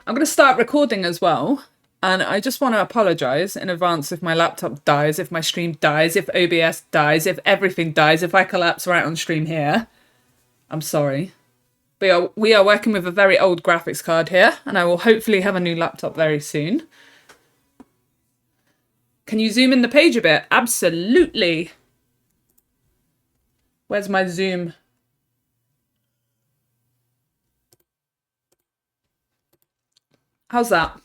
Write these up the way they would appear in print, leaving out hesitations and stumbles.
I'm going to start recording as well. And I just want to apologize in advance if my laptop dies, if my stream dies, if OBS dies, if everything dies, if I collapse right on stream here. I'm sorry. We are working with a very old graphics card here, and I will hopefully have a new laptop very soon. Can you zoom in the page a bit? Absolutely. Where's my zoom? How's that?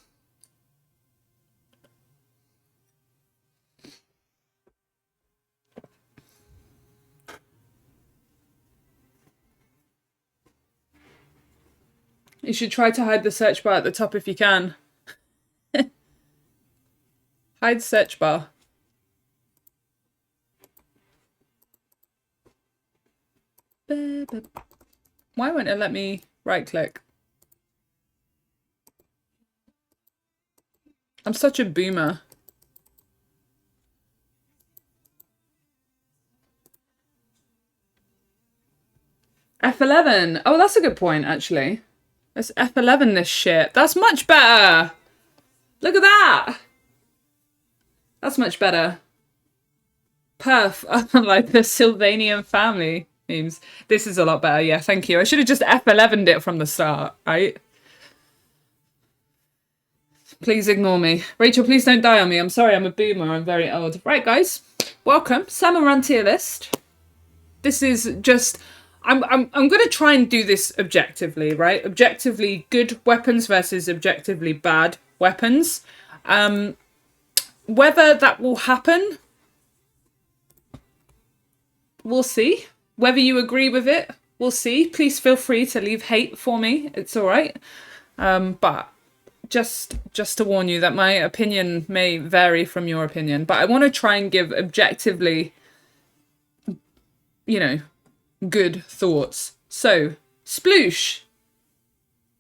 You should try to hide the search bar at the top if you can. Hide search bar. Why won't it let me right click? I'm such a boomer. F11. Oh, that's a good point, actually. Let's F11 this shit. That's much better. Look at that. That's much better. Perf, like the Sylvanian family memes. This is a lot better. Yeah, thank you. I should have just F11'd it from the start, right? Please ignore me. Rachel, please don't die on me. I'm sorry, I'm a boomer. I'm very old. Right, guys. Welcome. Salmon Run tier list. This is just... I'm going to try and do this objectively, right? Objectively good weapons versus objectively bad weapons. Whether that will happen, we'll see. Whether you agree with it, we'll see. Please feel free to leave hate for me. It's all right. But just to warn you that my opinion may vary from your opinion. But I want to try and give objectively, you know, good thoughts. So, Sploosh.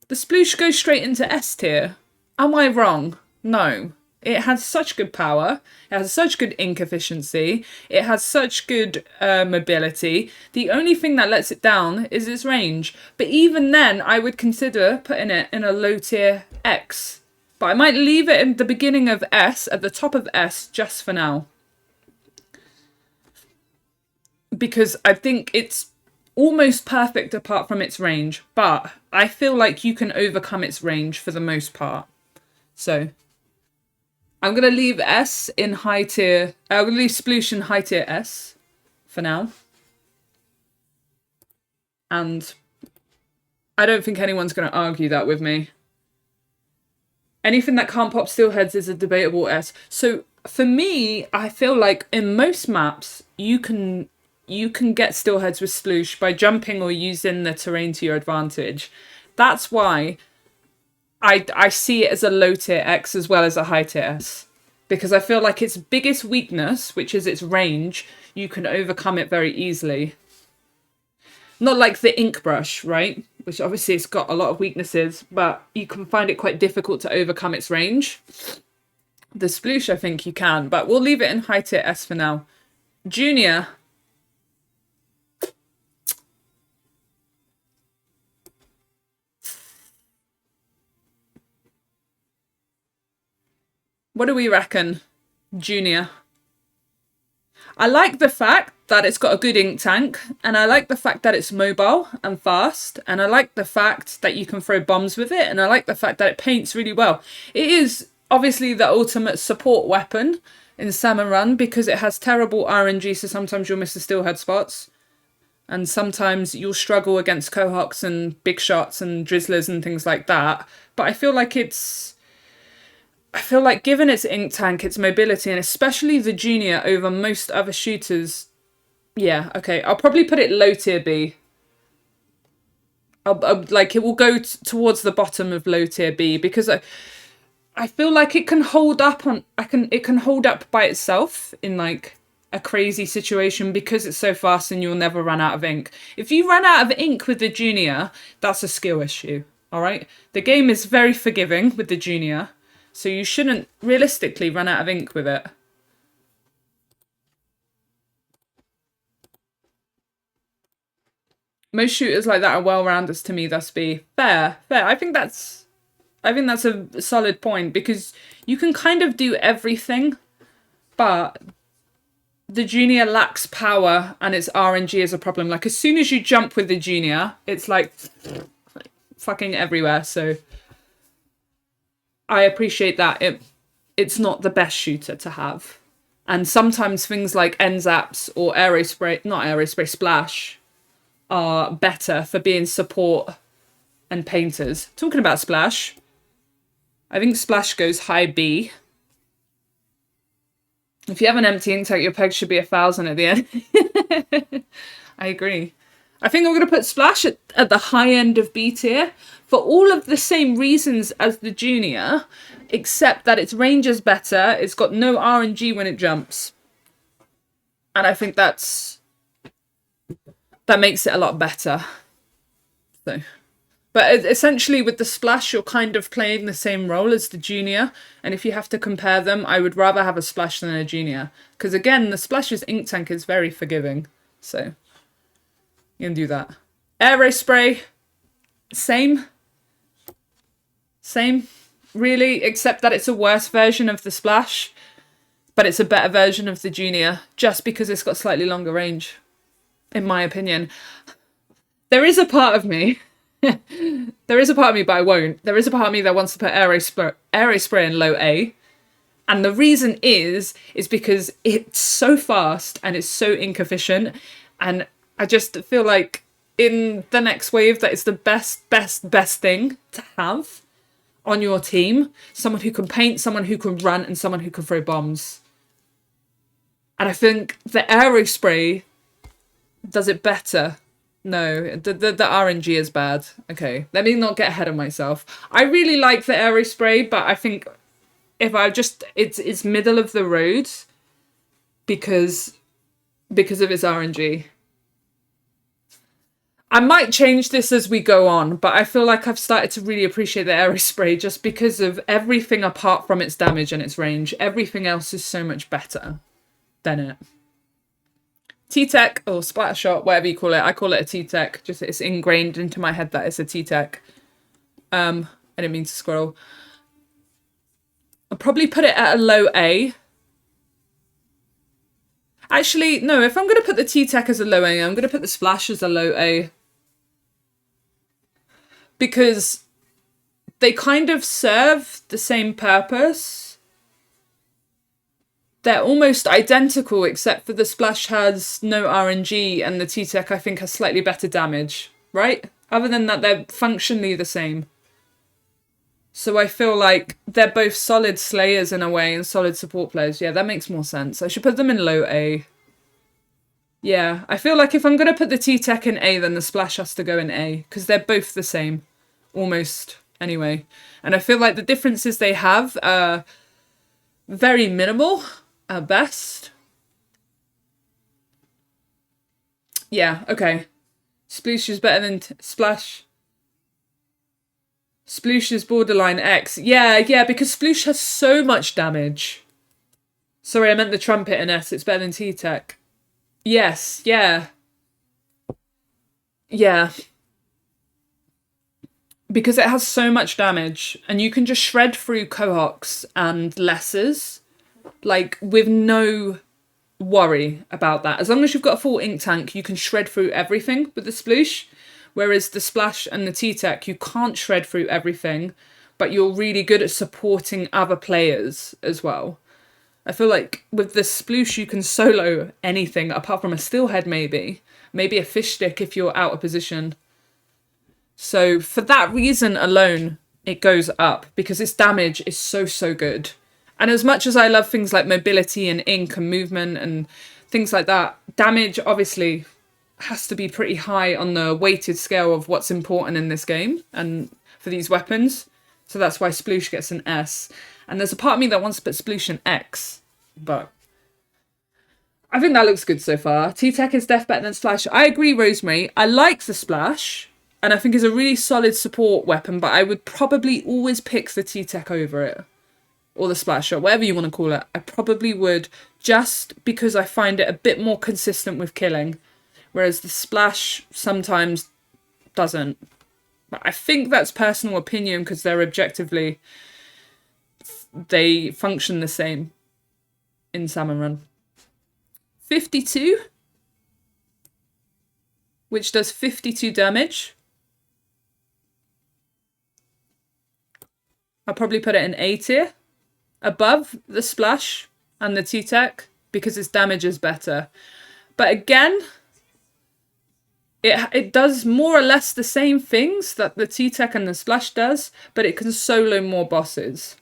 The Sploosh goes straight into S tier. Am I wrong? No. It has such good power. It has such good ink efficiency. It has such good mobility. The only thing that lets it down is its range. But even then, I would consider putting it in a low tier X. But I might leave it in the beginning of S, at the top of S, just for now. Because I think it's almost perfect apart from its range, but I feel like you can overcome its range for the most part. So I'm going to leave S in high tier. I'm going to leave Sploosh in high tier S for now. And I don't think anyone's going to argue that with me. Anything that can't pop steelheads is a debatable S. So for me, I feel like in most maps, you can get steelheads with Sploosh by jumping or using the terrain to your advantage. That's why I see it as a low tier X as well as a high tier S. Because I feel like its biggest weakness, which is its range, you can overcome it very easily. Not like the ink brush, right? Which obviously it's got a lot of weaknesses, but you can find it quite difficult to overcome its range. The Sploosh, I think you can, but we'll leave it in high tier S for now. Junior. What do we reckon, Junior? I like the fact that it's got a good ink tank, and I like the fact that it's mobile and fast, and I like the fact that you can throw bombs with it, and I like the fact that it paints really well. It is obviously the ultimate support weapon in Salmon Run because it has terrible RNG, so sometimes you'll miss the steelhead spots, and sometimes you'll struggle against Cohocks and big shots and drizzlers and things like that. But I feel like given its ink tank, its mobility, and especially the Junior over most other shooters, yeah, okay, I'll probably put it low tier B. Like it will go towards the bottom of low tier B because I feel like it can hold up it can hold up by itself in like a crazy situation because it's so fast and you'll never run out of ink. If you run out of ink with the Junior, that's a skill issue, all right? The game is very forgiving with the Junior. So you shouldn't realistically run out of ink with it. Most shooters like that are well-rounders to me, thus B. Fair. I think that's I think that's a solid point, because you can kind of do everything, but the junior lacks power and its RNG is a problem. Like, as soon as you jump with the junior, it's like fucking everywhere. So I appreciate that it's not the best shooter to have. And sometimes things like NZAPs or Aerospray Splash are better for being support and painters. Talking about Splash, I think Splash goes high B. If you have an empty ink tank, your peg should be 1,000 at the end. I agree. I think I'm going to put Splash at the high end of B tier for all of the same reasons as the junior, except that its range is better. It's got no RNG when it jumps. And I think that makes it a lot better. So, but essentially with the Splash, you're kind of playing the same role as the junior. And if you have to compare them, I would rather have a Splash than a junior. Because again, the Splash's ink tank is very forgiving. So you can do that. Aerospray, same, really, except that it's a worse version of the Splash, but it's a better version of the junior, just because it's got slightly longer range, in my opinion. There is a part of me, but I won't. There is a part of me that wants to put Aerospray in low A, and the reason is because it's so fast and it's so ink efficient, and I just feel like in the next wave that it's the best thing to have on your team. Someone who can paint, someone who can run, and someone who can throw bombs. And I think the Aerospray does it better. No, the RNG is bad. Okay, let me not get ahead of myself. I really like the Aerospray, but I think if I just... It's middle of the road because of its RNG. I might change this as we go on, but I feel like I've started to really appreciate the Aerospray just because of everything apart from its damage and its range. Everything else is so much better than it. T-Tech or Splattershot, whatever you call it. I call it a T-Tech. Just it's ingrained into my head that it's a T-Tech. I didn't mean to scroll. I'll probably put it at a low A. Actually, no, if I'm going to put the T-Tech as a low A, I'm going to put the Splash as a low A. Because they kind of serve the same purpose. They're almost identical, except for the Splash has no RNG and the T-Tech, I think, has slightly better damage, right? Other than that, they're functionally the same. So I feel like they're both solid slayers in a way and solid support players. Yeah, that makes more sense. I should put them in low A. Yeah, I feel like if I'm going to put the T-Tech in A, then the Splash has to go in A, because they're both the same, almost, anyway. And I feel like the differences they have are very minimal, at best. Yeah, okay. Sploosh is better than Splash. Sploosh is borderline X. Yeah, because Sploosh has so much damage. Sorry, I meant the trumpet in S. It's better than T-Tech. Yes, yeah. Yeah. Because it has so much damage, and you can just shred through Cohocs and Lessers, like, with no worry about that. As long as you've got a full ink tank, you can shred through everything with the Sploosh. Whereas the Splash and the T-Tech, you can't shred through everything, but you're really good at supporting other players as well. I feel like with the Sploosh, you can solo anything, apart from a Steelhead maybe. Maybe a fish stick if you're out of position. So for that reason alone, it goes up, because its damage is so good. And as much as I love things like mobility and ink and movement and things like that, damage obviously has to be pretty high on the weighted scale of what's important in this game and for these weapons. So that's why Sploosh gets an S. And there's a part of me that wants to put Sploosh in X, but I think that looks good so far. T-Tech is def better than Splash. I agree, Rosemary. I like the Splash, and I think it's a really solid support weapon, but I would probably always pick the T-Tech over it. Or the Splash, or whatever you want to call it. I probably would, just because I find it a bit more consistent with killing. Whereas the Splash sometimes doesn't. But I think that's personal opinion because they're objectively, they function the same in Salmon Run. 52, which does 52 damage. I'll probably put it in A tier, above the Splash and the T-Tech, because its damage is better. But again, it does more or less the same things that the T-Tech and the Splash does, but it can solo more bosses.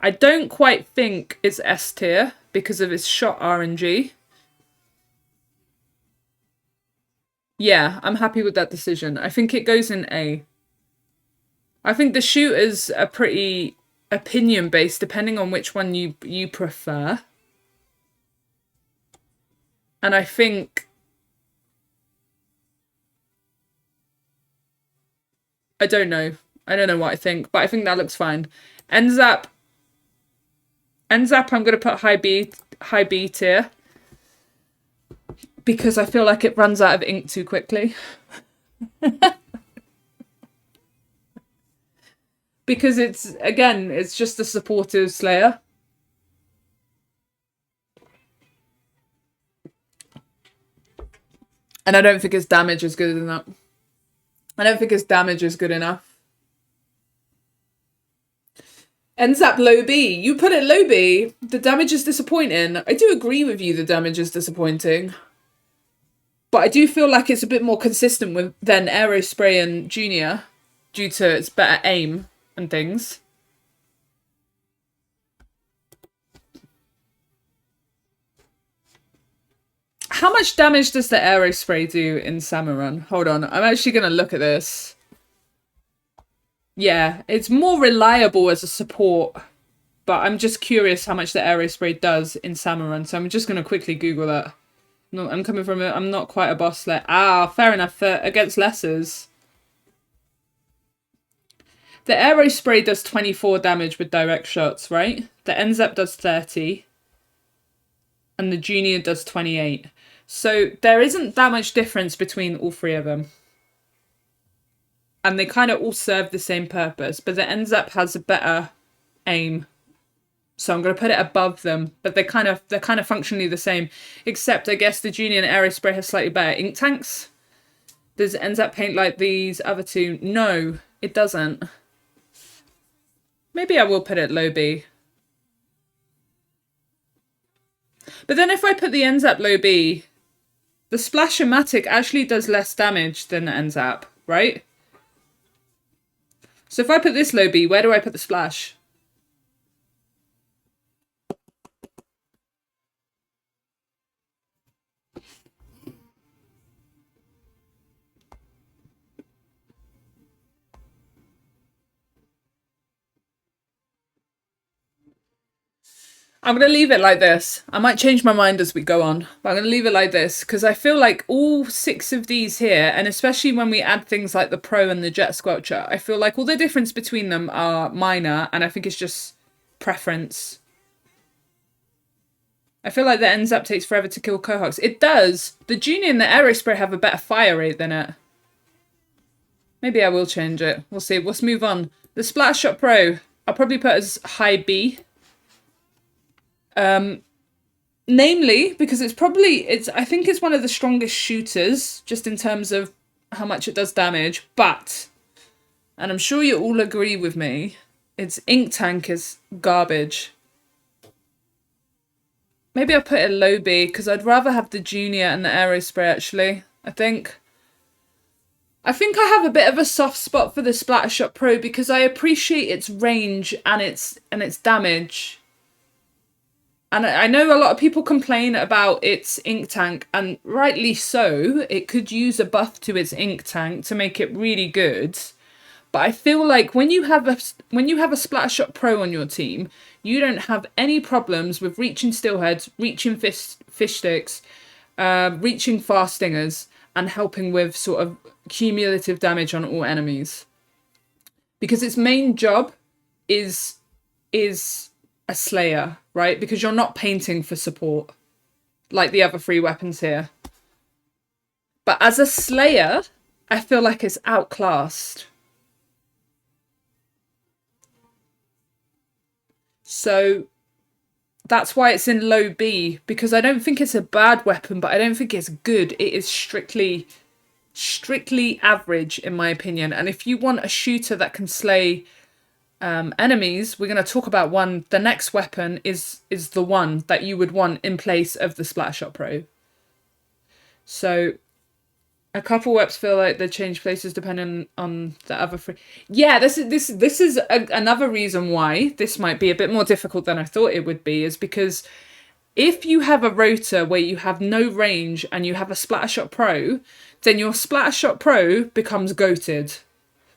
I don't quite think it's S tier because of its shot RNG. Yeah, I'm happy with that decision. I think it goes in A. I think the shooters are pretty opinion-based, depending on which one you prefer. And I think... I don't know. I don't know what I think, but I think that looks fine. NZAP, I'm going to put high B tier. Because I feel like it runs out of ink too quickly. Because it's just a supportive Slayer. And I don't think its damage is good enough. NZAP low B. You put it low B. The damage is disappointing. I do agree with you the damage is disappointing. But I do feel like it's a bit more consistent than Aerospray and Junior due to its better aim and things. How much damage does the Aerospray do in Salmon Run? Hold on, I'm actually going to look at this. Yeah, it's more reliable as a support, but I'm just curious how much the Aerospray does in Salmon Run, so I'm just going to quickly Google that. No, I'm coming from it. I'm not quite a boss slayer. Ah, fair enough. Against lessers. The Aerospray does 24 damage with direct shots, right? The NZAP does 30. And the Junior does 28. So there isn't that much difference between all three of them. And they kind of all serve the same purpose. But the NZAP has a better aim. So I'm going to put it above them. But they're kind of functionally the same. Except I guess the Junior and Aerospray have slightly better ink tanks. Does NZAP paint like these other two? No, it doesn't. Maybe I will put it low B. But then if I put the NZAP low B, the Splash-O-Matic actually does less damage than the NZAP, right? So if I put this low B, where do I put the Splash? I'm going to leave it like this. I might change my mind as we go on, but I'm going to leave it like this because I feel like all 6 of these here, and especially when we add things like the Pro and the Jet Squelcher, I feel like all the difference between them are minor, and I think it's just preference. I feel like the NZAP takes forever to kill Cohogs. It does. The Junior and the Aerospray have a better fire rate than it. Maybe I will change it. We'll see. Let's move on. The Splash Shot Pro, I'll probably put as high B. Namely, because I think it's one of the strongest shooters, just in terms of how much it does damage, but, and I'm sure you all agree with me, its ink tank is garbage. Maybe I'll put it low B, because I'd rather have the Junior and the Aerospray, actually, I think I have a bit of a soft spot for the Splattershot Pro, because I appreciate its range and its damage. And I know a lot of people complain about its ink tank, and rightly so. It could use a buff to its ink tank to make it really good. But I feel like when you have a Splattershot Pro on your team, you don't have any problems with reaching steelheads, reaching fish sticks, reaching fast stingers, and helping with sort of cumulative damage on all enemies. Because its main job is a Slayer, right? Because you're not painting for support like the other 3 weapons here. But as a Slayer, I feel like it's outclassed. So that's why it's in low B, because I don't think it's a bad weapon, but I don't think it's good. It is strictly average, in my opinion. And if you want a shooter that can slay enemies, we're going to talk about one. The next weapon is the one that you would want in place of the Splatshot Pro. So a couple weps feel like they change places depending on the other three. Yeah, this is another reason why this might be a bit more difficult than I thought it would be, is because if you have a rotor where you have no range and you have a Splattershot Pro, then your Splattershot Pro becomes goated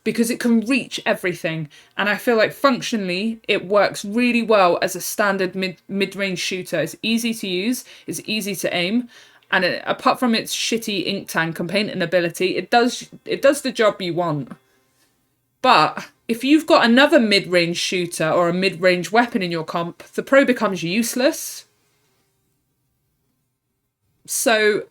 because it can reach everything. And I feel like functionally it works really well as a standard mid-range shooter. It's easy to use, it's easy to aim. And apart from its shitty ink tank and painting ability, it does the job you want. But if you've got another mid-range shooter or a mid-range weapon in your comp, the Pro becomes useless. So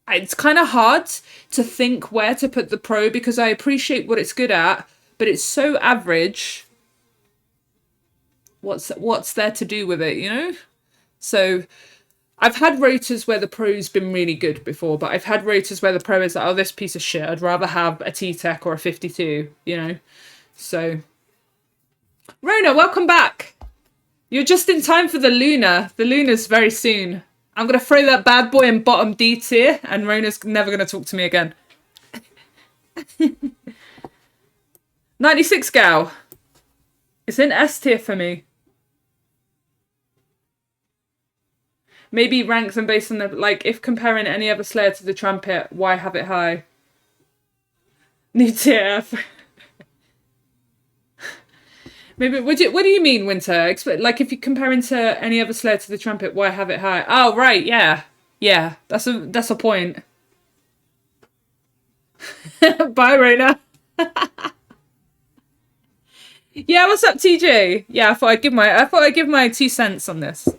it's kind of hard to think where to put the Pro, because I appreciate what it's good at, but it's so average. What's there to do with it, you know? So I've had rotors where the Pro's been really good before, but I've had rotors where the Pro is like, oh, this piece of shit, I'd rather have a T-Tech or a 52, you know? So, Rona, welcome back. You're just in time for the Lunar. The Lunar's very soon. I'm going to throw that bad boy in bottom D tier, and Rona's never going to talk to me again. 96 Gal. It's in S tier for me. Maybe rank them based on the, like, if comparing any other Slayer to the Trumpet, why have it high? New tier. Maybe, what do you mean, Winter? Like, if you're comparing to any other Slayer to the Trumpet, why have it high? Oh, right, yeah. Yeah, that's a point. Bye, Rona. Yeah, what's up, TJ? Yeah, I thought I'd give my 2 cents on this.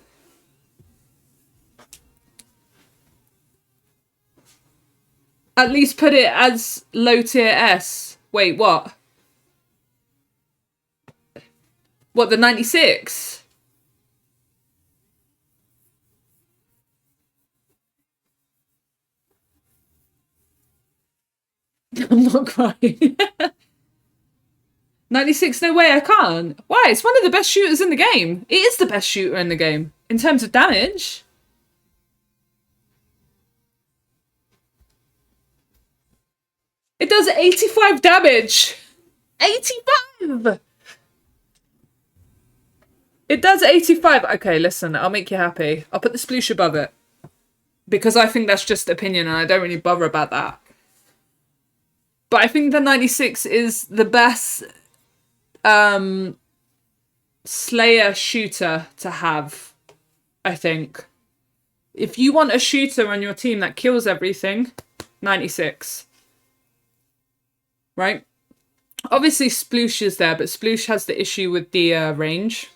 At least put it as low tier S. Wait, what? What, the 96? I'm not crying. 96, no way, I can't. Why? It's one of the best shooters in the game. It is the best shooter in the game. In terms of damage. It does 85 damage. 85! It does 85. Okay, listen, I'll make you happy. I'll put the sploosh above it. Because I think that's just opinion and I don't really bother about that. But I think the 96 is the best Slayer shooter to have, I think. If you want a shooter on your team that kills everything, 96. Right? Obviously Sploosh is there, but Sploosh has the issue with the range.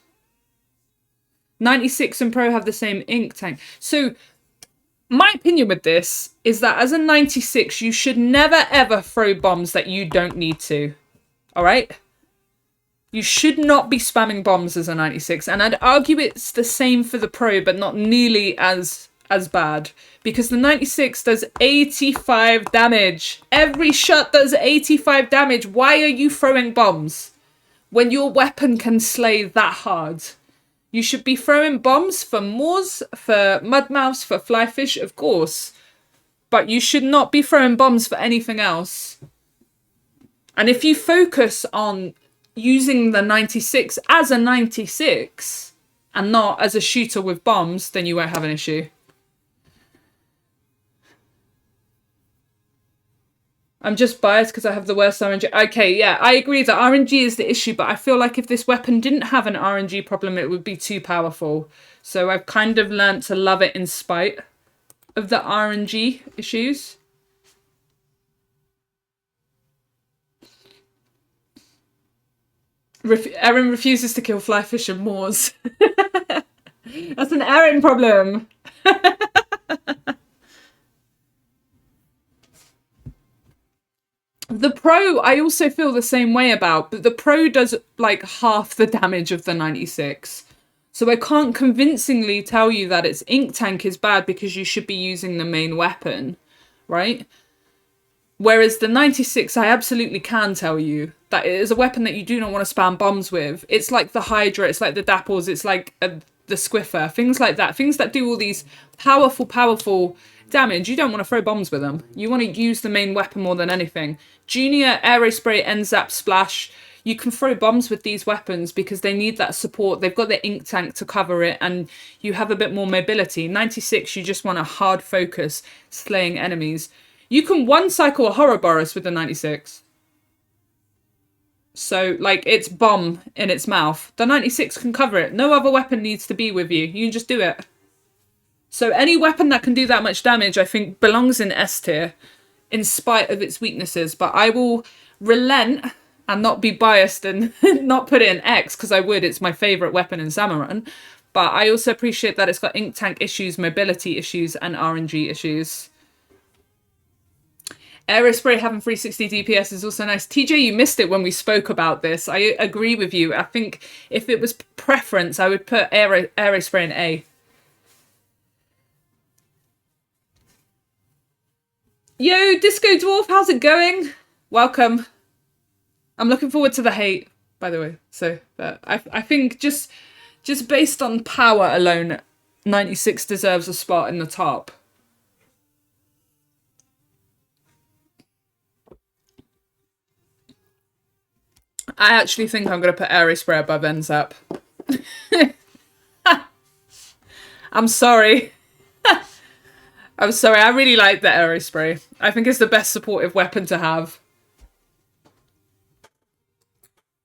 96 and Pro have the same ink tank. So my opinion with this is that as a 96, you should never ever throw bombs that you don't need to. Alright? You should not be spamming bombs as a 96. And I'd argue it's the same for the Pro, but not nearly as bad. Because the 96 does 85 damage. Every shot does 85 damage. Why are you throwing bombs when your weapon can slay that hard? You should be throwing bombs for Moors, for Mudmouths, for Flyfish, of course. But you should not be throwing bombs for anything else. And if you focus on using the 96 as a 96 and not as a shooter with bombs, then you won't have an issue. I'm just biased because I have the worst RNG. Okay, yeah, I agree that RNG is the issue, but I feel like if this weapon didn't have an RNG problem, it would be too powerful. So I've kind of learnt to love it in spite of the RNG issues. Aaron refuses to kill Flyfish and Moors. That's an Aaron problem. The Pro, I also feel the same way about, but the Pro does like half the damage of the 96. So I can't convincingly tell you that its ink tank is bad because you should be using the main weapon, right? Whereas the 96, I absolutely can tell you that it is a weapon that you do not want to spam bombs with. It's like the Hydra, it's like the Dapples, it's like the Squiffer, things like that. Things that do all these powerful damage. You don't want to throw bombs with them. You want to use the main weapon more than anything. Junior, Aerospray, N-Zap, Splash. You can throw bombs with these weapons because they need that support. They've got the ink tank to cover it and you have a bit more mobility. 96, you just want a hard focus slaying enemies. You can one cycle a Horrorboros with the 96. So, like, it's bomb in its mouth. The 96 can cover it. No other weapon needs to be with you. You can just do it. So any weapon that can do that much damage, I think, belongs in S tier, in spite of its weaknesses. But I will relent and not be biased and not put it in X, because I would. It's my favourite weapon in Salmon. But I also appreciate that it's got ink tank issues, mobility issues, and RNG issues. Aerospray having 360 DPS is also nice. TJ, you missed it when we spoke about this. I agree with you. I think if it was preference, I would put Aerospray in A. Yo, Disco Dwarf, how's it going? Welcome. I'm looking forward to the hate, by the way. So, I think just based on power alone, 96 deserves a spot in the top. I actually think I'm going to put Aerospray above N-Zap. I'm sorry. I'm sorry, I really like the Aerospray. I think it's the best supportive weapon to have.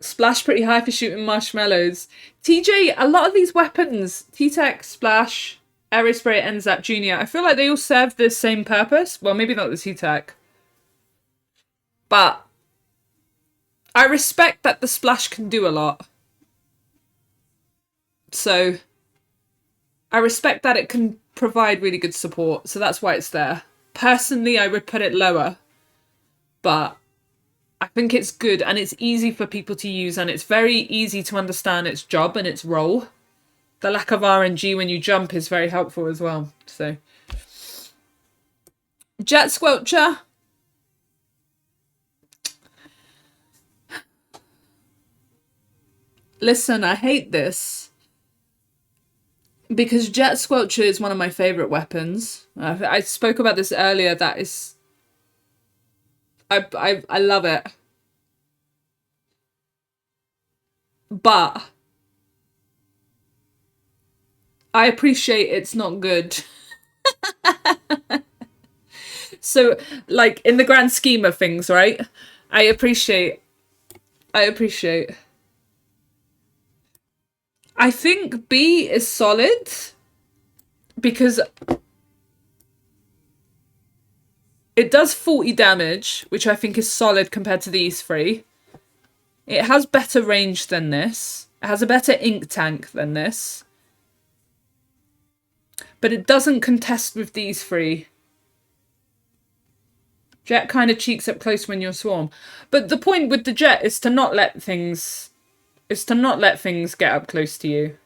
Splash pretty high for shooting marshmallows. TJ, a lot of these weapons, T-Tech, Splash, Aerospray, N-Zap, Junior, I feel like they all serve the same purpose. Well, maybe not the T-Tech. But I respect that the Splash can do a lot. So I respect that it can provide really good support. So that's why it's there. Personally, I would put it lower. But I think it's good and it's easy for people to use and it's very easy to understand its job and its role. The lack of RNG when you jump is very helpful as well. So Jet Squelcher. Listen, I hate this because Jet Squelcher is one of my favourite weapons. I spoke about this earlier. That is, I love it, but I appreciate it's not good. So, like in the grand scheme of things, right? I appreciate. I think B is solid because it does 40 damage, which I think is solid compared to these three. It has better range than this. It has a better ink tank than this. But it doesn't contest with these three. Jet kind of cheeks up close when you're swarm. But the point with the Jet is to not let things get up close to you.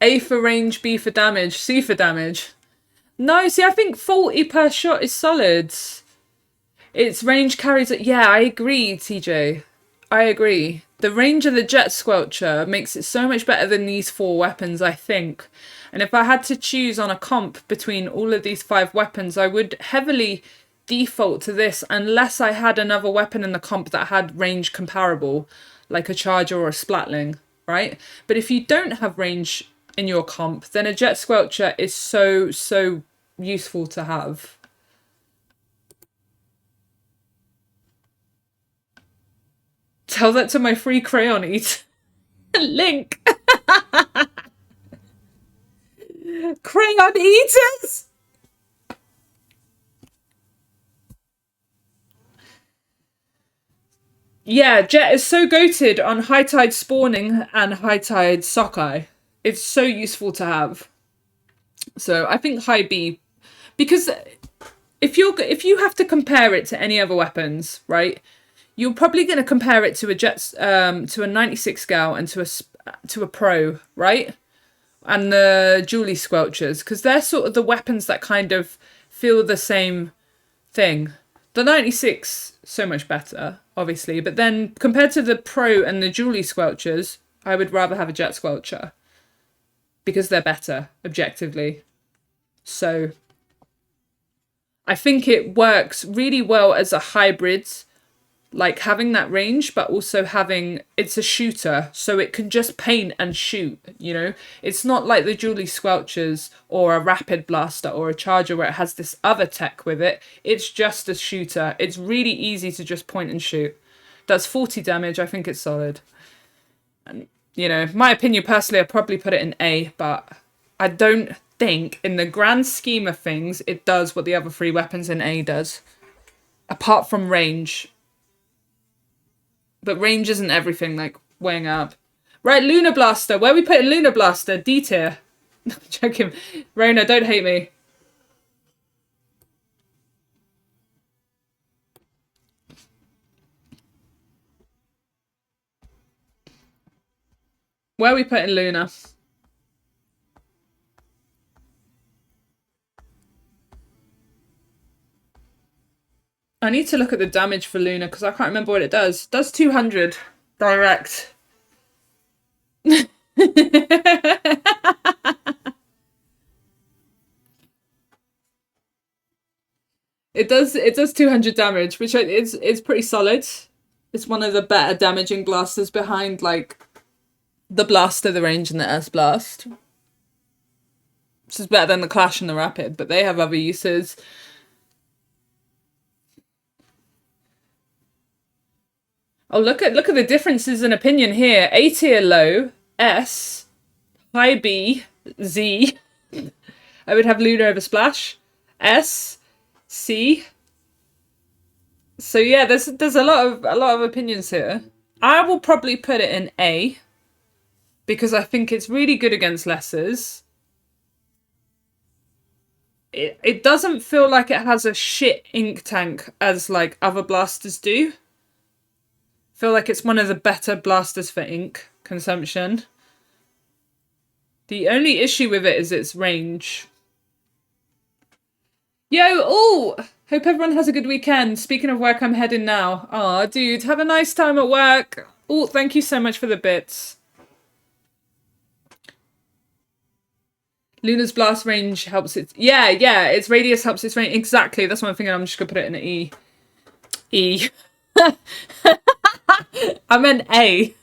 A for range, B for damage, C for damage. No, see, I think 40 per shot is solid. Its range carries it. Yeah, I agree, TJ. I agree. The range of the Jet Squelcher makes it so much better than these four weapons, I think. And if I had to choose on a comp between all of these 5 weapons, I would heavily default to this unless I had another weapon in the comp that had range comparable, like a Charger or a Splatling, right? But if you don't have range in your comp, then a Jet Squelcher is so useful to have. Tell that to my free crayon eat. Link. Crayon eaters. Yeah, Jet is so goated on high tide spawning and high tide sockeye. It's so useful to have. So I think high B, because if you have to compare it to any other weapons, right? you're probably going to compare it to a to a 96 scale and to a pro, right? And the Julie Squelchers, because they're sort of the weapons that kind of feel the same thing. The 96, so much better, obviously, but then compared to the Pro and the Julie Squelchers, I would rather have a Jet Squelcher because they're better, objectively. So I think it works really well as a hybrid, like having that range, but also having, it's a shooter, so it can just paint and shoot, you know? It's not like the Julie Squelchers or a Rapid Blaster or a Charger where it has this other tech with it. It's just a shooter. It's really easy to just point and shoot. That's 40 damage. I think it's solid. And, you know, my opinion personally, I'd probably put it in A, but I don't think in the grand scheme of things, it does what the other 3 weapons in A does. Apart from range. But range isn't everything, like, weighing up. Right, Lunar Blaster. Where are we putting Lunar Blaster? D tier. I'm joking. Rona, don't hate me. Where are we putting Luna? I need to look at the damage for Luna because I can't remember what it does. It does 200 direct. It does 200 damage, which is pretty solid. It's one of the better damaging blasters behind like the Blaster, the Range, and the S-Blast. This is better than the Clash and the Rapid, but they have other uses. Oh, look at the differences in opinion here. A tier low, S, high B, Z. I would have Luna over Splash. S, C. So yeah, there's a lot of opinions here. I will probably put it in A because I think it's really good against lessers. It doesn't feel like it has a shit ink tank as like other blasters do. Feel like it's one of the better blasters for ink consumption. The only issue with it is its range. Yo, oh! Hope everyone has a good weekend. Speaking of work, I'm heading now. Aw, dude, have a nice time at work. Oh, thank you so much for the bits. Luna's blast range helps it. Yeah, its radius helps its range. Exactly, that's what I'm thinking. I'm just gonna put it in E. E. I meant A.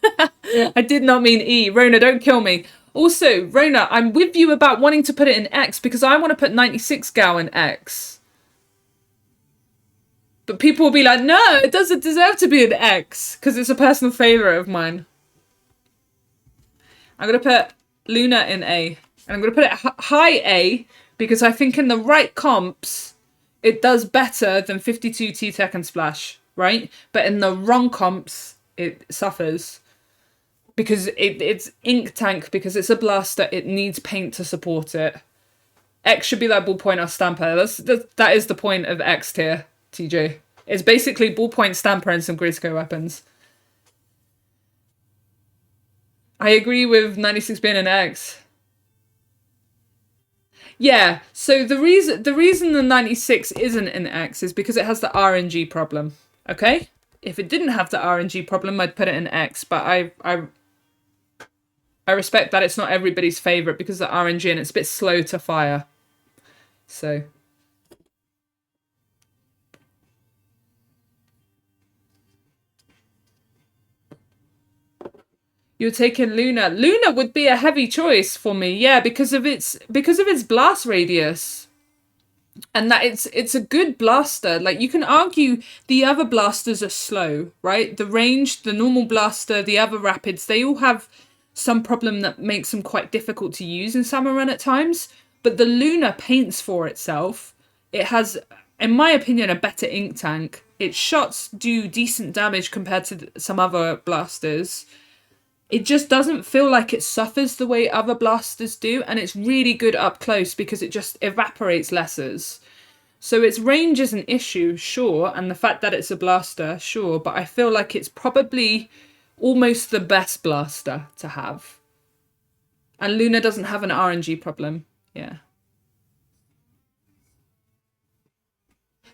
I did not mean E. Rona, don't kill me. Also, Rona, I'm with you about wanting to put it in X because I want to put 96 Gal in X. But people will be like, no, it doesn't deserve to be an X because it's a personal favourite of mine. I'm going to put Luna in A. And I'm going to put it high A because I think in the right comps, it does better than 52 T-Tech and Splash, right? But in the wrong comps, it suffers. Because it's ink tank, because it's a blaster, it needs paint to support it. X should be like ballpoint or stamper. That is the point of X tier, TJ. It's basically ballpoint, stamper, and some Grisco weapons. I agree with 96 being an X. Yeah, so the reason the 96 isn't an X is because it has the RNG problem. Okay? If it didn't have the RNG problem, I'd put it in X, but I respect that it's not everybody's favourite because of the RNG and it's a bit slow to fire. So. You're taking Luna. Luna would be a heavy choice for me, yeah, because of its blast radius. And that it's a good blaster. Like, you can argue the other blasters are slow, right? The range, the normal blaster, the other rapids, they all have some problem that makes them quite difficult to use in Salmon Run at times. But the Luna paints for itself. It has, in my opinion, a better ink tank. Its shots do decent damage compared to some other blasters. It just doesn't feel like it suffers the way other blasters do, and it's really good up close because it just evaporates lessers. So its range is an issue, sure, and the fact that it's a blaster, sure, but I feel like it's probably almost the best blaster to have. And Luna doesn't have an RNG problem. Yeah.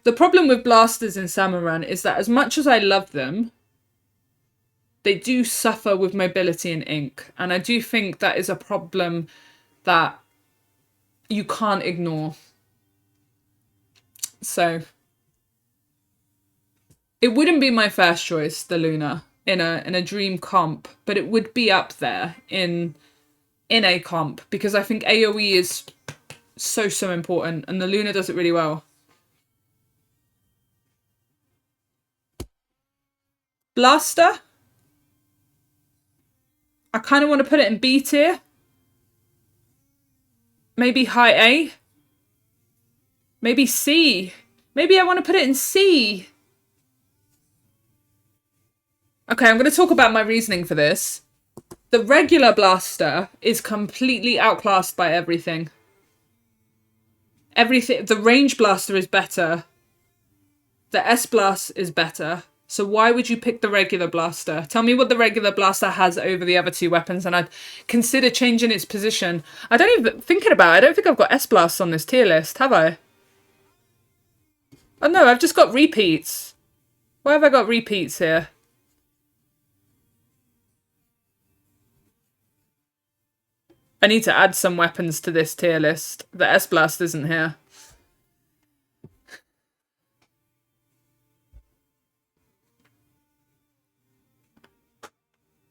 The problem with blasters in Salmon is that as much as I love them, they do suffer with mobility and ink. And I do think that is a problem that you can't ignore. So it wouldn't be my first choice, the Luna, in a dream comp, but it would be up there in a comp because I think AoE is so important and the Luna does it really well. Blaster, I kind of want to put it in B tier. Maybe high A. Maybe C. Maybe I want to put it in C. Okay, I'm going to talk about my reasoning for this. The regular blaster is completely outclassed by everything. The range blaster is better. The S blast is better. So why would you pick the regular blaster? Tell me what the regular blaster has over the other two weapons and I'd consider changing its position. I don't even, thinking about it, I don't think I've got S blasts on this tier list, have I? Oh no, I've just got repeats. Why have I got repeats here? I need to add some weapons to this tier list. The S blast isn't here.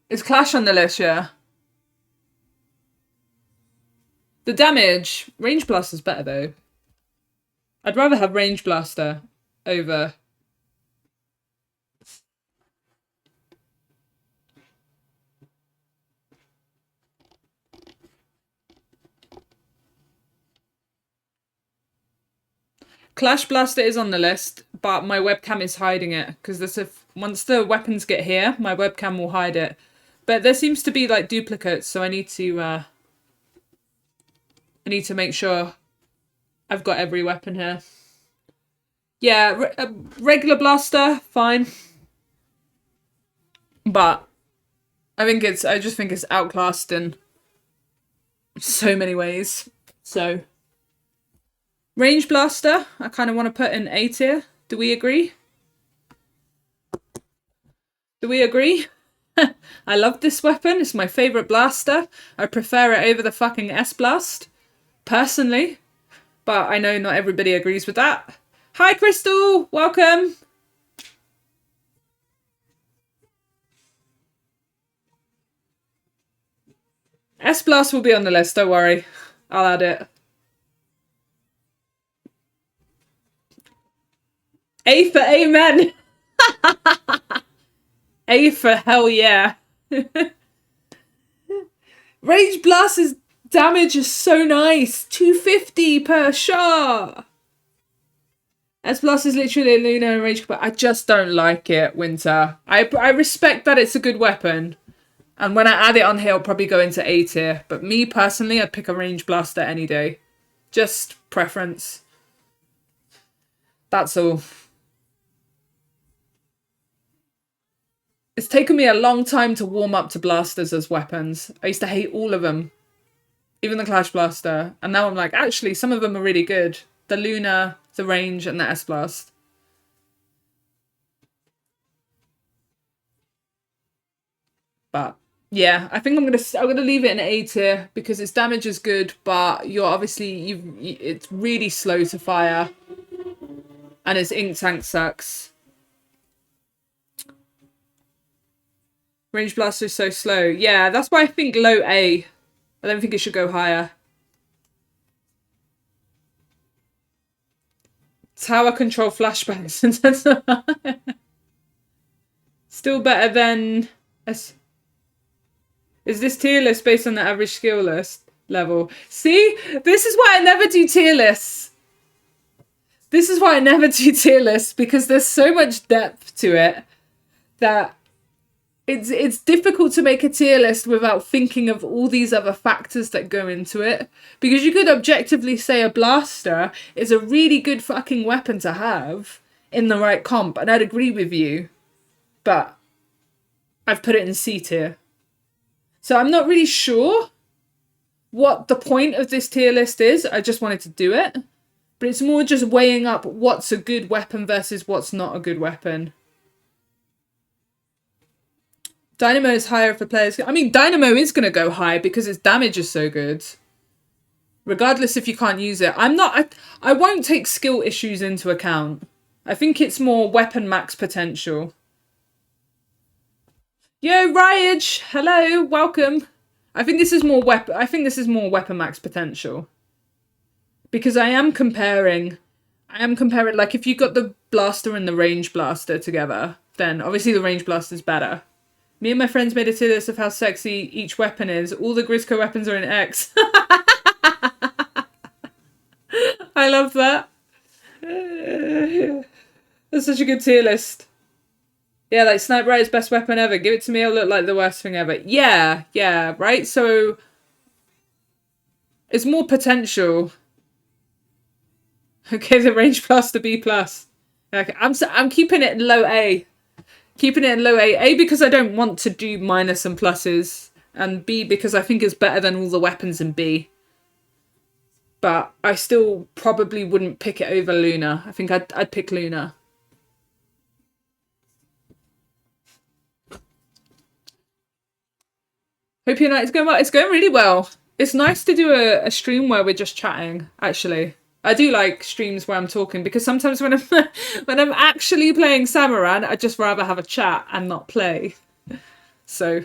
Is Clash on the list, yeah? The damage, Range Blaster's better though. I'd rather have Range Blaster over... Clash Blaster is on the list, but my webcam is hiding it because once the weapons get here, my webcam will hide it. But there seems to be like duplicates, so I need to make sure I've got every weapon here. Yeah, regular blaster, fine. But I just think it's outclassed in so many ways. So range blaster, I kind of want to put in A tier. Do we agree? Do we agree? I love this weapon. It's my favourite blaster. I prefer it over the fucking S-Blast, personally. But I know not everybody agrees with that. Hi, Crystal! Welcome! S-Blast will be on the list, don't worry. I'll add it. A for amen! A for hell yeah. Range Blast's damage is so nice. 250 per shot. S-Blast is literally a Luna and Range, but I just don't like it, Winter. I respect that it's a good weapon. And when I add it on here, it'll probably go into A tier. But me, personally, I'd pick a Range Blaster any day. Just preference. That's all. It's taken me a long time to warm up to blasters as weapons. I used to hate all of them. Even the Clash Blaster. And now I'm like, actually, some of them are really good. The Luna, the Range, and the S-Blast. But yeah, I think I'm gonna leave it in A tier because its damage is good, but it's really slow to fire. And its ink tank sucks. Range Blaster is so slow. Yeah, that's why I think low A. I don't think it should go higher. Tower control flashbangs. Still better than... Is this tier list based on the average skill list level? See? This is why I never do tier lists. This is why I never do tier lists, because there's so much depth to it that it's difficult to make a tier list without thinking of all these other factors that go into it. Because you could objectively say a blaster is a really good fucking weapon to have in the right comp, and I'd agree with you. But I've put it in C tier. So I'm not really sure what the point of this tier list is. I just wanted to do it. But it's more just weighing up what's a good weapon versus what's not a good weapon. Dynamo is higher for players. I mean, Dynamo is going to go high because its damage is so good. Regardless if you can't use it. I won't take skill issues into account. I think it's more weapon max potential. Yo, Ryage! Hello, welcome. I think this is more weapon max potential. Because I am comparing, like, if you got the blaster and the range blaster together, then obviously the range blaster is better. Me and my friends made a tier list of how sexy each weapon is. All the Grisco weapons are in X. I love that. That's such a good tier list. Yeah, like Sniper Rider's best weapon ever. Give it to me, it'll look like the worst thing ever. Yeah, right? So it's more potential. Okay, the range blaster B+. Okay, I'm keeping it low A. Keeping it in low A. A because I don't want to do minus and pluses. And B because I think it's better than all the weapons in B. But I still probably wouldn't pick it over Luna. I think I'd pick Luna. Hope your night is going well. It's going really well. It's nice to do a stream where we're just chatting, actually. I do like streams where I'm talking because sometimes when I'm actually playing Samaran, I'd just rather have a chat and not play. So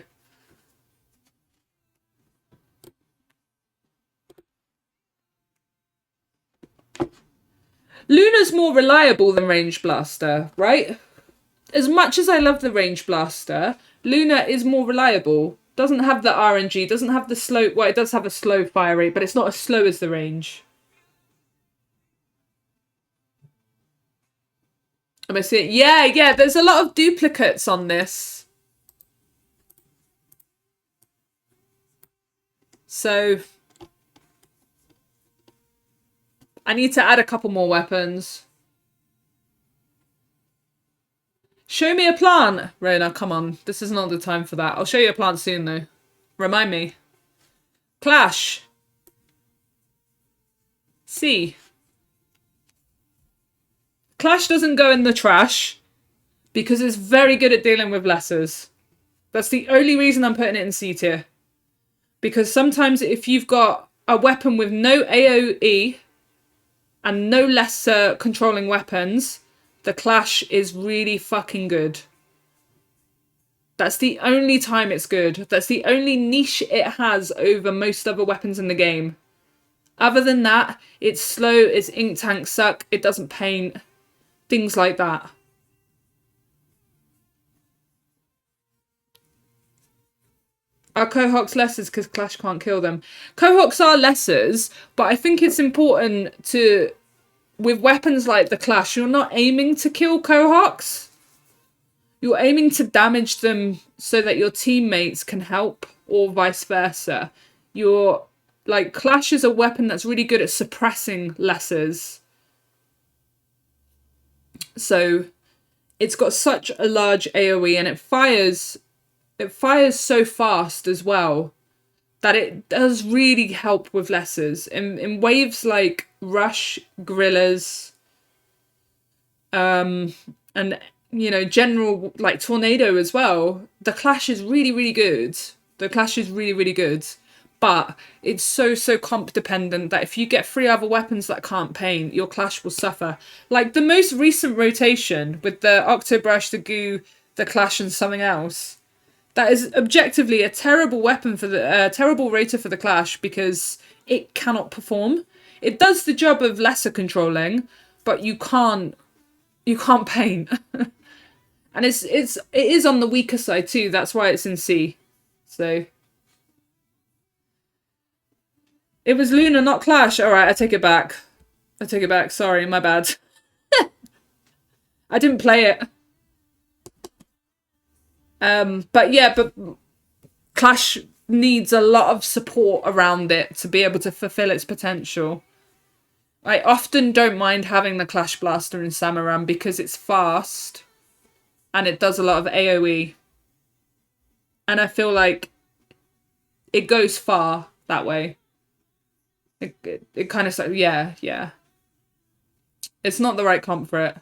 Luna's more reliable than Range Blaster, right? As much as I love the Range Blaster, Luna is more reliable. Doesn't have the RNG, doesn't have the slow... Well, it does have a slow fire rate, but it's not as slow as the range. Am I seeing? Yeah, there's a lot of duplicates on this. So I need to add a couple more weapons. Show me a plant. Rona, come on. This is not the time for that. I'll show you a plant soon, though. Remind me. Clash. C. Clash doesn't go in the trash because it's very good at dealing with lessers. That's the only reason I'm putting it in C tier. Because sometimes if you've got a weapon with no AoE and no lesser controlling weapons, the Clash is really fucking good. That's the only time it's good. That's the only niche it has over most other weapons in the game. Other than that, it's slow, its ink tanks suck, it doesn't paint, things like that. Are Cohawks lessers because Clash can't kill them? Cohawks are lessers, but I think it's important to... With weapons like the Clash, you're not aiming to kill Cohawks. You're aiming to damage them so that your teammates can help, or vice versa. Clash is a weapon that's really good at suppressing lessers. So it's got such a large AoE and it fires so fast as well that it does really help with lessers. In waves like Rush, Gorillas, and general like Tornado as well, the Clash is really, really good. The Clash is really, really good. But it's so comp dependent that if you get 3 other weapons that can't paint, your Clash will suffer. Like the most recent rotation with the Octobrush, the Goo, the Clash and something else. That is objectively a terrible weapon for the terrible rotor for the Clash because it cannot perform. It does the job of lesser controlling, but you can't paint. And it is on the weaker side too. That's why it's in C. So it was Luna, not Clash. All right, I take it back. Sorry, my bad. I didn't play it. But yeah, but Clash needs a lot of support around it to be able to fulfill its potential. I often don't mind having the Clash Blaster in Samaran because it's fast and it does a lot of AoE. And I feel like it goes far that way. It kind of, yeah. It's not the right comp for it.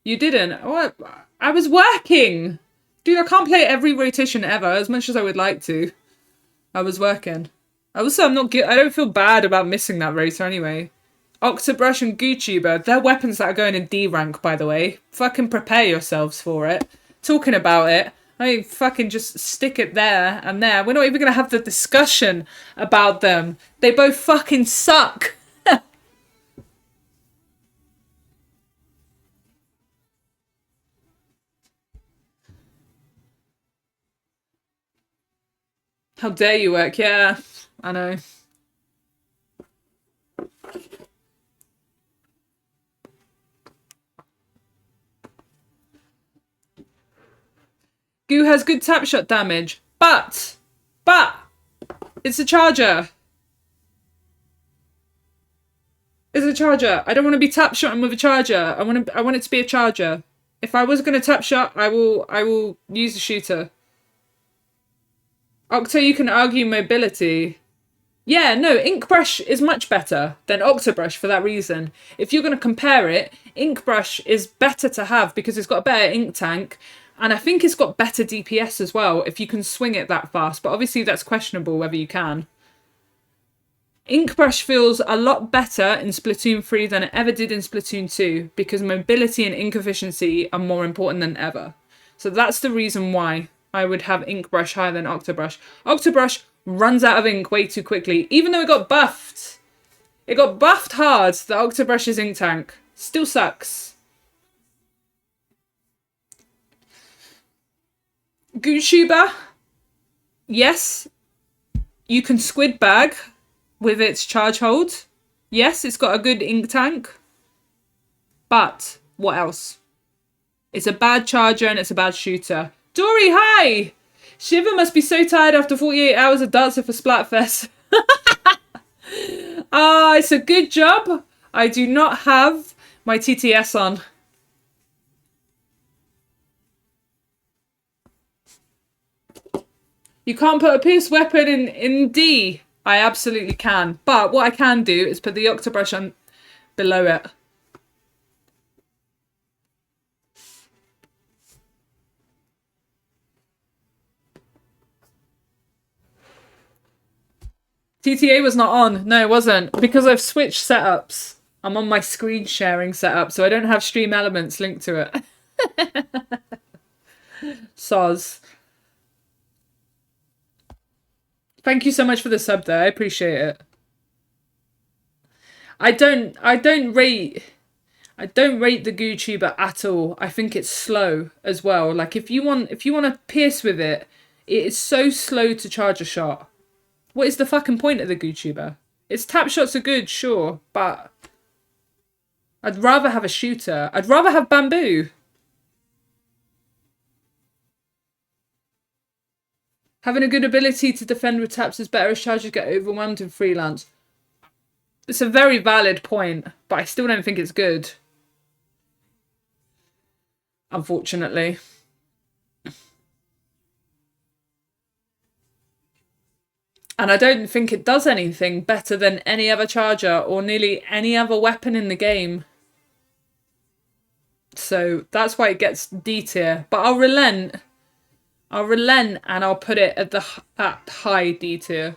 You didn't? What? I was working! Dude, I can't play every rotation ever, as much as I would like to. I was working. I don't feel bad about missing that racer anyway. Octobrush and Gootuber, they're weapons that are going in D rank, by the way. Fucking prepare yourselves for it. Talking about it, I mean, fucking just stick it there and there. We're not even going to have the discussion about them. They both fucking suck. How dare you work? Yeah, I know. Goo has good tap shot damage, but it's a charger. It's a charger. I don't want to be tap shotting with a charger. I want it to be a charger. If I was going to tap shot, I will use a shooter. Octo, you can argue mobility. Yeah, no, Inkbrush is much better than Octobrush for that reason. If you're going to compare it, Inkbrush is better to have because it's got a better ink tank, and I think it's got better DPS as well if you can swing it that fast, but obviously that's questionable whether you can. Inkbrush feels a lot better in Splatoon 3 than it ever did in Splatoon 2 because mobility and ink efficiency are more important than ever. So that's the reason why I would have Inkbrush higher than Octobrush. Octobrush runs out of ink way too quickly, even though it got buffed. It got buffed hard, the Octobrush's ink tank. Still sucks. Gootuber, yes, you can squid bag with its charge hold. Yes, it's got a good ink tank. But what else? It's a bad charger and it's a bad shooter. Dory, hi! Shiva must be so tired after 48 hours of dancing for Splatfest. It's a good job. I do not have my TTS on. You can't put a pierced weapon in D. I absolutely can. But what I can do is put the Octobrush on below it. TTA was not on. No, it wasn't. Because I've switched setups. I'm on my screen sharing setup, so I don't have Stream Elements linked to it. Soz. Thank you so much for the sub there. I appreciate it. I don't rate the Gootuber at all. I think it's slow as well. Like if you want to pierce with it, it is so slow to charge a shot. What is the fucking point of the Gootuber? Its tap shots are good, sure, but I'd rather have a shooter. I'd rather have Bamboo. Having a good ability to defend with taps is better as chargers get overwhelmed in freelance. It's a very valid point, but I still don't think it's good. Unfortunately. And I don't think it does anything better than any other charger or nearly any other weapon in the game. So that's why it gets D tier. But I'll relent. And I'll put it at high D tier.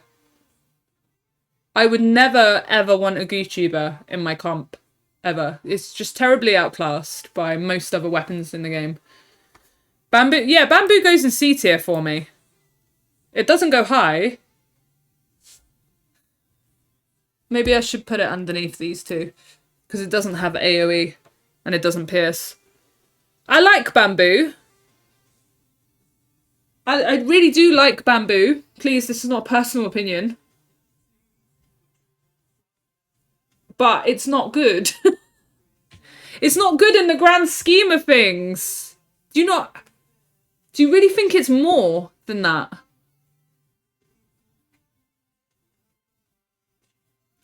I would never ever want a Gootuber in my comp. Ever. It's just terribly outclassed by most other weapons in the game. Bamboo, yeah, Bamboo goes in C tier for me. It doesn't go high. Maybe I should put it underneath these two. Because it doesn't have AoE. And it doesn't pierce. I like Bamboo. I really do like Bamboo. Please, this is not a personal opinion. But it's not good. It's not good in the grand scheme of things. Do you not... Do you really think it's more than that?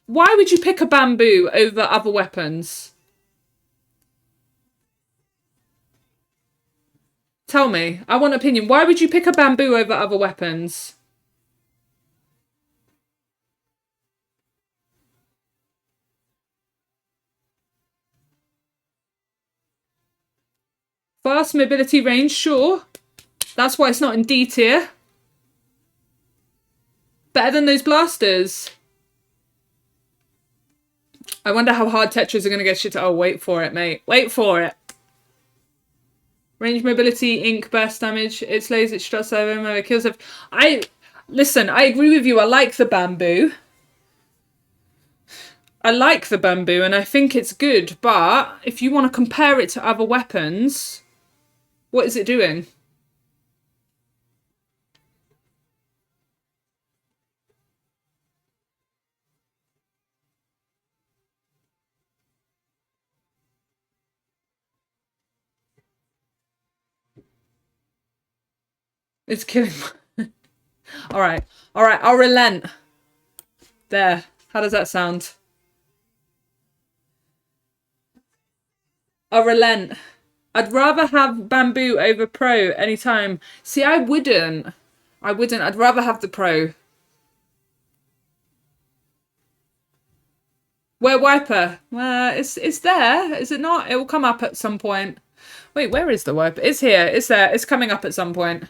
Why would you pick a bamboo over other weapons? Tell me. I want an opinion. Why would you pick a bamboo over other weapons? Fast mobility range, sure. That's why it's not in D tier. Better than those blasters. I wonder how hard Tetras are going to get shit to... Oh, wait for it, mate. Wait for it. Range mobility, ink, burst damage. It slays, it struts over, it kills... Listen, I agree with you. I like the bamboo. I like the bamboo and I think it's good. But if you want to compare it to other weapons, what is it doing? It's killing me. Alright. Alright, I'll relent. There. How does that sound? I'll relent. I'd rather have bamboo over pro anytime. See, I wouldn't. I'd rather have the pro. Where wiper? It's there. Is it not? It will come up at some point. Wait, where is the wiper? It's here. It's there. It's coming up at some point.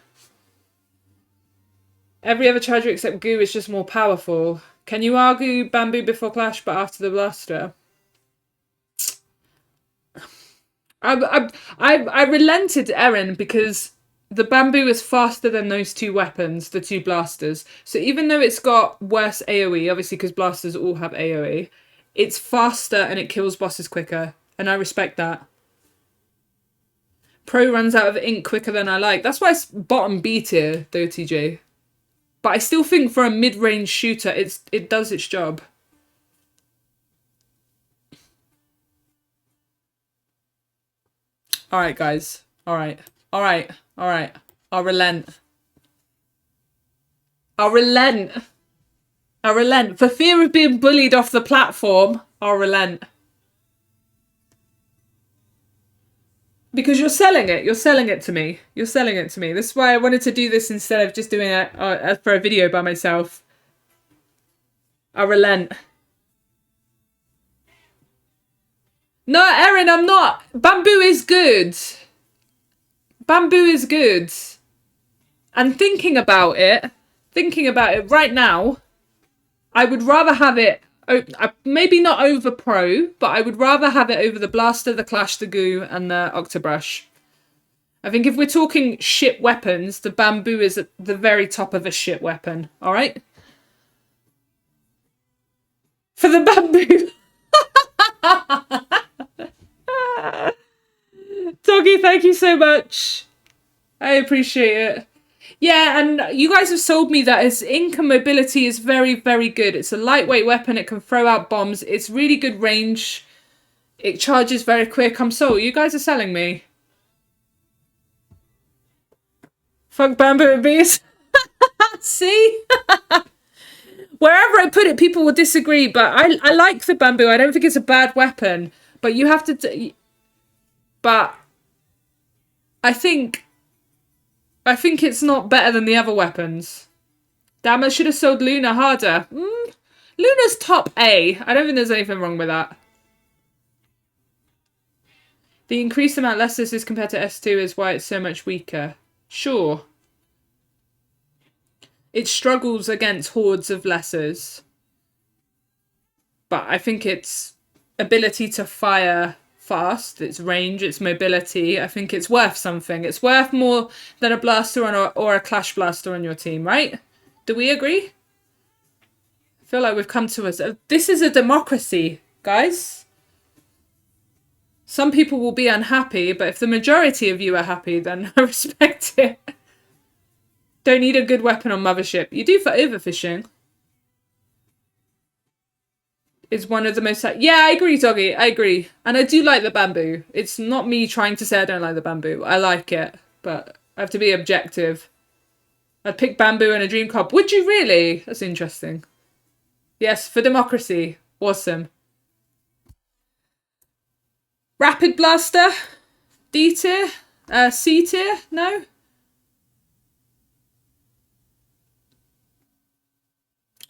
Every other charger except goo is just more powerful. Can you argue bamboo before clash but after the blaster? I relented Erin because the bamboo is faster than those two weapons, the two blasters. So even though it's got worse AoE, obviously because blasters all have AoE, it's faster and it kills bosses quicker. And I respect that. Pro runs out of ink quicker than I like. That's why it's bottom B tier, though, TJ. But I still think for a mid-range shooter, it does its job. Alright, guys. Alright. Alright. Alright. I'll relent. I'll relent. I'll relent. For fear of being bullied off the platform, I'll relent. Because you're selling it. You're selling it to me. You're selling it to me. This is why I wanted to do this instead of just doing it for a video by myself. I'll relent. No, Erin, I'm not. Bamboo is good. Bamboo is good. And thinking about it right now, I would rather have it, maybe not over pro, but I would rather have it over the blaster, the clash, the goo, and the octobrush. I think if we're talking shit weapons, the bamboo is at the very top of a shit weapon. All right? For the bamboo. Doggy, thank you so much. I appreciate it. Yeah, and you guys have sold me that its ink and mobility is very, very good. It's a lightweight weapon. It can throw out bombs. It's really good range. It charges very quick. I'm sold. You guys are selling me. Fuck bamboo and bees. See? Wherever I put it, people will disagree, but I like the bamboo. I don't think it's a bad weapon. But you have to... But I think it's not better than the other weapons. Damn, I should have sold Luna harder. Luna's top A. I don't think there's anything wrong with that. The increased amount less this is compared to S2 is why it's so much weaker. Sure. It struggles against hordes of lessers. But I think its ability to fire fast, its range, its mobility, I think it's worth something. It's worth more than a blaster or a clash blaster on your team, right? Do we agree? I feel like we've come to us. This is a democracy, guys. Some people will be unhappy, but if the majority of you are happy, then I respect it. Don't need a good weapon on Mothership. You do for overfishing. Is one of the most... Yeah, I agree, Doggy. I agree. And I do like the bamboo. It's not me trying to say I don't like the bamboo. I like it. But I have to be objective. I'd pick bamboo and a dream cob. Would you really? That's interesting. Yes, for democracy. Awesome. Rapid Blaster. D tier? C tier? No?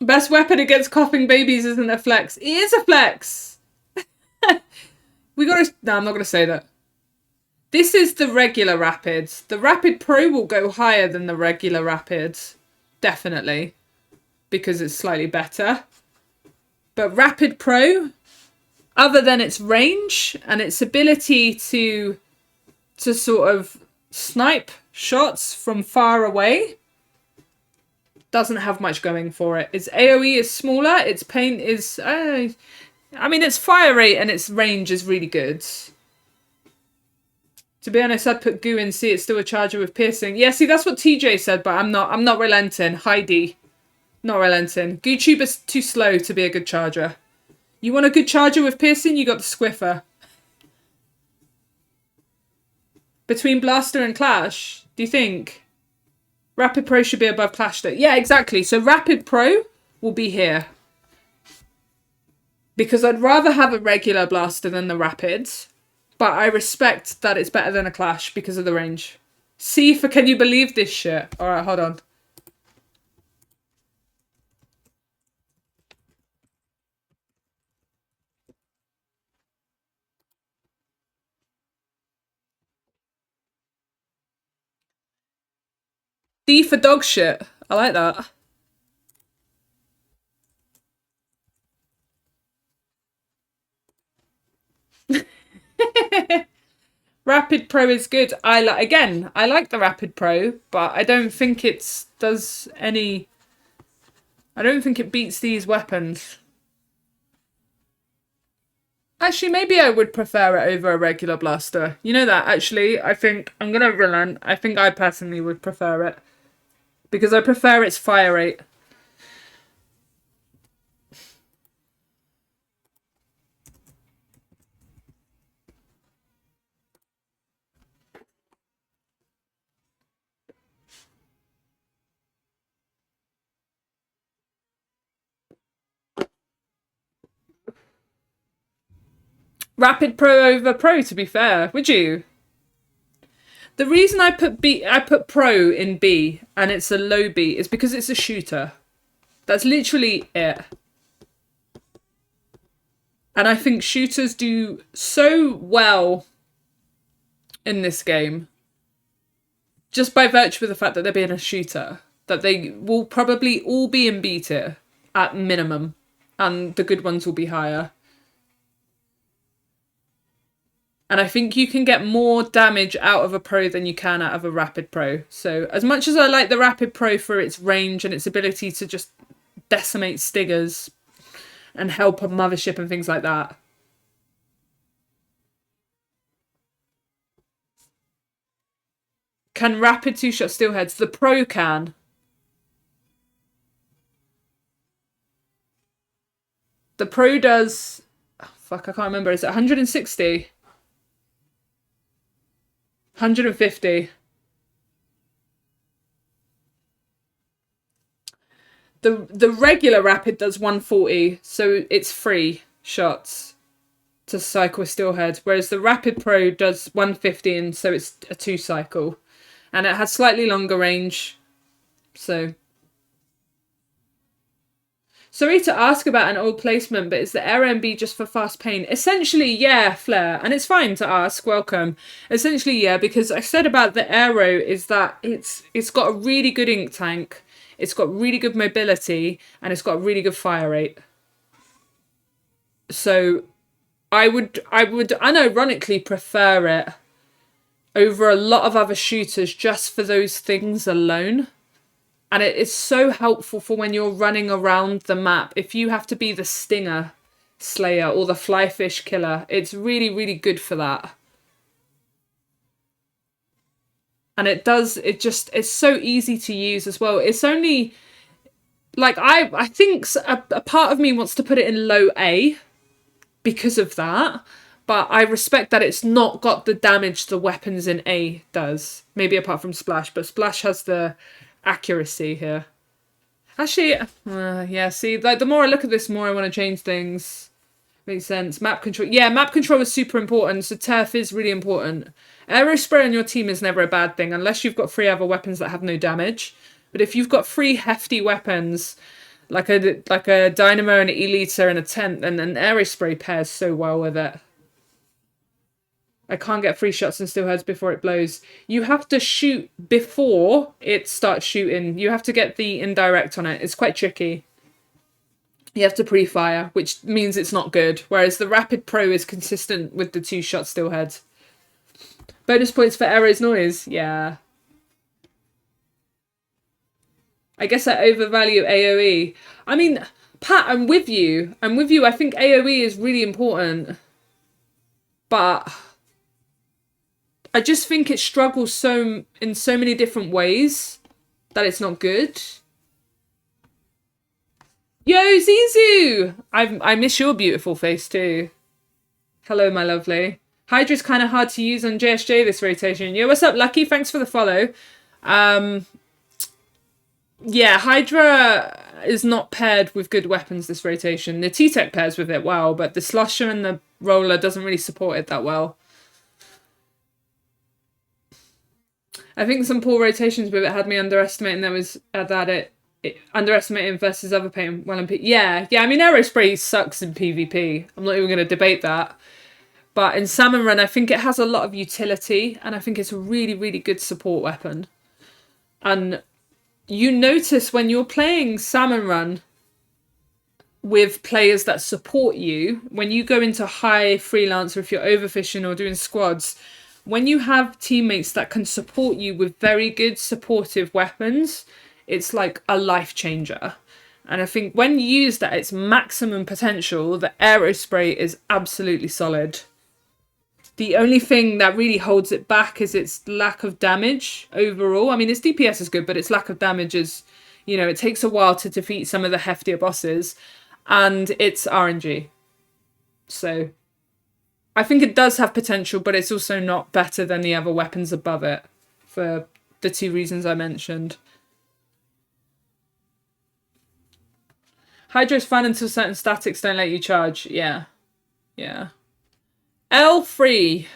Best weapon against coughing babies isn't a flex. It is a flex. We gotta... No, I'm not gonna say that. This is the regular Rapids. The Rapid Pro will go higher than the regular Rapids. Definitely. Because it's slightly better. But Rapid Pro, other than its range and its ability to sort of snipe shots from far away, doesn't have much going for it. Its AoE is smaller, its paint is... I mean, its fire rate and its range is really good. To be honest, I'd put Goo in C. It's still a charger with piercing. Yeah, see, that's what TJ said, but I'm not relenting. Heidi. Not relenting. GooTube is too slow to be a good charger. You want a good charger with piercing? You got the Squiffer. Between Blaster and Clash, do you think? Rapid Pro should be above Clash though. Yeah, exactly. So Rapid Pro will be here. Because I'd rather have a regular Blaster than the Rapids. But I respect that it's better than a Clash because of the range. C for can you believe this shit? Alright, hold on. D for dog shit. I like that. Rapid Pro is good. I like the Rapid Pro, but I don't think it does any... I don't think it beats these weapons. Actually, maybe I would prefer it over a regular Blaster. You know that, actually, I think... I'm gonna relent. I think I personally would prefer it. Because I prefer its fire rate. Rapid Pro over Pro, to be fair. Would you? The reason I put Pro in B, and it's a low B, is because it's a shooter. That's literally it. And I think shooters do so well in this game, just by virtue of the fact that they're being a shooter, that they will probably all be in B tier, at minimum. And the good ones will be higher. And I think you can get more damage out of a Pro than you can out of a Rapid Pro. So as much as I like the Rapid Pro for its range and its ability to just decimate Stiggers and help a mothership and things like that. Can Rapid two-shot steelheads? The Pro can. The Pro does... Oh, fuck, I can't remember. Is it 160? 150. The regular Rapid does 140, so it's 3 shots to cycle steelhead, whereas the Rapid Pro does 150, and so it's a 2 cycle. And it has slightly longer range, so... Sorry to ask about an old placement, but is the Aero MB just for fast paint? Essentially, yeah, Flair. And it's fine to ask, welcome. Essentially, yeah, because I said about the Aero is that it's got a really good ink tank, it's got really good mobility, and it's got a really good fire rate. So I would unironically prefer it over a lot of other shooters just for those things alone. And it is so helpful for when you're running around the map. If you have to be the stinger slayer or the flyfish killer, it's really, really good for that. And it's so easy to use as well. It's only, like, I think a part of me wants to put it in low A because of that. But I respect that it's not got the damage the weapons in A does. Maybe apart from Splash, but Splash has the accuracy here. Actually, yeah, see, like the more I look at this, the more I want to change things. Makes sense. Map control. Yeah, map control is super important, so turf is really important. Aerospray on your team is never a bad thing, unless you've got 3 other weapons that have no damage. But if you've got 3 hefty weapons, like a Dynamo, an Eliter, and a Tent, then an Aerospray pairs so well with it. I can't get 3 shots in Steelheads before it blows. You have to shoot before it starts shooting. You have to get the indirect on it. It's quite tricky. You have to pre-fire, which means it's not good. Whereas the Rapid Pro is consistent with the 2-shot Steelheads. Bonus points for Arrow's noise. Yeah. I guess I overvalue AoE. I mean, Pat, I'm with you. I think AoE is really important. But I just think it struggles in so many different ways that it's not good. Yo, Zizu! I miss your beautiful face too. Hello, my lovely. Hydra's kind of hard to use on JSJ this rotation. Yo, what's up, Lucky? Thanks for the follow. Yeah, Hydra is not paired with good weapons this rotation. The T-Tech pairs with it well, but the Slusher and the Roller doesn't really support it that well. I think some poor rotations with it had me underestimating underestimating versus other paint well in PvP. Yeah, I mean Aerospray sucks in PvP. I'm not even going to debate that. But in Salmon Run, I think it has a lot of utility, and I think it's a really, really good support weapon. And you notice when you're playing Salmon Run with players that support you, when you go into high freelancer, if you're overfishing or doing squads, when you have teammates that can support you with very good supportive weapons, it's like a life changer. And I think when used at its maximum potential, the Aerospray is absolutely solid. The only thing that really holds it back is its lack of damage overall. I mean, its DPS is good, but its lack of damage is, you know, it takes a while to defeat some of the heftier bosses. And it's RNG. So I think it does have potential, but it's also not better than the other weapons above it for the 2 reasons I mentioned. Hydra's fun until certain statics don't let you charge. Yeah. L3.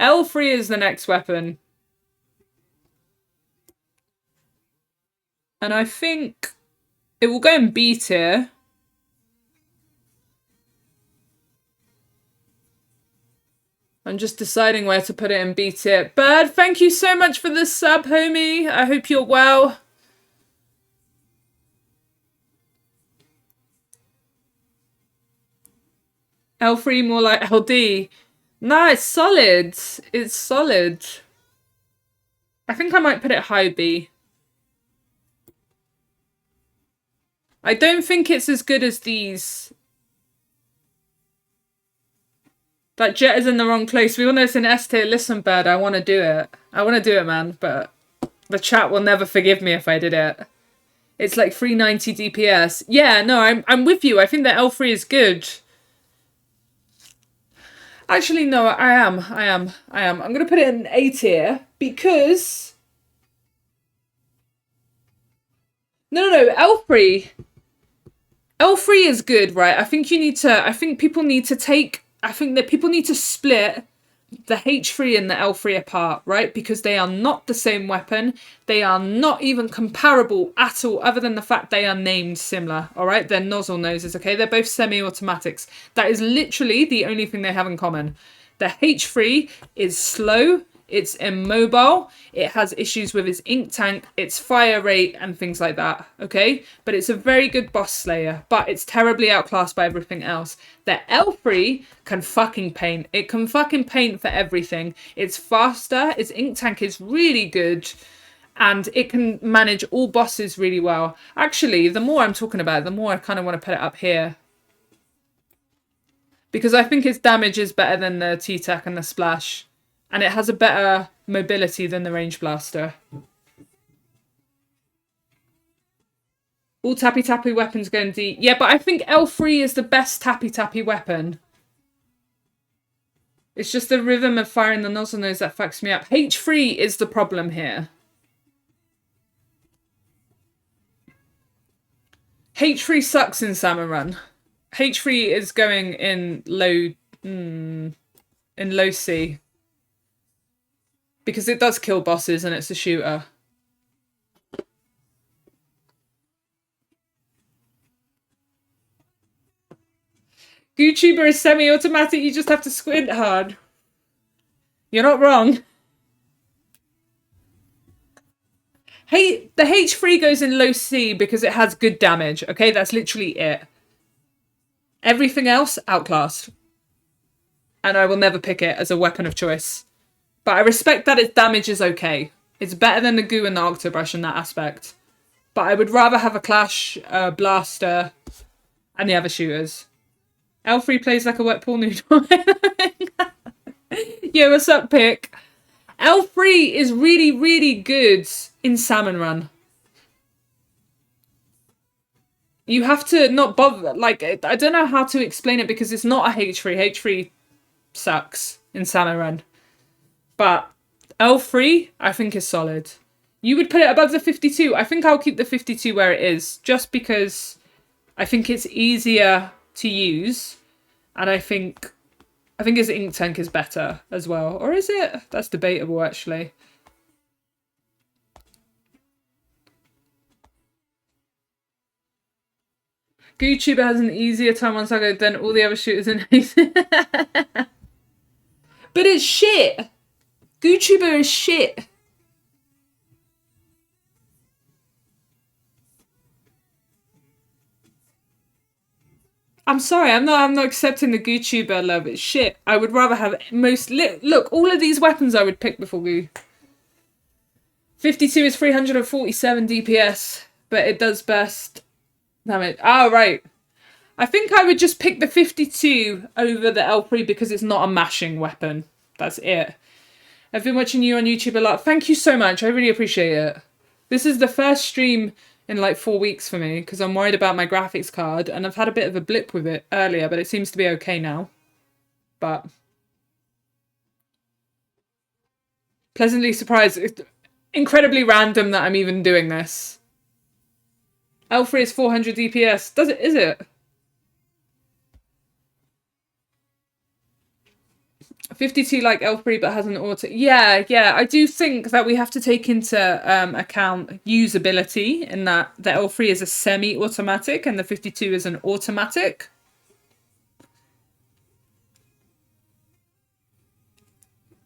L3 is the next weapon. And I think it will go in B tier. I'm just deciding where to put it in B tier. Bird, thank you so much for the sub, homie. I hope you're well. L3 more like LD. Nah, it's solid. It's solid. I think I might put it high B. I don't think it's as good as these. That jet is in the wrong place. We all know it's in S tier. Listen, Bird, I want to do it. I want to do it, man. But the chat will never forgive me if I did it. It's like 390 DPS. Yeah, no, I'm with you. I think that L3 is good. Actually, no, I am. I'm going to put it in A tier because... No, L3. L3 is good, right? I think people need to split the H3 and the L3 apart, right? Because they are not the same weapon. They are not even comparable at all, other than the fact they are named similar, all right? They're nozzle noses, okay? They're both semi-automatics. That is literally the only thing they have in common. The H3 is slow, it's immobile, it has issues with its ink tank, its fire rate, and things like that, okay? But it's a very good boss slayer, but it's terribly outclassed by everything else. The L3 can fucking paint. It can fucking paint for everything. It's faster, its ink tank is really good, and it can manage all bosses really well. Actually, the more I'm talking about it, the more I kind of want to put it up here. Because I think its damage is better than the T-Tac and the Splash. And it has a better mobility than the Range Blaster. All tappy-tappy weapons go in D. Yeah, but I think L3 is the best tappy-tappy weapon. It's just the rhythm of firing the nozzle nose that fucks me up. H3 is the problem here. H3 sucks in Salmon Run. H3 is going in low C. Because it does kill bosses and it's a shooter. YouTuber is semi-automatic, you just have to squint hard. You're not wrong. Hey, the H3 goes in low C because it has good damage, okay? That's literally it. Everything else, outclassed. And I will never pick it as a weapon of choice. But I respect that its damage is okay. It's better than the goo and the octobrush in that aspect. But I would rather have a Clash, Blaster, and the other shooters. L3 plays like a wet pool noodle. Yo, what's up, Pick? L3 is really, really good in Salmon Run. You have to not bother, like, I don't know how to explain it because it's not a H3. H3 sucks in Salmon Run. But L3, I think, is solid. You would put it above the 52. I think I'll keep the 52 where it is, just because I think it's easier to use. And I think his ink tank is better as well. Or is it? That's debatable, actually. GooTuber has an easier time on Saga than all the other shooters in But it's shit! GooTuber is shit! I'm sorry, I'm not accepting the GooTuber love. It's shit. I would rather have look, all of these weapons I would pick before Goo. 52 is 347 DPS, but it does best damage. Oh, right. I think I would just pick the 52 over the L3 because it's not a mashing weapon. That's it. I've been watching you on YouTube a lot. Thank you so much. I really appreciate it. This is the first stream in like 4 weeks for me because I'm worried about my graphics card and I've had a bit of a blip with it earlier, but it seems to be okay now. But pleasantly surprised. It's incredibly random that I'm even doing this. L3 is 400 DPS. Is it? 52 like L3 but has an auto. Yeah. I do think that we have to take into account usability in that the L3 is a semi-automatic and the 52 is an automatic.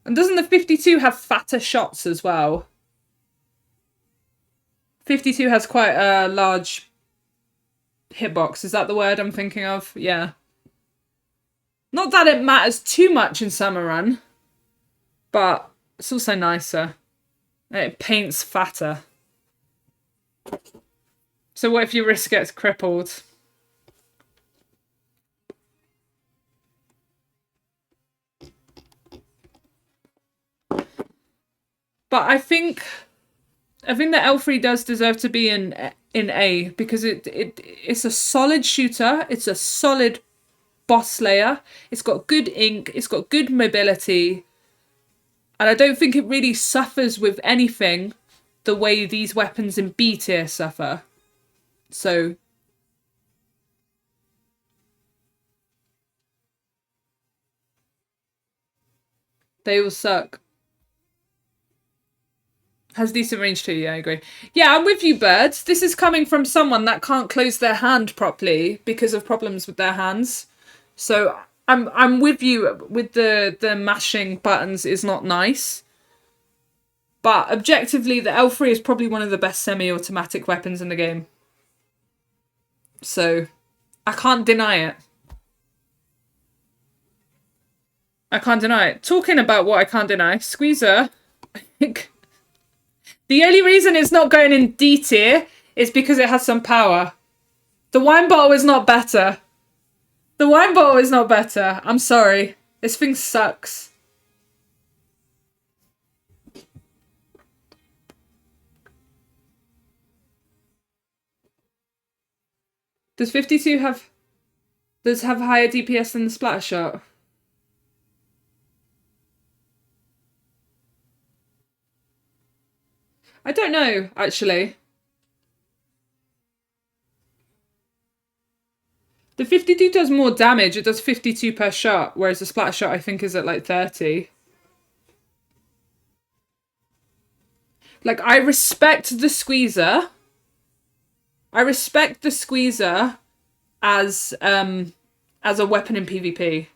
And doesn't the 52 have fatter shots as well? 52 has quite a large hitbox. Is that the word I'm thinking of? Yeah. Not that it matters too much in Salmon Run, but it's also nicer. It paints fatter. So what if your wrist gets crippled? But I think that L3 does deserve to be in A because it's a solid shooter. It's a solid boss slayer. It's got good ink. It's got good mobility. And I don't think it really suffers with anything the way these weapons in B tier suffer. So they all suck. Has decent range too, yeah, I agree. Yeah, I'm with you, Birds. This is coming from someone that can't close their hand properly because of problems with their hands. So I'm with you with the mashing buttons is not nice. But objectively, the L3 is probably one of the best semi-automatic weapons in the game. So I can't deny it. I can't deny it. Talking about what I can't deny, Squeezer, I think the only reason it's not going in D tier is because it has some power. The wine bottle is not better. The wine bottle is not better. I'm sorry. This thing sucks. Does 52 have higher DPS than the splatter shot? I don't know, actually. The 52 does more damage. It does 52 per shot, whereas the splatter shot I think is at like 30. Like, I respect the squeezer. I respect the squeezer as a weapon in PvP.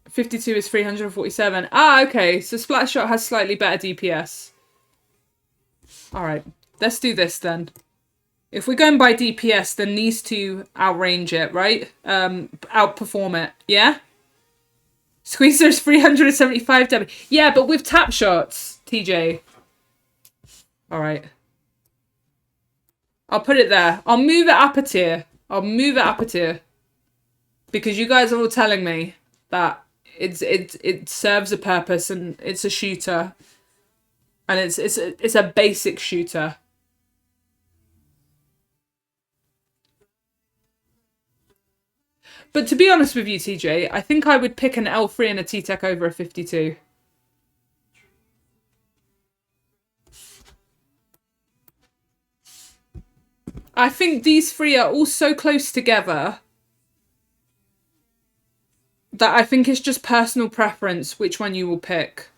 52 is 347. Ah, okay. So splatter shot has slightly better DPS. All right, let's do this then. If we're going by DPS, then these two outrange it, right? Outperform it, yeah? Squeezer's 375 damage. Yeah, but with tap shots, TJ. All right. I'll put it there. I'll move it up a tier. I'll move it up a tier. Because you guys are all telling me that it serves a purpose and it's a shooter. And it's a basic shooter. But to be honest with you, TJ, I think I would pick an L3 and a T-Tech over a 52. I think these three are all so close together that I think it's just personal preference which one you will pick.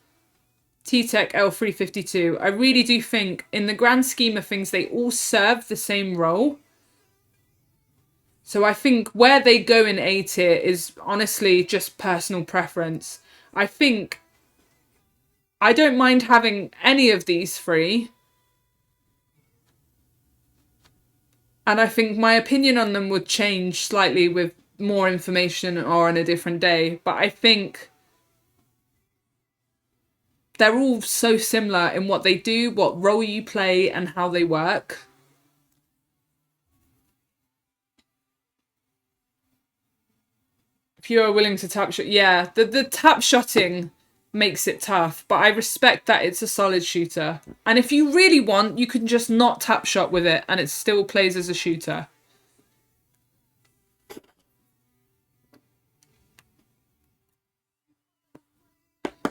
T-Tech L352. I really do think, in the grand scheme of things, they all serve the same role. So I think where they go in A tier is honestly just personal preference. I think I don't mind having any of these three. And I think my opinion on them would change slightly with more information or on a different day. But I think they're all so similar in what they do, what role you play, and how they work. If you are willing to tap shot, yeah, the tap shotting makes it tough, but I respect that it's a solid shooter. And if you really want, you can just not tap shot with it and it still plays as a shooter.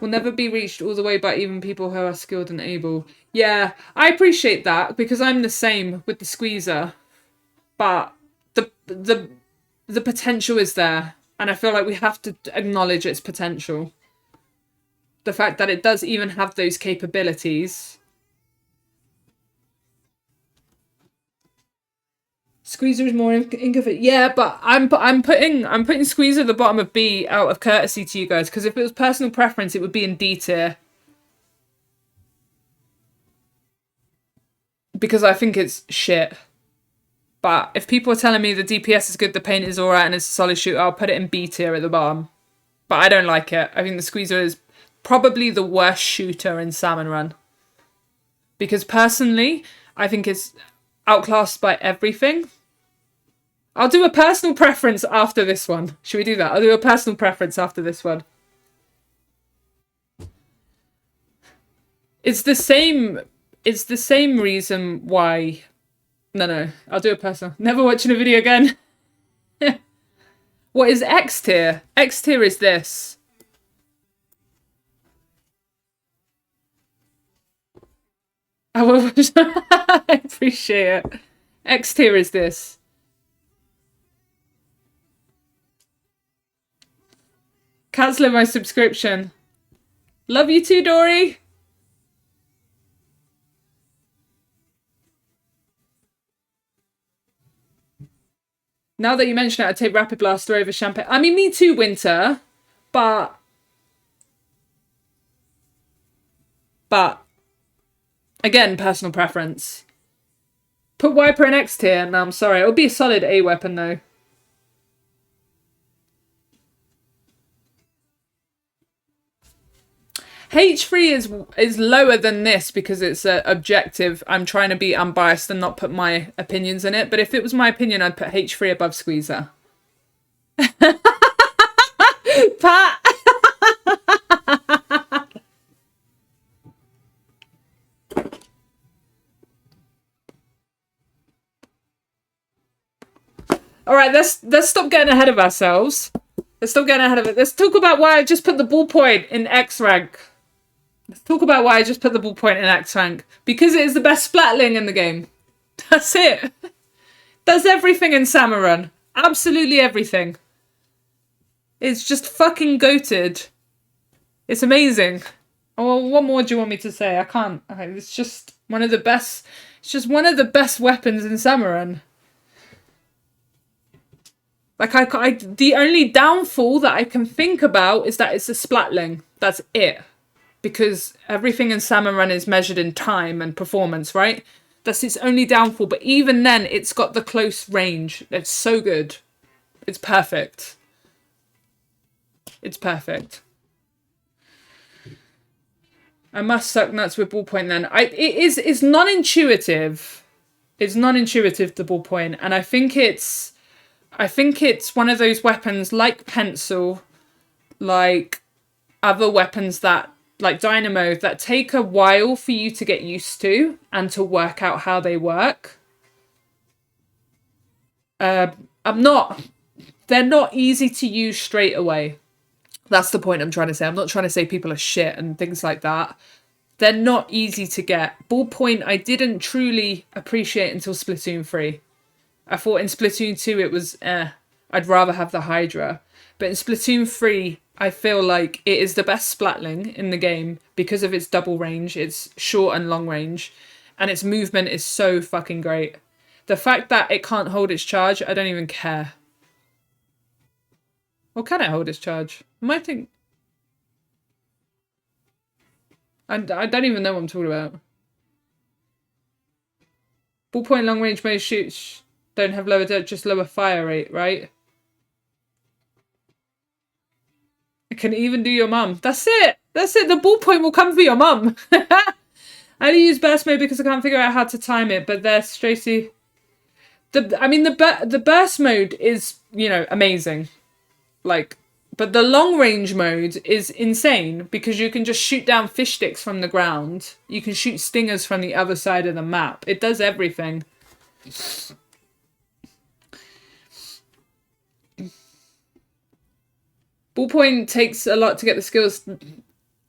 Will never be reached all the way by even people who are skilled and able. Yeah, I appreciate that because I'm the same with the squeezer. But the potential is there. And I feel like we have to acknowledge its potential. The fact that it does even have those capabilities. Squeezer is more incompetent. Yeah, but I'm putting Squeezer at the bottom of B out of courtesy to you guys, because if it was personal preference, it would be in D tier. Because I think it's shit. But if people are telling me the DPS is good, the paint is alright, and it's a solid shooter, I'll put it in B tier at the bottom. But I don't like it. I think the Squeezer is probably the worst shooter in Salmon Run. Because personally, I think it's outclassed by everything. I'll do a personal preference after this one. Should we do that? I'll do a personal preference after this one. It's the same reason why... No, I'll do a personal. Never watching a video again. What is X tier? X tier is this. I will watch. I appreciate it. X tier is this. Cancelling my subscription. Love you too, Dory. Now that you mention it, I'd take Rapid Blaster over Champagne. I mean, me too, Winter. But again, personal preference. Put Wiper in X tier. No, I'm sorry. It would be a solid A weapon, though. H3 is lower than this because it's objective. I'm trying to be unbiased and not put my opinions in it. But if it was my opinion, I'd put H3 above Squeezer. Pat! All right, let's stop getting ahead of ourselves. Let's stop getting ahead of it. Let's talk about why I just put the ballpoint in X rank. Let's talk about why I just put the ballpoint in X rank. Because it is the best splatling in the game. That's it. Does everything in Salmon. Absolutely everything. It's just fucking goated. It's amazing. Oh, what more do you want me to say? I can't. It's just one of the best. It's just one of the best weapons in Salmon. Like the only downfall that I can think about is that it's a splatling. That's it. Because everything in Salmon Run is measured in time and performance, right? That's its only downfall. But even then, it's got the close range. It's so good. It's perfect. It's perfect. I must suck nuts with ballpoint then. It's non-intuitive. It's non-intuitive, the ballpoint. And I think it's one of those weapons like pencil, like other weapons that, like dynamo, that take a while for you to get used to and to work out how they work. They're not easy to use straight away. That's the point I'm trying to say. I'm not trying to say people are shit and things like that. They're not easy to get. Ballpoint, I didn't truly appreciate until Splatoon 3. I thought in Splatoon 2 it was I'd rather have the Hydra. But in Splatoon 3, I feel like it is the best splatling in the game because of its double range, its short and long range, and its movement is so fucking great. The fact that it can't hold its charge, I don't even care. Or can it hold its charge? I might think... I don't even know what I'm talking about. Ballpoint long range mode shoots don't have lower just lower fire rate, right? It can even do your mum. That's it. That's it. The ballpoint will come for your mum. I only use burst mode because I can't figure out how to time it. But there's Tracy. The burst mode is, you know, amazing. Like, but the long range mode is insane because you can just shoot down fish sticks from the ground. You can shoot stingers from the other side of the map. It does everything. Ballpoint takes a lot to get the skills.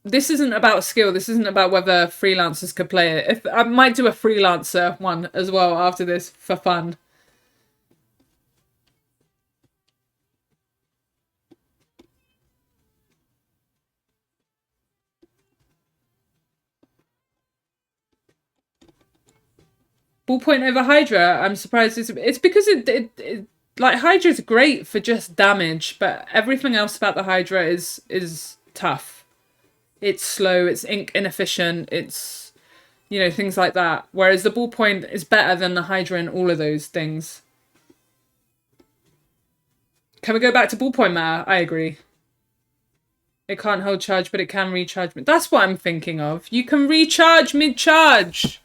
This isn't about skill. This isn't about whether freelancers could play it. I might do a freelancer one as well after this for fun. Ballpoint over Hydra. I'm surprised it's because it like Hydra's great for just damage, but everything else about the Hydra is tough. It's slow. It's inefficient. It's, you know, things like that. Whereas the ballpoint is better than the Hydra in all of those things. Can we go back to ballpoint matter? I agree. It can't hold charge, but it can recharge. That's what I'm thinking of. You can recharge mid-charge.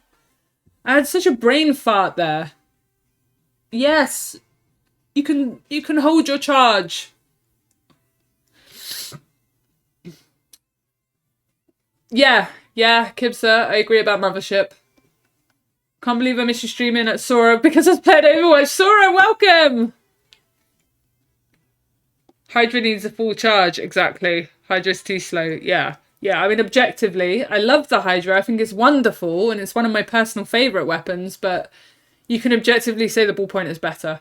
I had such a brain fart there. Yes. You can hold your charge. Yeah, Kibsa, I agree about Mothership. Can't believe I missed you streaming at Sora because I was playing Overwatch. Sora, welcome! Hydra needs a full charge, exactly. Hydra's too slow, yeah. Yeah, I mean, objectively, I love the Hydra. I think it's wonderful, and it's one of my personal favourite weapons, but you can objectively say the ballpoint is better.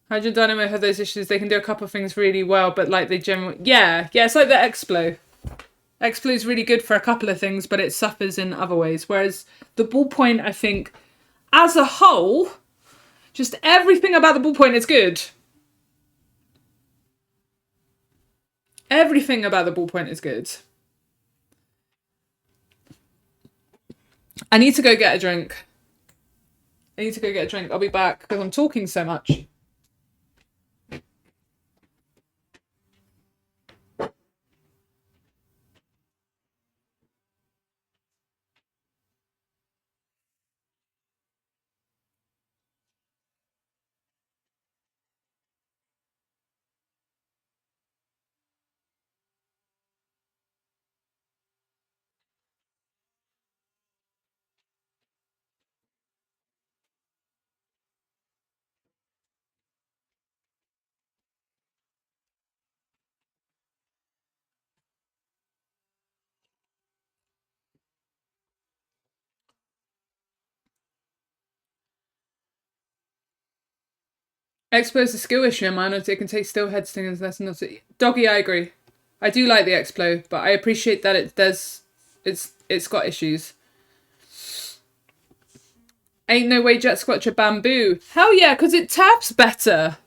Hydra and Dynamo have those issues. They can do a couple of things really well, but like they generally... Yeah, it's like the Explo. Explo is really good for a couple of things, but it suffers in other ways. Whereas the ballpoint, I think, as a whole, just everything about the ballpoint is good. Everything about the ballpoint is good. I need to go get a drink. I'll be back because I'm talking so much. Explo's a skill issue in minority. It can take still head stingers less than not. Doggy, I agree. I do like the Explo, but I appreciate that it's got issues. Ain't no way Jet Squatcher bamboo. Hell yeah, because it taps better.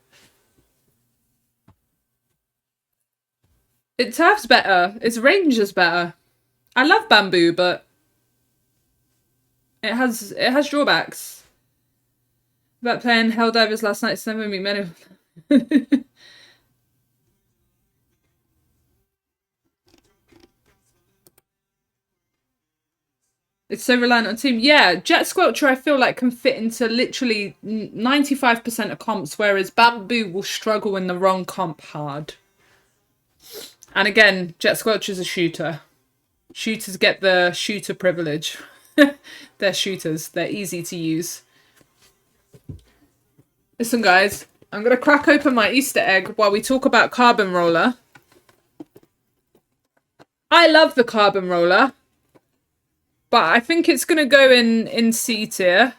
It taps better. Its range is better. I love bamboo, but it has drawbacks. About playing Helldivers last night, it's never meet many. It's so reliant on team. Yeah, Jet Squelcher I feel like can fit into literally 95% of comps, whereas Bamboo will struggle in the wrong comp hard. And again, Jet Squelcher's a shooter. Shooters get the shooter privilege. They're shooters. They're easy to use. Listen, guys, I'm going to crack open my Easter egg while we talk about Carbon Roller. I love the Carbon Roller. But I think it's going to go in C tier.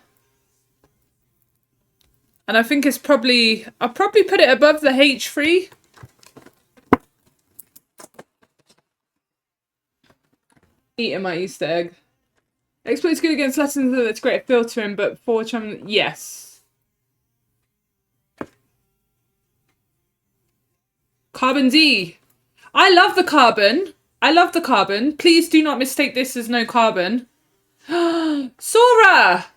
And I think it's probably... I'll probably put it above the H3. Eating my Easter egg. Exploit's good against lessons. It's great at filtering, but for chum... Yes. Carbon D. I love the Carbon. I love the Carbon. Please do not mistake this as no Carbon. Sora!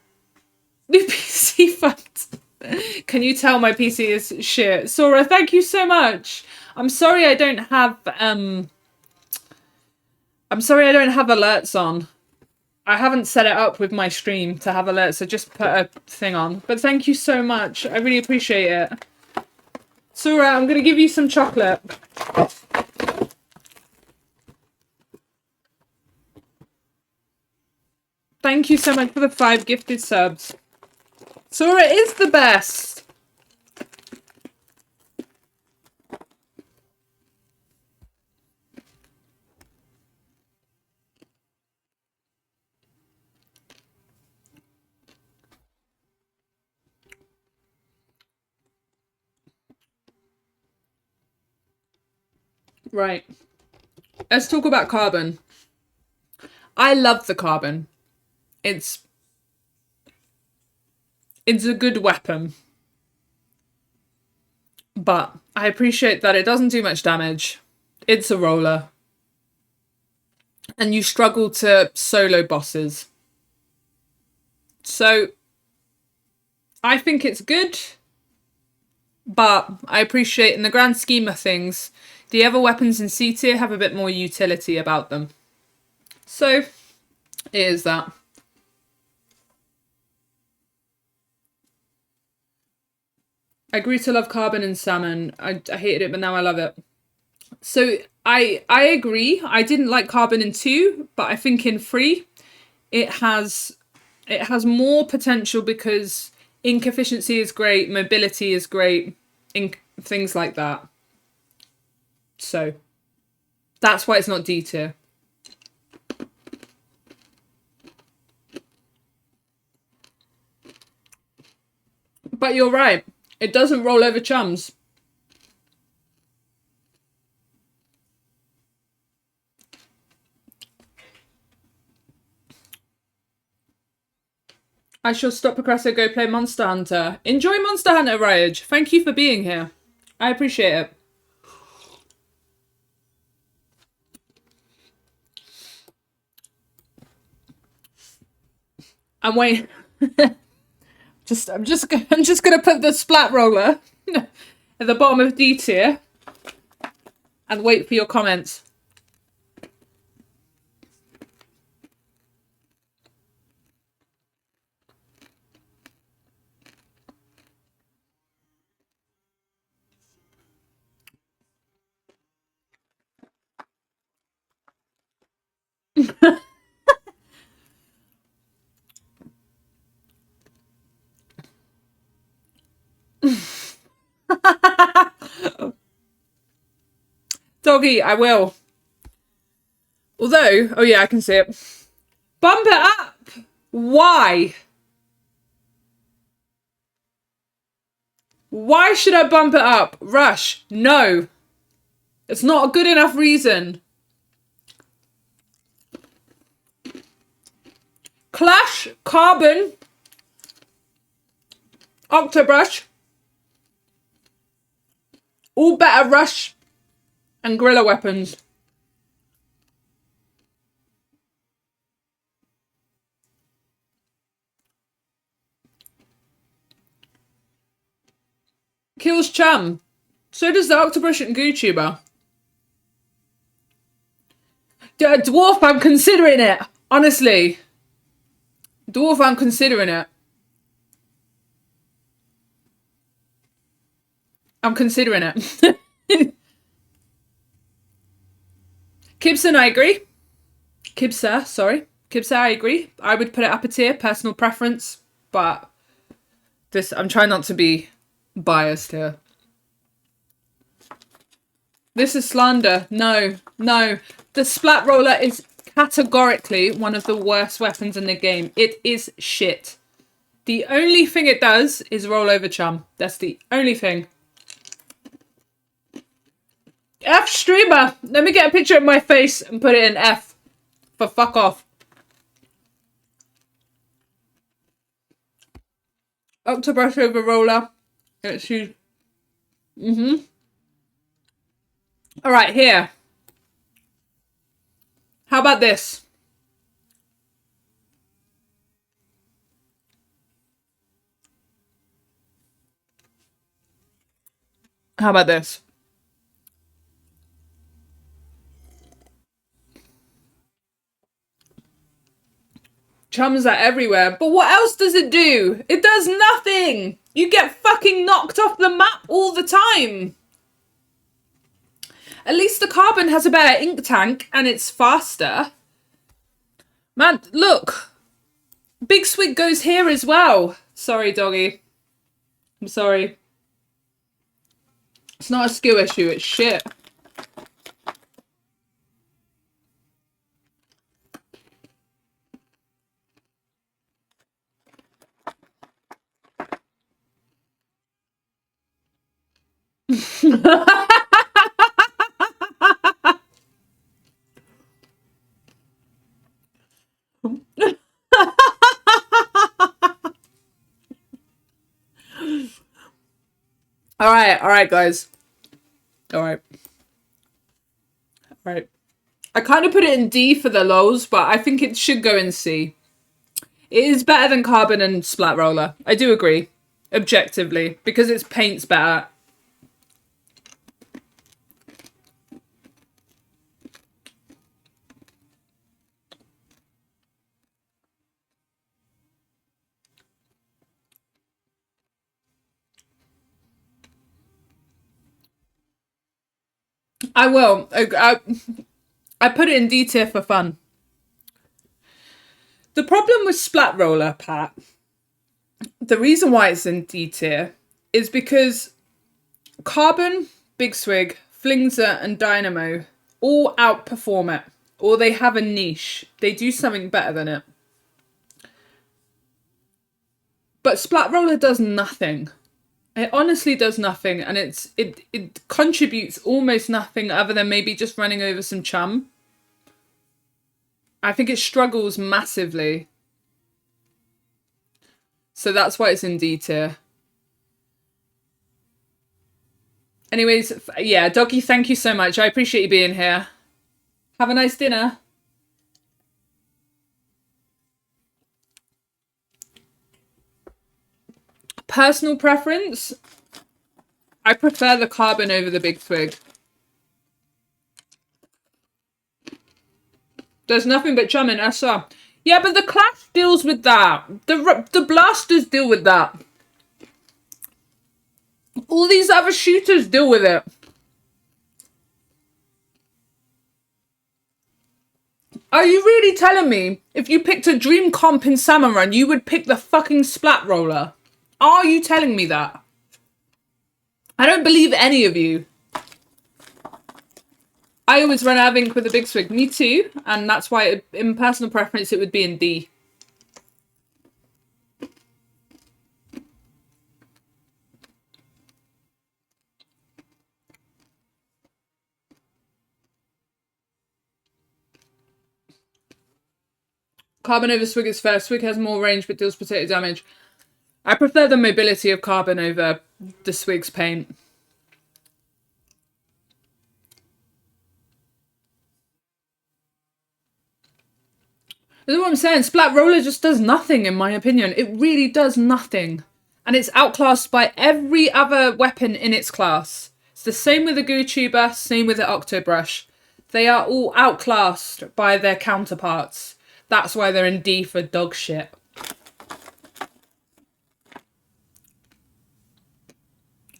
New PC fund. Can you tell my PC is shit? Sora, thank you so much. I'm sorry I don't have alerts on. I haven't set it up with my stream to have alerts, so just put a thing on. But thank you so much. I really appreciate it. Sora, I'm gonna give you some chocolate. Thank you so much for the 5 gifted subs. Sora is the best. Right. Let's talk about Carbon. I love the Carbon. It's a good weapon. But I appreciate that it doesn't do much damage. It's a roller. And you struggle to solo bosses. So I think it's good. But I appreciate in the grand scheme of things, the other weapons in C tier have a bit more utility about them. So it is that. I grew to love Carbon and Salmon. I hated it, but now I love it. So I agree. I didn't like Carbon in 2, but I think in 3 it has more potential because ink efficiency is great, mobility is great, ink things like that. So that's why it's not D tier. But you're right. It doesn't roll over chums. I shall stop procrastinating, go play Monster Hunter. Enjoy Monster Hunter, Ryage. Thank you for being here. I appreciate it. I'm waiting. I'm just gonna put the splat roller at the bottom of D tier and wait for your comments. Doggy, I will. Although, oh yeah, I can see it. Bump it up! Why? Why should I bump it up? Rush. No. It's not a good enough reason. Clash, Carbon, Octobrush. All better Rush and Guerrilla weapons. Kills Chum. So does the Octobrush and Gootuber. Dwarf, I'm considering it. Honestly. Dwarf, I'm considering it. I'm considering it. Kibson, I agree. Kibsa, sorry. Kibsa, I agree. I would put it up a tier, personal preference, but this, I'm trying not to be biased here. This is slander. No, no. The Splat Roller is categorically one of the worst weapons in the game. It is shit. The only thing it does is roll over Chum. That's the only thing. F streamer. Let me get a picture of my face and put it in F. For fuck off. Octobrush over Roller. It's huge. Alright, here. How about this? How about this? Chums are everywhere. But what else does it do? It does nothing. You get fucking knocked off the map all the time. At least the Carbon has a better ink tank and it's faster. Man, look. Big Swig goes here as well. Sorry, doggy. I'm sorry. It's not a skill issue, it's shit. Alright, guys. Alright. I kind of put it in D for the lols, but I think it should go in C. It is better than Carbon and Splat Roller. I do agree. Objectively. Because its paint's better. I will. I put it in D tier for fun. The problem with Splat Roller, Pat, the reason why it's in D tier is because Carbon, Big Swig, Flingser and Dynamo all outperform it. Or they have a niche. They do something better than it. But Splat Roller does nothing. It honestly does nothing, and it contributes almost nothing other than maybe just running over some chum. I think it struggles massively. So that's why it's in D tier. Anyways, yeah, Doggy, thank you so much. I appreciate you being here. Have a nice dinner. Personal preference, I prefer the Carbon over the Big Swig. There's nothing but chum in SR. Yeah, but the Clash deals with that. The Blasters deal with that. All these other shooters deal with it. Are you really telling me if you picked a dream comp in Salmon Run, you would pick the fucking Splat Roller? Are you telling me that? I don't believe any of you. I always run out of ink with a Big Swig. Me too. And that's why, in personal preference, it would be in D. Carbon over Swig is fair. Swig has more range but deals potato damage. I prefer the mobility of Carbon over the Swig's paint. That's what I'm saying. Splat Roller just does nothing, in my opinion. It really does nothing. And it's outclassed by every other weapon in its class. It's the same with the Goo Tuber, same with the Octobrush. They are all outclassed by their counterparts. That's why they're in D for dog shit.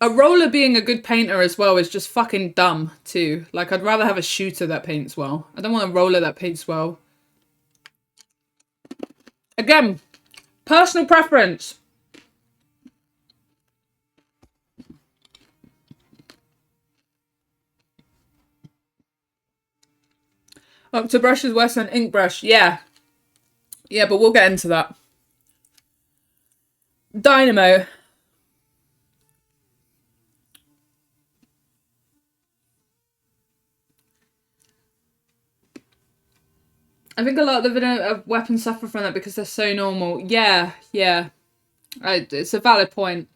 A roller being a good painter as well is just fucking dumb too. Like, I'd rather have a shooter that paints well. I don't want a roller that paints well. Again, personal preference. Octobrush is worse than Inkbrush. Yeah. Yeah, but we'll get into that. Dynamo. I think a lot of the vanilla weapons suffer from that because they're so normal. Yeah, yeah. It's a valid point.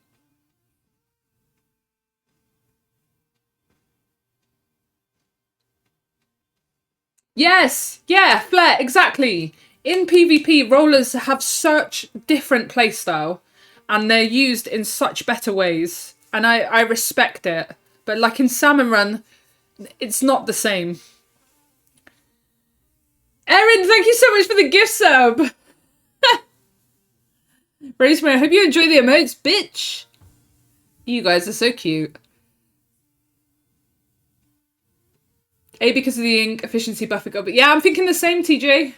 Yes, yeah, Flair, exactly. In PvP, rollers have such different playstyle and they're used in such better ways. And I respect it. But like in Salmon Run, it's not the same. Erin, thank you so much for the gift sub. Rosemary, I hope you enjoy the emotes, bitch. You guys are so cute. A, because of the ink efficiency buff it got, but yeah, I'm thinking the same, TJ.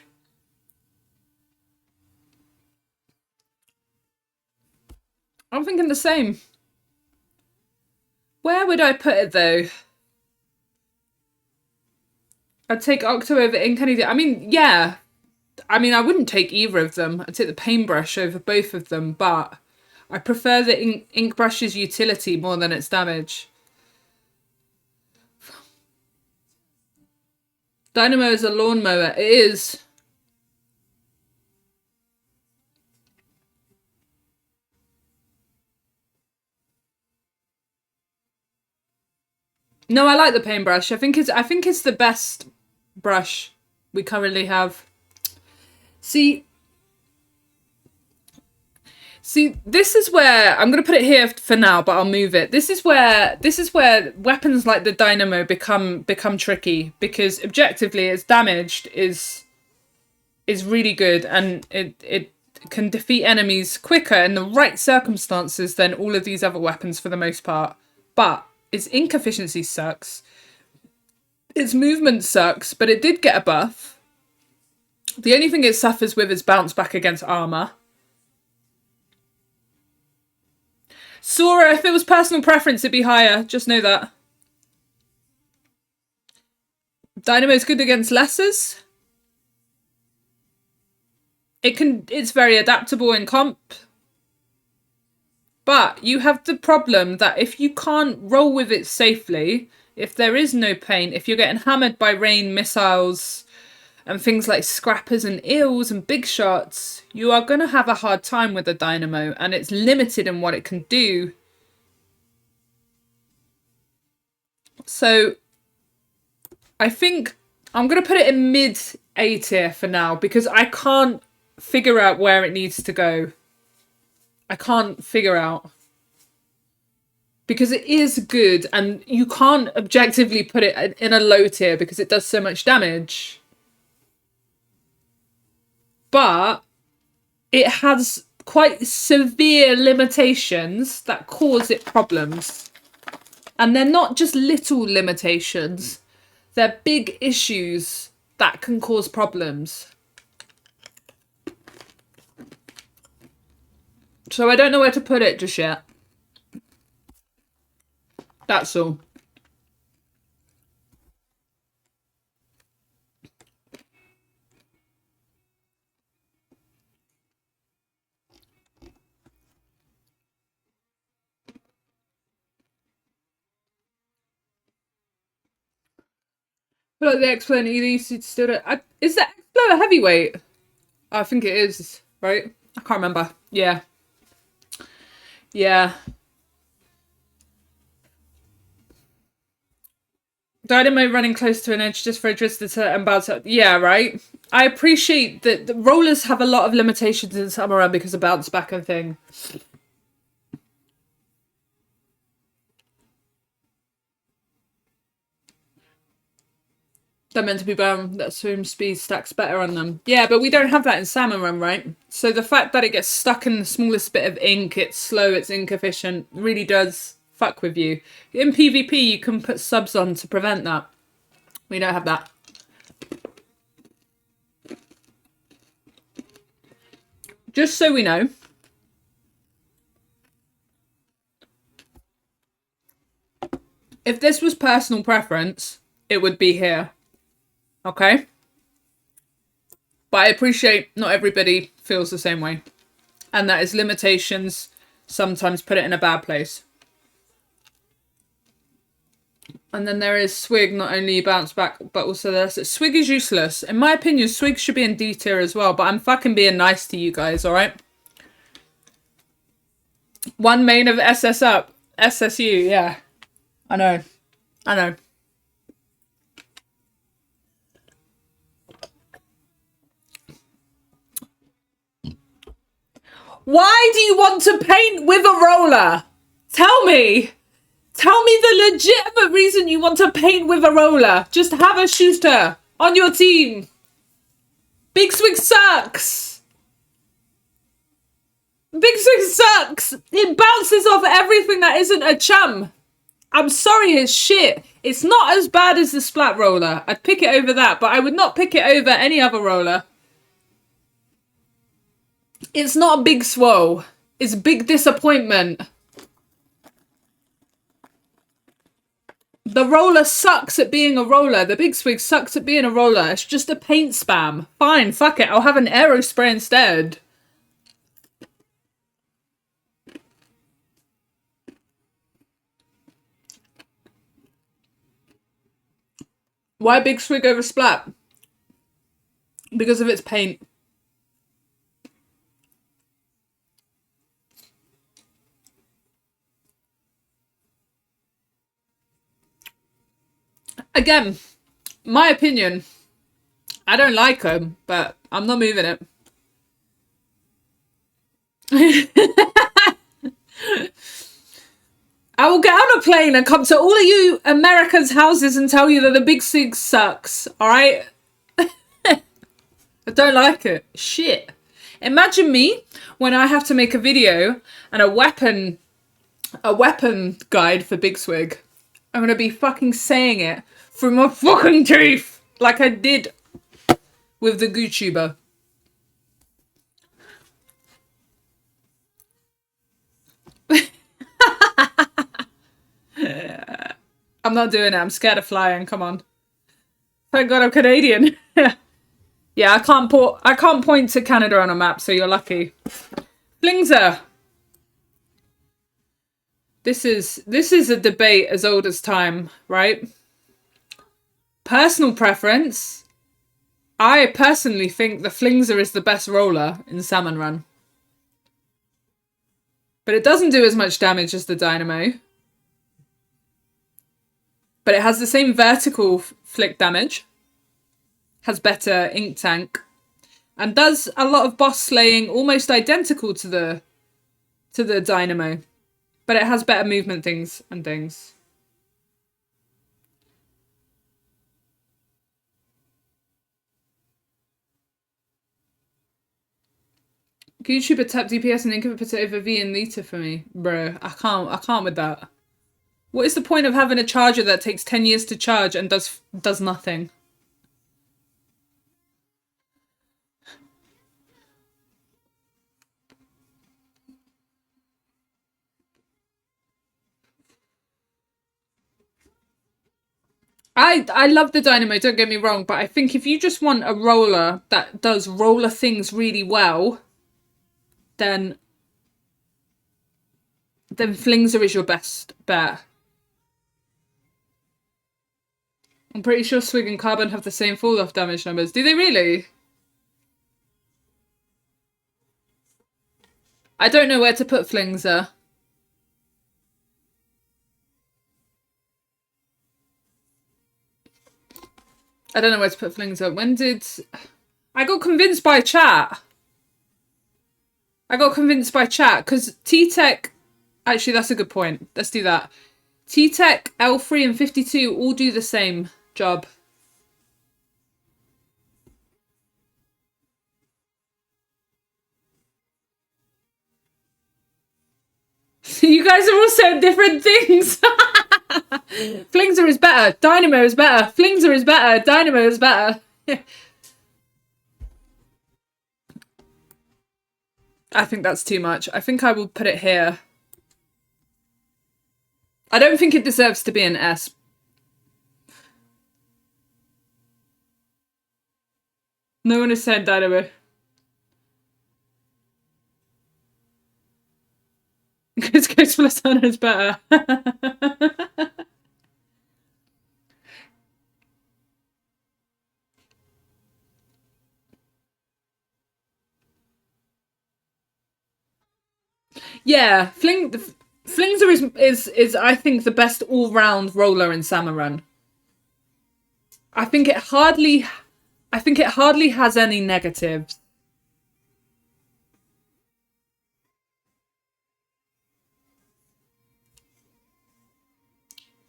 I'm thinking the same. Where would I put it though? I'd take Octo over ink any day. I mean, yeah. I mean, I wouldn't take either of them. I'd take the paintbrush over both of them, but I prefer the ink brush's utility more than its damage. Dynamo is a lawnmower. It is. No, I like the paintbrush. I think it's the best brush we currently have. See, this is where I'm gonna put it here for now, but I'll move it. This is where weapons like the Dynamo become tricky because objectively, its damage is really good and it can defeat enemies quicker in the right circumstances than all of these other weapons for the most part. But its ink efficiency sucks. Its movement sucks, but it did get a buff. The only thing it suffers with is bounce back against armor. Sora, if it was personal preference, it'd be higher. Just know that. Dynamo's good against lessers. It's very adaptable in comp. But you have the problem that if you can't roll with it safely, if there is no paint, if you're getting hammered by rain, missiles, and things like scrappers and eels and big shots, you are going to have a hard time with the Dynamo, and it's limited in what it can do. So I think I'm going to put it in mid A tier for now because I can't figure out where it needs to go. I can't figure out. Because it is good and you can't objectively put it in a low tier because it does so much damage. But it has quite severe limitations that cause it problems. And they're not just little limitations. They're big issues that can cause problems. So I don't know where to put it just yet. That's all. I feel like the X-Flow and either used to still don't... Is the X-Flow a heavyweight? I think it is, right? I can't remember. Yeah. Yeah. Dynamo running close to an edge just for a twister and bounce up. Yeah, right? I appreciate that the rollers have a lot of limitations in Salmon Run because of bounce back and thing. They're meant to be bound that swim speed stacks better on them. Yeah, but we don't have that in Salmon Run, right? So the fact that it gets stuck in the smallest bit of ink, it's slow, it's ink efficient, really does fuck with you. In PvP, you can put subs on to prevent that. We don't have that. Just so we know, if this was personal preference, it would be here. Okay? But I appreciate not everybody feels the same way. And that is limitations sometimes put it in a bad place. And then there is Swig, not only bounce back, but also there's Swig is useless. In my opinion, Swig should be in D tier as well, but I'm fucking being nice to you guys, alright? One main of SS up. SSU, yeah. I know. I know. Why do you want to paint with a roller? Tell me. Tell me the legitimate reason you want to paint with a roller. Just have a shooter on your team. Big Swig sucks. Big Swig sucks. It bounces off everything that isn't a chum. I'm sorry, it's shit. It's not as bad as the Splat roller. I'd pick it over that, but I would not pick it over any other roller. It's not a big swole. It's a big disappointment. The roller sucks at being a roller. The Big Swig sucks at being a roller. It's just a paint spam. Fine, fuck it. I'll have an aero spray instead. Why Big Swig over Splat? Because of its paint. Again, my opinion. I don't like them, but I'm not moving it. I will get on a plane and come to all of you Americans' houses and tell you that the Big Swig sucks, alright? I don't like it. Shit. Imagine me when I have to make a video and a weapon guide for Big Swig. I'm gonna be fucking saying it through my fucking teeth like I did with the GooTuber. I'm not doing it. I'm scared of flying. Come on. Thank God I'm Canadian. Yeah, I can't point to Canada on a map, so you're lucky. Flingser. This is a debate as old as time, right? Personal preference. I personally think the Flingser is the best roller in Salmon Run. But it doesn't do as much damage as the Dynamo. But it has the same vertical flick damage. Has better ink tank. And does a lot of boss slaying almost identical to the Dynamo. But it has better movement things and things. YouTuber tap DPS and then give it over V and Lita for me. Bro, I can't with that. What is the point of having a charger that takes 10 years to charge and does nothing? I love the Dynamo, don't get me wrong, but I think if you just want a roller that does roller things really well, then Flingser is your best bet. I'm pretty sure Swig and Carbon have the same fall-off damage numbers. Do they really? I don't know where to put Flingser. I don't know where to put Flingser. When did... I got convinced by chat. Because T-Tech... Actually, that's a good point. Let's do that. T-Tech, L3 and 52 all do the same job. You guys are all saying different things. Flingser is better. Dynamo is better. Flingser is better. Dynamo is better. I think that's too much. I think I will put it here. I don't think it deserves to be an S. No one has said Dynamo. Because Splatoon is better. Yeah, Flingser is I think the best all-round roller in Salmon Run. I think it hardly has any negatives.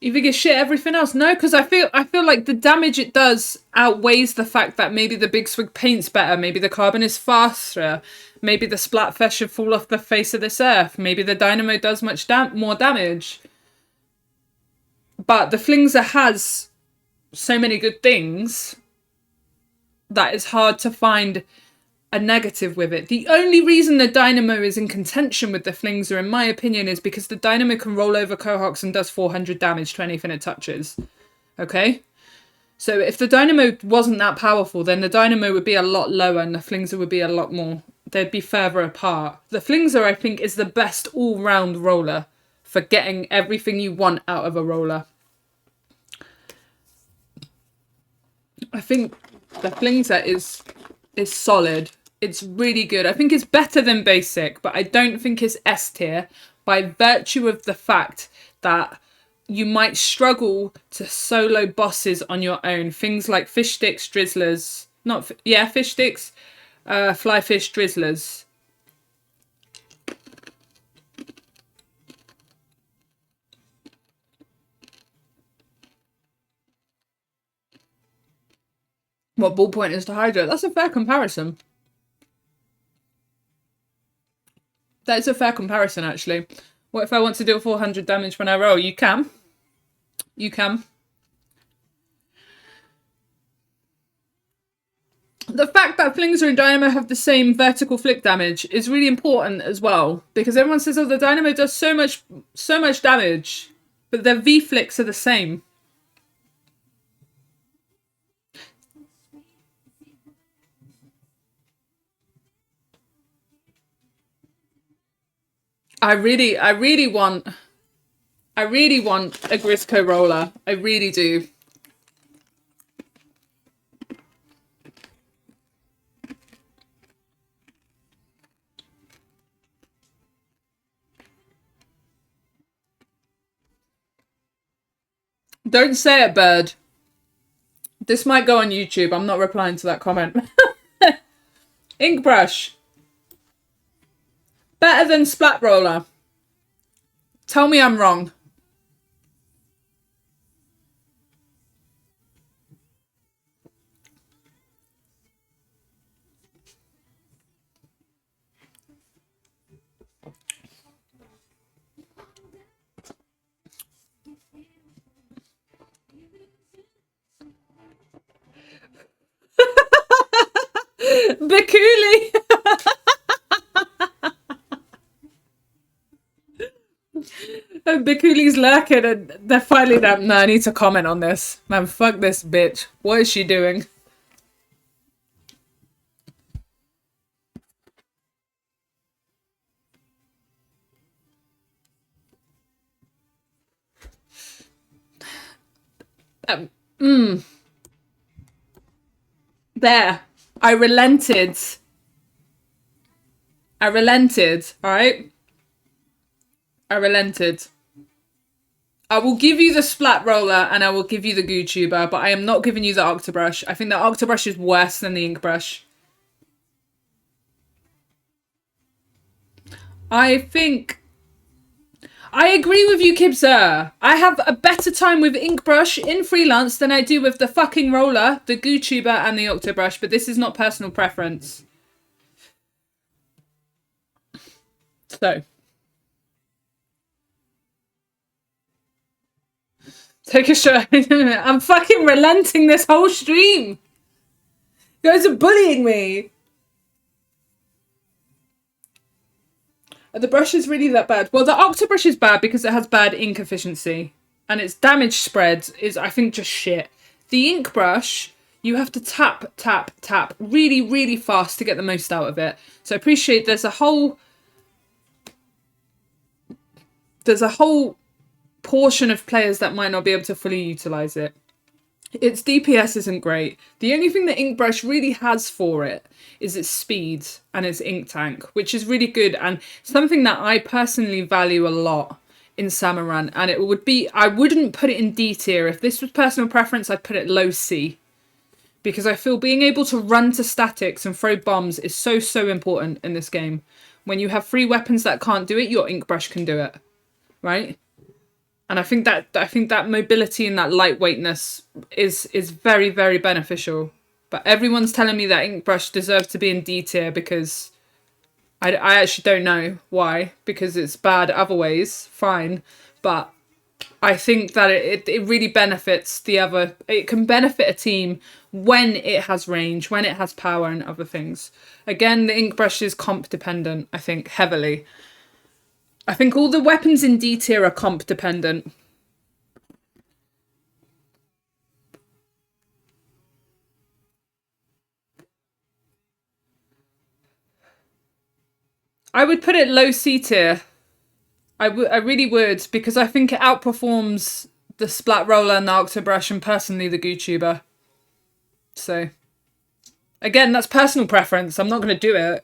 You think it's shit everything else? No, because I feel like the damage it does outweighs the fact that maybe the Big Swig paint's better, maybe the carbon is faster, maybe the Splatfest should fall off the face of this earth, maybe the Dynamo does much more damage. But the Flingser has so many good things that it's hard to find a negative with it. The only reason the Dynamo is in contention with the Flingser, in my opinion, is because the Dynamo can roll over Cohox and does 400 damage to anything it touches. Okay? So if the Dynamo wasn't that powerful, then the Dynamo would be a lot lower and the Flingser would be a lot more... They'd be further apart. The Flingser, I think, is the best all-round roller for getting everything you want out of a roller. I think the Flingser is solid. It's really good. I think it's better than basic, but I don't think it's S tier by virtue of the fact that you might struggle to solo bosses on your own. Things like fish sticks, drizzlers, fish sticks, fly fish, drizzlers. What ballpoint is to Hydra? That's a fair comparison. That is a fair comparison, actually. What if I want to deal 400 damage when I roll? You can. You can. The fact that Flingser and Dynamo have the same vertical flick damage is really important as well. Because everyone says, oh, the Dynamo does so much damage. But their V-flicks are the same. I really want a Grisco roller. I really do. Don't say it, Bird. This might go on YouTube. I'm not replying to that comment. Ink brush. Better than Splat Roller. Tell me I'm wrong. Bikuli. Bikuli's lurking and they're finally like, no, I need to comment on this. Man, fuck this bitch. What is she doing? There. I relented. I relented, alright? I relented. I will give you the Splat Roller and I will give you the Goo Tuber, but I am not giving you the Octobrush. I think the Octobrush is worse than the Ink Brush. I think... I agree with you, Kibzer. I have a better time with Ink Brush in freelance than I do with the fucking roller, the Goo Tuber, and the Octobrush, but this is not personal preference. So. Take a shot. I'm fucking relenting this whole stream. You guys are bullying me. Are the brushes really that bad? Well, the Octobrush is bad because it has bad ink efficiency. And its damage spread is, I think, just shit. The ink brush, you have to tap, tap, tap really, really fast to get the most out of it. So I appreciate there's a whole portion of players that might not be able to fully utilise it. Its DPS isn't great. The only thing the ink brush really has for it is its speed and its ink tank, which is really good and something that I personally value a lot in Salmon. And it would be, I wouldn't put it in D tier. If this was personal preference, I'd put it low C. Because I feel being able to run to statics and throw bombs is so, so important in this game. When you have three weapons that can't do it, your ink brush can do it. Right? And I think that mobility and that lightweightness is very, very beneficial. But everyone's telling me that ink brush deserves to be in D tier because I actually don't know why. Because it's bad other ways, fine. But I think that it really benefits the other. It can benefit a team when it has range, when it has power and other things. Again, the ink brush is comp dependent, I think, heavily. I think all the weapons in D tier are comp dependent. I would put it low C tier. I really would, because I think it outperforms the Splat Roller and the Octobrush and personally the Goo Tuber. So, again, that's personal preference. I'm not going to do it.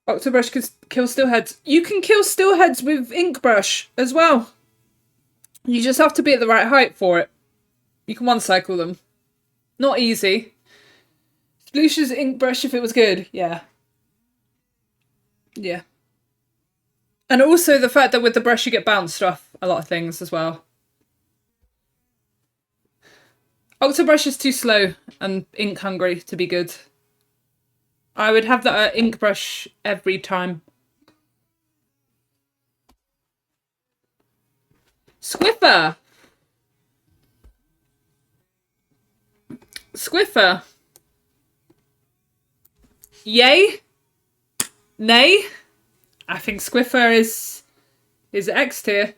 Octobrush can kill steelheads. You can kill steelheads with ink brush as well. You just have to be at the right height for it. You can one cycle them. Not easy. Sploosha's ink brush if it was good. Yeah. Yeah. And also the fact that with the brush you get bounced off a lot of things as well. Octobrush is too slow and ink hungry to be good. I would have that ink brush every time. Squiffer. Squiffer. Yay? Nay? I think Squiffer is X tier.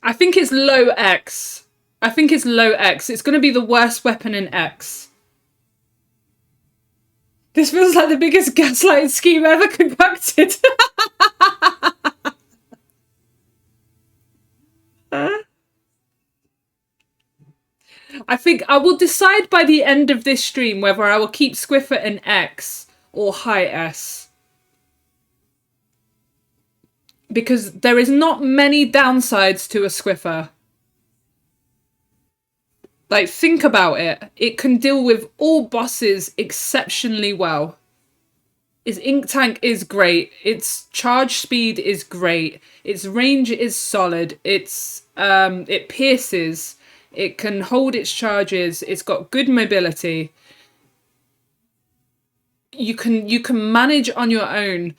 I think it's low X. I think it's low X. It's going to be the worst weapon in X. This feels like the biggest gaslighting scheme ever conducted. I think I will decide by the end of this stream whether I will keep Squiffer in X or high S. Because there is not many downsides to a Squiffer. Like, think about it. It can deal with all bosses exceptionally well. Its ink tank is great. Its charge speed is great. Its range is solid. It pierces. It can hold its charges. It's got good mobility. You can manage on your own.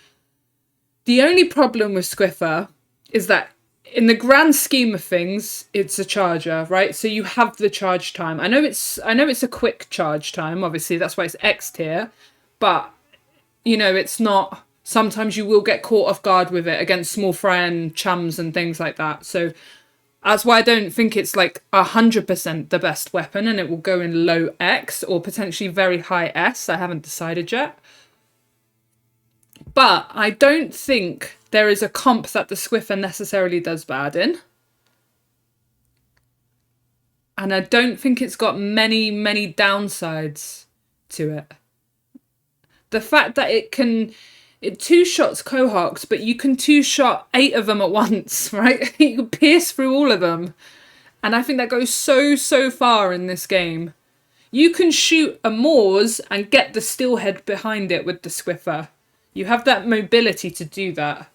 The only problem with Squiffer is that in the grand scheme of things, it's a charger, right? So you have the charge time. I know it's a quick charge time, obviously, that's why it's X tier, but you know, it's not. Sometimes you will get caught off guard with it against small fry and chums and things like that. So That's why I don't think it's like 100% the best weapon, and it will go in low X or potentially very high S. I haven't decided yet. But I don't think there is a comp that the Swiffer necessarily does bad in. And I don't think it's got many downsides to it. The fact that it two-shots cohorts, but you can two-shot 8 of them at once, right? You can pierce through all of them. And I think that goes so far in this game. You can shoot a Moors and get the steelhead behind it with the Swiffer. You have that mobility to do that.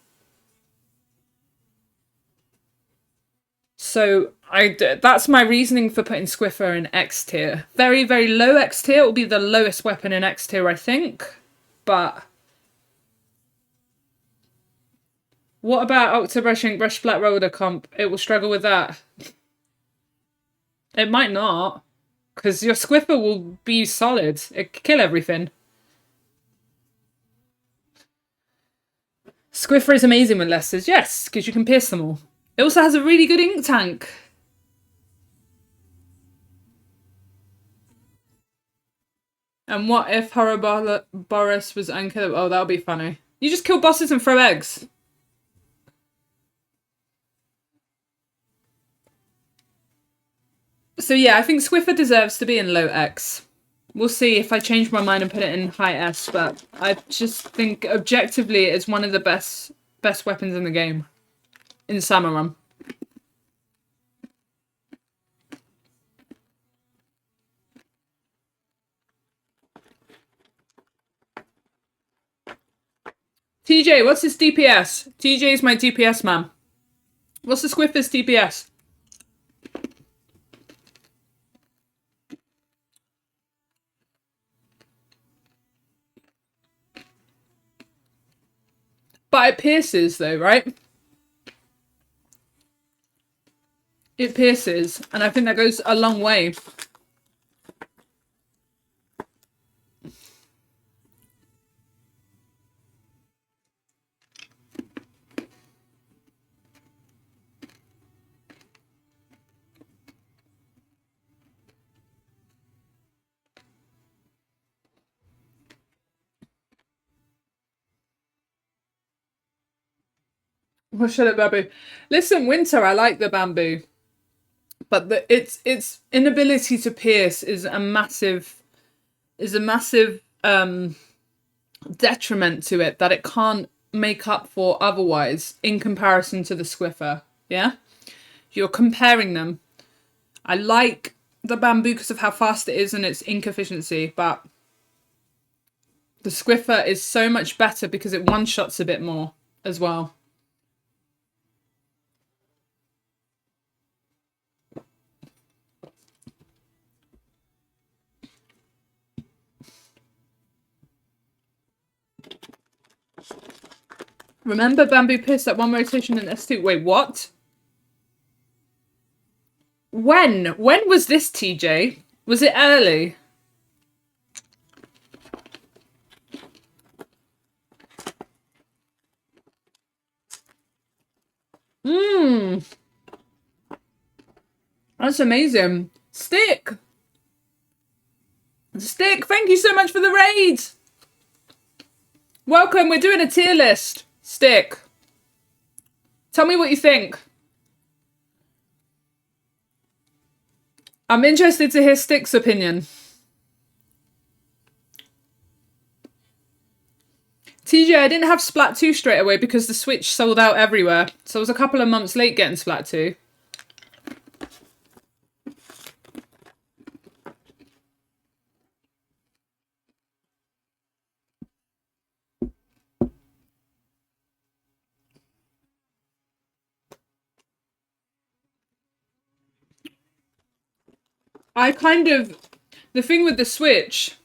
So that's my reasoning for putting Swiffer in X tier. Very low X tier. It will be the lowest weapon in X tier, I think. But what about Octobrush Ink Brush Flat Roller comp? It will struggle with that. It might not, because your Swiffer will be solid. It can kill everything. Swiffer is amazing with Lesters, yes, because you can pierce them all. It also has a really good ink tank. And what if Boris was unkillable? Oh, that would be funny. You just kill bosses and throw eggs. So yeah, I think Swiffer deserves to be in low X. We'll see if I change my mind and put it in high S, but I just think objectively it's one of the best weapons in the game. In Salmon. TJ, what's his DPS? TJ's my DPS man. What's the Swiffer's DPS? But it pierces though, right? It pierces, and I think that goes a long way. What should it bamboo? Listen, Winter, I like the bamboo. But its inability to pierce is a massive detriment to it that it can't make up for otherwise in comparison to the Swiffer. Yeah? You're comparing them. I like the bamboo because of how fast it is and its ink efficiency, but the Swiffer is so much better because it one-shots a bit more as well. Remember bamboo pierce at one rotation in S2? Wait, what? When? When was this, TJ? Was it early? That's amazing. Stick, thank you so much for the raid. Welcome, we're doing a tier list. Stick. Tell me what you think. I'm interested to hear Stick's opinion. TJ, I didn't have Splat 2 straight away because the Switch sold out everywhere. So I was a couple of months late getting Splat 2. The thing with the Switch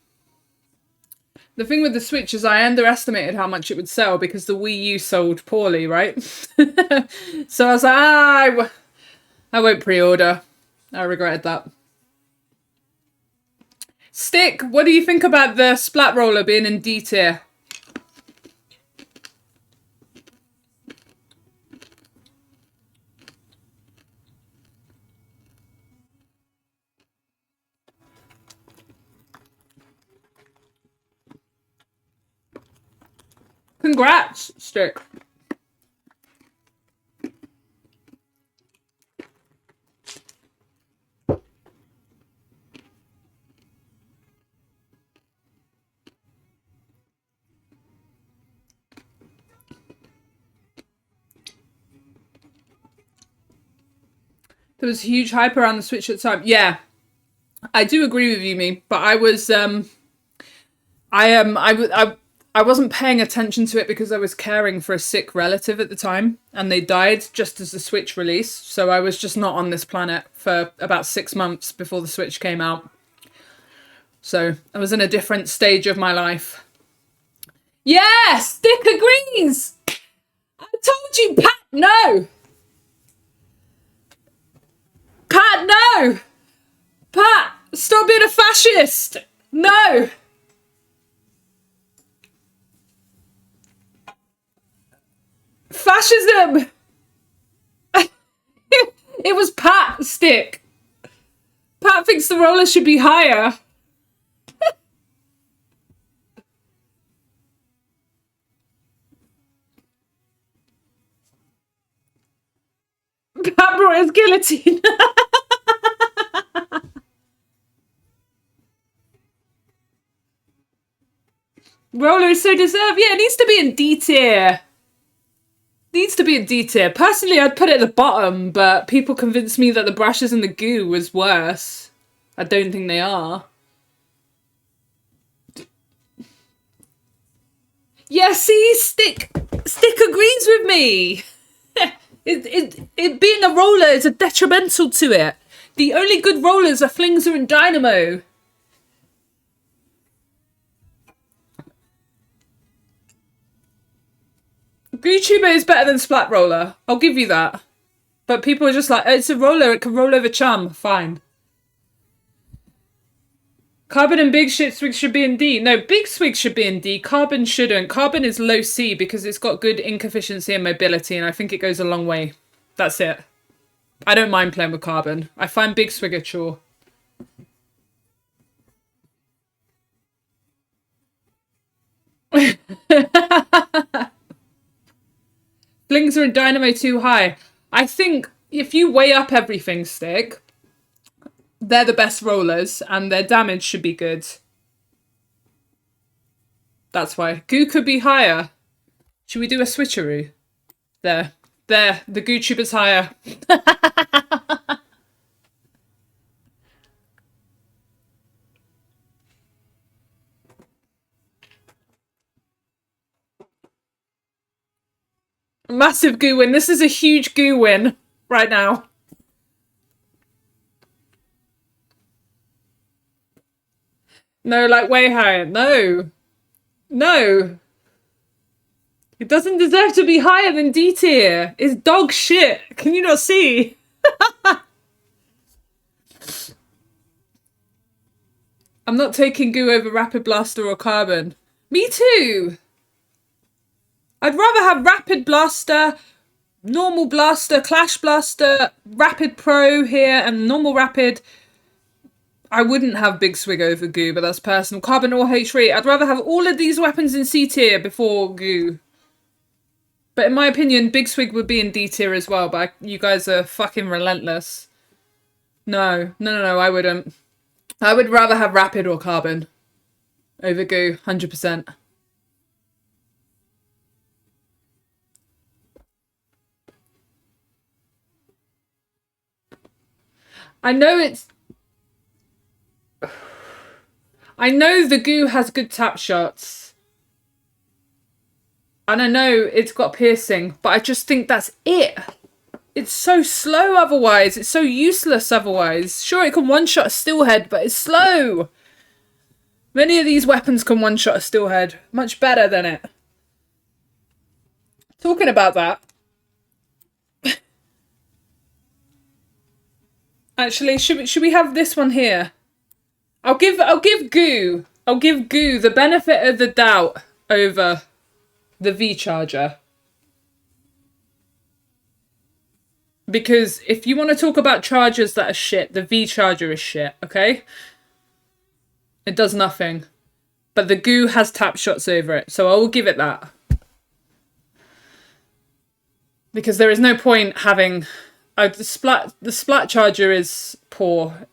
is I underestimated how much it would sell because the Wii U sold poorly, right? So I was like, I won't pre-order. I regretted that. Stick, what do you think about the Splat Roller being in D tier? Congrats, Stick. There was huge hype around the Switch at the time. Yeah, I do agree with you, me. But I was, I wasn't paying attention to it because I was caring for a sick relative at the time, and they died just as the Switch released. So I was just not on this planet for about 6 months before the Switch came out. So I was in a different stage of my life. Yeah, Stick agrees. I told you, Pat. No. Pat, no! Pat, stop being a fascist! No! Fascism! It was Pat, Stick. Pat thinks the roller should be higher. Pat brought his guillotine. Roller is so deserved. Yeah, it needs to be in D tier. Needs to be in D tier. Personally, I'd put it at the bottom, but people convinced me that the brushes and the goo was worse. I don't think they are. Yeah, see, Stick agrees with me. It being a roller is a detrimental to it. The only good rollers are Flingser and Dynamo. GooTuber is better than Splat Roller. I'll give you that. But people are just like, oh, it's a roller, it can roll over chum. Fine. Carbon and Big Swig should be in D. No, Big Swig should be in D. Carbon shouldn't. Carbon is low C because it's got good ink efficiency and mobility, and I think it goes a long way. That's it. I don't mind playing with Carbon. I find Big Swig a chore. Flingser and Dynamo too high. I think if you weigh up everything, Stick, they're the best rollers and their damage should be good. That's why. Goo could be higher. Should we do a switcheroo? There. There. The Goo Tube is higher. Massive goo win. This is a huge goo win right now. No, like way higher. No. No. It doesn't deserve to be higher than D tier. It's dog shit. Can you not see? I'm not taking goo over Rapid Blaster or Carbon. Me too. I'd rather have Rapid Blaster, Normal Blaster, Clash Blaster, Rapid Pro here, and Normal Rapid. I wouldn't have Big Swig over Goo, but that's personal. Carbon or H3. I'd rather have all of these weapons in C tier before Goo. But in my opinion, Big Swig would be in D tier as well, but you guys are fucking relentless. No, I wouldn't. I would rather have Rapid or Carbon over Goo, 100%. I know it's... I know the Goo has good tap shots. And I know it's got piercing, but I just think that's it. It's so slow otherwise. It's so useless otherwise. Sure, it can one-shot a Steelhead, but it's slow. Many of these weapons can one-shot a Steelhead. Much better than it. Talking about that. Actually, should we have this one here? I'll give Goo the benefit of the doubt over the V-Charger. Because if you want to talk about chargers that are shit, the V-Charger is shit, okay? It does nothing. But the Goo has tap shots over it, so I will give it that. Because there is no point having... the splat charger is poor.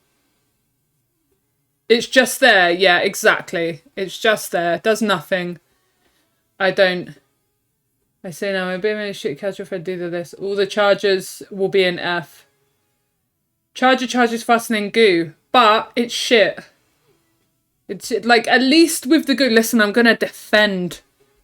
It's just there. Yeah, exactly. It's just there. It does nothing. I say now, I'll be a shit catcher if I do this. All the chargers will be in F. Charger charges faster than goo, but it's shit. It's like, at least with the goo, listen, I'm going to defend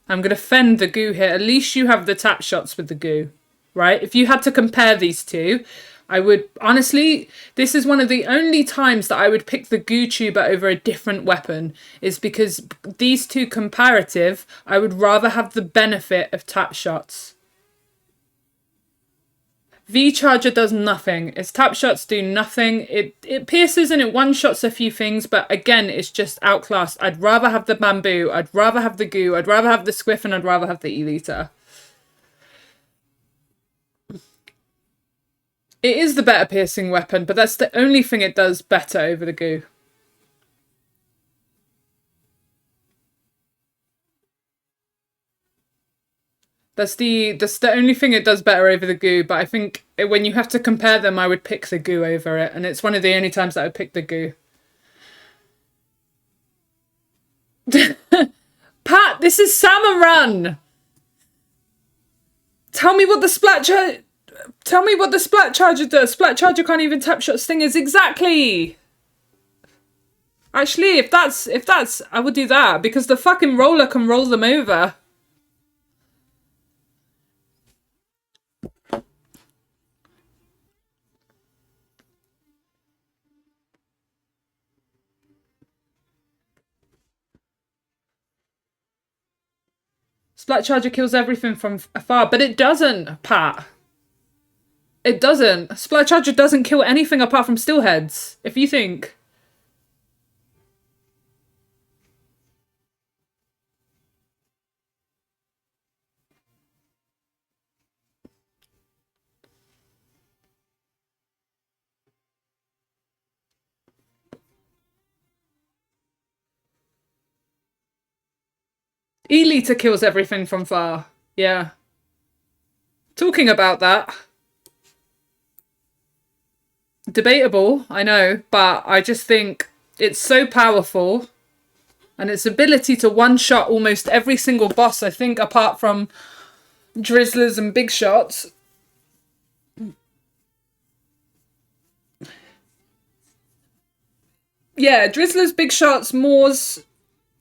the goo here. At least you have the tap shots with the goo, right? If you had to compare these two, I would, honestly, this is one of the only times that I would pick the goo tuber over a different weapon, is because these two comparative, I would rather have the benefit of tap shots. V-Charger does nothing. Its tap shots do nothing. It pierces and it one-shots a few things, but again, it's just outclassed. I'd rather have the Bamboo, I'd rather have the Goo, I'd rather have the Squiff, and I'd rather have the E-Liter. It is the better piercing weapon, but that's the only thing it does better over the Goo. That's the only thing it does better over the Goo, but I think when you have to compare them, I would pick the Goo over it, and it's one of the only times that I would pick the Goo. Pat, this is Salmon Run! Tell me what the Splat Charger does. Splat Charger can't even tap shot stingers. Exactly! Actually, if that's, I would do that, because the fucking roller can roll them over. Splat Charger kills everything from afar, but it doesn't, Pat. It doesn't. Splat Charger doesn't kill anything apart from steelheads, if you think. E-Liter kills everything from far. Yeah. Talking about that. Debatable, I know, but I just think it's so powerful. And its ability to one-shot almost every single boss, I think, apart from Drizzlers and Big Shots. Yeah, Drizzlers, Big Shots, Moors,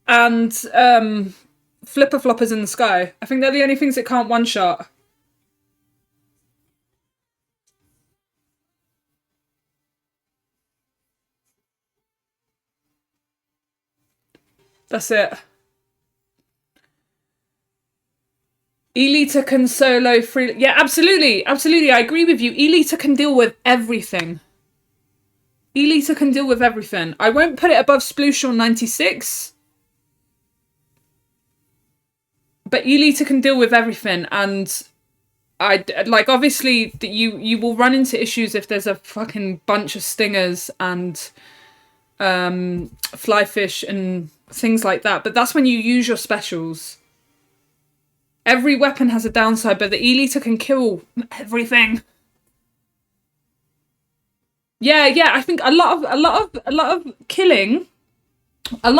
and Flipper Floppers in the Sky. I think they're the only things that can't one-shot. That's it. E-Liter can solo free... Yeah, absolutely. Absolutely, I agree with you. E-Liter can deal with everything. E-Liter can deal with everything. I won't put it above Sploosh 96. But E-Liter can deal with everything. And I like, obviously, you will run into issues if there's a fucking bunch of stingers and fly fish and things like that. But that's when you use your specials. Every weapon has a downside, but the E-Liter can kill everything. Yeah, I think a lot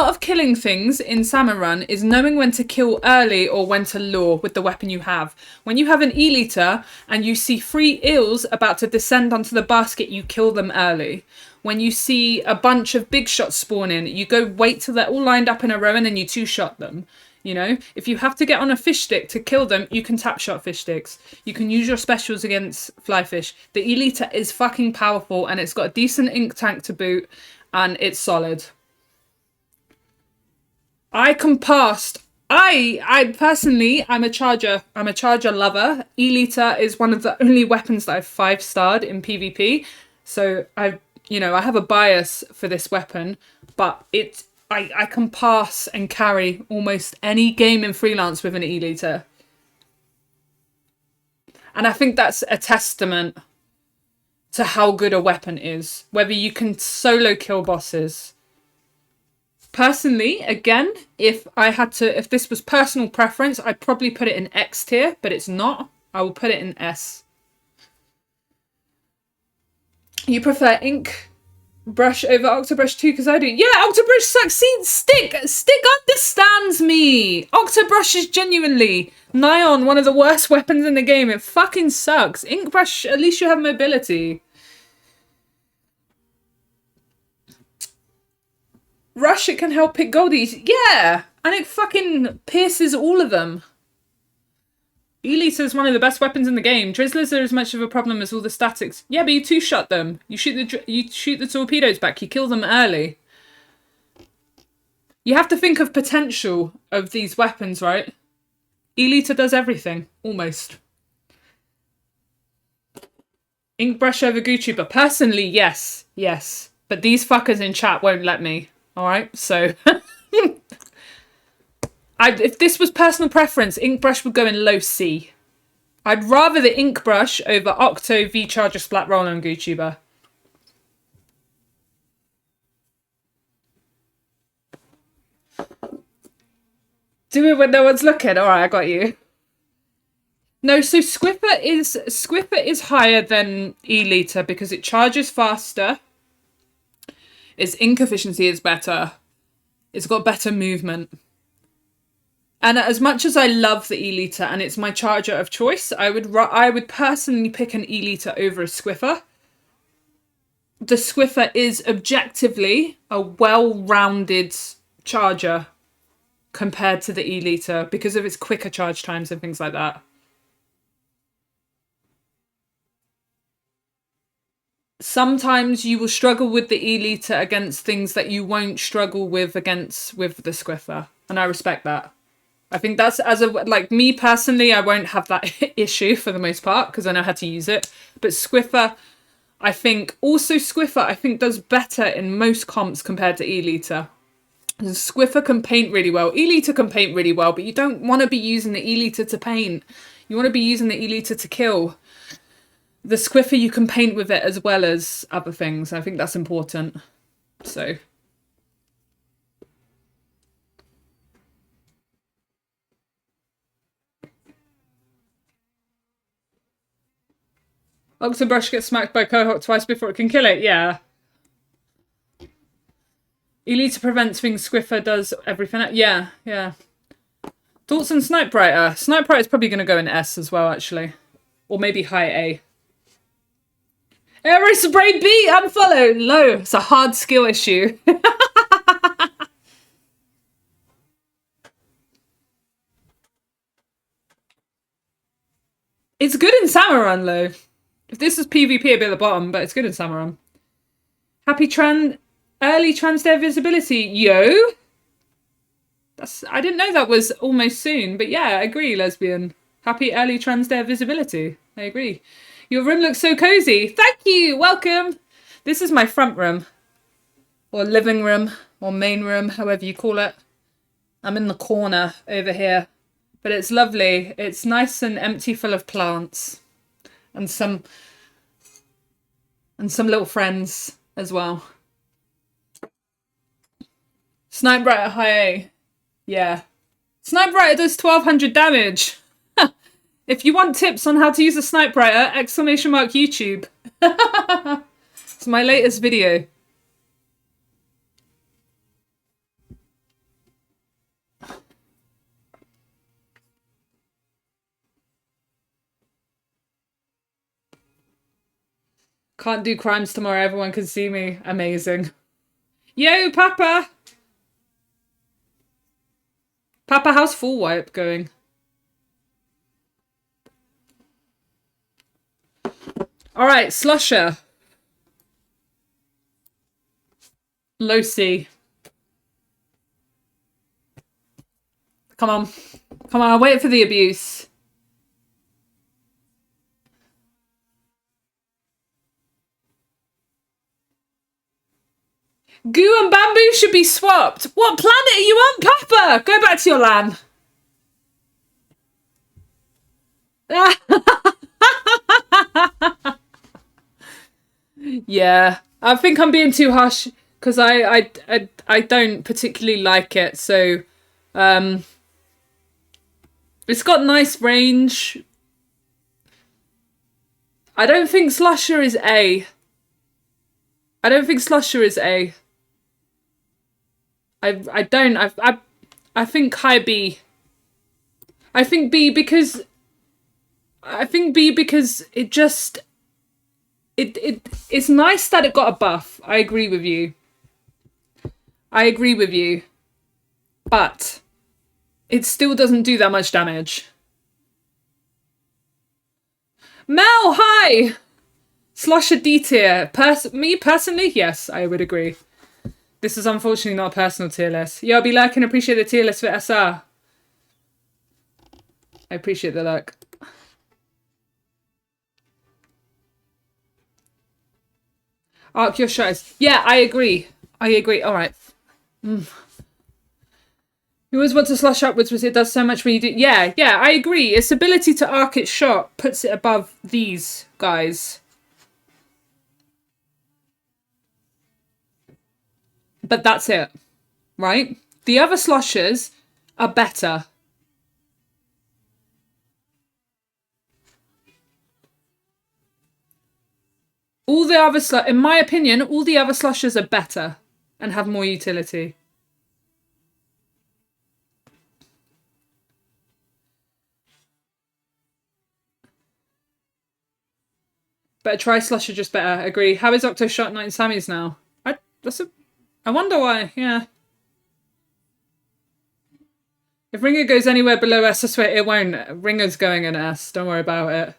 of killing things in Salmon Run is knowing when to kill early or when to lure with the weapon you have. When you have an E-Liter and you see 3 eels about to descend onto the basket, you kill them early. When you see a bunch of big shots spawn in, you go wait till they're all lined up in a row and then you 2-shot them. You know, if you have to get on a fish stick to kill them, you can tap shot fish sticks. You can use your specials against fly fish. The E-Liter is fucking powerful and it's got a decent ink tank to boot and it's solid. I can pass. I personally, I'm a charger lover. E-Liter is one of the only weapons that I've 5-starred in PvP. So I have a bias for this weapon, but I can pass and carry almost any game in freelance with an E-Liter. And I think that's a testament to how good a weapon is. Whether you can solo kill bosses. Personally, again, if this was personal preference, I'd probably put it in X tier, but it's not. I will put it in S. You prefer ink brush over Octobrush too, because I do. Yeah, Octobrush sucks. See, Stick understands me. Octobrush is genuinely nigh on one of the worst weapons in the game. It fucking sucks. Ink brush, at least you have mobility. Rush, it can help pick goldies. Yeah, and it fucking pierces all of them. E-liter is one of the best weapons in the game. Drizzlers are as much of a problem as all the statics. Yeah, but you two-shot them. You shoot the torpedoes back. You kill them early. You have to think of potential of these weapons, right? E-liter does everything, almost. Ink brush over Gucci, but personally, yes. But these fuckers in chat won't let me. All right, so if this was personal preference, ink brush would go in low C. I'd rather the ink brush over Octo, V-Charger, Splat Roller, and Gucci. Do it when no one's looking. All right, I got you. No, so Squiffer is higher than E-liter because it charges faster. Its ink efficiency is better. It's got better movement. And as much as I love the E-liter and it's my charger of choice, I would personally pick an E-liter over a Squiffer. The Squiffer is objectively a well-rounded charger compared to the E-liter because of its quicker charge times and things like that. Sometimes you will struggle with the E-liter against things that you won't struggle with the Squiffer, and I respect that. I think that's, like me personally, I won't have that issue for the most part because I know how to use it. But Squiffer, I think does better in most comps compared to E-liter. Squiffer can paint really well. E-liter can paint really well, but you don't want to be using the E-liter to paint. You want to be using the E-liter to kill. The Squiffer, you can paint with it as well as other things. I think that's important. So. Octobrush gets smacked by Cohort twice before it can kill it. Yeah. E-liter prevents things. Squiffer does everything. Yeah. Thoughts on Sniper? Sniper is probably going to go in S as well, actually. Or maybe high A. Aero spray B, unfollow. Low. It's a hard skill issue. It's good in Samurun, though. If this was PvP, it'd be at the bottom, but it's good in Samurun. Happy early transdev visibility. Yo! I didn't know that was almost soon, but yeah, I agree, lesbian. Happy early transdev visibility. I agree. Your room looks so cozy. Thank you. Welcome. This is my front room. Or living room. Or main room. However you call it. I'm in the corner over here. But it's lovely. It's nice and empty, full of plants. And some little friends as well. Sniper at high A. Yeah. Sniper does 1200 damage. If you want tips on how to use a sniper writer, !YouTube. It's my latest video. Can't do crimes tomorrow, everyone can see me. Amazing. Yo, Papa! Papa, how's full wipe going? Alright, Slusher. Low C. Come on. Come on, I'll wait for the abuse. Goo and bamboo should be swapped. What planet are you on, Papa? Go back to your LAN. Yeah, I think I'm being too harsh because I don't particularly like it. So, it's got nice range, I don't think Slusher is A. I don't think Slusher is A. I don't. I think high B. I think B because it just it's nice that it got a buff. I agree with you. But it still doesn't do that much damage. Mel, hi! Slusher D tier. Me personally, yes, I would agree. This is unfortunately not a personal tier list. Yo, I'll be liking, appreciate the tier list for SR. I appreciate the luck. Arc your shots. Yeah, I agree. All right. You always want to slush upwards because it does so much when you do. Yeah, I agree. Its ability to arc its shot puts it above these guys. But that's it, right? The other slushers are better. All the other in my opinion, all the other slushers are better and have more utility. Better try slusher, just better. Agree. How is Octo Shot Knight and Sammy's now? I wonder why. Yeah. If Ringer goes anywhere below S, I swear it won't. Ringer's going in S. Don't worry about it.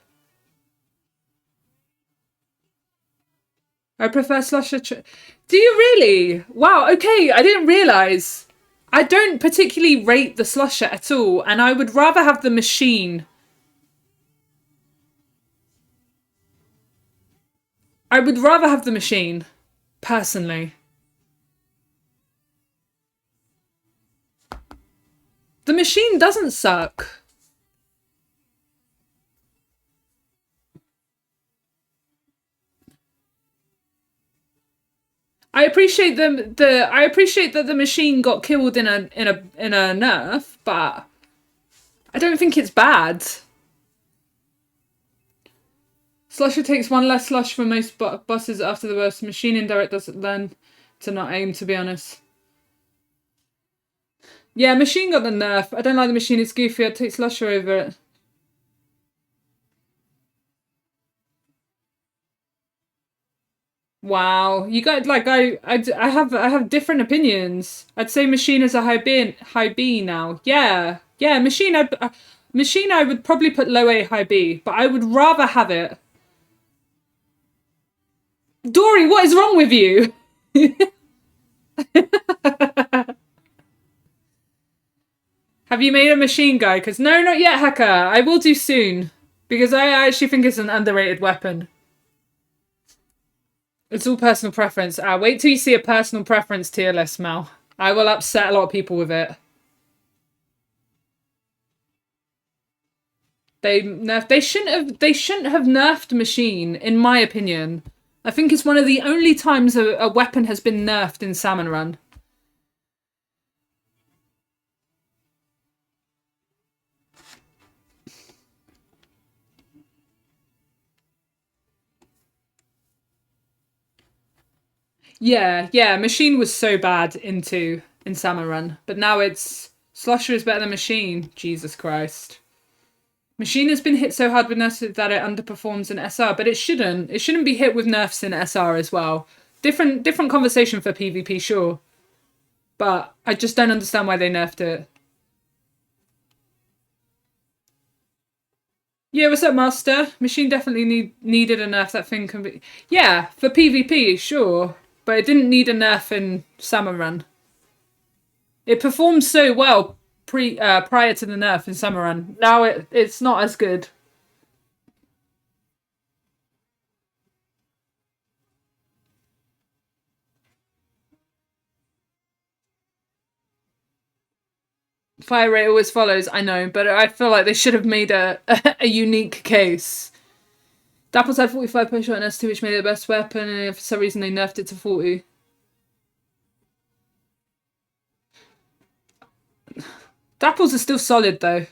I prefer slusher. Do you really? Wow. Okay. I didn't realise. I don't particularly rate the slusher at all, and I would rather have the machine. I would rather have the machine, personally. The machine doesn't suck. I appreciate I appreciate that the machine got killed in a nerf, but I don't think it's bad. Slusher takes one less slush for most bosses after the burst. Machine indirect doesn't learn to not aim, to be honest. Yeah, machine got the nerf. I don't like the machine, it's goofy. I'd take slusher over it. Wow, you got like I have different opinions. I'd say machine is a high B now. Yeah, machine I would probably put low A high B, but I would rather have it. Dory, what is wrong with you? Have you made a machine guy? Because no, not yet, Hacker. I will do soon because I actually think it's an underrated weapon. It's all personal preference. Wait till you see a personal preference tier list, Mel. I will upset a lot of people with it. They shouldn't have nerfed machine, in my opinion. I think it's one of the only times a weapon has been nerfed in Salmon Run. Yeah, machine was so bad in Salmon Run, but now it's Slusher is better than machine. Jesus Christ. Machine has been hit so hard with nerfs that it underperforms in SR, but it shouldn't. It shouldn't be hit with nerfs in SR as well. Different conversation for PvP, sure. But I just don't understand why they nerfed it. Yeah, what's up, Master? Machine definitely needed a nerf. That thing can be... Yeah, for PvP, sure. But it didn't need a nerf in Salmon Run. It performed so well prior to the nerf in Salmon Run. Now it's not as good. Fire rate always follows, I know, but I feel like they should have made a unique case. Dapples had 45 per shot in S2, which made it the best weapon, and for some reason they nerfed it to 40. Dapples are still solid, though.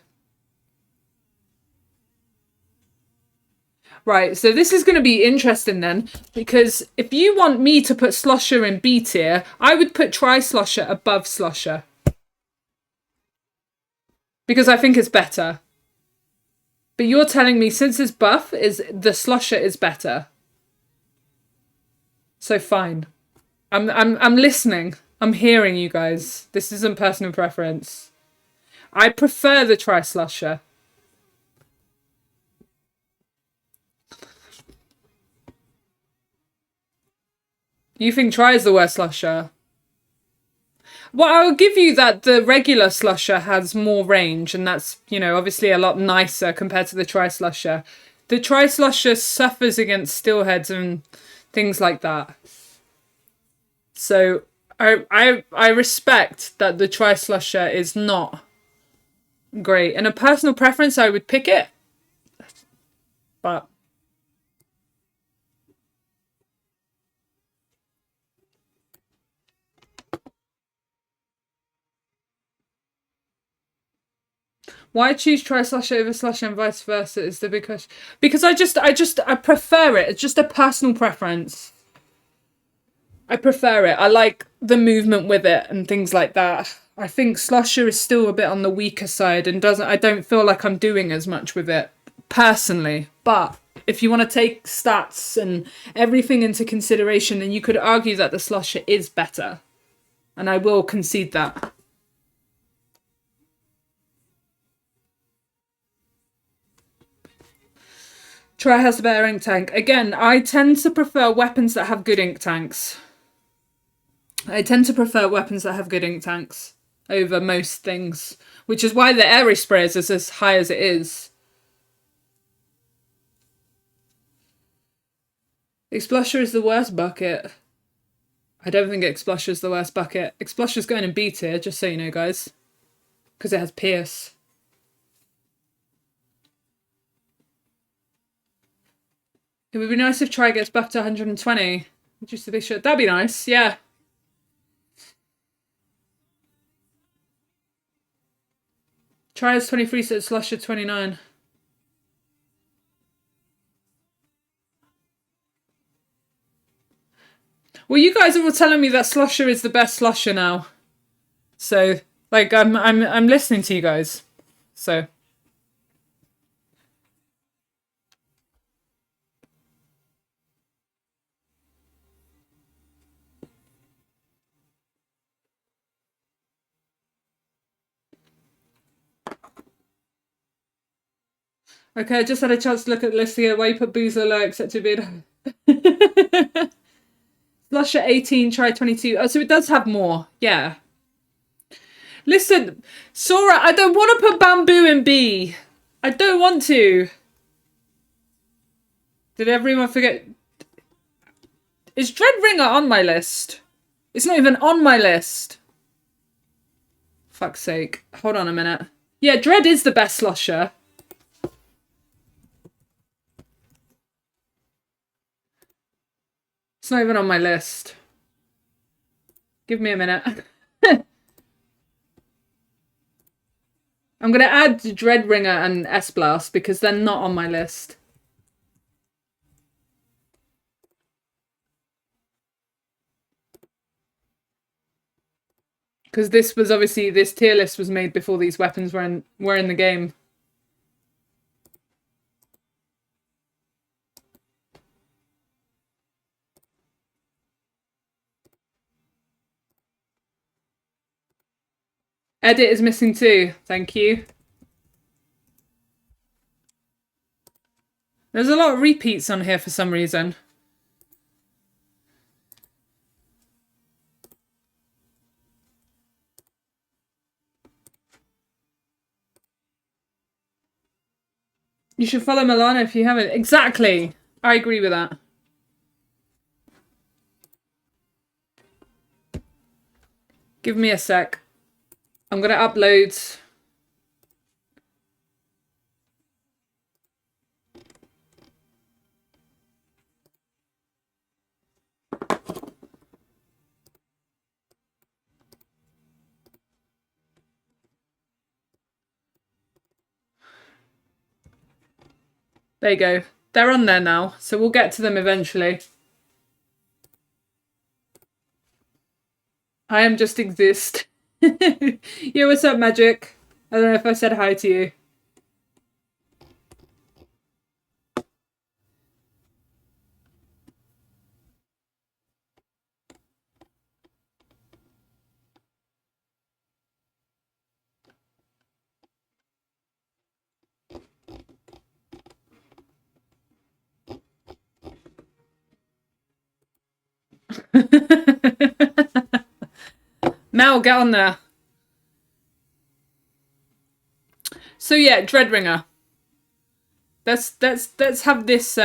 Right, so this is going to be interesting then, because if you want me to put Slosher in B tier, I would put Tri-Slosher above Slosher. Because I think it's better. But you're telling me since it's buff, is the Slosher is better. So fine. I'm listening. I'm hearing you guys. This isn't personal preference. I prefer the Tri-Slosher. You think Tri is the worst Slosher? Well, I'll give you that the regular Slosher has more range, and that's, you know, obviously a lot nicer compared to the Tri-Slosher. The Tri-Slosher suffers against steelheads and things like that. So I respect that the Tri-Slosher is not great. And a personal preference, I would pick it. But why I choose Tri-Slosher over Slosher and vice versa is the big question. Because I prefer it. It's just a personal preference. I prefer it. I like the movement with it and things like that. I think Slosher is still a bit on the weaker side and I don't feel like I'm doing as much with it personally. But if you want to take stats and everything into consideration, then you could argue that the Slosher is better. And I will concede that. Tri has a better ink tank. Again, I tend to prefer weapons that have good ink tanks. I tend to prefer weapons that have good ink tanks over most things, which is why the airy sprays is as high as it is. Explusher is the worst bucket. I don't think Explusher is the worst bucket. Explusher's going in B tier, just so you know, guys. Because it has Pierce. It would be nice if Tri gets buffed to 120. Just to be sure. That'd be nice, yeah. Tri is 23, so it's Slosher 29. Well, you guys are all telling me that Slosher is the best Slosher now. So, like, I'm listening to you guys. So. Okay, I just had a chance to look at the list here. Why you put Boozer low except to be Slosher 18, Tri 22. Oh, so it does have more. Yeah. Listen, Sora, I don't want to put Bamboo in B. I don't want to. Did everyone forget? Is Dreadringer on my list? It's not even on my list. Fuck's sake. Hold on a minute. Yeah, Dread is the best Slosher. It's not even on my list. Give me a minute. I'm going to add Dreadringer and S-Blast because they're not on my list. Because this was obviously, this tier list was made before these weapons were in the game. Edit is missing too. Thank you. There's a lot of repeats on here for some reason. You should follow Milana if you haven't. Exactly. I agree with that. Give me a sec. I'm going to upload. There you go. They're on there now, so we'll get to them eventually. I am just exist. Yo, what's up, Magic? I don't know if I said hi to you. Mel, get on there. So yeah, Dreadringer. Let's have this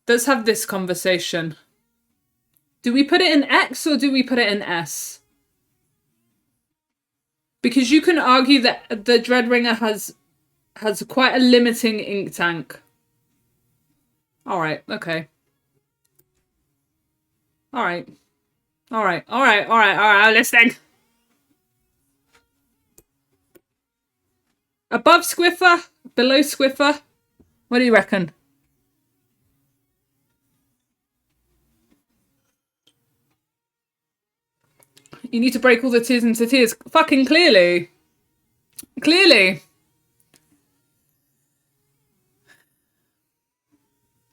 let's have this conversation. Do we put it in X or do we put it in S? Because you can argue that the Dreadringer has quite a limiting ink tank. Alright, okay. Alright. Alright, I'm listening. Above Squiffer? Below Squiffer? What do you reckon? You need to break all the tears into tears. Fucking clearly. Clearly.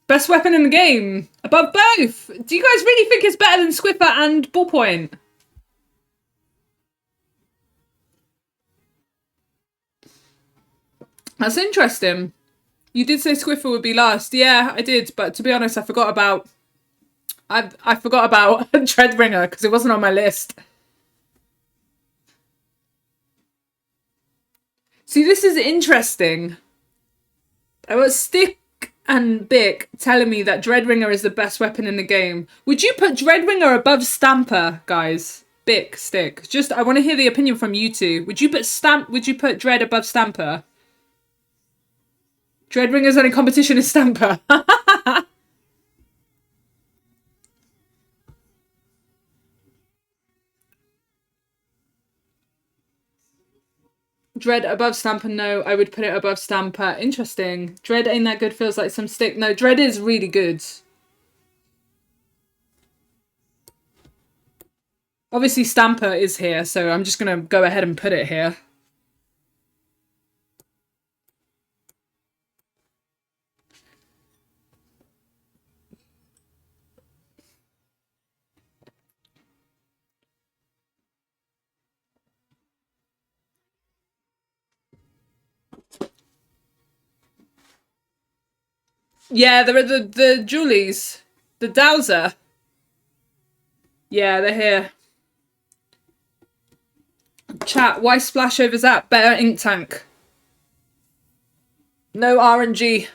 Best weapon in the game. Above both. Do you guys really think it's better than Squiffer and Ballpoint? That's interesting. You did say Squiffer would be last. Yeah, I did. But to be honest, I forgot about Dreadringer because it wasn't on my list. See, this is interesting. I was Stick and Bick telling me that Dreadringer is the best weapon in the game. Would you put Dreadringer above Stamper, guys? Bick, Stick. Just, I want to hear the opinion from you two. Would you put Dread above Stamper? Dreadringer's only competition is Stamper. Dread above Stamper, no. I would put it above Stamper. Interesting. Dread ain't that good, feels like some Stick. No, Dread is really good. Obviously, Stamper is here, so I'm just going to go ahead and put it here. Yeah, the Julies. The Dowser. Yeah, they're here. Chat, why Splash over Zap? Better ink tank. No RNG.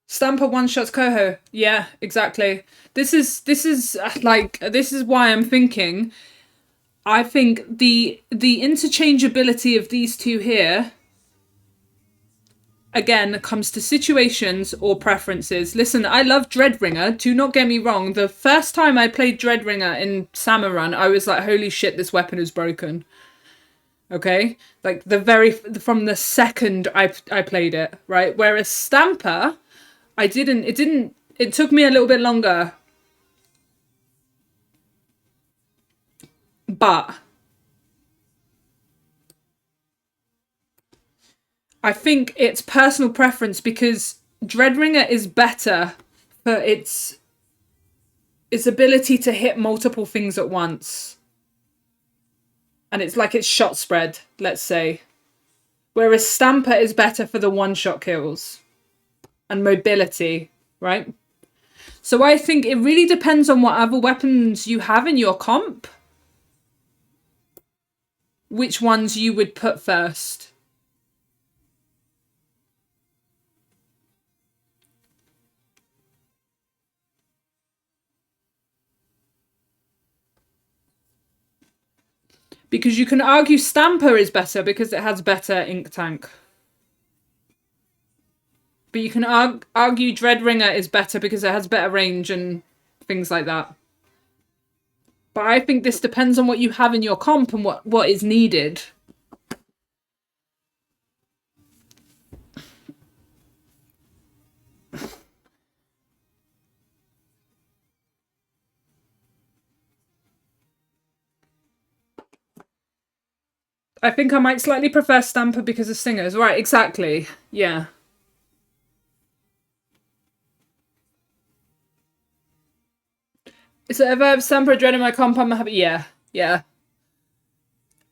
Stamper one-shots Coho. Yeah, exactly. This is why I'm thinking. I think the interchangeability of these two here again comes to situations or preferences. Listen, I love Dreadringer. Do not get me wrong. The first time I played Dreadringer in Salmon Run, I was like, holy shit, this weapon is broken. Okay? Like from the second I played it, right? Whereas Stamper, it took me a little bit longer. But I think it's personal preference because Dreadringer is better for its ability to hit multiple things at once. And it's like its shot spread, let's say. Whereas Stamper is better for the one-shot kills and mobility, right? So I think it really depends on what other weapons you have in your comp. Which ones you would put first. Because you can argue Stamper is better because it has better ink tank. But you can argue Dreadringer is better because it has better range and things like that. But I think this depends on what you have in your comp and what is needed. I think I might slightly prefer Stamper because of Stingers. Right, exactly. Yeah. So if I have Stamper Dread in my comp, I'm happy. Yeah. Yeah.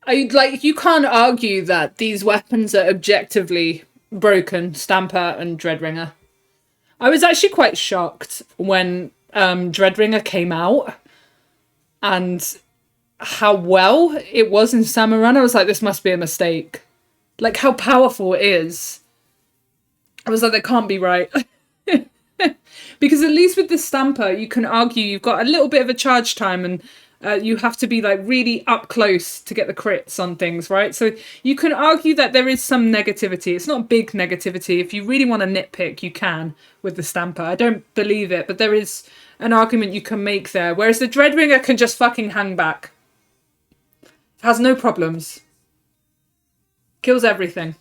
You can't argue that these weapons are objectively broken, Stamper and Dreadringer. I was actually quite shocked when Dreadringer came out and how well it was in Salmon. I was like, this must be a mistake. Like how powerful it is. I was like, that can't be right. Because at least with the Stamper, you can argue you've got a little bit of a charge time and you have to be like really up close to get the crits on things, right? So you can argue that there is some negativity. It's not big negativity. If you really want to nitpick, you can with the Stamper. I don't believe it, but there is an argument you can make there. Whereas the Dreadringer can just fucking hang back. Has no problems. Kills everything.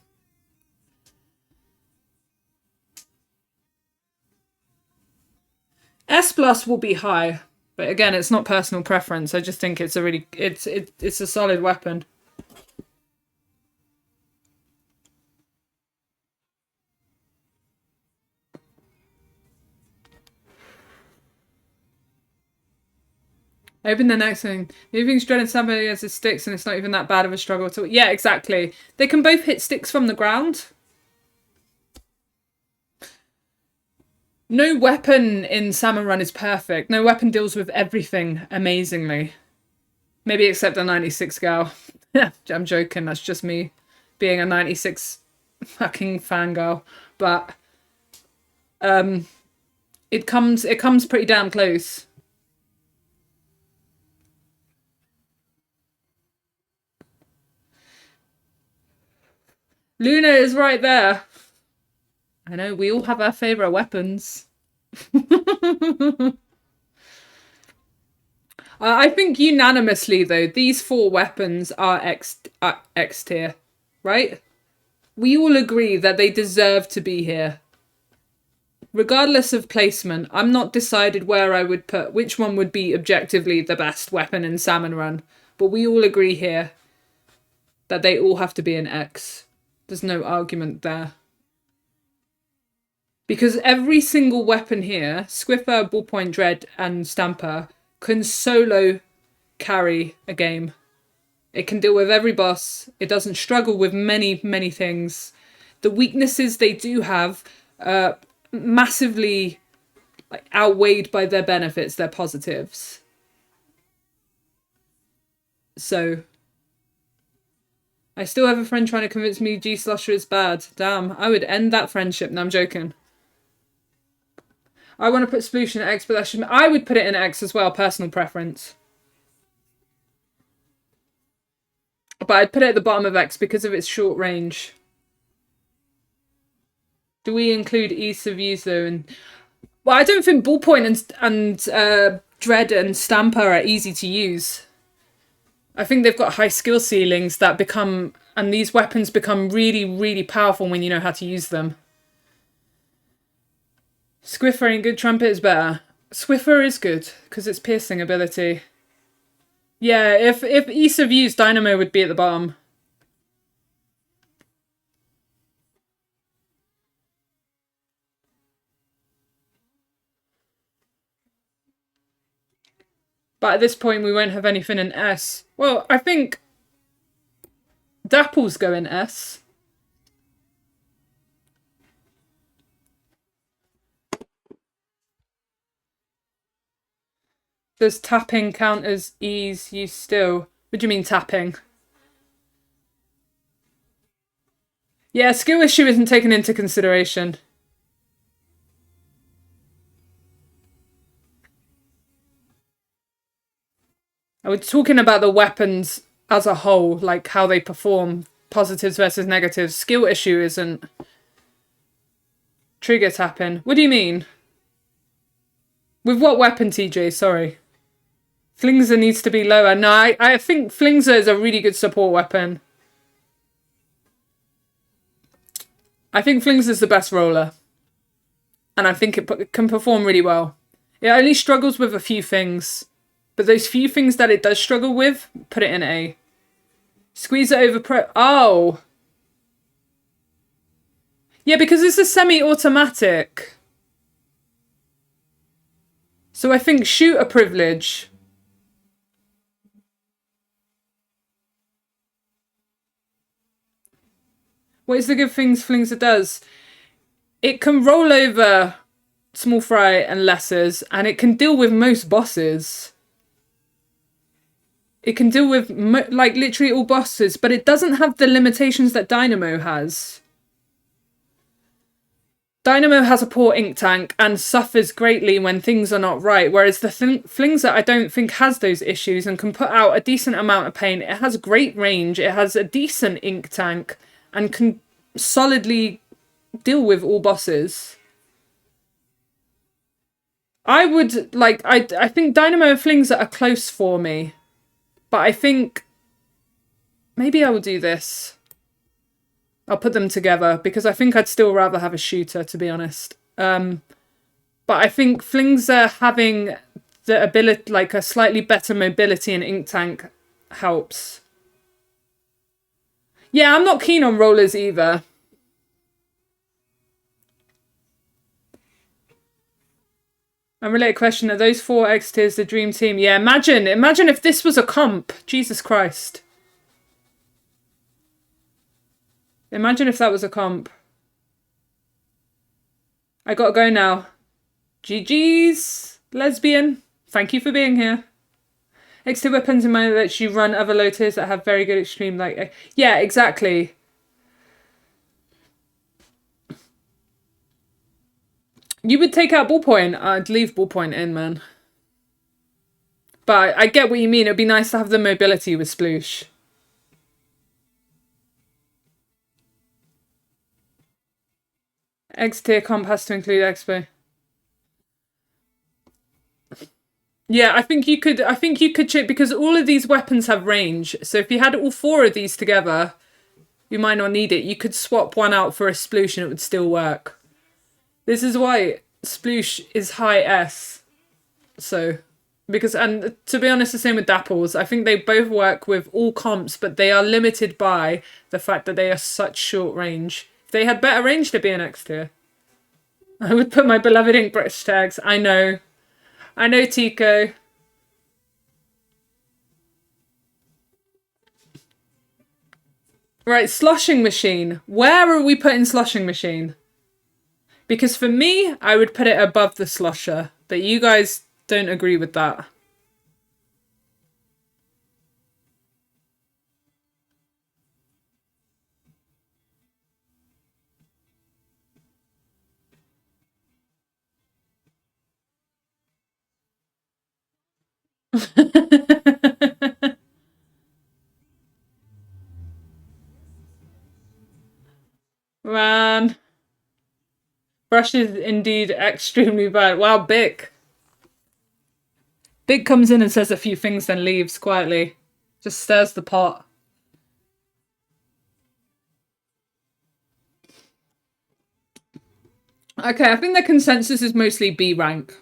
S plus will be high, but again, it's not personal preference. I just think it's a really it's a solid weapon. Open the next thing. Moving Dread and somebody as it sticks, and it's not even that bad of a struggle at all. Yeah, exactly. They can both hit sticks from the ground. No weapon in Salmon Run is perfect. No weapon deals with everything amazingly. Maybe except the 96 gal. Yeah, I'm joking. That's just me being a 96 fucking fangirl. But it comes pretty damn close. Luna is right there. I know, we all have our favourite weapons. I think unanimously, though, these 4 weapons are X tier, right? We all agree that they deserve to be here. Regardless of placement, I'm not decided where I would put which one would be objectively the best weapon in Salmon Run, but we all agree here that they all have to be an X. There's no argument there. Because every single weapon here, Squiffer, Ballpoint Dread, and Stamper, can solo carry a game. It can deal with every boss. It doesn't struggle with many, many things. The weaknesses they do have are massively outweighed by their benefits, their positives. So, I still have a friend trying to convince me G-Slosher is bad. Damn, I would end that friendship. No, I'm joking. I want to put Splatoon at X, but I would put it in X as well, personal preference. But I'd put it at the bottom of X because of its short range. Do we include ease of use though? And well, I don't think Ballpoint and Dread and Stamper are easy to use. I think they've got high skill ceilings that become, and these weapons become really, really powerful when you know how to use them. Squiffer in good trumpet is better. Squiffer is good because it's piercing ability. Yeah, if ease of use, Dynamo would be at the bottom. But at this point, we won't have anything in S. Well, I think Dapples go in S. Does tapping count as ease use still? What do you mean tapping? Yeah, skill issue isn't taken into consideration. I was talking about the weapons as a whole, like how they perform, positives versus negatives. Skill issue isn't. Trigger tapping. What do you mean? With what weapon, TJ? Sorry. Flingser needs to be lower. No, I think Flingser is a really good support weapon. I think Flingser's the best roller. And I think it can perform really well. It only struggles with a few things. But those few things that it does struggle with, put it in A. Squeeze it over Oh! Yeah, because it's a semi-automatic. So I think shooter privilege. What is the good things Flingser does? It can roll over small fry and lessers, and it can deal with most bosses. It can deal with, like, literally all bosses, but it doesn't have the limitations that Dynamo has. Dynamo has a poor ink tank and suffers greatly when things are not right, whereas the Flingser I don't think has those issues and can put out a decent amount of paint. It has great range, it has a decent ink tank, and can solidly deal with all bosses. I would, like, I think Dynamo and Flingser are close for me. But I think maybe I will do this. I'll put them together because I think I'd still rather have a shooter, to be honest. But I think Flingser having the ability, like a slightly better mobility and ink tank helps. Yeah, I'm not keen on rollers either. Unrelated question, are those 4 X tiers the dream team? Yeah, imagine if this was a comp. Jesus Christ. Imagine if that was a comp. I gotta go now. GG's, lesbian. Thank you for being here. X-tier weapons in mind that you run other low tiers that have very good extreme, like... Yeah, exactly. You would take out ballpoint. I'd leave ballpoint in, man. But I get what you mean. It'd be nice to have the mobility with Sploosh. X tier comp has to include Expo. Yeah, I think you could chip because all of these weapons have range. So if you had all 4 of these together, you might not need it. You could swap one out for a Sploosh and it would still work. This is why Sploosh is high S. So, because, and to be honest, the same with Dapples. I think they both work with all comps, but they are limited by the fact that they are such short range. If they had better range, they'd be an X tier. I would put my beloved ink British tags. I know, Tico. Right, sloshing machine. Where are we putting sloshing machine? Because for me, I would put it above the slosher, but you guys don't agree with that. Man. Brush is indeed extremely bad. Wow, Bic. Bic comes in and says a few things, then leaves quietly. Just stirs the pot. Okay, I think the consensus is mostly B rank.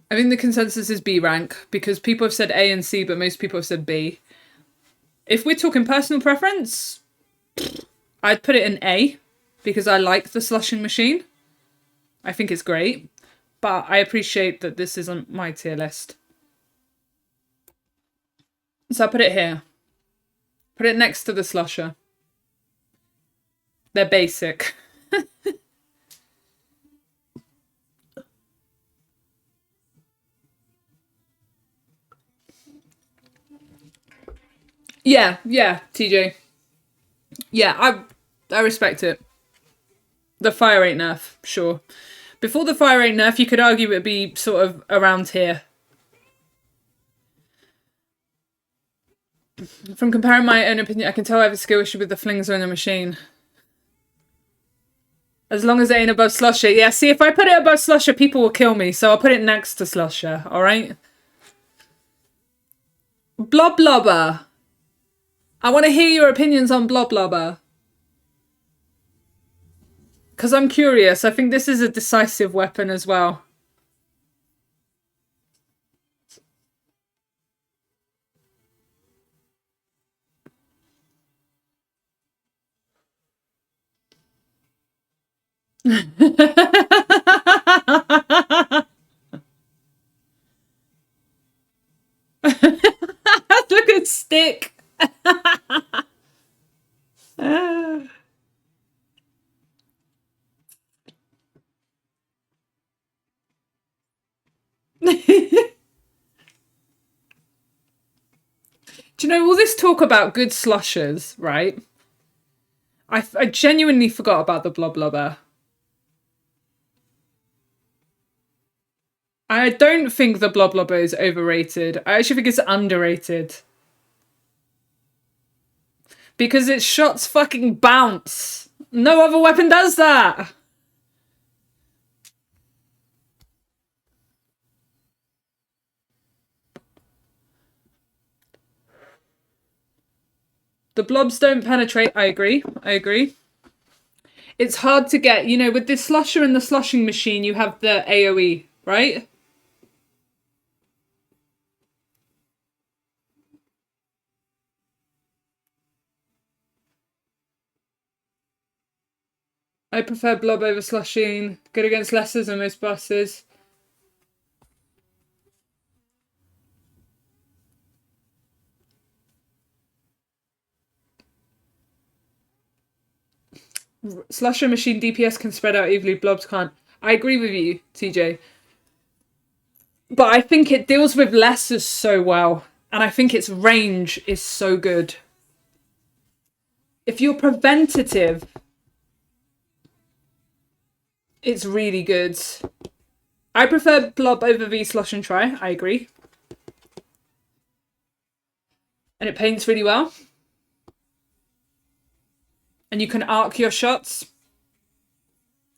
I think the consensus is B rank because people have said A and C, but most people have said B. If we're talking personal preference, I'd put it in A because I like the slushing machine. I think it's great, but I appreciate that this isn't my tier list. So I put it here. Put it next to the slusher. They're basic. Yeah, TJ. Yeah, I respect it. The fire rate nerf, sure. Before the fire rate nerf, you could argue it would be sort of around here. From comparing my own opinion, I can tell I have a skill issue with the flings on the machine. As long as it ain't above Slusher. Yeah, see, if I put it above Slusher, people will kill me. So I'll put it next to Slusher, alright? Blob Blobber. I want to hear your opinions on Blob Blobber. Because I'm curious. I think this is a decisive weapon as well. Look at Stick. Do you know all this talk about good slushers, right? I genuinely forgot about the Blob Blobber. I don't think the Blob Blobber is overrated. I actually think it's underrated. Because its shots fucking bounce. No other weapon does that. The blobs don't penetrate. I agree. It's hard to get, you know, with this slusher and the slushing machine, you have the AoE, right? I prefer blob over slushing. Good against lessers and most bosses. Slusher machine DPS can spread out evenly, blobs can't. I agree with you, TJ. But I think it deals with lessers so well. And I think its range is so good. If you're preventative, it's really good. I prefer blob over V slush and try. I agree. And it paints really well. And you can arc your shots.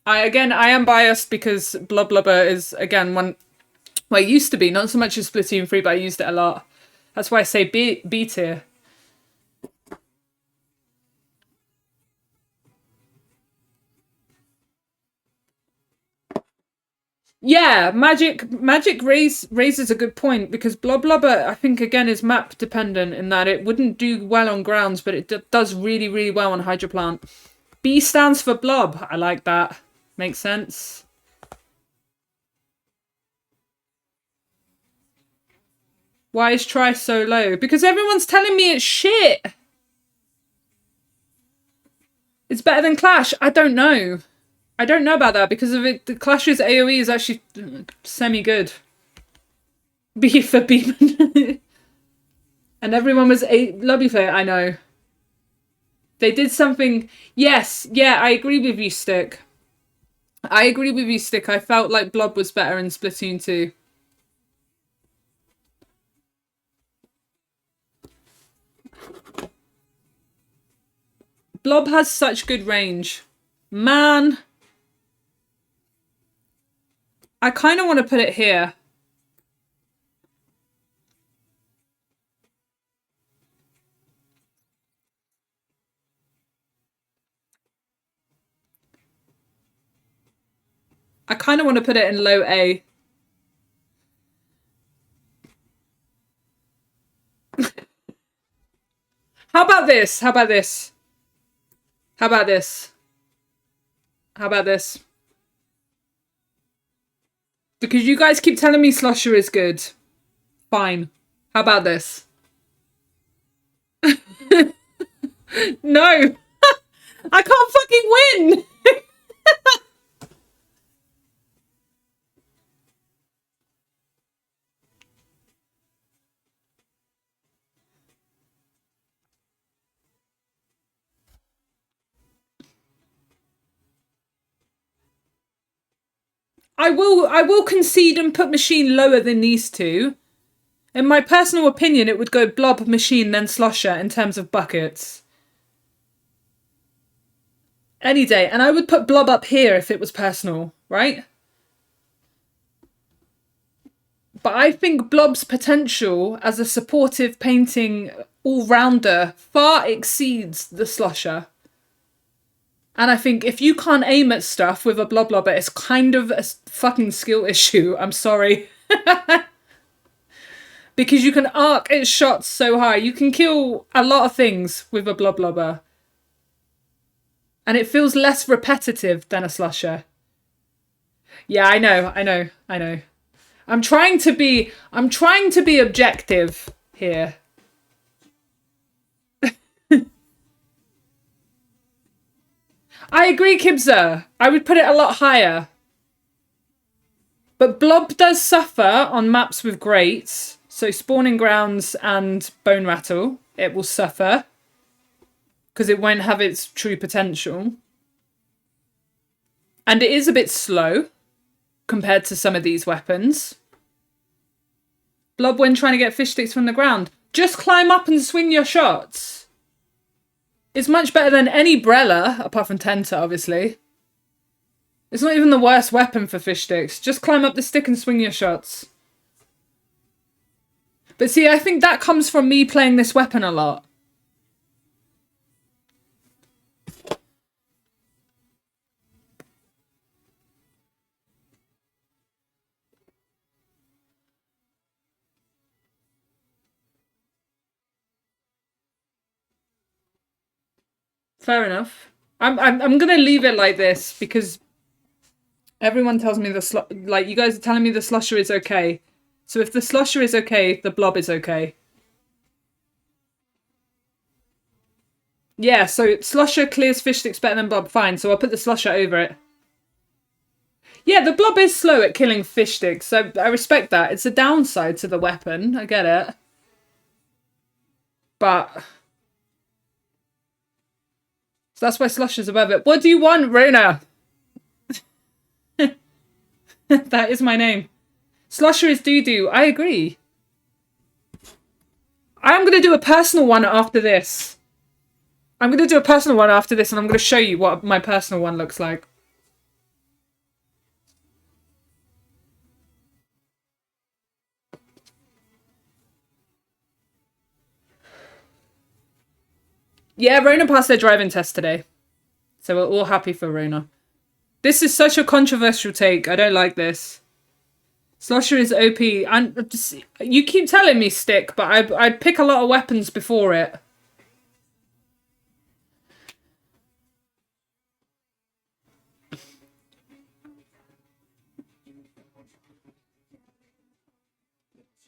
I am biased because Blob Blubber is, again, one... Well, it used to be, not so much as Splatoon 3, but I used it a lot. That's why I say B tier. Yeah, Magic raises a good point because Blob Blubber, I think, again, is map dependent in that it wouldn't do well on grounds, but it does really, really well on Hydroplant. B stands for Blob. I like that. Makes sense. Why is try so low? Because everyone's telling me it's shit. It's better than Clash. I don't know. I don't know about that because of it. The Clash's AoE is actually semi-good. B for Beeman. And everyone was a lobby fair. I know. They did something. Yes. Yeah, I agree with you, Stick. I felt like Blob was better in Splatoon 2. Blob has such good range. Man. I kind of want to put it here. I kind of want to put it in low A. How about this? How about this? How about this? How about this? Because you guys keep telling me Slusher is good. Fine. How about this? No! I can't fucking win! I will concede and put machine lower than these two. In my personal opinion, it would go blob, machine, then Slusher in terms of buckets. Any day. And I would put Blob up here if it was personal, right? But I think Blob's potential as a supportive painting all-rounder far exceeds the Slusher. And I think if you can't aim at stuff with a Bloblobber, it's kind of a fucking skill issue. I'm sorry. Because you can arc its shots so high. You can kill a lot of things with a Bloblobber. And it feels less repetitive than a Slusher. Yeah, I know. I'm trying to be objective here. I agree, Kibza. I would put it a lot higher. But Blob does suffer on maps with grates. So Spawning Grounds and Bone Rattle, it will suffer. Because it won't have its true potential. And it is a bit slow compared to some of these weapons. Blob, when trying to get fish sticks from the ground, just climb up and swing your shots. It's much better than any Brella, apart from Tenta, obviously. It's not even the worst weapon for fish sticks. Just climb up the stick and swing your shots. But see, I think that comes from me playing this weapon a lot. Fair enough. I'm gonna leave it like this because everyone tells me like you guys are telling me the Slusher is okay. So if the Slusher is okay, the Blob is okay. Yeah, so Slusher clears fish sticks better than Blob, fine. So I'll put the Slusher over it. Yeah, the Blob is slow at killing fish sticks, so I respect that. It's a downside to the weapon, I get it. But so that's why Slusher's above it. What do you want, Rona? That is my name. Slusher is doo-doo. I agree. I am going to do a personal one after this. I'm going to do a personal one after this, and I'm going to show you what my personal one looks like. Yeah, Rona passed their driving test today. So we're all happy for Rona. This is such a controversial take. I don't like this. Slusher is OP. And just, you keep telling me stick, but I'd pick a lot of weapons before it.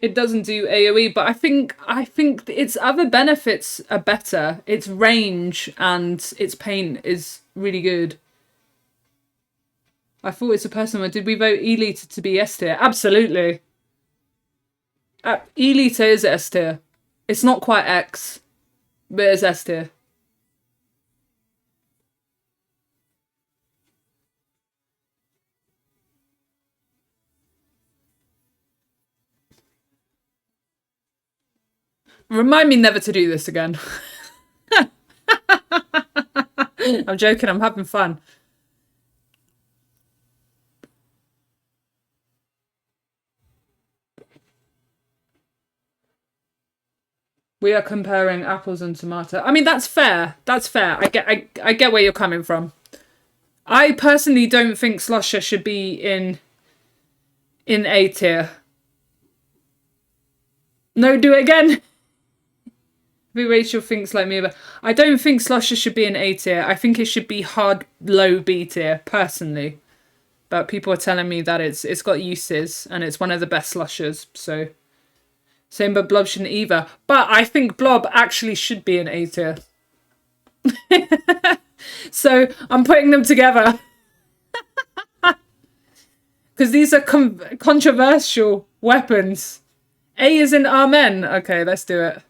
It doesn't do AoE, but I think its other benefits are better. Its range and its paint is really good. I thought it's a personal one. Did we vote E-Liter to be S tier? Absolutely. E-Liter is S tier. It's not quite X, but it's S tier. Remind me never to do this again. I'm joking, I'm having fun. We are comparing apples and tomato. I mean, that's fair. That's fair. I get where you're coming from. I personally don't think Slusher should be in A tier. No, do it again. Rachel thinks like me, but I don't think Slusher should be in A tier. I think it should be hard low B tier, personally. But people are telling me that it's got uses and it's one of the best Slushers, so same, but Blob shouldn't either. But I think Blob actually should be in A tier. So I'm putting them together. Because these are controversial weapons. A is in Amen. Okay, let's do it.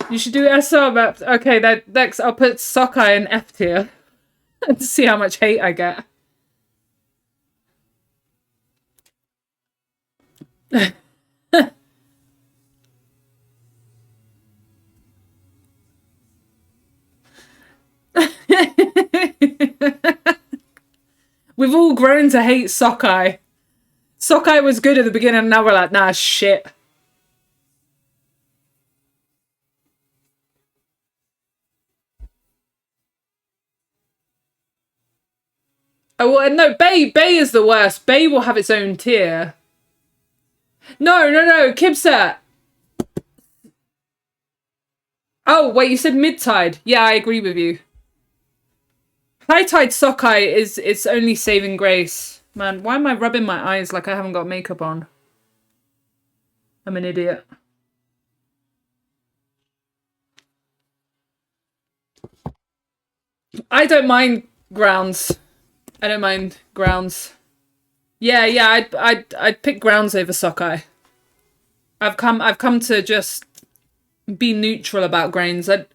You should do SR maps. Okay, then next I'll put Sockeye in F tier. And see how much hate I get. We've all grown to hate Sockeye. Sockeye was good at the beginning, and now we're like, nah, shit. Oh, well, no, Bay is the worst. Bay will have its own tier. No, Kibsat. Oh, wait, you said mid-tide. Yeah, I agree with you. High-tide Sockeye is its only saving grace. Man, why am I rubbing my eyes like I haven't got makeup on? I'm an idiot. I don't mind grounds. I don't mind grounds. Yeah, I'd pick grounds over Sockeye. I've come to just be neutral about grounds. I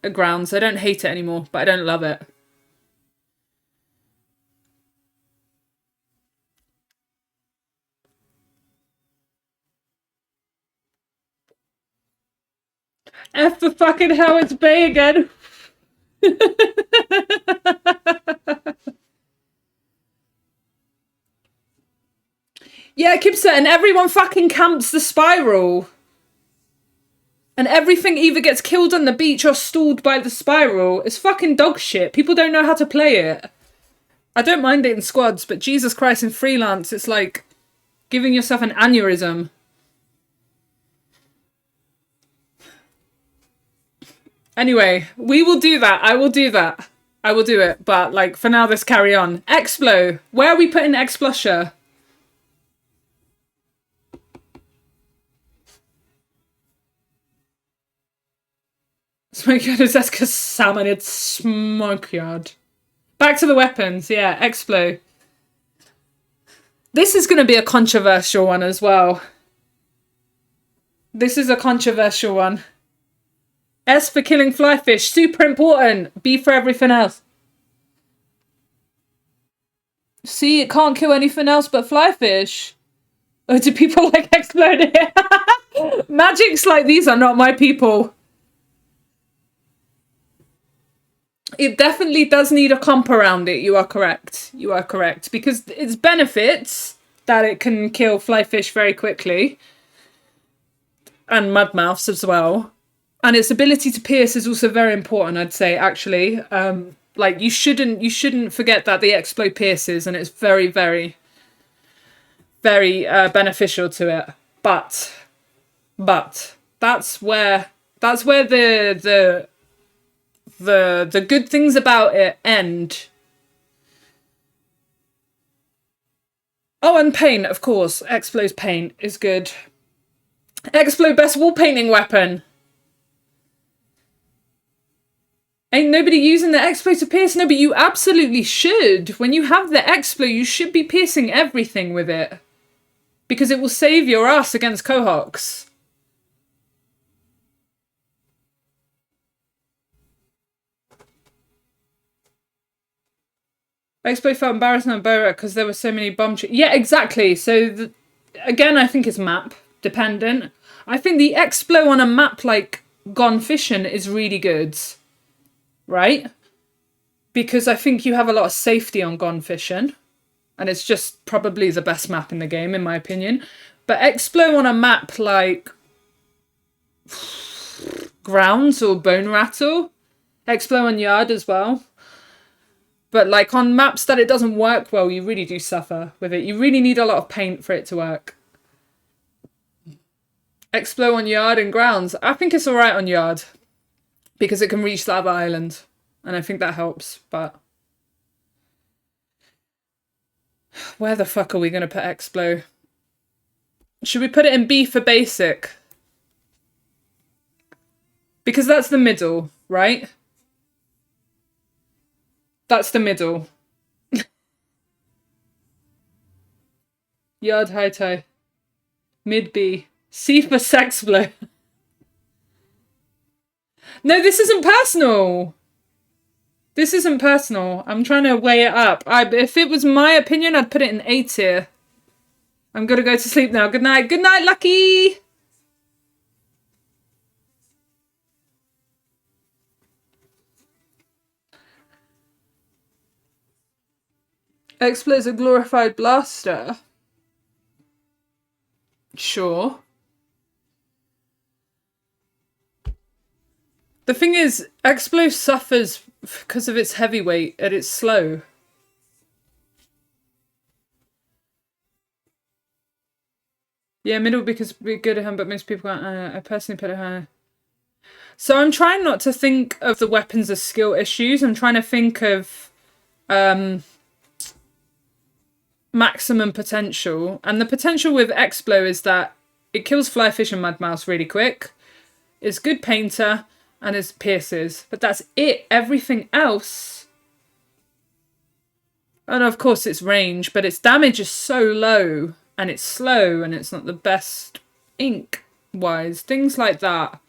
don't hate it anymore, but I don't love it. F for fucking hell, it's Bay again. Yeah, Kibsa, and everyone fucking camps the spiral. And everything either gets killed on the beach or stalled by the spiral. It's fucking dog shit. People don't know how to play it. I don't mind it in squads, but Jesus Christ, in freelance, it's like giving yourself an aneurysm. Anyway, we will do that. I will do that. I will do it. But, like, for now, let's carry on. Explo. Where are we putting Explusher? Smokeyard is that's because Salmon, it's Smokeyard. Back to the weapons. Yeah, Explo. This is going to be a controversial one as well. This is a controversial one. S for killing flyfish. Super important. B for everything else. See, it can't kill anything else but flyfish. Oh, do people like exploding? Magics like these are not my people. It definitely does need a comp around it. You are correct. You are correct. Because its benefits that it can kill flyfish very quickly. And mudmouths as well. And its ability to pierce is also very important, I'd say, actually. Like, you shouldn't forget that the Explo pierces, and it's very, very, very beneficial to it. But that's where the good things about it end. Oh, and paint, of course. Explo's paint is good. Explo best wall painting weapon. Ain't nobody using the Explo to pierce? No, but you absolutely should. When you have the Explo, you should be piercing everything with it. Because it will save your ass against Cohawks. Explo felt embarrassed on Bora because there were so many bomb... Yeah, exactly. So, again, I think it's map dependent. I think the Explo on a map like Gone Fishing is really good. Right? Because I think you have a lot of safety on Gone Fishing. And it's just probably the best map in the game, in my opinion. But Explo on a map like Grounds or Bone Rattle. Explo on Yard as well. But like on maps that it doesn't work well, you really do suffer with it. You really need a lot of paint for it to work. Explo on Yard and Grounds. I think it's alright on Yard. Because it can reach the other island. And I think that helps, but... Where the fuck are we going to put Explo? Should we put it in B for basic? Because that's the middle, right? That's the middle. Yard high tie. Mid B. C for Sexplo. No, this isn't personal. This isn't personal. I'm trying to weigh it up. If it was my opinion, I'd put it in A tier. I'm gonna go to sleep now. Good night. Good night, Lucky! Explo's a glorified blaster. Sure. The thing is, Explo suffers because of its heavyweight and it's slow. Yeah, middle because we're good at him, but most people aren't. I personally put it higher. So I'm trying not to think of the weapons as skill issues. I'm trying to think of maximum potential. And the potential with Explo is that it kills flyfish and mud mouse really quick. It's good painter and it pierces. But that's it. Everything else... And of course it's range, but its damage is so low. And it's slow and it's not the best ink-wise. Things like that.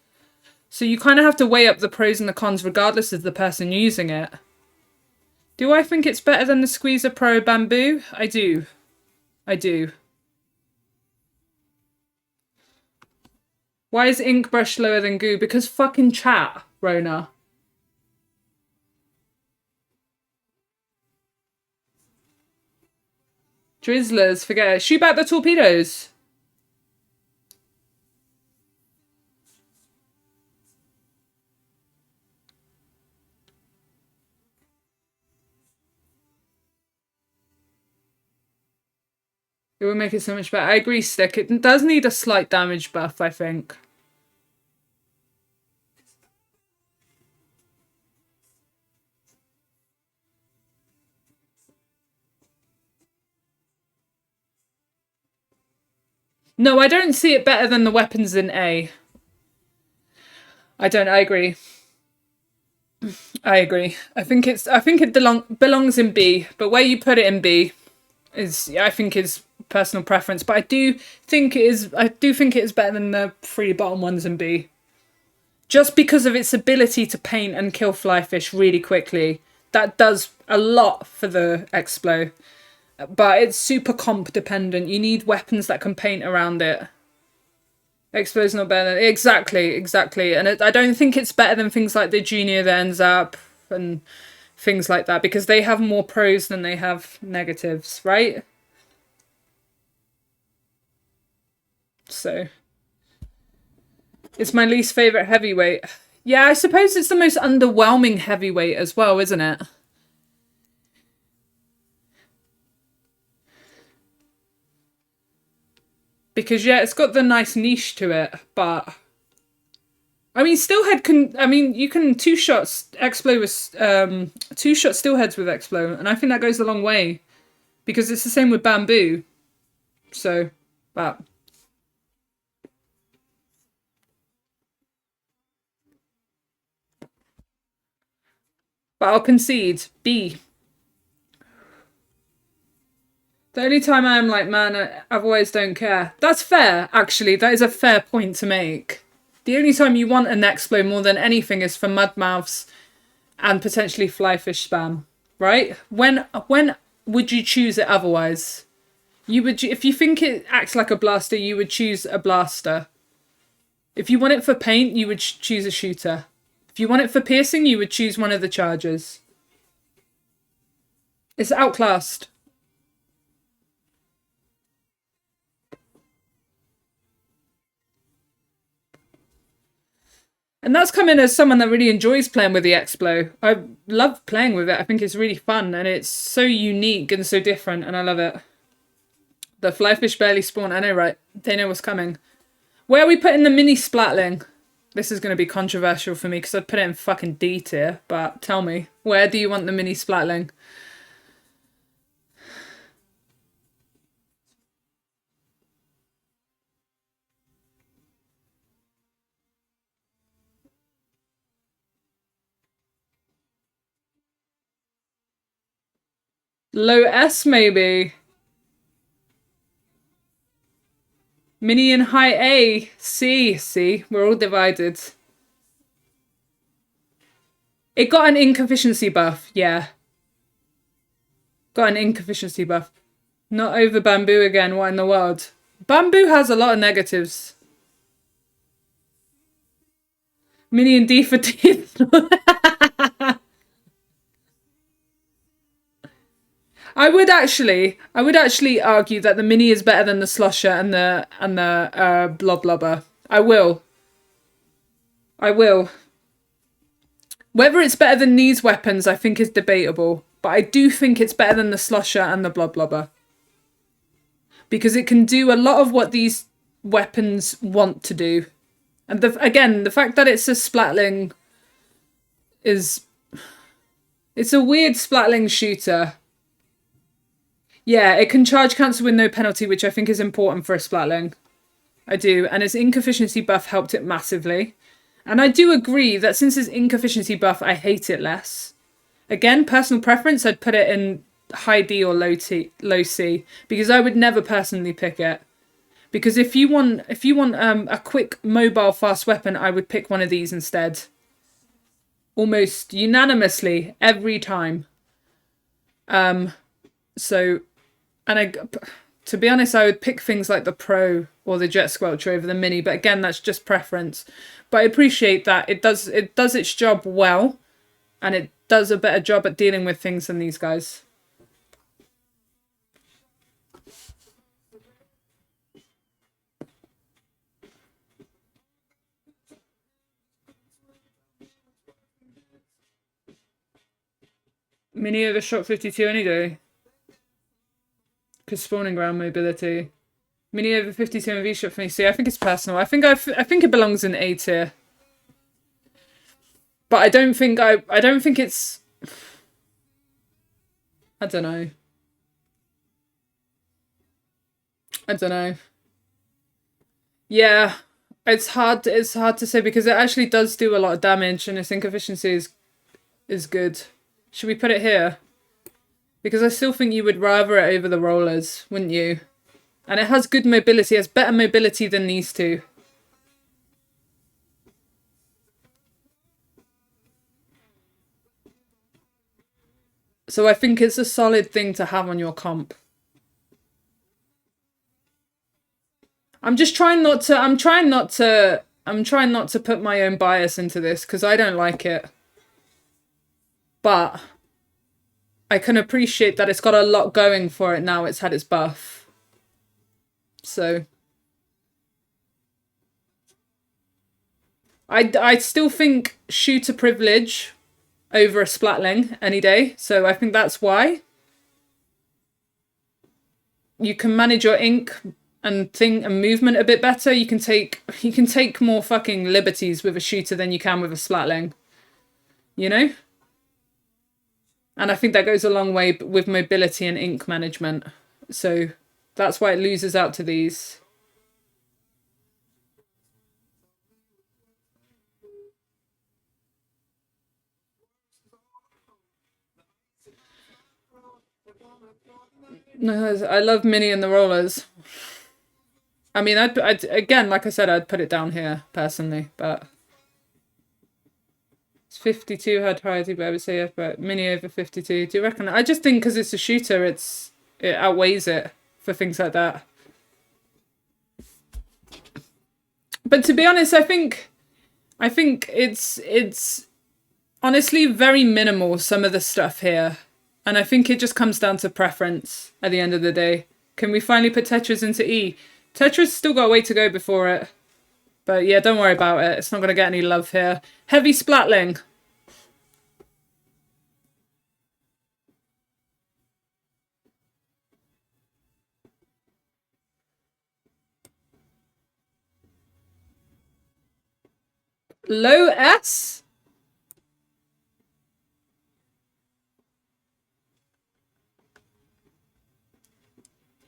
So you kind of have to weigh up the pros and the cons regardless of the person using it. Do I think it's better than the Squeezer Pro Bamboo? I do. I do. Why is ink brush lower than goo? Because fucking chat, Rona. Drizzlers, forget it. Shoot back the torpedoes. It would make it so much better. I agree, Stick. It does need a slight damage buff, I think. No, I don't see it better than the weapons in A. I don't. I agree. I agree. I think it belongs in B, but where you put it in B is, I think, is personal preference. But I do think it is better than the 3 bottom ones in B. Just because of its ability to paint and kill flyfish really quickly. That does a lot for the Explo. But it's super comp dependent. You need weapons that can paint around it. Explo's not better than... Exactly. And I don't think it's better than things like the Junior, the NZAP, and things like that. Because they have more pros than they have negatives, right? So... It's my least favourite heavyweight. Yeah, I suppose it's the most underwhelming heavyweight as well, isn't it? Because, yeah, it's got the nice niche to it, but... I mean, Steelhead can... I mean, you can two-shot Explo with... two-shot Steelheads with Explo, and I think that goes a long way. Because it's the same with Bamboo. So, but... But I'll concede. B. The only time I am like, man, I otherwise don't care. That's fair, actually. That is a fair point to make. The only time you want an Explo more than anything is for mudmouths and potentially flyfish spam, right? When would you choose it otherwise? You would, if you think it acts like a blaster, you would choose a blaster. If you want it for paint, you would choose a shooter. If you want it for piercing, you would choose one of the chargers. It's outclassed. And that's coming as someone that really enjoys playing with the Explo. I love playing with it. I think it's really fun and it's so unique and so different and I love it. The flyfish barely spawn. I know, right? They know what's coming. Where are we putting the mini splatling? This is going to be controversial for me because I'd put it in fucking D tier. But tell me, where do you want the mini splatling? Low S, maybe. Mini and high A. C. See, we're all divided. It got an ink efficiency buff, yeah. Got an ink efficiency buff. Not over bamboo again. What in the world? Bamboo has a lot of negatives. Mini and D for teeth. I would actually argue that the mini is better than the slosher and the blob blubber. I will. Whether it's better than these weapons, I think is debatable. But I do think it's better than the slosher and the blob blubber. Because it can do a lot of what these weapons want to do. And again, the fact that it's a splatling is... It's a weird splatling shooter. Yeah, it can charge cancel with no penalty, which I think is important for a splatling. I do. And its ink efficiency buff helped it massively. And I do agree that since its ink efficiency buff, I hate it less. Again, personal preference, I'd put it in high D or low C, because I would never personally pick it. Because if you want a quick mobile fast weapon, I would pick one of these instead. Almost unanimously every time. So, and to be honest, I would pick things like the Pro or the Jet Squelcher over the Mini, but again, that's just preference. But I appreciate that it does its job well, and it does a better job at dealing with things than these guys. Mini over Shock 52 any day. Because spawning ground mobility. Mini over 52 and V-Shot for me. See, I think it's personal. I think it belongs in A tier. But I don't think it's... I don't know. Yeah, it's hard to say because it actually does do a lot of damage and its ink efficiency is good. Should we put it here? Because I still think you would rather it over the rollers, wouldn't you? And it has good mobility. It has better mobility than these two. So I think it's a solid thing to have on your comp. I'm trying not to put my own bias into this because I don't like it. But I can appreciate that it's got a lot going for it now it's had its buff. So I still think shooter privilege over a splatling any day. So I think that's why. You can manage your ink and movement a bit better. You can take more fucking liberties with a shooter than you can with a splatling. You know? And I think that goes a long way with mobility and ink management. So that's why it loses out to these. No, I love Mini and the rollers. I mean, I'd again, like I said, I'd put it down here personally, but it's 52 had priority, but I would say but Mini over 52. Do you reckon? I just think because it's a shooter, it outweighs it for things like that. But to be honest, I think it's honestly very minimal, some of the stuff here. And I think it just comes down to preference at the end of the day. Can we finally put Tetris into E? Tetris still got a way to go before it. But yeah, don't worry about it. It's not going to get any love here. Heavy Splatling. Low S?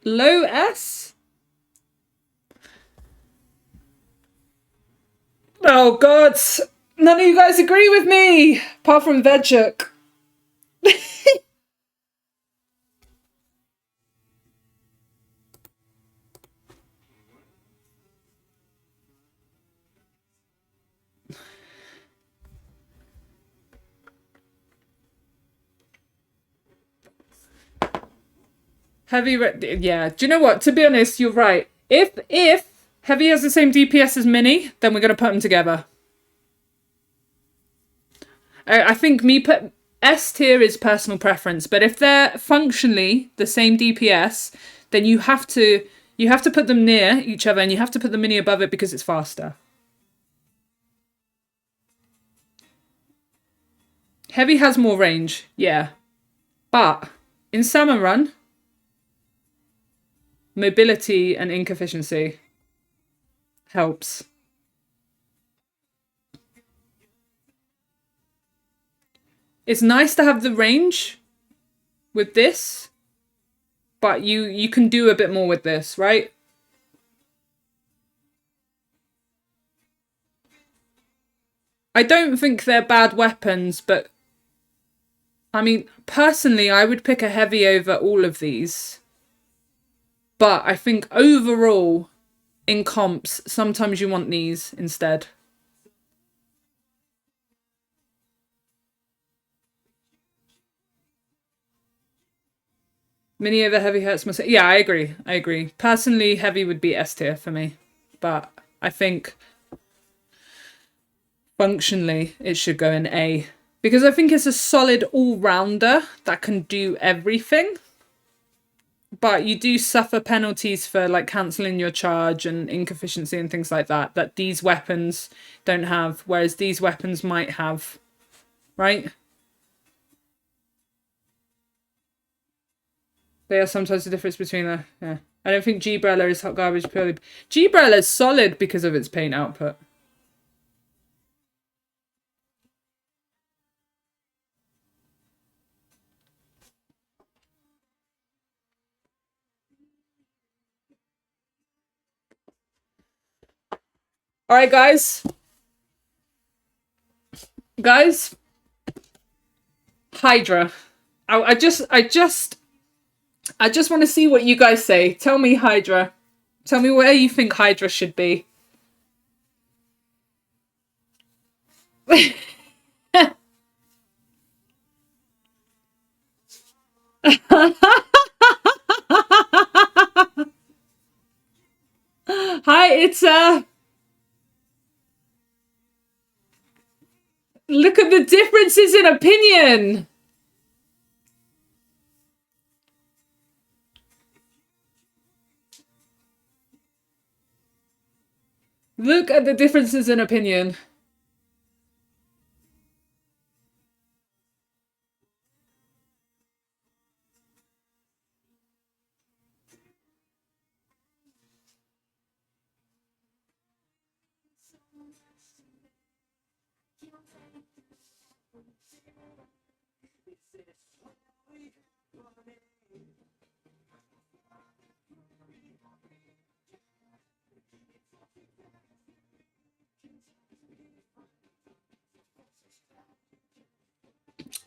Low S? Oh god, none of you guys agree with me, apart from Vegjuk. Yeah. Do you know what? To be honest, you're right. If heavy has the same DPS as mini, then we're gonna put them together. I think me put S tier is personal preference, but if they're functionally the same DPS, then you have to put them near each other, and you have to put the mini above it because it's faster. Heavy has more range, yeah, but in Salmon Run, mobility and ink efficiency helps. It's nice to have the range with this, but you can do a bit more with this, right? I don't think they're bad weapons, but I mean, personally, I would pick a heavy over all of these. But I think overall, in comps, sometimes you want these instead. Mini over heavy hurts myself. Yeah, I agree. I agree. Personally, heavy would be S tier for me. But I think functionally, it should go in A. Because I think it's a solid all-rounder that can do everything. But you do suffer penalties for like cancelling your charge and ink efficiency and things like that these weapons don't have, whereas these weapons might have, right? They are sometimes the difference between the, yeah. I don't think G-Brella is hot garbage purely. G-Brella is solid because of its paint output. All right, guys. Hydra. I just want to see what you guys say. Tell me Hydra. Tell me where you think Hydra should be. Hi, it's look at the differences in opinion. Look at the differences in opinion.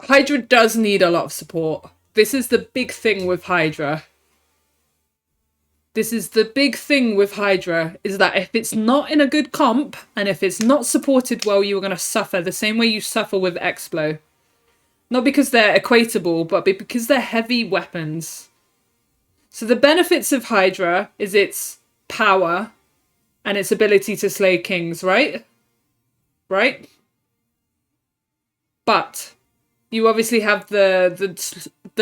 Hydra does need a lot of support. This is the big thing with Hydra. This is the big thing with Hydra, is that if it's not in a good comp, and if it's not supported well, you're going to suffer the same way you suffer with Explo. Not because they're equatable, but because they're heavy weapons. So the benefits of Hydra is its power and its ability to slay kings, right? Right? But you obviously have the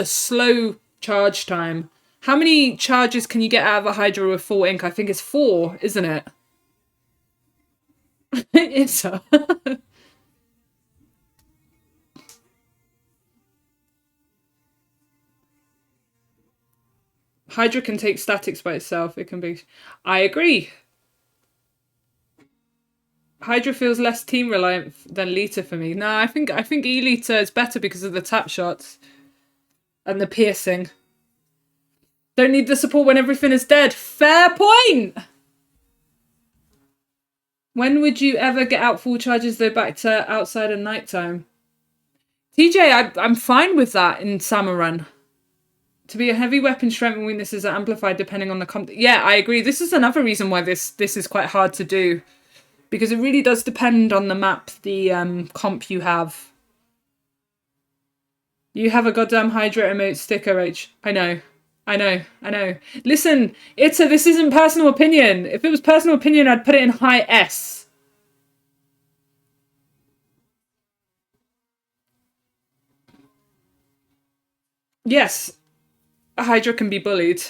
slow charge time. How many charges can you get out of a Hydra with full ink? I think it's 4, isn't it? It's Hydra can take statics by itself. It can be. I agree. Hydra feels less team reliant than Lita for me. No, I think E-Lita is better because of the tap shots and the piercing. Don't need the support when everything is dead. Fair point! When would you ever get out full charges though back to outside of nighttime? TJ, I'm fine with that in Salmon Run. To be a heavy weapon, strength and weaknesses are amplified depending on the comp. Yeah, I agree. This is another reason why this is quite hard to do. Because it really does depend on the map, the comp you have. You have a goddamn Hydra emote sticker, H. I know. I know, I know. Listen, this isn't personal opinion. If it was personal opinion, I'd put it in high S. Yes, a Hydra can be bullied.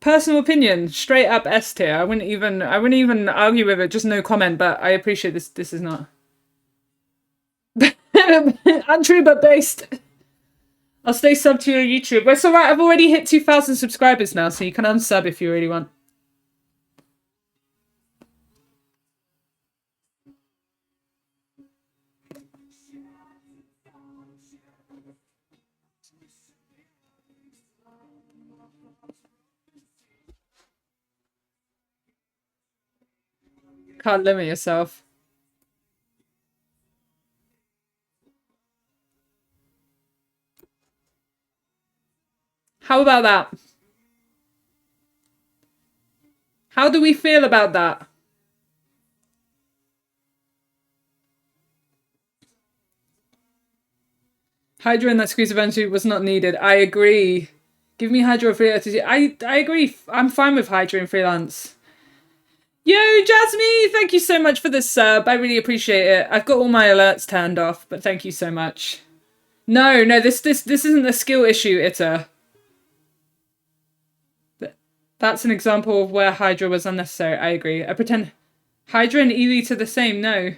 Personal opinion, straight up S tier. I wouldn't even argue with it, just no comment, but I appreciate this. This is not untrue but based. I'll stay sub to your YouTube. It's alright, I've already hit 2,000 subscribers now, so you can unsub if you really want. Can't limit yourself. How about that? How do we feel about that? Hydra in that squeeze eventually was not needed. I agree. Give me Hydra freelance. I agree. I'm fine with Hydra in freelance. Yo, Jasmine, thank you so much for the sub. I really appreciate it. I've got all my alerts turned off, but thank you so much. No, this isn't a skill issue, Itta. That's an example of where Hydra was unnecessary. I agree. I pretend Hydra and Elite are the same. No.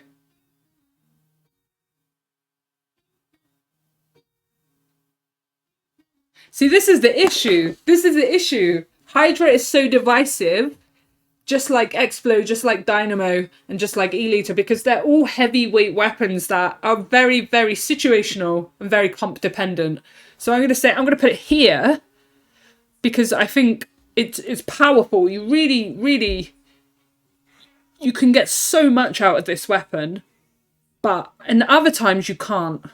See, this is the issue. This is the issue. Hydra is so divisive, just like Explo, just like Dynamo, and just like Elite, because they're all heavyweight weapons that are very, very situational and very comp dependent. So I'm going to put it here because I think it's powerful. You really, you can get so much out of this weapon, but in other times you can't.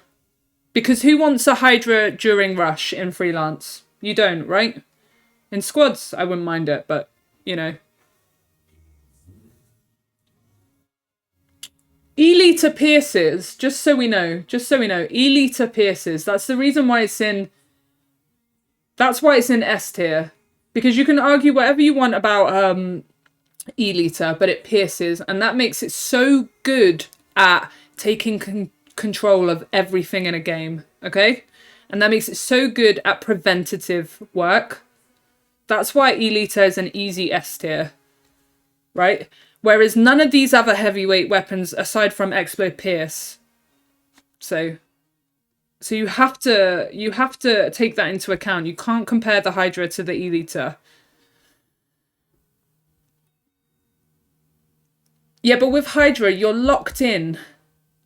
Because who wants a Hydra during rush in freelance? You don't, right? In squads, I wouldn't mind it, but, you know. Elite pierces, just so we know, Elite pierces. That's the reason why it's in... That's why it's in S tier. Because you can argue whatever you want about Elite, but it pierces. And that makes it so good at taking control of everything in a game, okay? And that makes it so good at preventative work. That's why Elite is an easy S tier, right? Whereas none of these other heavyweight weapons, aside from Explo, pierce. So you have to take that into account. You can't compare the Hydra to the Elite. Yeah, but with Hydra, you're locked in.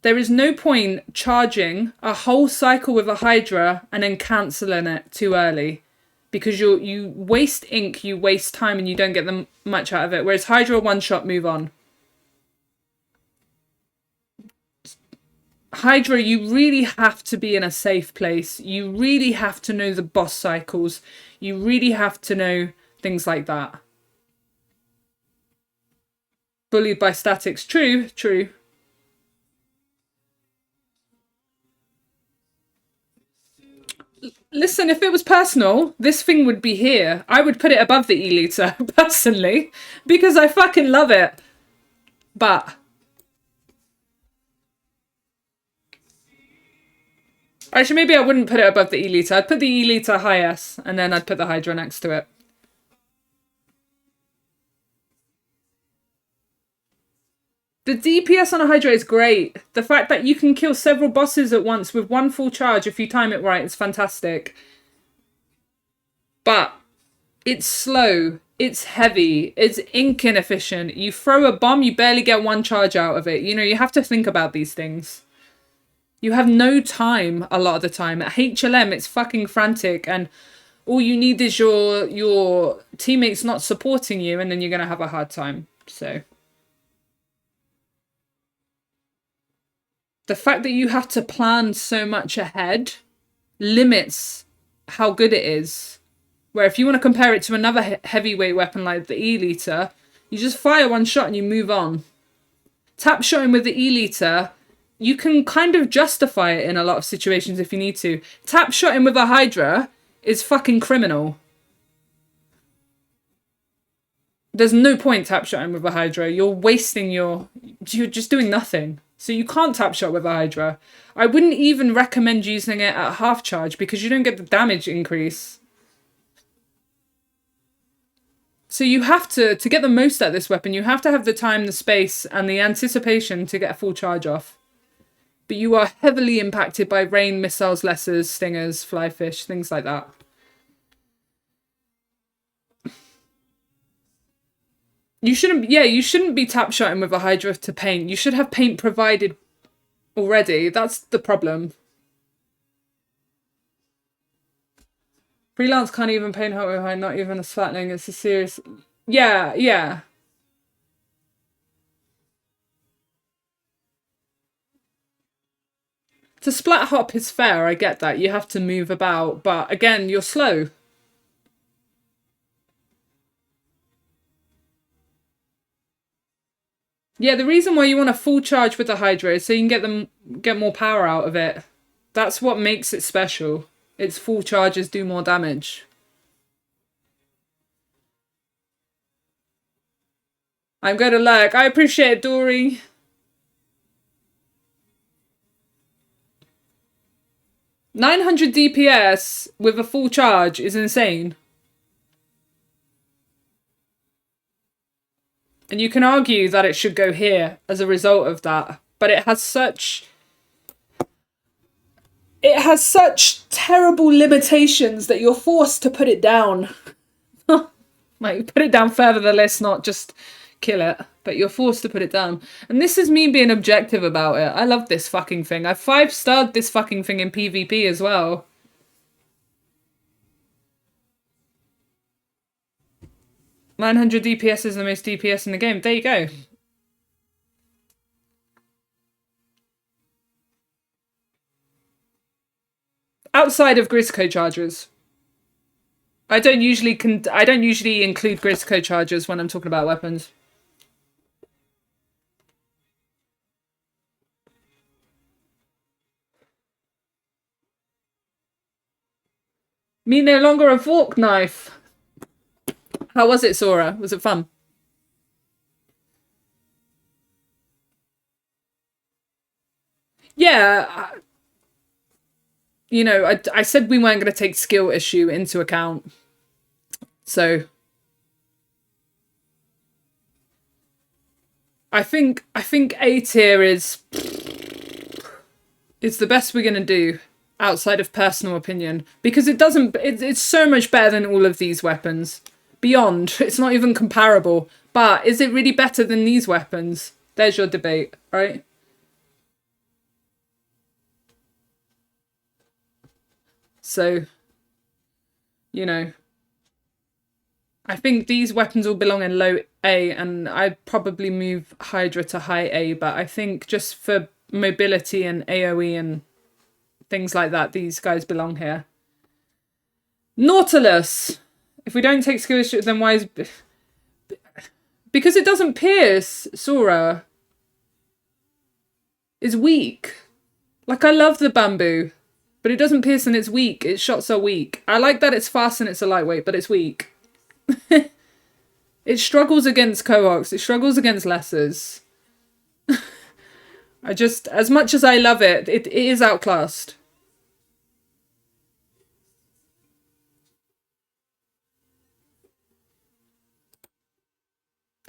There is no point charging a whole cycle with a Hydra and then cancelling it too early. Because you waste ink, you waste time, and you don't get them much out of it. Whereas Hydra, one shot, move on. Hydra, you really have to be in a safe place. You really have to know the boss cycles. You really have to know things like that. Bullied by statics. True, true. Listen, if it was personal, this thing would be here. I would put it above the Elite, personally, because I fucking love it. But actually, maybe I wouldn't put it above the Elite. I'd put the Elite high S, and then I'd put the Hydra next to it. The DPS on a Hydra is great. The fact that you can kill several bosses at once with one full charge if you time it right is fantastic. But it's slow, it's heavy, it's ink inefficient. You throw a bomb, you barely get one charge out of it. You know, you have to think about these things. You have no time a lot of the time. At HLM, it's fucking frantic, and all you need is your teammates not supporting you, and then you're going to have a hard time. So the fact that you have to plan so much ahead limits how good it is. Where if you want to compare it to another heavyweight weapon like the E-liter, you just fire one shot and you move on. Tap shotting with the E-liter, you can kind of justify it in a lot of situations if you need to. Tap shotting with a Hydra is fucking criminal. There's no point tap shotting with a Hydra. You're just doing nothing. So you can't tap shot with a Hydra. I wouldn't even recommend using it at half charge because you don't get the damage increase. So you have to get the most out of this weapon, you have to have the time, the space, and the anticipation to get a full charge off. But you are heavily impacted by rain, missiles, lessers, stingers, flyfish, things like that. You shouldn't be tap shotting with a Hydra to paint. You should have paint provided already. That's the problem. Freelance can't even paint hot with high, not even a flattening. It's a serious... Yeah. To splat hop is fair, I get that. You have to move about, but again, you're slow. Yeah, the reason why you want a full charge with the Hydra is so you can get more power out of it. That's what makes it special. Its full charges do more damage. I'm going to lurk. I appreciate it, Dory. $900 DPS with a full charge is insane. And you can argue that it should go here as a result of that. But it has such terrible limitations that you're forced to put it down. Like, put it down further the list, not just kill it. But you're forced to put it down. And this is me being objective about it. I love this fucking thing. I've 5-starred this fucking thing in PvP as well. $900 DPS is the most DPS in the game. There you go. Outside of Grisco chargers. I don't usually include Grisco chargers when I'm talking about weapons. Me no longer a fork knife. How was it, Sora? Was it fun? Yeah. You know, I said we weren't going to take skill issue into account. So I think A tier is the best we're going to do outside of personal opinion, because it's so much better than all of these weapons. Beyond, it's not even comparable. But is it really better than these weapons? There's your debate, right? So, you know, I think these weapons all belong in low A, and I'd probably move Hydra to high A, but I think just for mobility and AoE and things like that, these guys belong here. Nautilus! If we don't take skill issue, then why is... Because it doesn't pierce, Sora. It's weak. Like, I love the bamboo, but it doesn't pierce and it's weak. Its shots are weak. I like that it's fast and it's a lightweight, but it's weak. It struggles against Cohawks. It struggles against Lessers. As much as I love it, it is outclassed.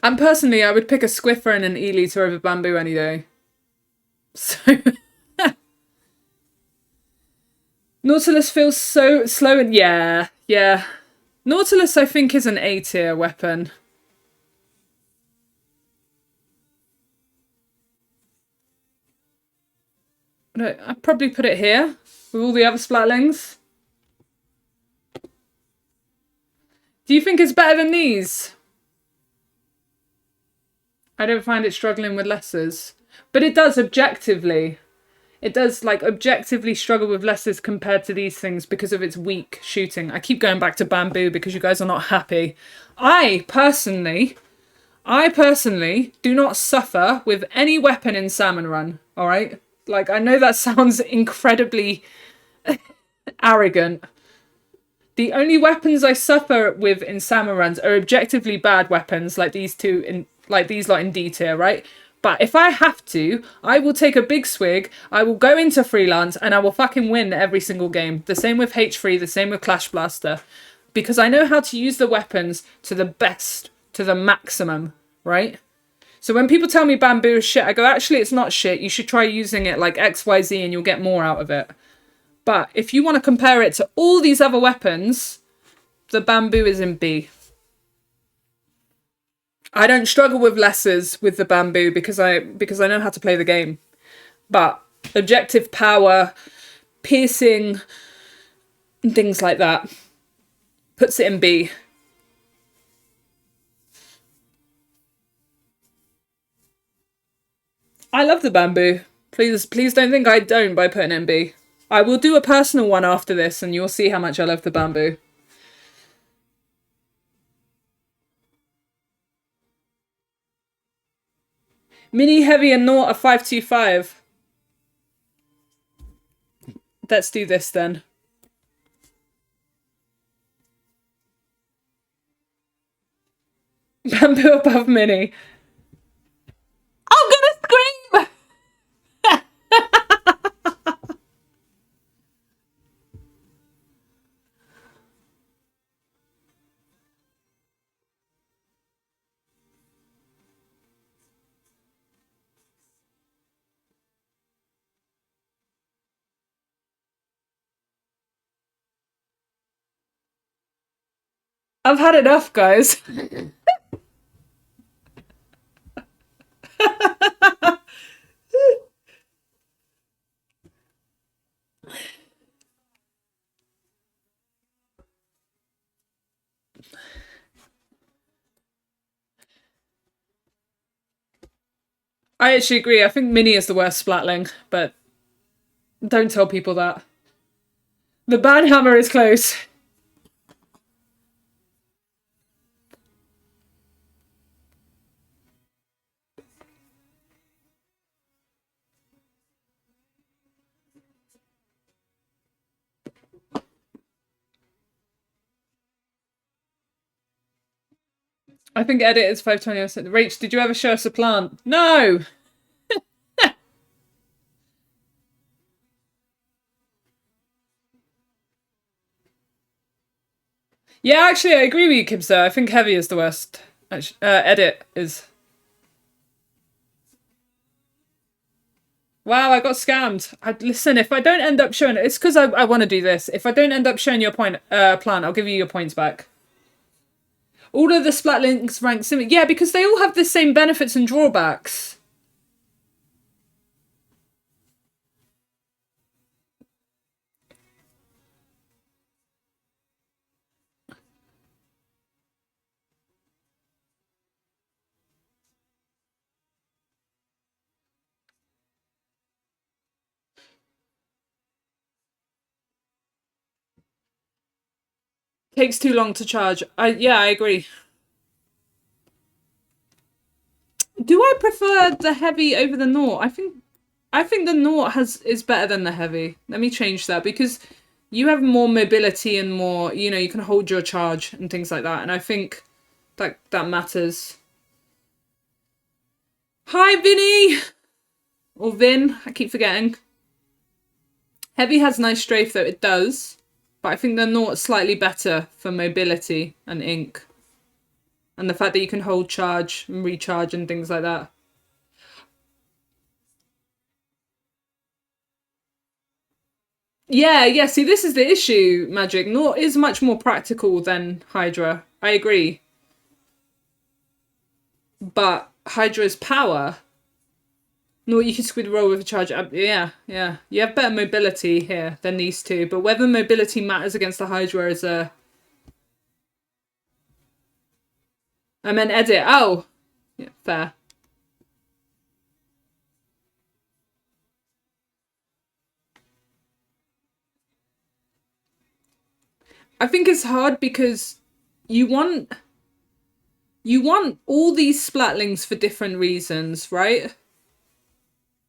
And personally, I would pick a Squiffer and an Elite over Bamboo any day. So... Nautilus feels so slow and... Yeah. Nautilus, I think, is an A tier weapon. No, I'd probably put it here with all the other Splatlings. Do you think it's better than these? I don't find it struggling with Lessers. But it does objectively. It does, like, objectively struggle with Lessers compared to these things because of its weak shooting. I keep going back to Bamboo because you guys are not happy. I personally do not suffer with any weapon in Salmon Run, alright? Like, I know that sounds incredibly arrogant. The only weapons I suffer with in Salmon runs are objectively bad weapons, like these two in like these lot in D tier, right? But if I have to, I will take a big swig, I will go into freelance, and I will fucking win every single game. The same with H3, the same with Clash Blaster. Because I know how to use the weapons to the best, to the maximum, right? So when people tell me bamboo is shit, I go, actually, it's not shit. You should try using it like XYZ and you'll get more out of it. But if you want to compare it to all these other weapons, the bamboo is in B. I don't struggle with lessers with the bamboo because I know how to play the game. But objective power, piercing, and things like that puts it in B. I love the bamboo. Please don't think I don't by putting it in B. I will do a personal one after this and you'll see how much I love the bamboo. Mini, heavy, and naught are 525. Let's do this then. Bamboo above mini. I'm gonna scream! I've had enough, guys. I actually agree. I think mini is the worst splatling, but don't tell people that. The banhammer is close. I think edit is 520. Rach, did you ever show us a plant? No! Yeah, actually, I agree with you, Kibster. I think heavy is the worst. Edit is. Wow, I got scammed. Listen, if I don't end up showing it, it's because I want to do this. If I don't end up showing your plant, I'll give you your points back. All of the Splatlinks rank similar. Yeah, because they all have the same benefits and drawbacks. Takes too long to charge. Yeah, I agree. Do I prefer the heavy over the naught? I think the naught is better than the heavy. Let me change that because you have more mobility and more, you can hold your charge and things like that. And I think that matters. Hi, Vinny! Or Vin, I keep forgetting. Heavy has nice strafe though, it does. But I think the naught's slightly better for mobility and ink. And the fact that you can hold charge and recharge and things like that. Yeah, see, this is the issue, Magic. Naught is much more practical than Hydra. I agree. But Hydra's power... No, you can squid roll with a charge. Yeah. You have better mobility here than these two. But whether mobility matters against the Hydra is a... I meant edit. Oh! Yeah, fair. I think it's hard because you want all these splatlings for different reasons, right?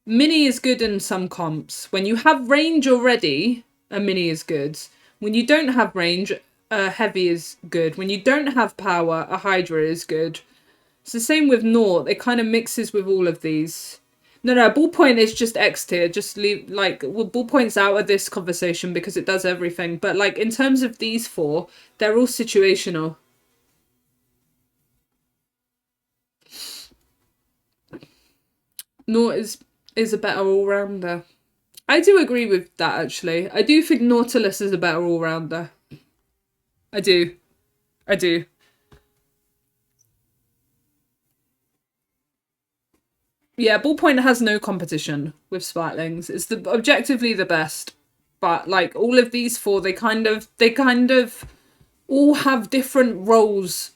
Mini is good in some comps. When you have range already, a mini is good. When you don't have range, a heavy is good. When you don't have power, a Hydra is good. It's the same with Naught. It kind of mixes with all of these. No, ballpoint is just X tier. Just leave, like, well, ballpoint's out of this conversation because it does everything. But, like, in terms of these four, they're all situational. Naught is a better all-rounder. I do agree with that, actually. I do think Nautilus is a better all-rounder. I do. I do. Yeah, ballpoint has no competition with Sparklings. It's objectively the best. But like all of these four, they kind of all have different roles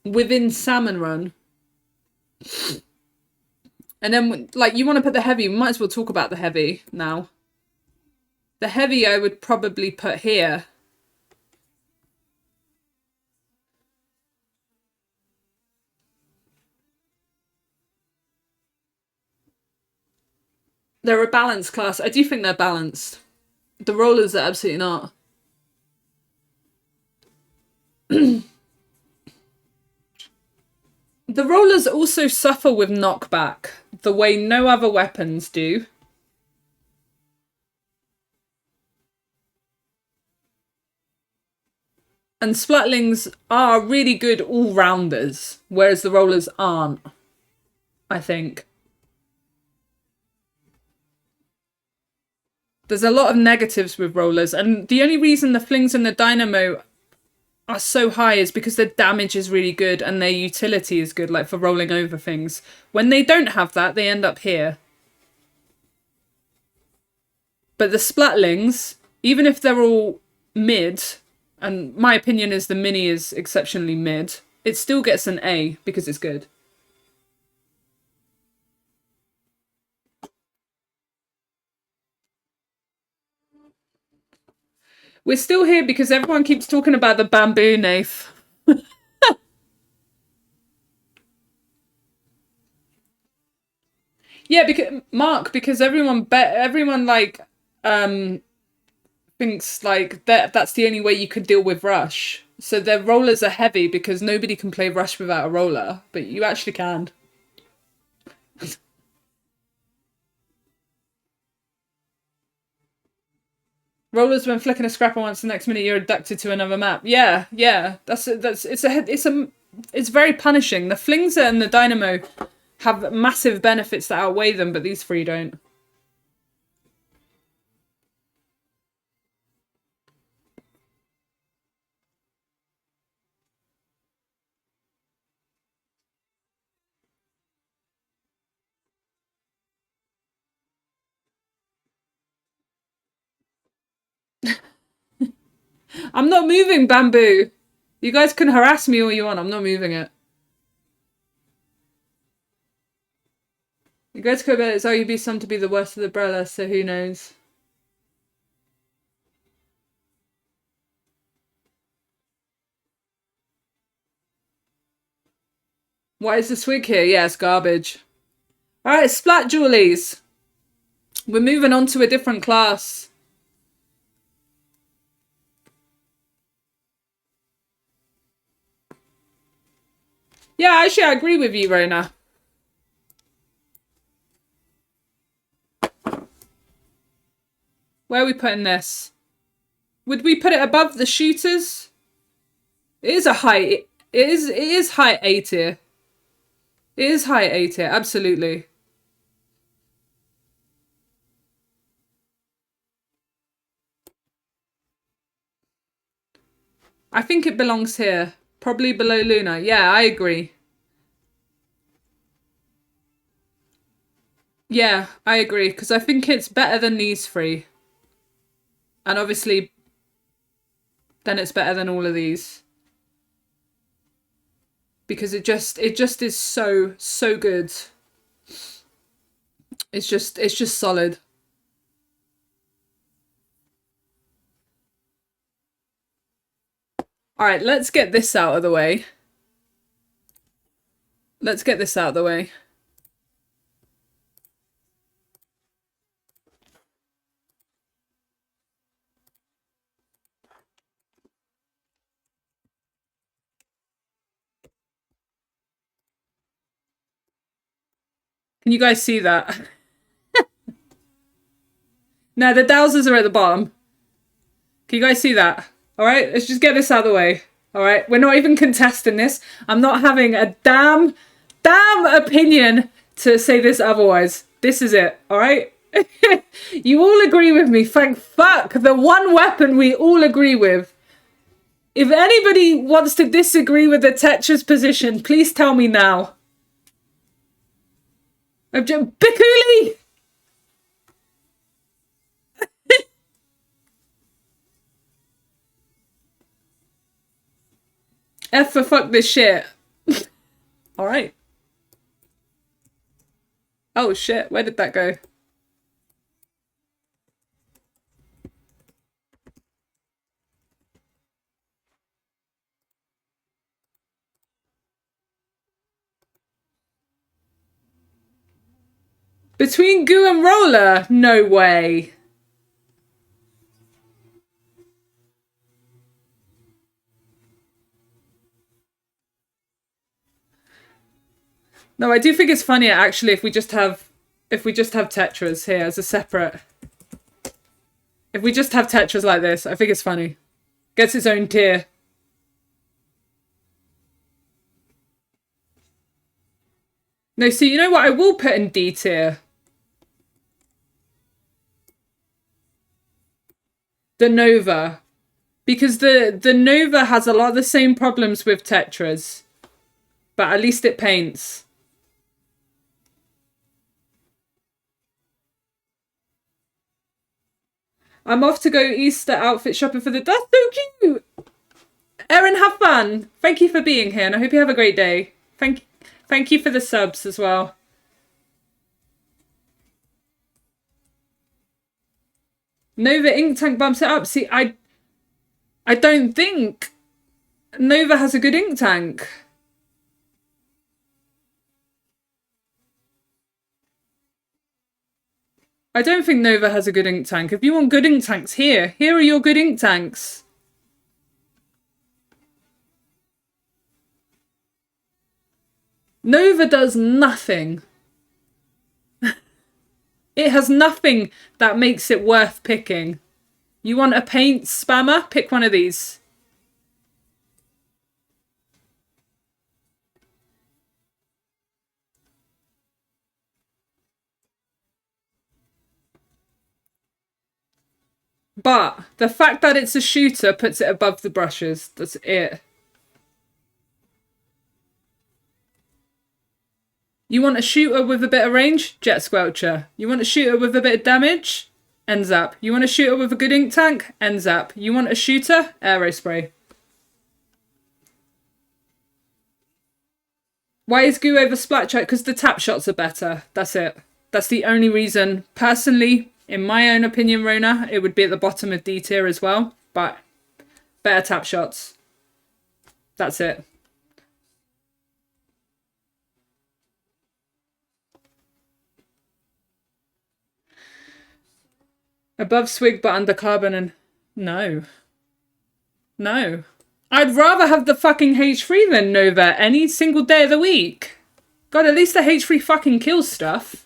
within Salmon Run. And then like you want to put the heavy, we might as well talk about the heavy now. The heavy I would probably put here. They're a balanced class. I do think they're balanced. The rollers are absolutely not. The rollers also suffer with knockback, the way no other weapons do. And Splatlings are really good all-rounders, whereas the rollers aren't, I think. There's a lot of negatives with rollers, and the only reason the flings and the dynamo are so high is because their damage is really good and their utility is good, like for rolling over things. When they don't have that, they end up here. But the Splatlings, even if they're all mid, and my opinion is the mini is exceptionally mid, it still gets an A because it's good. We're still here because everyone keeps talking about the bamboo, Nath. Yeah, because everyone like thinks like that's the only way you could deal with rush. So their rollers are heavy because nobody can play rush without a roller, but you actually can. Rollers when flicking a scrapper once, the next minute you're abducted to another map. Yeah, it's very punishing. The flingser and the dynamo have massive benefits that outweigh them, but these three don't. I'm not moving bamboo. You guys can harass me all you want. I'm not moving it. You guys could bet it's RUB some to be the worst of the Brella, so who knows? Why is the swig here? Yeah, it's garbage. Alright, Splat Jewelies. We're moving on to a different class. Yeah, actually, I agree with you, Rona. Where are we putting this? Would we put it above the shooters? It is a high. It is high A tier. It is high A tier, absolutely. I think it belongs here. Probably below Luna. Yeah, I agree. Yeah, I agree. Because I think it's better than these three. And obviously, then it's better than all of these. Because it just is so good. It's just solid. Alright, let's get this out of the way. Let's get this out of the way. Can you guys see that? No, the Dousers are at the bottom. Can you guys see that? All right, let's just get this out of the way. All right, we're not even contesting this. I'm not having a damn opinion to say this otherwise. This is it. All right. You all agree with me. Thank fuck. The one weapon we all agree with. If anybody wants to disagree with the Tetris position, please tell me now. Bikuli! F for fuck this shit. Alright. Oh shit, where did that go? Between Goo and Roller? No way. No, I do think it's funnier actually if we just have Tetras here as a separate. If we just have Tetras like this, I think it's funny. Gets its own tier. No, see, you know what I will put in D tier? The Nova. Because the Nova has a lot of the same problems with Tetras. But at least it paints. I'm off to go Easter outfit shopping for the... That's so cute! Erin, have fun! Thank you for being here, and I hope you have a great day. Thank you for the subs as well. Nova ink tank bumps it up. See, I don't think Nova has a good ink tank. I don't think Nova has a good ink tank. If you want good ink tanks, here are your good ink tanks. Nova does nothing. It has nothing that makes it worth picking. You want a paint spammer? Pick one of these. But the fact that it's a shooter puts it above the brushes. That's it. You want a shooter with a bit of range? Jet Squelcher. You want a shooter with a bit of damage? N-Zap. You want a shooter with a good ink tank? N-Zap. You want a shooter? Aerospray. Why is Goo over Splatchat? Because the tap shots are better. That's it. That's the only reason. Personally, in my own opinion, Rona, it would be at the bottom of D tier as well. But better tap shots. That's it. Above Swig but under Carbon and... No. No. I'd rather have the fucking H3 than Nova any single day of the week. God, at least the H3 fucking kills stuff.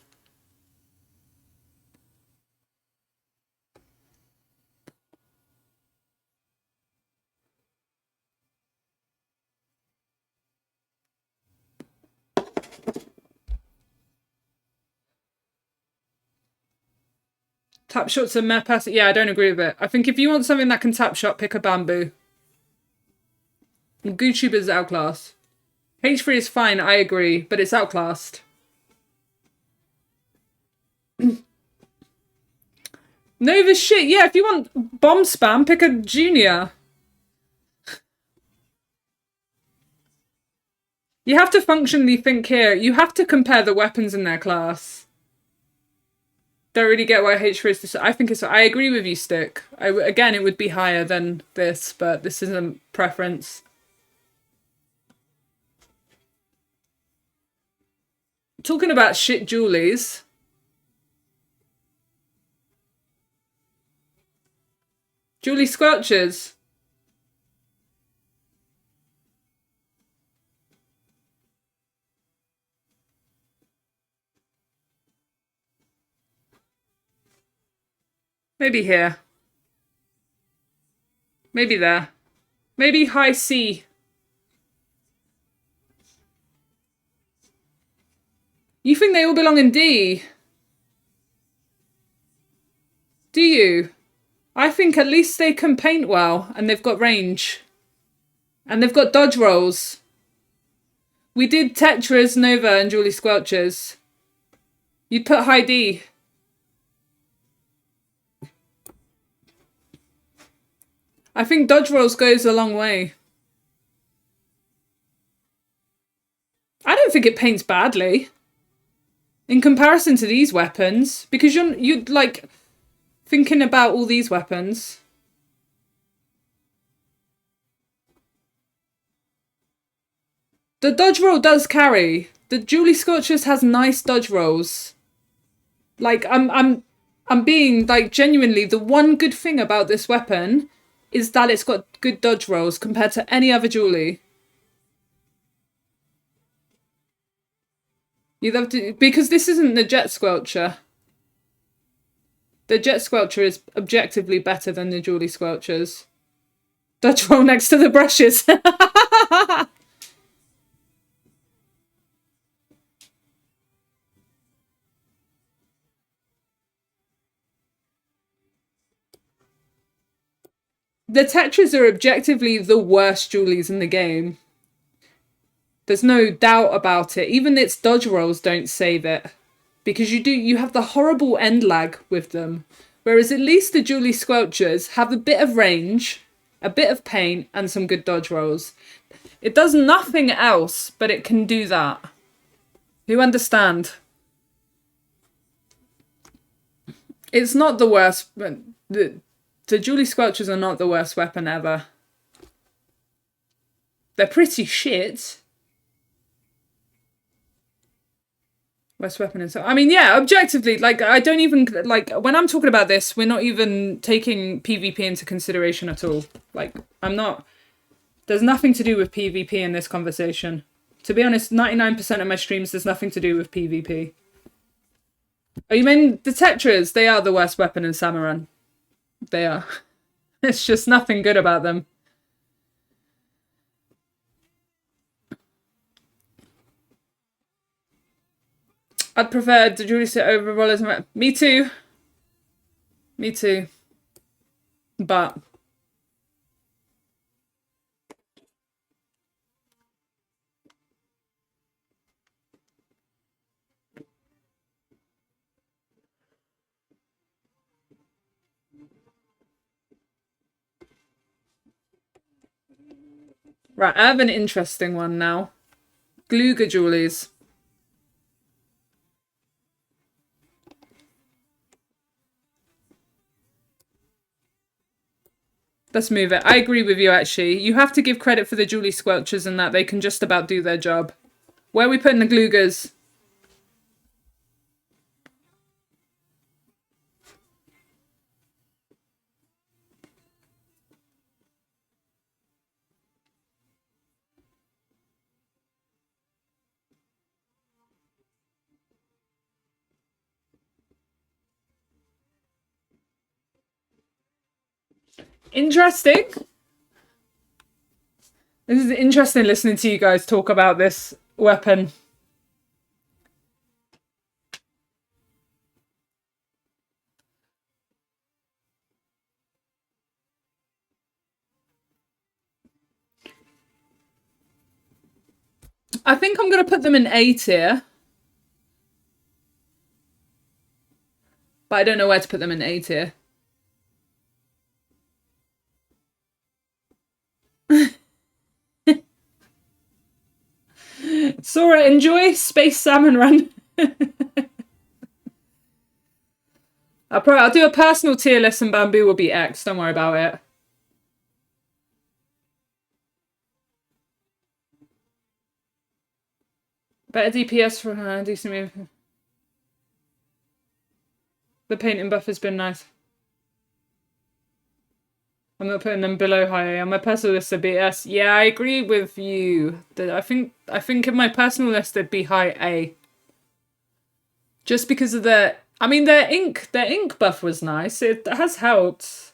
Tap shots are meh pass. Yeah, I don't agree with it. I think if you want something that can tap shot, pick a bamboo. GooTube is outclassed. H3 is fine, I agree, but it's outclassed. Nova's shit. Yeah, if you want bomb spam, pick a junior. You have to functionally think here. You have to compare the weapons in their class. Don't really get why H3 is... I think it's... I agree with you, Stick. Again, it would be higher than this, but this is a preference. Talking about shit Julies. Julie Squelchers. Maybe here. Maybe there. Maybe high C. You think they all belong in D? Do you? I think at least they can paint well, and they've got range. And they've got dodge rolls. We did Tetras, Nova, and Julie Squelchers. You'd put high D. I think dodge rolls goes a long way. I don't think it paints badly. In comparison to these weapons. Because you'd like thinking about all these weapons. The dodge roll does carry. The Julie Scorchers has nice dodge rolls. Like I'm being like genuinely the one good thing about this weapon is that it's got good dodge rolls compared to any other Julie. You have to, because this isn't the Jet Squelcher. The Jet Squelcher is objectively better than the Julie Squelchers. Dodge roll next to the brushes. The Tetras are objectively the worst Julies in the game. There's no doubt about it. Even its dodge rolls don't save it. Because you have the horrible end lag with them. Whereas at least the Julie Squelchers have a bit of range, a bit of paint, and some good dodge rolls. It does nothing else, but it can do that. You understand? It's not the worst, but the Julie Squelchers are not the worst weapon ever. They're pretty shit. Worst weapon and so I mean, yeah, objectively, like I don't even like when I'm talking about this, we're not even taking PvP into consideration at all. Like I'm not. There's nothing to do with PvP in this conversation. To be honest, 99% of my streams there's nothing to do with PvP. Oh, you mean the Tetras? They are the worst weapon in Salmon. They are. It's just nothing good about them. I'd prefer the Julie sit over rollers. Me too. Me too. But right, I have an interesting one now. Gluga Julies. Let's move it. I agree with you, actually. You have to give credit for the Julie Squelchers and that they can just about do their job. Where are we putting the Glugas? Interesting. This is interesting listening to you guys talk about this weapon. I think I'm going to put them in A tier. But I don't know where to put them in A tier. Sora, enjoy Space Salmon Run. I'll do a personal tier list and Bamboo will be X. Don't worry about it. Better DPS for decent move. The painting buff has been nice. I'm not putting them below high A. On my personal list, they'd be S. Yeah, I agree with you. I think in my personal list, they'd be high A. Just because of the I mean, their ink buff was nice. It has helped.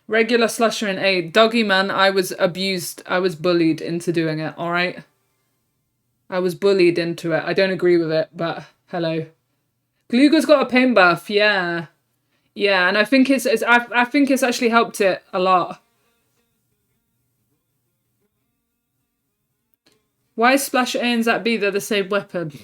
Regular slusher in A. Doggy man, I was abused. I was bullied into doing it, alright? I was bullied into it. I don't agree with it, but hello. Gluga's got a pain buff, yeah. Yeah, and I think I think it's actually helped it a lot. Why is Splash A and Zap B, they're the same weapon? Do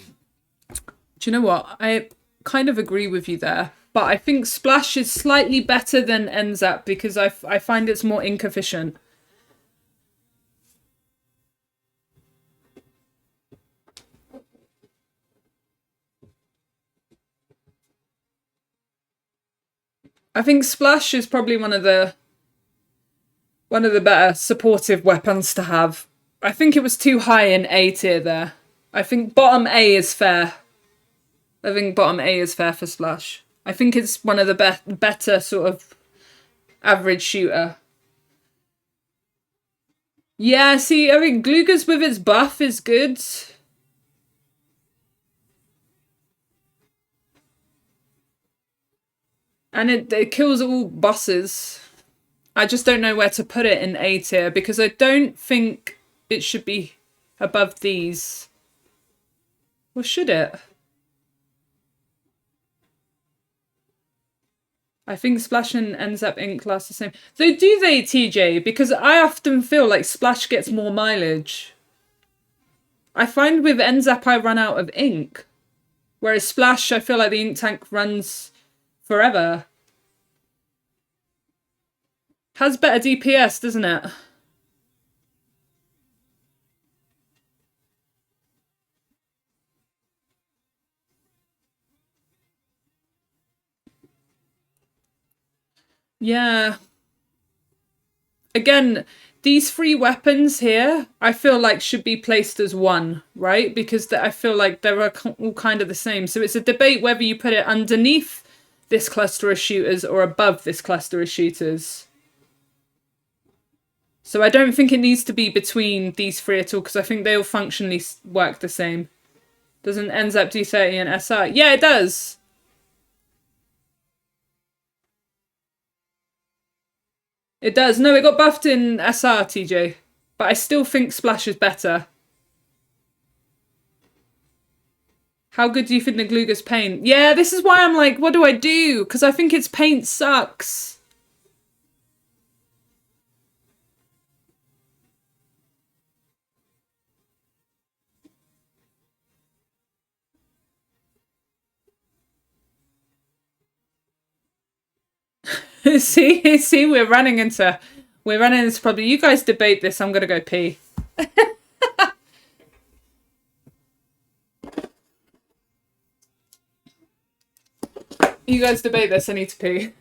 you know what? I kind of agree with you there. But I think Splash is slightly better than NZAP because I find it's more ink efficient. I think Splash is probably one of the better supportive weapons to have. I think it was too high in A tier there. I think bottom A is fair. I think bottom A is fair for Splash. I think it's one of the better sort of average shooter. Yeah, see, I think Gluga's with its buff is good. And it kills all bosses. I just don't know where to put it in A tier because I don't think it should be above these. Or should it? I think Splash and NZAP Ink last the same. Though do they, TJ? Because I often feel like Splash gets more mileage. I find with NZAP I run out of ink. Whereas Splash, I feel like the ink tank runs forever. Has better DPS, doesn't it? Yeah. Again, these three weapons here, I feel like should be placed as one, right? Because I feel like they're all kind of the same. So it's a debate whether you put it underneath this cluster of shooters or above this cluster of shooters. So I don't think it needs to be between these three at all because I think they all functionally work the same. Doesn't NZAP D30 and SR? Yeah, it does. It does. No, it got buffed in SR, TJ. But I still think Splash is better. How good do you think the Gluga's paint? Yeah, this is why I'm like, what do I do? Because I think its paint sucks. see, we're running into problem. You guys debate this. I'm gonna go pee. You guys debate this. I need to pee.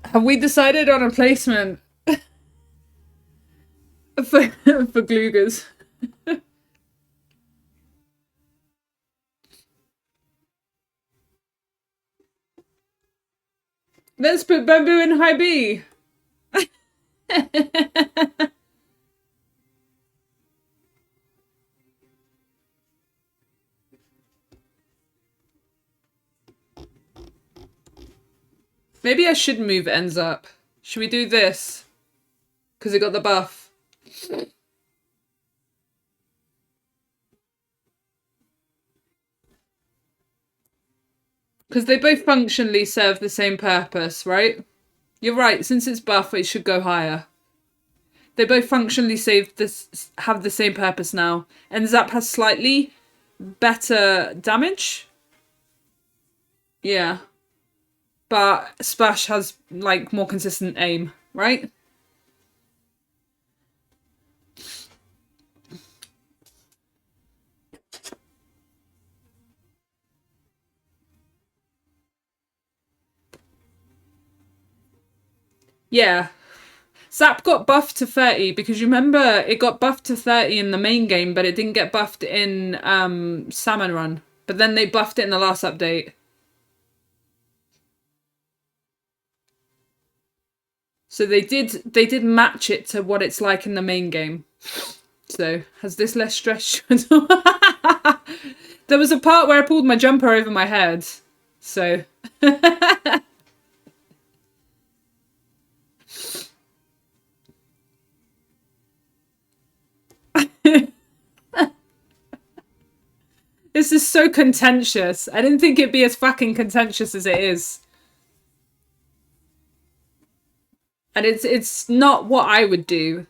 Have we decided on a placement for Glugers? Let's put Bamboo in high B. Maybe I should move ends up. Should we do this? Because it got the buff. Because they both functionally serve the same purpose, right? You're right, since it's buff, it should go higher. They both functionally have the same purpose now. And Zap has slightly better damage. Yeah. But Splash has, like, more consistent aim, right? Yeah. Zap got buffed to 30 because you remember it got buffed to 30 in the main game, but it didn't get buffed in Salmon Run. But then they buffed it in the last update. So they did match it to what it's like in the main game. So has this less stress? There was a part where I pulled my jumper over my head. So this is so contentious. I didn't think it'd be as fucking contentious as it is. And it's not what I would do.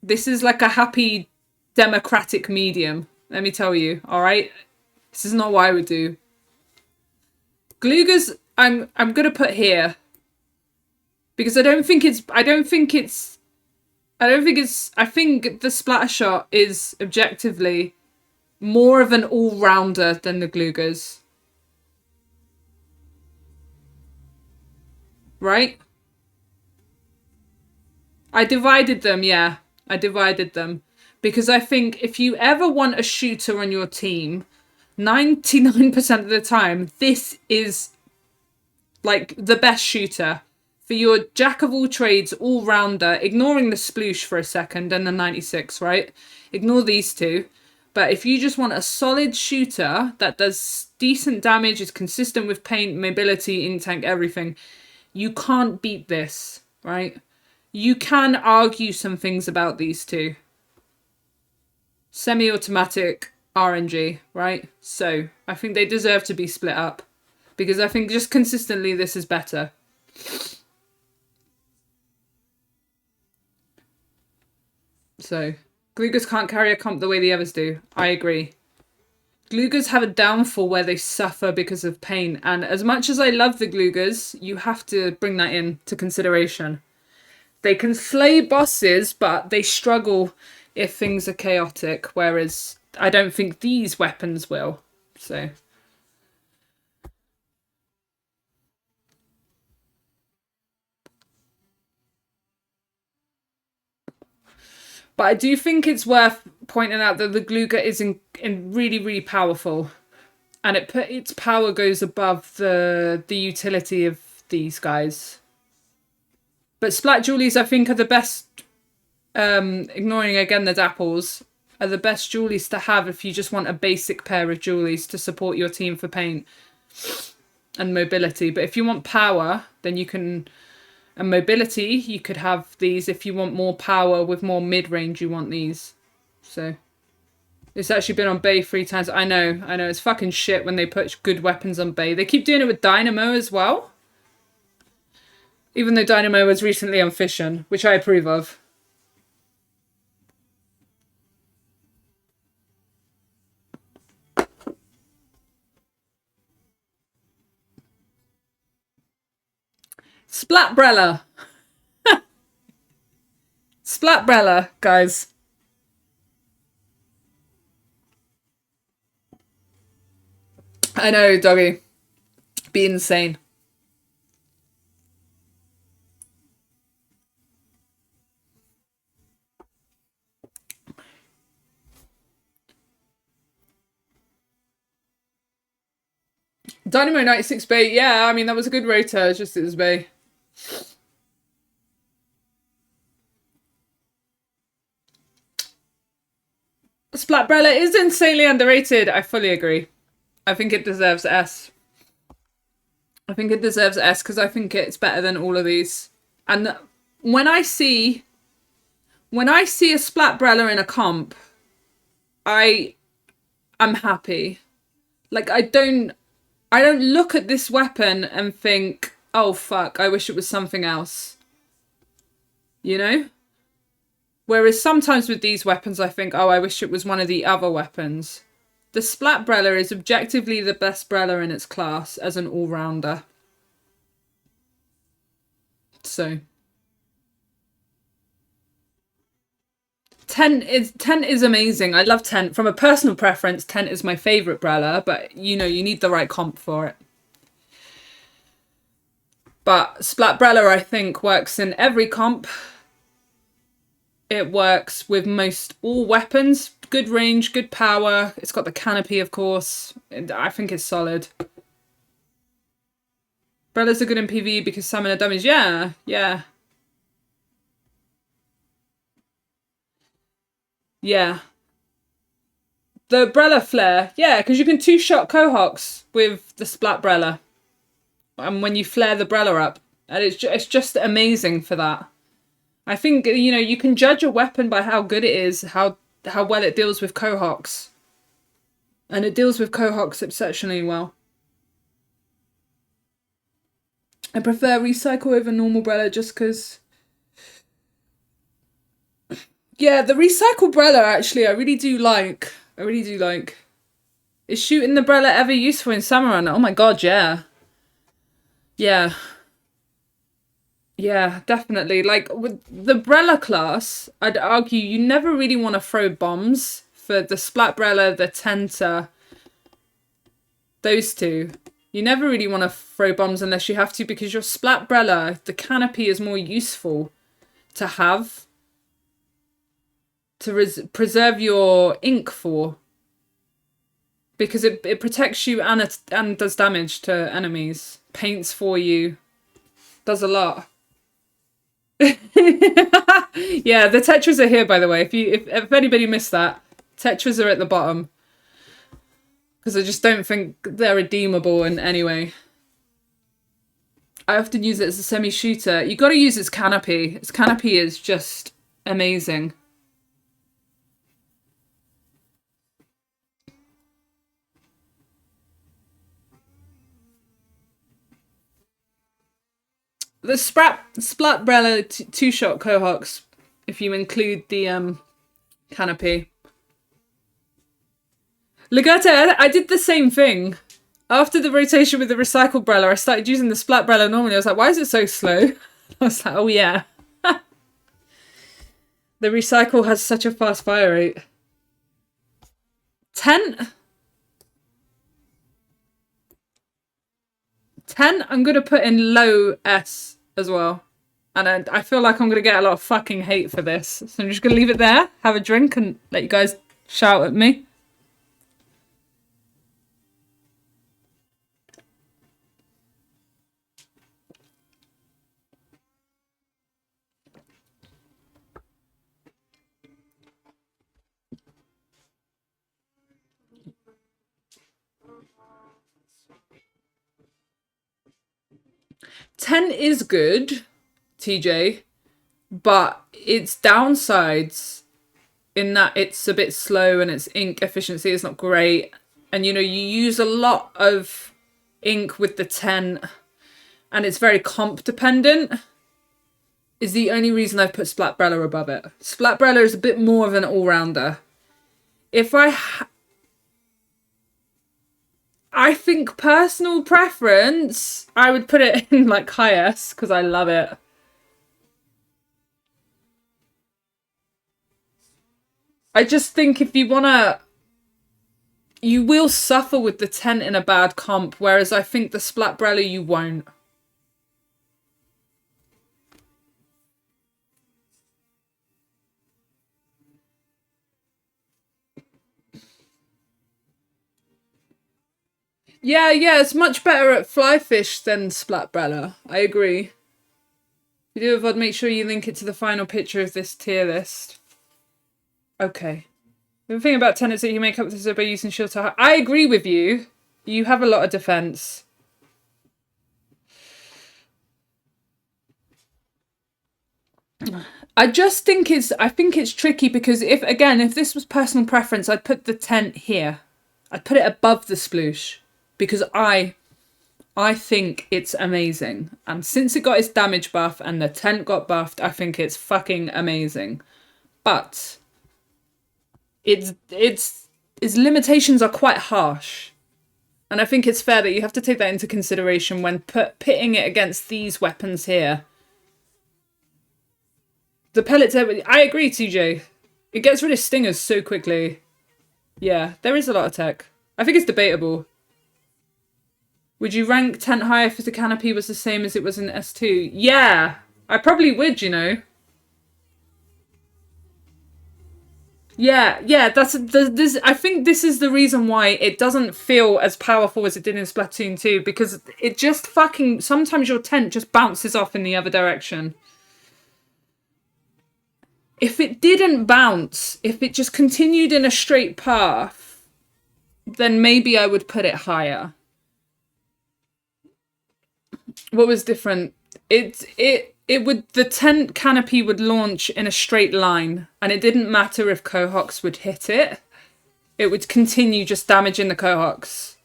This is like a happy democratic medium. Let me tell you, all right? This is not what I would do. Glugers, I'm gonna put here because I think the splatter shot is objectively more of an all-rounder than the Glugers. Right? I divided them, yeah. I divided them. Because I think if you ever want a shooter on your team, 99% of the time, this is like the best shooter. For your jack of all trades, all-rounder, ignoring the sploosh for a second and the 96, right? Ignore these two. But if you just want a solid shooter that does decent damage, is consistent with paint, mobility, in-tank, everything, you can't beat this, right? You can argue some things about these two. Semi-automatic RNG, right? So I think they deserve to be split up because I think just consistently this is better. So Glugers can't carry a comp the way the others do. I agree. Glugers have a downfall where they suffer because of pain, and as much as I love the Glugers, you have to bring that into consideration. They can slay bosses, but they struggle if things are chaotic, whereas I don't think these weapons will. So But I do think it's worth pointing out that the Gluga is in really, really powerful. And its power goes above the utility of these guys. But Splat Jewelies, I think, are the best, ignoring again the Dapples, are the best Jewelies to have if you just want a basic pair of Jewelies to support your team for paint and mobility. But if you want power, then you can... And mobility, you could have these. If you want more power with more mid-range, you want these. So... It's actually been on Bay 3 times. I know. It's fucking shit when they put good weapons on Bay. They keep doing it with Dynamo as well. Even though Dynamo was recently on Fission, which I approve of. Splatbrella. Splatbrella, guys. I know, doggy. Be insane. Dynamo 96 Bay, yeah, I mean, that was a good rotor, just it was Bay. Splatbrella is insanely underrated. I fully agree. I think it deserves S. I think it deserves S because I think it's better than all of these. And when I see a Splatbrella in a comp, I'm happy. Like I don't look at this weapon and think, oh fuck, I wish it was something else. You know? Whereas sometimes with these weapons I think, oh, I wish it was one of the other weapons. The Splatbrella is objectively the best Brella in its class as an all-rounder. So. Tent is amazing. I love Tent. From a personal preference, Tent is my favourite Brella, but you know, you need the right comp for it. But Splatbrella, I think, works in every comp. It works with most all weapons. Good range, good power. It's got the canopy, of course. I think it's solid. Brellas are good in PvE because Salmon are dummies. Yeah, yeah. Yeah. The Brella flare. Yeah, because you can two-shot Cohox with the Splatbrella. And when you flare the Brella up. And it's just amazing for that. I think, you know, you can judge a weapon by how good it is, how well it deals with Cohox. And it deals with Cohox exceptionally well. I prefer Recycle over normal Brella just because... Yeah, the Recycle Brella, actually, I really do like. Is shooting the Brella ever useful in Summer? Oh my god, yeah. Yeah. Yeah, definitely. Like, with the Brella class, I'd argue you never really want to throw bombs for the Splatbrella, the Tenta, those two. You never really want to throw bombs unless you have to, because your Splatbrella, the canopy is more useful to have, to preserve your ink for. Because it protects you and does damage to enemies. Paints for you. Does a lot. Yeah, the Tetras are here, by the way. If anybody missed that, Tetras are at the bottom. Because I just don't think they're redeemable in any way. I often use it as a semi-shooter. You got to use its canopy. Its canopy is just amazing. The Splatbrella two-shot Cohox, if you include the canopy. Legata, I did the same thing. After the rotation with the recycled Brella, I started using the Splatbrella normally. I was like, why is it so slow? I was like, oh yeah. The recycle has such a fast fire rate. 10? 10, I'm going to put in low S as well. And I feel like I'm going to get a lot of fucking hate for this. So I'm just going to leave it there, have a drink, and let you guys shout at me. Ten is good, TJ, but its downsides in that it's a bit slow and its ink efficiency is not great. And, you know, you use a lot of ink with the 10 and it's very comp dependent is the only reason I've put Splatbrella above it. Splatbrella is a bit more of an all-rounder. I think personal preference, I would put it in like high S because I love it. I just think if you wanna, you will suffer with the 10 in a bad comp, whereas I think the Splatbrella you won't. Yeah, it's much better at Flyfish than Splatbrella. I agree. If you do a VOD, make sure you link it to the final picture of this tier list. Okay. The thing about tenants that you make up this by using shield to I agree with you. You have a lot of defense. I think it's tricky because if this was personal preference, I'd put the tent here. I'd put it above the sploosh because I think it's amazing. And since it got its damage buff and the tent got buffed, I think it's fucking amazing. But its limitations are quite harsh. And I think it's fair that you have to take that into consideration when pitting it against these weapons here. The pellets, I agree, TJ. It gets rid of stingers so quickly. Yeah, there is a lot of tech. I think it's debatable. Would you rank tent higher if the canopy was the same as it was in S2? Yeah, I probably would, you know. Yeah, I think this is the reason why it doesn't feel as powerful as it did in Splatoon 2, because it just fucking, sometimes your tent just bounces off in the other direction. If it didn't bounce, if it just continued in a straight path, then maybe I would put it higher. What was different? The tent canopy would launch in a straight line, and it didn't matter if Cohox would hit it. It would continue just damaging the Cohox.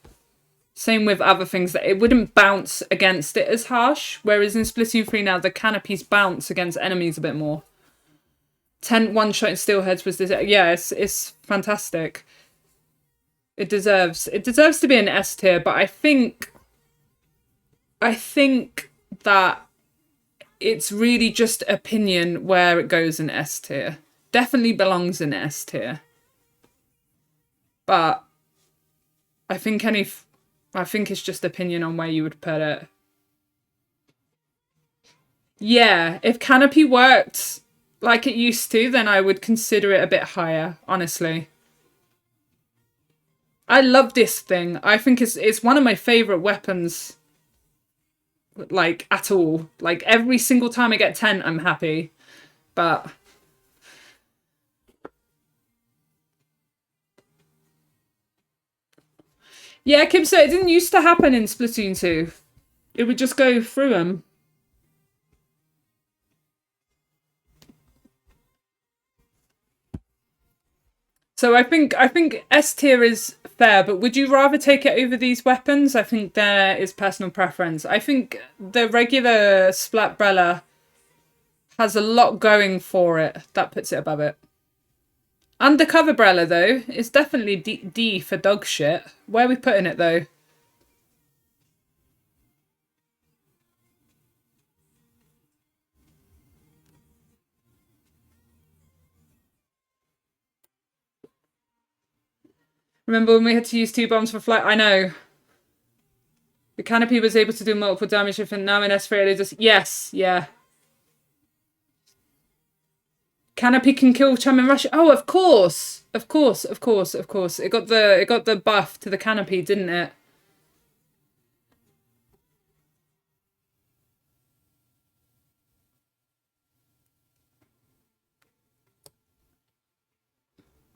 Same with other things, that it wouldn't bounce against it as harsh, whereas in Splatoon 3 now, the canopies bounce against enemies a bit more. Tent one-shot steelheads was this. Yeah, it's fantastic. It deserves to be an S tier, but I think that it's really just opinion where it goes in S tier. Definitely belongs in S tier. But I think it's just opinion on where you would put it. Yeah, if canopy worked like it used to, then I would consider it a bit higher, honestly. I love this thing. I think it's one of my favourite weapons, like, at all. Like, every single time I get 10, I'm happy. But yeah, Kim said it didn't used to happen in Splatoon 2. It would just go through them. So I think S tier is fair, but would you rather take it over these weapons? I think there is personal preference. I think the regular Splatbrella has a lot going for it. That puts it above it. Undercover Brella, though, is definitely D for dog shit. Where are we putting it, though? Remember when we had to use 2 bombs for flight? I know. The canopy was able to do multiple damage if now in S3 it just... Yes, yeah. Canopy can kill Chum in Russia. Oh, of course. Of course, of course, of course. It got the buff to the Canopy, didn't it?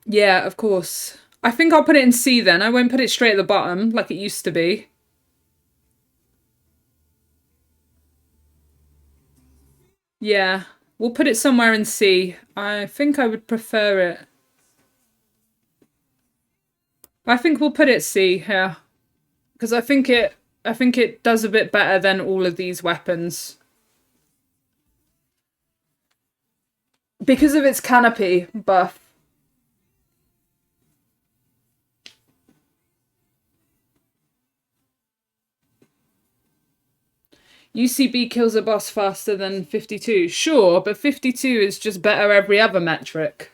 Yeah, of course. I think I'll put it in C then. I won't put it straight at the bottom like it used to be. Yeah, we'll put it somewhere in C. I think I would prefer it. I think we'll put it C here. Because I think it does a bit better than all of these weapons. Because of its canopy buff. UCB kills a boss faster than 52. Sure, but 52 is just better every other metric.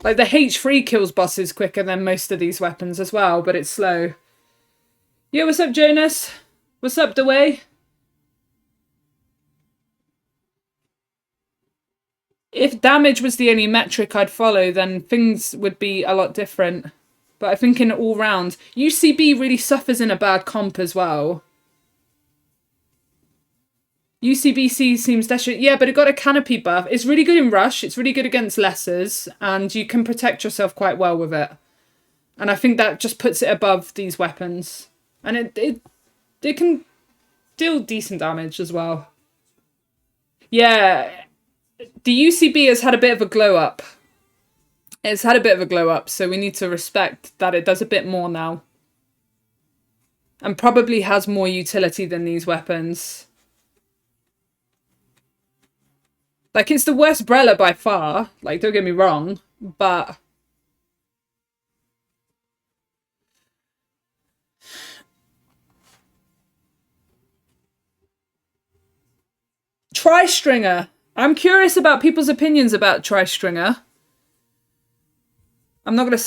Like, the H3 kills bosses quicker than most of these weapons as well, but it's slow. Yo, what's up, Jonas? What's up, Dewey? If damage was the only metric I'd follow, then things would be a lot different. But I think in all round, UCB really suffers in a bad comp as well. UCBC seems desperate. Yeah, but it got a canopy buff. It's really good in rush. It's really good against lessers, and you can protect yourself quite well with it. And I think that just puts it above these weapons. And it can deal decent damage as well. Yeah, the UCB has had a bit of a glow up. It's had a bit of a glow up, so we need to respect that it does a bit more now. And probably has more utility than these weapons. Like, it's the worst Brella by far. Like, don't get me wrong. But Tri-Stringer. I'm curious about people's opinions about Tri-Stringer. I'm not going to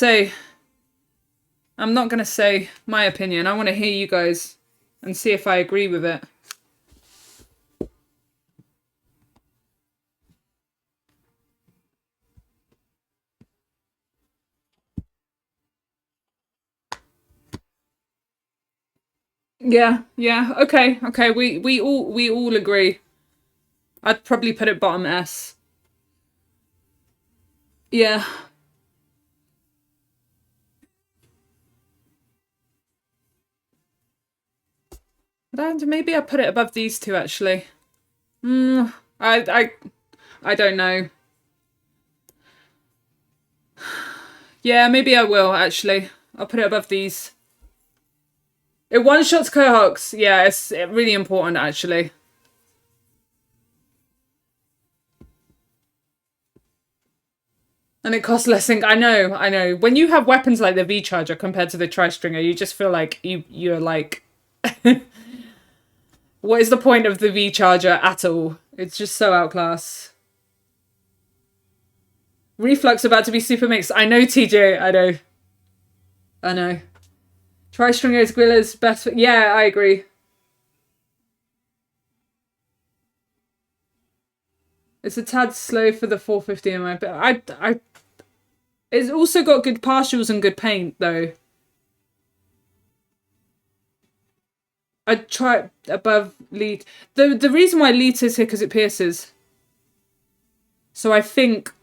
say my opinion. I want to hear you guys and see if I agree with it. Yeah, okay. We all agree. I'd probably put it bottom S. Yeah. Maybe I put it above these two actually. I don't know. Yeah, maybe I will actually. I'll put it above these. It one-shots Cohox. Yeah, it's really important actually. And it costs less ink. I know. When you have weapons like the V-Charger compared to the Tri-Stringer, you just feel like you're like... What is the point of the V-Charger at all? It's just so outclassed. Reflux about to be super mixed. I know, TJ. I know. Tri-Stringer is Gwilla's best... Yeah, I agree. It's a tad slow for the 450 in my... It's also got good partials and good paint, though. I'd try it above lead. The reason why Elite is here because it pierces. So I think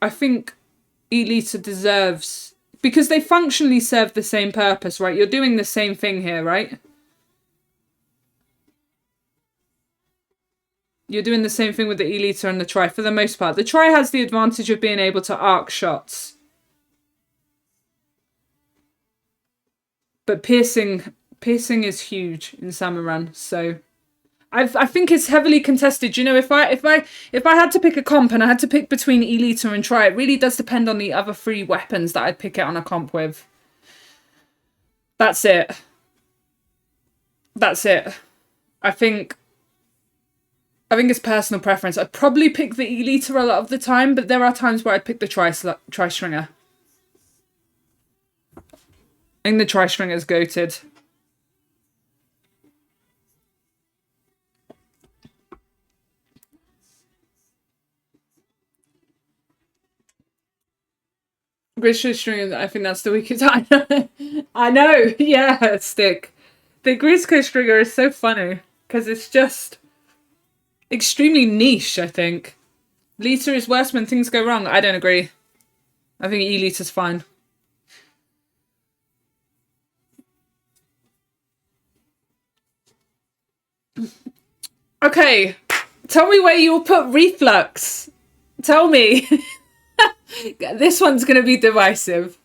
Elite deserves... Because they functionally serve the same purpose, right? You're doing the same thing here, right? You're doing the same thing with the Elite and the Tri for the most part. The Tri has the advantage of being able to arc shots. But piercing is huge in Salmon Run, so I think it's heavily contested. You know, if I had to pick a comp and I had to pick between Elite and Tri, it really does depend on the other three weapons that I'd pick it on a comp with. That's it. I think it's personal preference. I'd probably pick the Elite a lot of the time, but there are times where I'd pick the Tri-Stringer. I think the Tri-Stringer's goated. Grisha string, I think that's the weakest. I know. I know. Yeah, Stick. The Grisco stringer is so funny because it's just extremely niche, I think. Lita is worse when things go wrong. I don't agree. I think E-Lita's fine. Okay, tell me where you'll put Reflux. Tell me. This one's going to be divisive.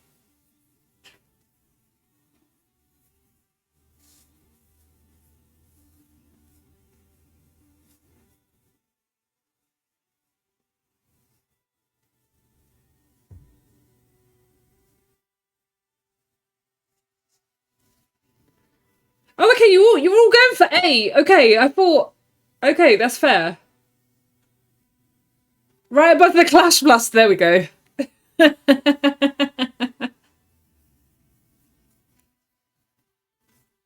Oh, okay, you're all going for A. Okay, I thought... Okay, that's fair. Right above the Clash Blast, there we go.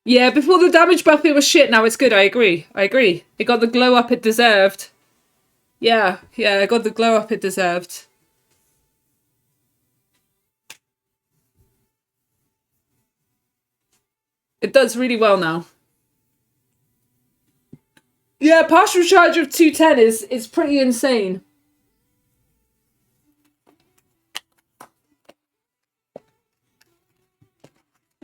Yeah, before the damage buff it was shit, now it's good, I agree. It got the glow up it deserved. Yeah, it got the glow up it deserved. It does really well now. Yeah, partial charge of 210 is pretty insane.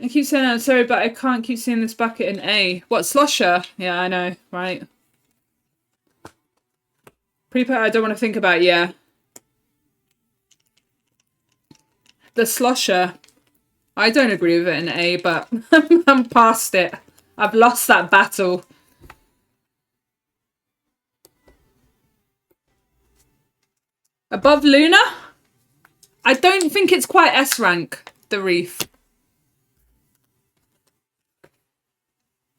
I keep saying I'm sorry, but I can't keep seeing this bucket in A. What, Slosher? Yeah, I know, right? Prepare, I don't want to think about, yeah. The Slosher. I don't agree with it in A, but I'm past it. I've lost that battle. Above Luna? I don't think it's quite S rank, the Reef.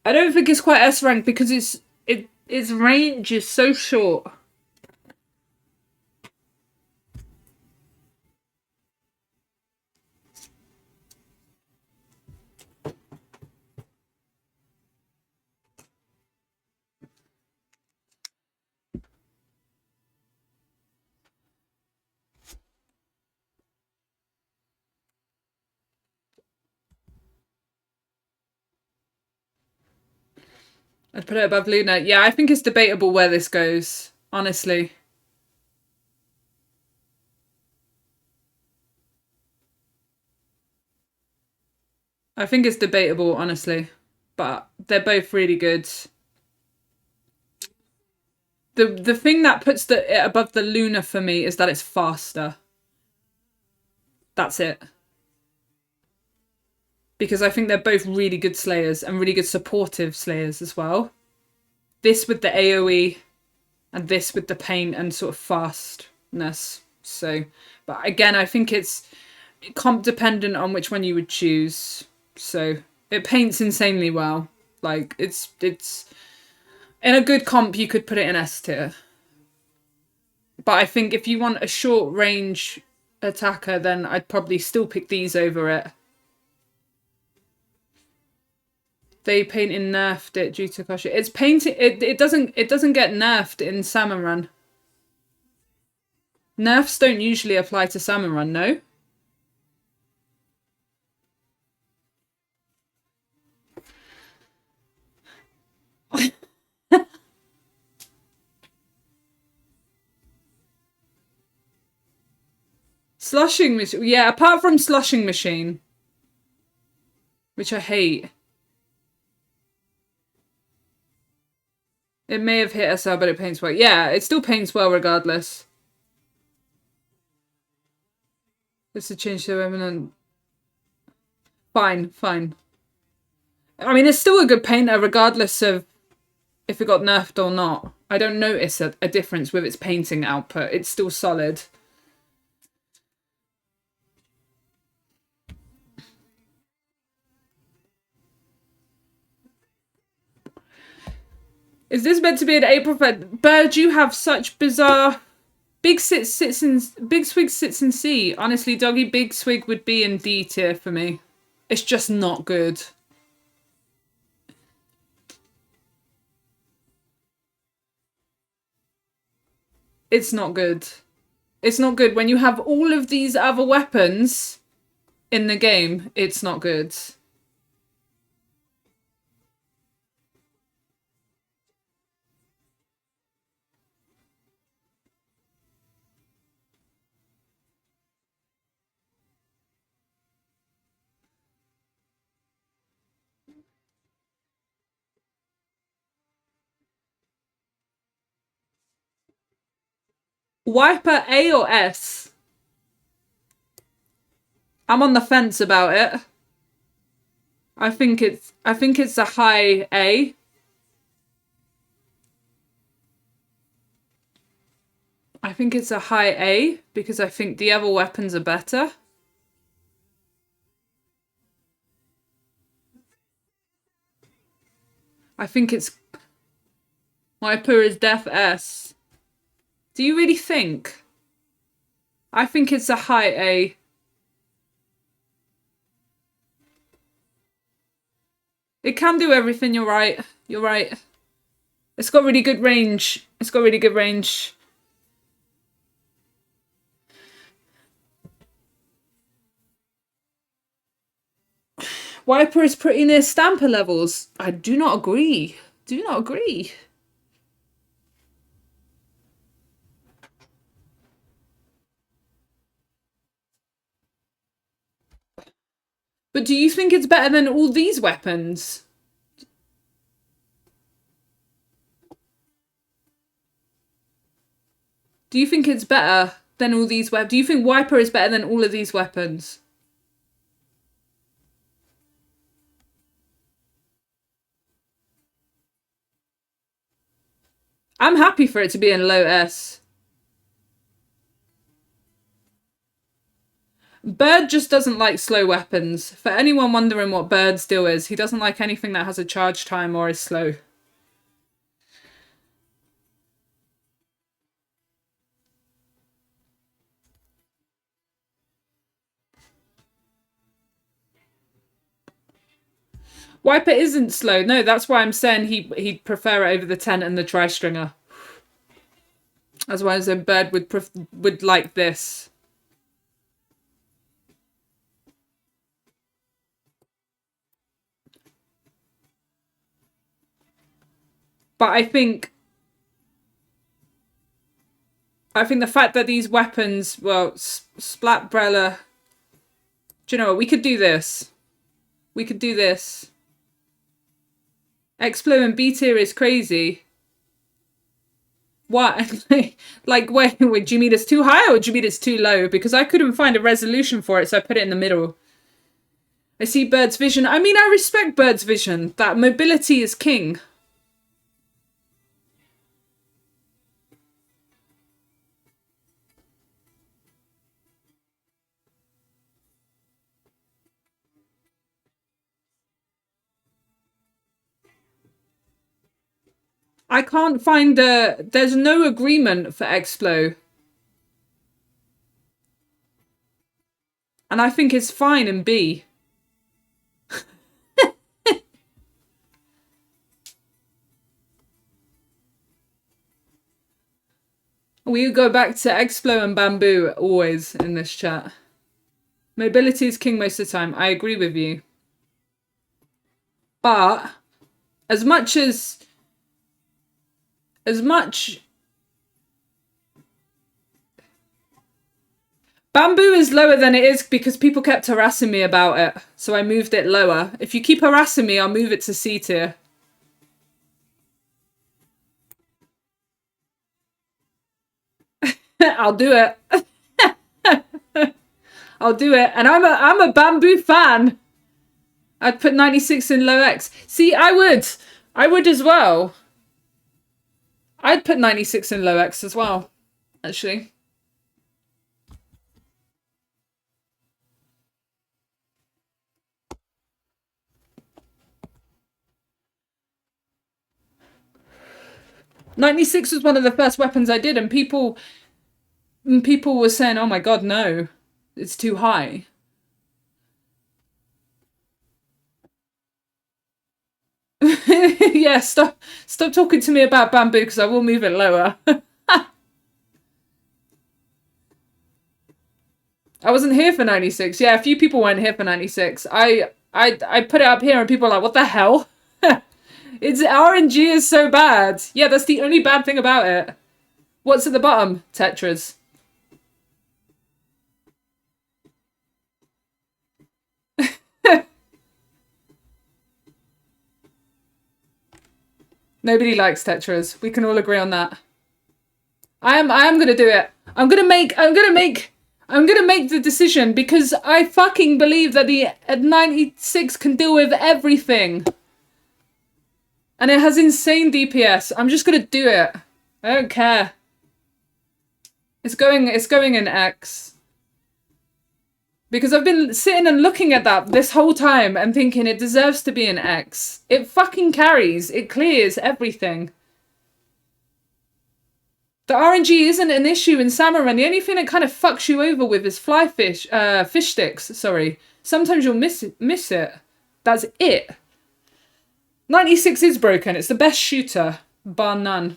I don't think it's quite S rank because its range is so short. I'd put it above Luna. Yeah, I think it's debatable where this goes, honestly. I think it's debatable, honestly. But they're both really good. The thing that puts it above the Luna for me is that it's faster. That's it. Because I think they're both really good slayers and really good supportive slayers as well. This with the AoE and this with the paint and sort of fastness. So, but again, I think it's comp dependent on which one you would choose. So it paints insanely well. Like it's in a good comp you could put it in S tier. But I think if you want a short range attacker, then I'd probably still pick these over it. They paint and nerfed it due to Koshi. It's painting. It doesn't get nerfed in Salmon Run. Nerfs don't usually apply to Salmon Run, no? Slushing machine. Yeah, apart from slushing machine, which I hate. It may have hit SL, but it paints well. Yeah, it still paints well regardless. It's a change to eminent. Fine. I mean, it's still a good painter regardless of if it got nerfed or not. I don't notice a difference with its painting output. It's still solid. Is this meant to be an April Fed? Bird, you have such bizarre... Big Swig sits in C. Honestly, Doggy, Big Swig would be in D tier for me. It's just not good. It's not good. It's not good when you have all of these other weapons in the game, it's not good. Wiper A or S? I'm on the fence about it. I think it's a high A. I think it's a high A because I think the other weapons are better. I think it's Wiper is def S. Do you really think? I think it's a high A. It can do everything, you're right. You're right. It's got really good range. It's got really good range. Wiper is pretty near Stamper levels. I do not agree. Do not agree. But do you think it's better than all these weapons? Do you think it's better than all these weapons? Do you think Wiper is better than all of these weapons? I'm happy for it to be in low S. Bird just doesn't like slow weapons. For anyone wondering what Bird's deal is, he doesn't like anything that has a charge time or is slow. Wiper isn't slow. No, that's why I'm saying he'd prefer it over the 10 and the tri-stringer. That's why I said Bird would like this. But I think the fact that these weapons, well, Splatbrella. Do you know what? We could do this. We could do this. Explo and B tier is crazy. What? Like, wait, do you mean it's too high or do you mean it's too low? Because I couldn't find a resolution for it, so I put it in the middle. I see Bird's vision. I mean, I respect Bird's vision. That mobility is king. I can't find there's no agreement for Explo. And I think it's fine in B. We go back to Explo and Bamboo always in this chat. Mobility is king most of the time. I agree with you. But as much Bamboo is lower than it is because people kept harassing me about it. So I moved it lower. If you keep harassing me, I'll move it to C tier. I'll do it. I'll do it. And I'm a Bamboo fan. I'd put 96 in low X. See, I would as well. I'd put 96 in low X as well, actually. .96 was one of the first weapons I did, and people were saying, "Oh my god, no, it's too high." Yeah, stop talking to me about Bamboo because I will move it lower. I wasn't here for 96. Yeah, a few people weren't here for 96. I put it up here and people are like, what the hell? It's RNG is so bad. Yeah, that's the only bad thing about it. What's at the bottom? Tetras. Nobody likes Tetras. We can all agree on that. I am gonna do it. I'm gonna make the decision because I fucking believe that the 96 can deal with everything. And it has insane DPS. I'm just gonna do it. I don't care. It's going in X. Because I've been sitting and looking at that this whole time and thinking it deserves to be an X. It fucking carries. It clears everything. The RNG isn't an issue in Salmon. The only thing that kind of fucks you over with is fish sticks, sorry. Sometimes you'll miss it. That's it. 96 is broken. It's the best shooter, bar none.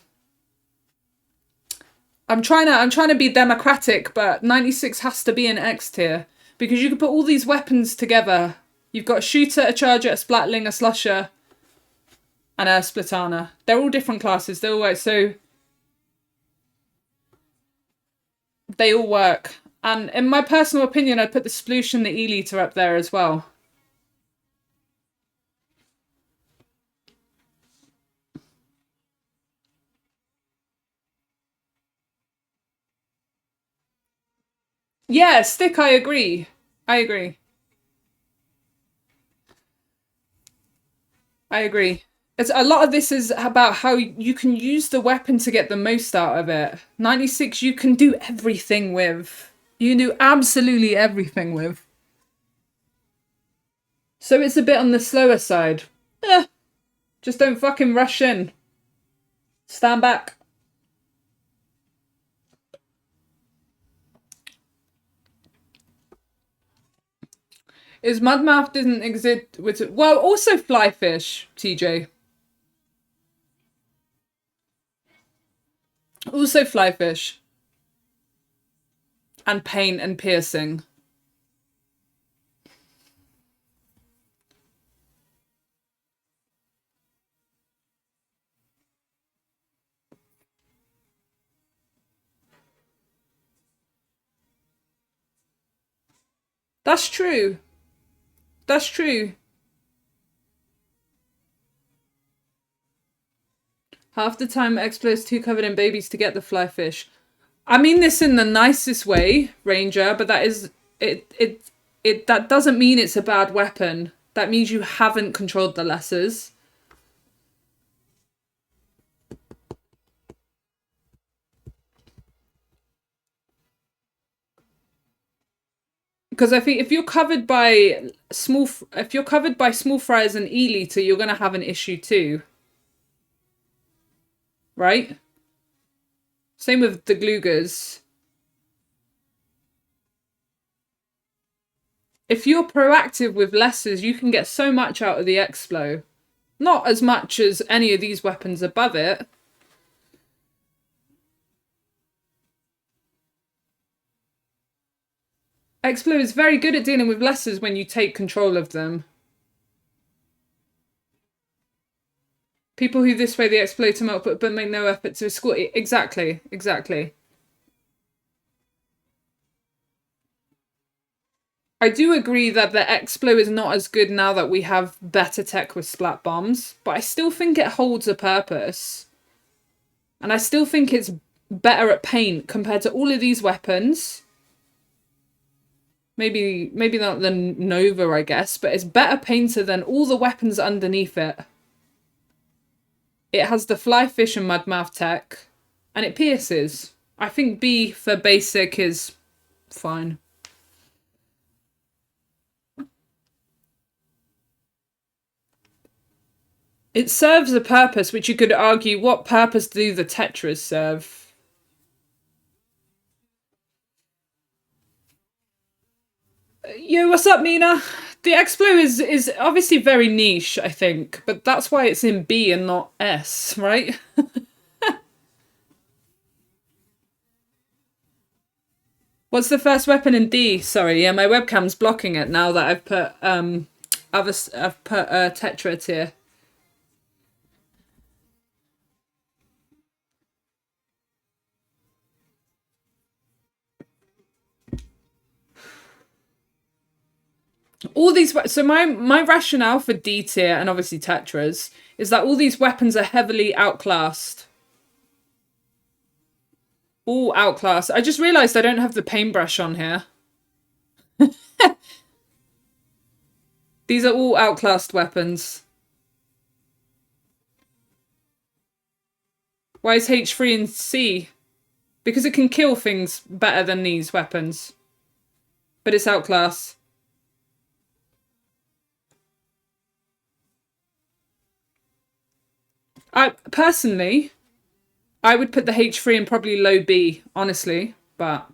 I'm trying to be democratic, but 96 has to be an X tier. Because you can put all these weapons together. You've got a shooter, a charger, a splatling, a slusher, and a splitana. They're all different classes. They're all like, so they all work. And in my personal opinion, I'd put the sploosh and the E-liter up there as well. Yeah, stick, I agree. I agree. I agree. It's a lot of this is about how you can use the weapon to get the most out of it. 96 you can do everything with. You can do absolutely everything with. So it's a bit on the slower side. Just don't fucking rush in. Stand back. Is Mudmouth didn't exist with well, also Flyfish, TJ. Also Flyfish. And Pain and Piercing. That's true. That's true. Half the time Explo's too covered in babies to get the Flyfish. I mean this in the nicest way, Ranger, but that is it that doesn't mean it's a bad weapon. That means you haven't controlled the lessers. Because I think if you're covered by small fries and E-liter, you're gonna have an issue too. Right? Same with the Glugers. If you're proactive with lessers, you can get so much out of the Explo. Not as much as any of these weapons above it. Explo is very good at dealing with lessers when you take control of them. People who this way the Explo to melt but make no effort to escort it. Exactly, exactly. I do agree that the Explo is not as good now that we have better tech with splat bombs, but I still think it holds a purpose. And I still think it's better at paint compared to all of these weapons. Maybe not the Nova, I guess, but it's better painter than all the weapons underneath it. It has the Flyfish and Mudmouth tech, and it pierces. I think B for basic is fine. It serves a purpose, which you could argue, what purpose do the Tetras serve? Yo, what's up, Mina? The Explo is obviously very niche, I think, but that's why it's in B and not S, right? What's the first weapon in D? Sorry, yeah, my webcam's blocking it now that I've put Tetra tier. All these, so my rationale for D tier and obviously Tetras is that all these weapons are heavily outclassed. All outclassed. I just realised I don't have the paintbrush on here. These are all outclassed weapons. Why is H3 and C? Because it can kill things better than these weapons. But it's outclassed. Personally, I would put the H3 in probably low B, honestly, but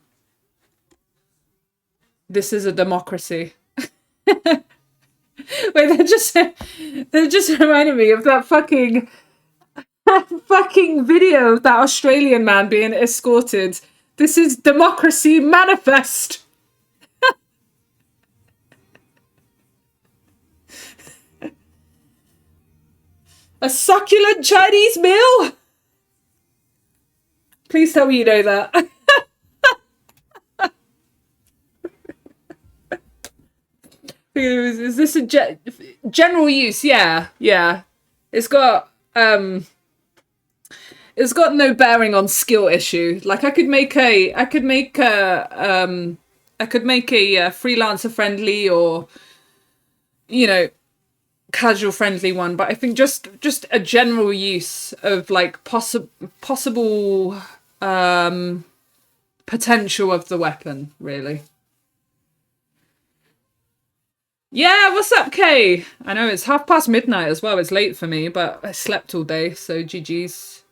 this is a democracy. Wait, they're just reminding me of that fucking video of that Australian man being escorted. This is democracy manifest. A succulent Chinese meal? Please tell me you know that. Is this a general use? Yeah. It's got no bearing on skill issue. Like I could make a freelancer friendly or, you know, casual friendly one, but I think just a general use of like possible potential of the weapon, really. Yeah, what's up, Kay? I know it's midnight as well. It's late for me, but I slept all day, so GG's.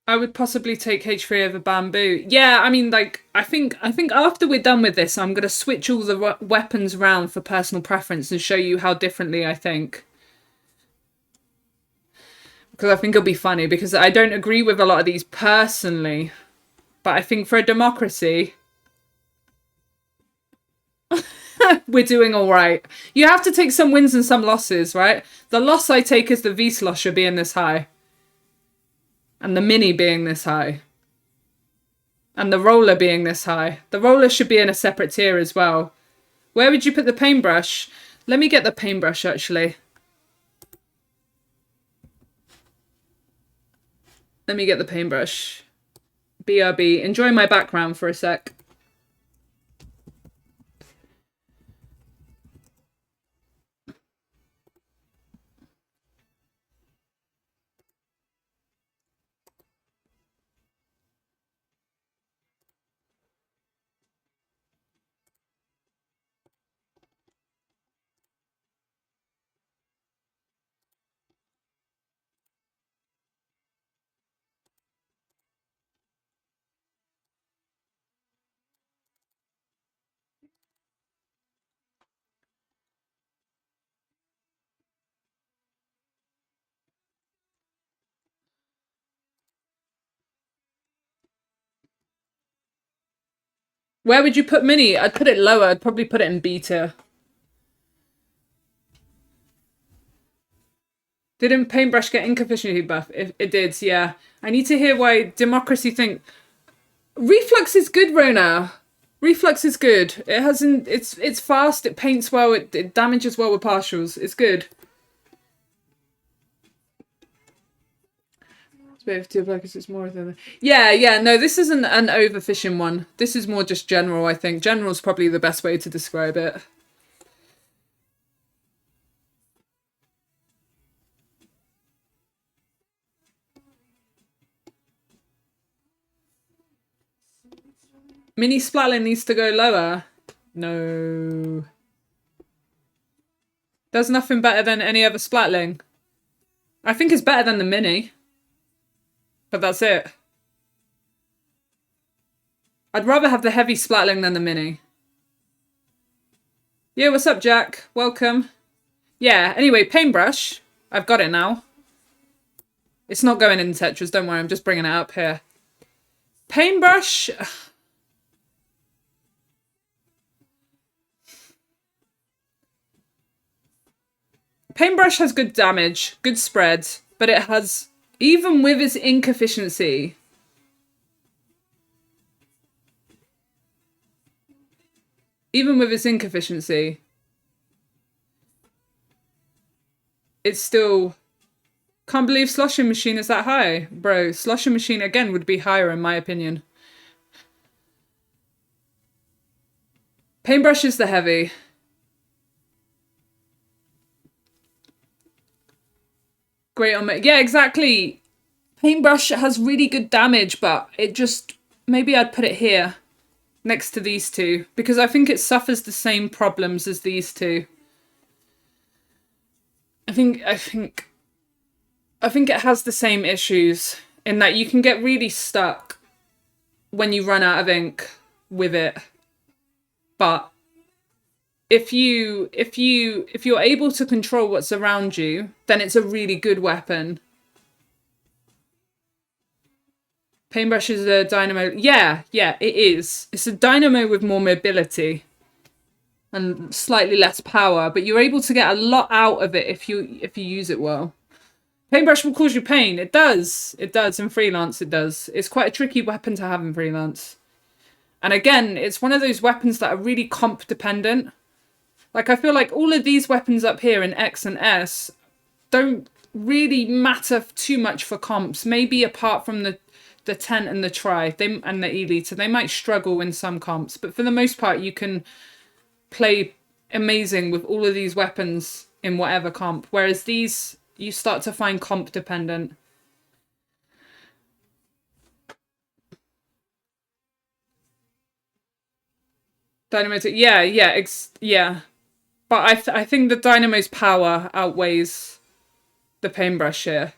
I would possibly take H3 over bamboo. Yeah, I mean, like, I think after we're done with this, I'm gonna switch all the weapons around for personal preference and show you how differently I think. Because I think it'll be funny, because I don't agree with a lot of these personally. But I think for a democracy, we're doing all right. You have to take some wins and some losses, right? The loss I take is the V-Slosher being this high. And the Mini being this high. And the Roller being this high. The Roller should be in a separate tier as well. Where would you put the paintbrush? Let me get the paintbrush, actually. Let me get the paintbrush. BRB. Enjoy my background for a sec. Where would you put Mini? I'd put it lower. I'd probably put it in B tier. Didn't paintbrush get ink efficiency buff? It did, yeah. I need to hear why democracy think. Reflux is good, Rona. Reflux is good. It hasn't. It's fast. It paints well. It damages well with partials. It's good. It's more than. Yeah. No, this isn't an overfishing one. This is more just general. I think general's probably the best way to describe it. Mini Splatling needs to go lower. No. There's nothing better than any other Splatling. I think it's better than the Mini. But that's it. I'd rather have the heavy Splatling than the Mini. Yeah, what's up, Jack? Welcome. Yeah, anyway, paintbrush. I've got it now. It's not going in Tetris, don't worry, I'm just bringing it up here. Paintbrush. Paintbrush has good damage, good spread, but it has, even with its ink efficiency, it's still... Can't believe Sloshing Machine is that high. Bro, Sloshing Machine, again, would be higher in my opinion. Paintbrush is the heavy. Great on me. Yeah, exactly. Paintbrush has really good damage, but it just... Maybe I'd put it here, next to these two, because I think it suffers the same problems as these two. I think it has the same issues in that you can get really stuck when you run out of ink with it. But if you're able to control what's around you, then it's a really good weapon. Paintbrush is a dynamo. Yeah, it is. It's a dynamo with more mobility and slightly less power, but you're able to get a lot out of it if you use it well. Paintbrush will cause you pain. It does. It does. In freelance, it does. It's quite a tricky weapon to have in freelance. And again, it's one of those weapons that are really comp dependent. Like, I feel like all of these weapons up here in X and S don't really matter too much for comps. Maybe apart from the Tent and the Tri and the E-liter. They might struggle in some comps. But for the most part, you can play amazing with all of these weapons in whatever comp. Whereas these... you start to find comp dependent. Dynamo, yeah. But I think the Dynamo's power outweighs the paintbrush here.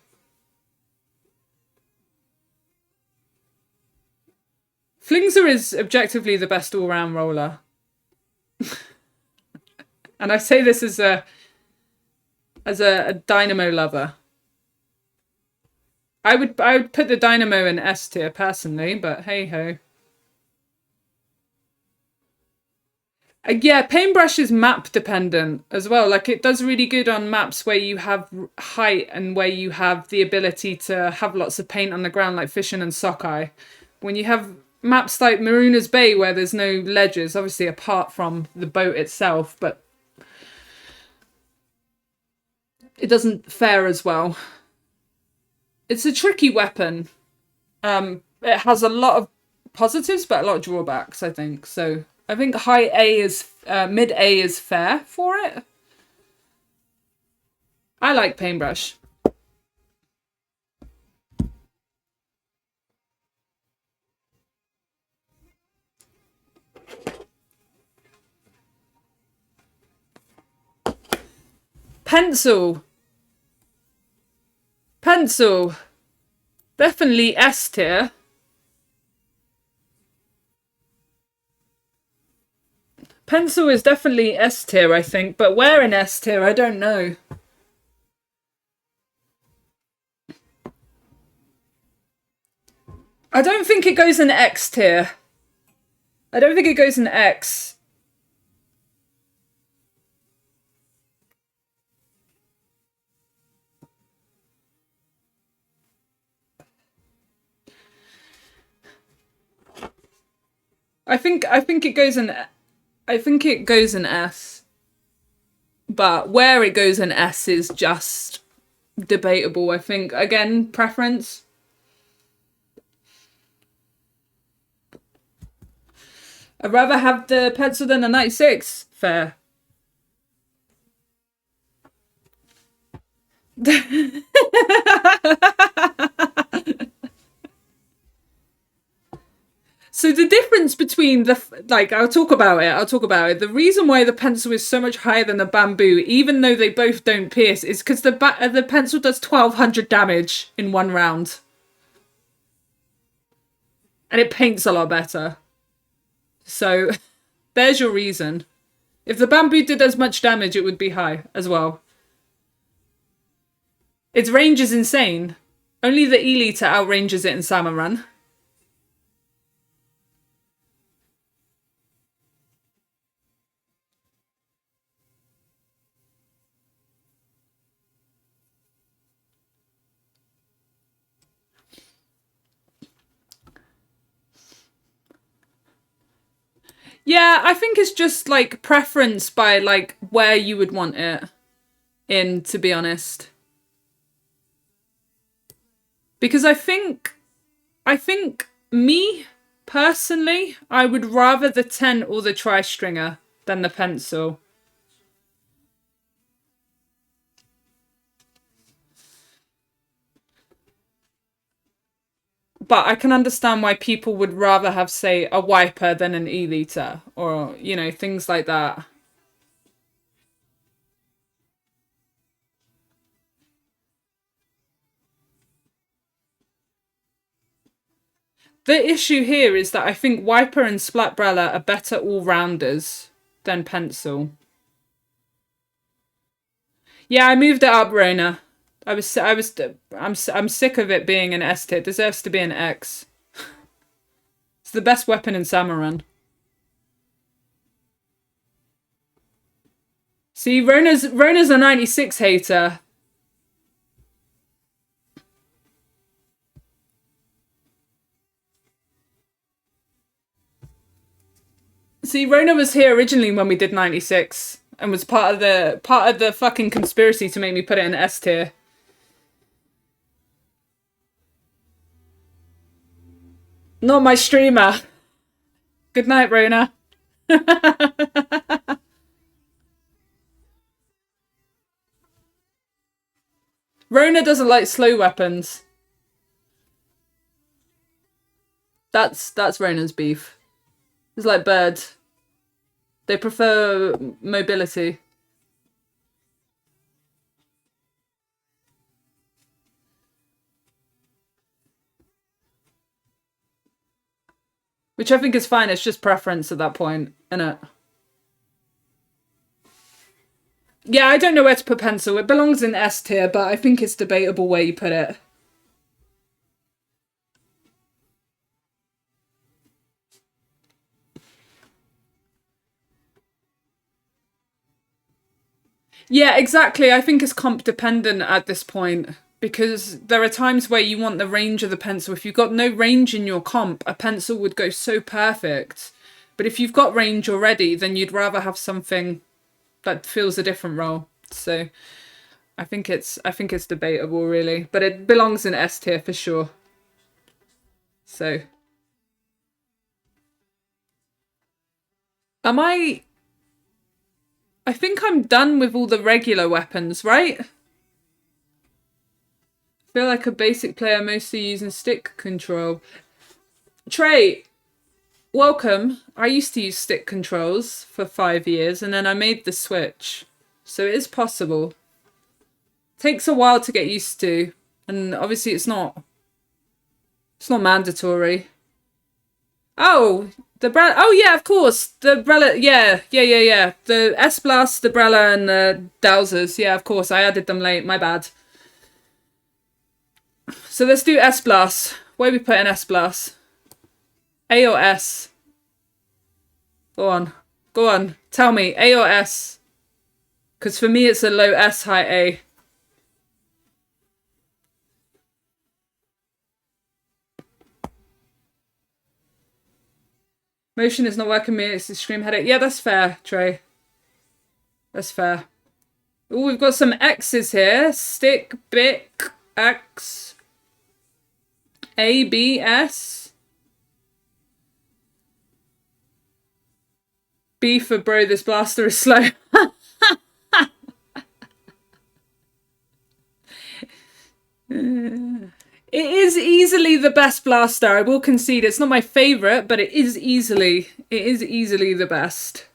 Flingser is objectively the best all-round roller. And I say this as a Dynamo lover. I would put the Dynamo in S tier personally, but hey ho. Yeah, paintbrush is map dependent as well. Like, it does really good on maps where you have height and where you have the ability to have lots of paint on the ground, like Fishing and Sockeye. When you have maps like Maruna's Bay where there's no ledges, obviously apart from the boat itself, but it doesn't fare as well. It's a tricky weapon. It has a lot of positives, but a lot of drawbacks, I think. So I think high A is, mid A is fair for it. I like paintbrush. Pencil. Definitely S tier. Pencil is definitely S tier, I think, but where in S tier, I don't know. I don't think it goes in X tier. I don't think it goes in X. I think it goes in S. But where it goes in S is just debatable, I think. Again, preference. I'd rather have the pencil than a 96. Fair. So the difference between I'll talk about it. The reason why the pencil is so much higher than the bamboo, even though they both don't pierce, is because the pencil does 1200 damage in one round. And it paints a lot better. So there's your reason. If the bamboo did as much damage, it would be high as well. Its range is insane. Only the E-liter outranges it in Salmon Run. Yeah, I think it's just like preference by like where you would want it in, to be honest. Because I think me personally, I would rather the 10 or the tri-stringer than the pencil. But I can understand why people would rather have, say, a wiper than an E-liter, or, you know, things like that. The issue here is that I think wiper and splatbrella are better all-rounders than pencil. Yeah, I moved it up, Rona. I'm sick of it being an S tier. It deserves to be an X. It's the best weapon in Salmon Run. See, Rona's a 96 hater. See, Rona was here originally when we did 96 and was part of the fucking conspiracy to make me put it in S tier. Not my streamer. Good night, Rona. Rona doesn't like slow weapons. That's Rona's beef. It's like birds. They prefer mobility. Which I think is fine, it's just preference at that point, innit? Yeah, I don't know where to put pencil. It belongs in S tier, but I think it's debatable where you put it. Yeah, exactly. I think it's comp dependent at this point. Because there are times where you want the range of the pencil. If you've got no range in your comp, a pencil would go so perfect. But if you've got range already, then you'd rather have something that fills a different role. So I think it's debatable, really. But it belongs in S tier for sure. So am I think I'm done with all the regular weapons, right? I feel like a basic player mostly using stick control. Trey, welcome. I used to use stick controls for 5 years and then I made the switch. So it is possible. Takes a while to get used to, and obviously it's not mandatory. Oh, the Brella. Oh yeah, of course. The Brella. Yeah. The S Blast, the Brella, and the Dousers. Yeah, of course. I added them late. My bad. So let's do S Blast. Where we put in S Blast? A or S? Go on. Tell me, A or S? Because for me, it's a low S, high A. Motion is not working me. It's a extreme headache. Yeah, that's fair, Trey. That's fair. Oh, we've got some X's here. Stick, Bic, X, A, B, S. B for bro, this blaster is slow. It is easily the best blaster. I will concede it's not my favorite, but it is easily the best.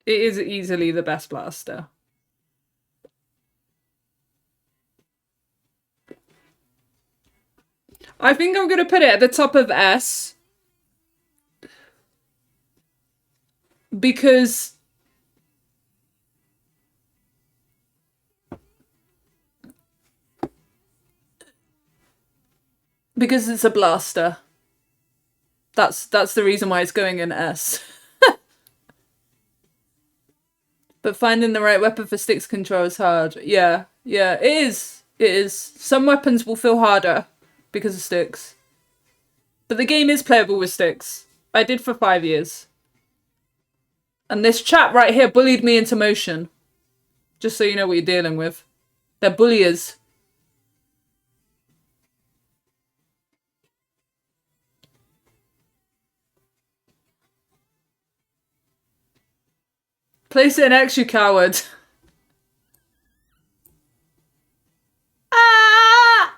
It is easily the best blaster. I think I'm going to put it at the top of S. Because it's a blaster. That's the reason why it's going in S. But finding the right weapon for sticks control is hard. Yeah, it is. It is. Some weapons will feel harder because of sticks. But the game is playable with sticks. I did for 5 years. And this chap right here bullied me into motion. Just so you know what you're dealing with. They're bulliers. Place it in X, you coward. Ah!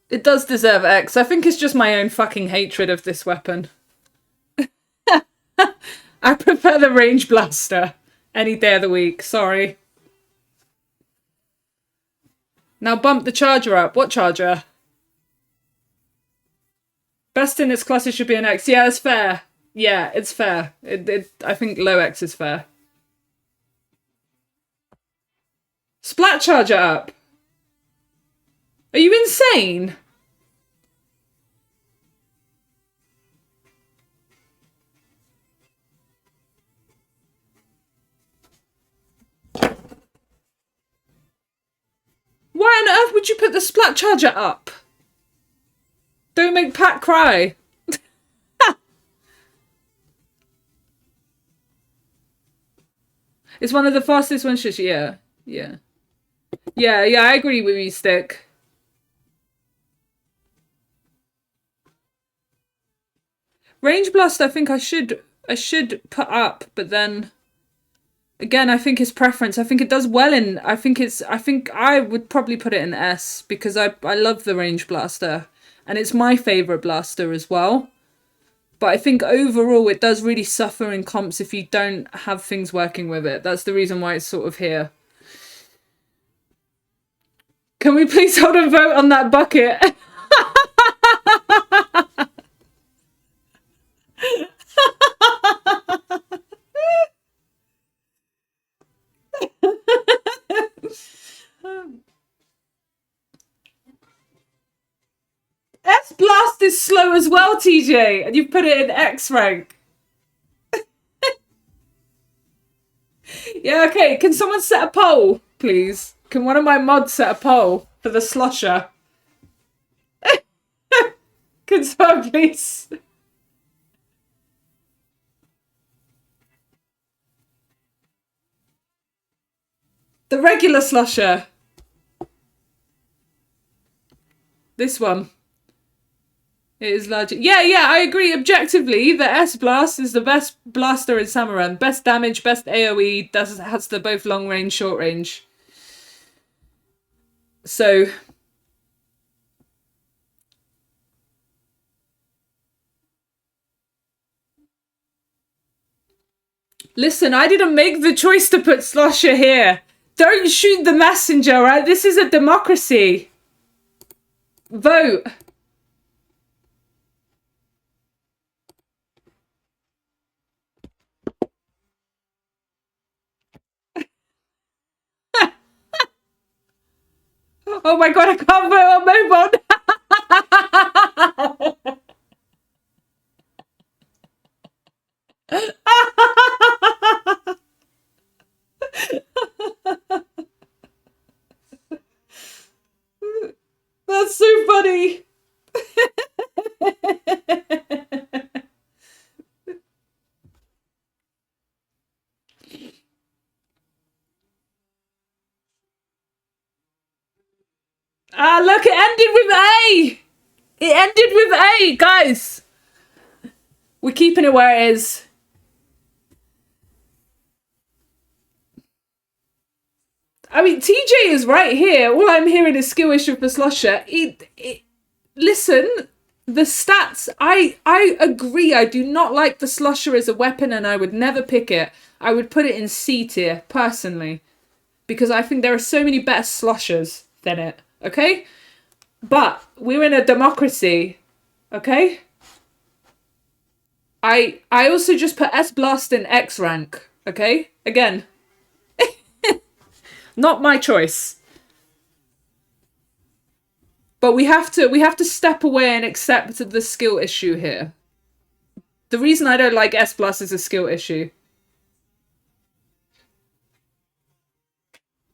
It does deserve X. I think it's just my own fucking hatred of this weapon. I prefer the range blaster any day of the week. Sorry. Now bump the charger up. What charger? Best in its class, it should be an X. Yeah, it's fair. Yeah, it's fair. I think low X is fair. Splat charger up. Are you insane? Why on earth would you put the splat charger up? Don't make Pat cry. It's one of the fastest ones. Yeah. Yeah, I agree with you, Stick. Range Blast, I think I should put up, but then again, I think it's preference. I think it does well in. I think I would probably put it in S because I love the Range Blaster, and it's my favorite blaster as well. But I think overall it does really suffer in comps if you don't have things working with it. That's the reason why it's sort of here. Can we please hold a vote on that bucket? S Blast is slow as well, TJ, and you've put it in X rank. Yeah, okay. Can someone set a poll, please? Can one of my mods set a poll for the slosher? Can someone please? The regular slosher. This one. It is larger. Yeah, I agree. Objectively, the S Blast is the best blaster in Salmon. Best damage, best AoE, has the both long range, short range. So... Listen, I didn't make the choice to put Slosher here. Don't shoot the messenger, right? This is a democracy. Vote. Oh my god, I can't vote on Mobon. That's so funny. Ah, look, it ended with A. It ended with A, guys. We're keeping it where it is. I mean, TJ is right here. All I'm hearing is skill issue for Slosher. Listen, the stats, I agree. I do not like the Slosher as a weapon and I would never pick it. I would put it in C tier, personally. Because I think there are so many better Sloshers than it, okay? But we're in a democracy, okay? I also just put S Blast in X rank. Okay, again, not my choice. But we have to step away and accept the skill issue here. The reason I don't like S Plus is a skill issue.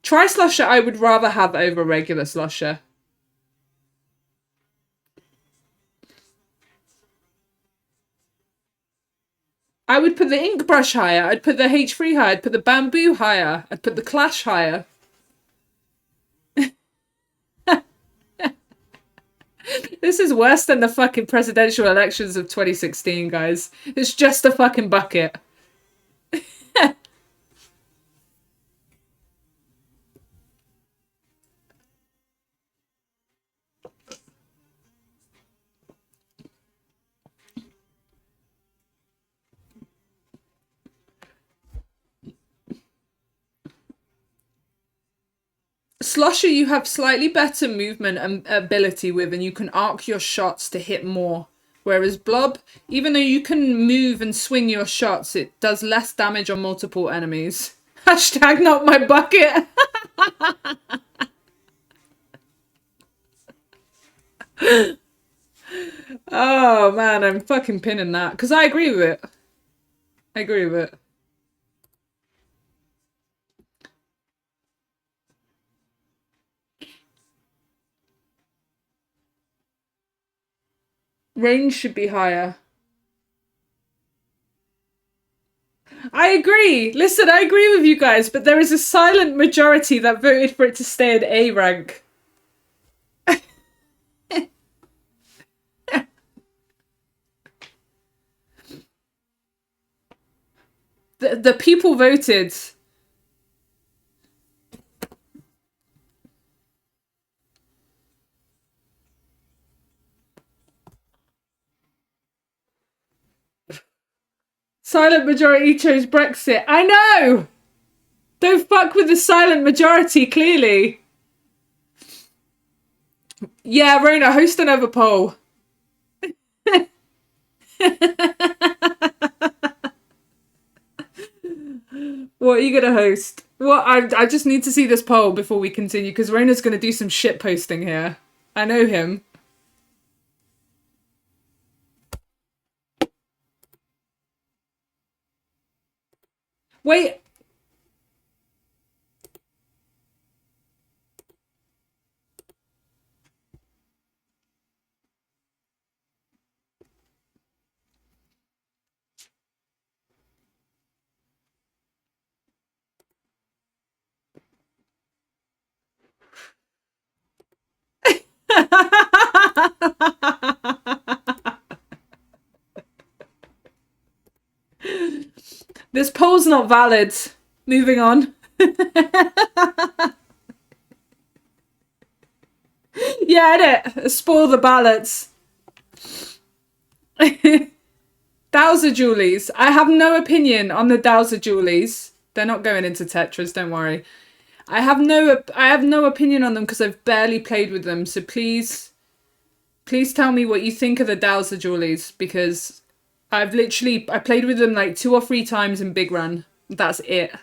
Tri-Slusher I would rather have over regular Slusher. I would put the Ink Brush higher. I'd put the H3 higher. I'd put the Bamboo higher. I'd put the Clash higher. This is worse than the fucking presidential elections of 2016, guys. It's just a fucking bucket. Slusher you have slightly better movement and ability with, and you can arc your shots to hit more. Whereas Blob, even though you can move and swing your shots, it does less damage on multiple enemies. Hashtag not my bucket. Oh man, I'm fucking pinning that. Because I agree with it. I agree with it. Range should be higher. I agree. Listen, I agree with you guys, but there is a silent majority that voted for it to stay in A rank. The people voted. Silent majority chose Brexit. I know! Don't fuck with the silent majority, clearly. Yeah, Rona, host another poll. What are you gonna host? What? I just need to see this poll before we continue, because Rona's gonna do some shit posting here. I know him. Wait. This poll's not valid. Moving on. Yeah, innit? Spoil the ballots. Dowser Julies. I have no opinion on the Dowser Julies. They're not going into Tetris, don't worry. I have no opinion on them because I've barely played with them. So please tell me what you think of the Dowser Julies, because I played with them like 2 or 3 times in Big Run. That's it.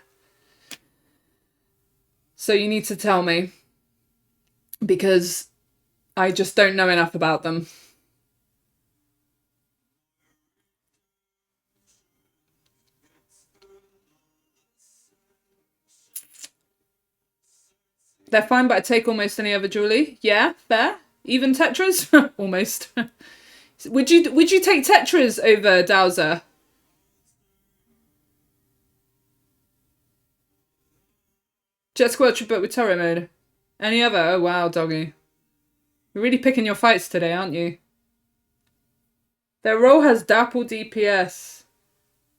So you need to tell me, because I just don't know enough about them. They're fine, but I take almost any other Julie. Yeah, fair. Even Tetras? Almost. Would you take Tetras over Dowser? Jet Squad but with turret mode. Any other? Oh wow, doggy. You're really picking your fights today, aren't you? Their role has dapple DPS.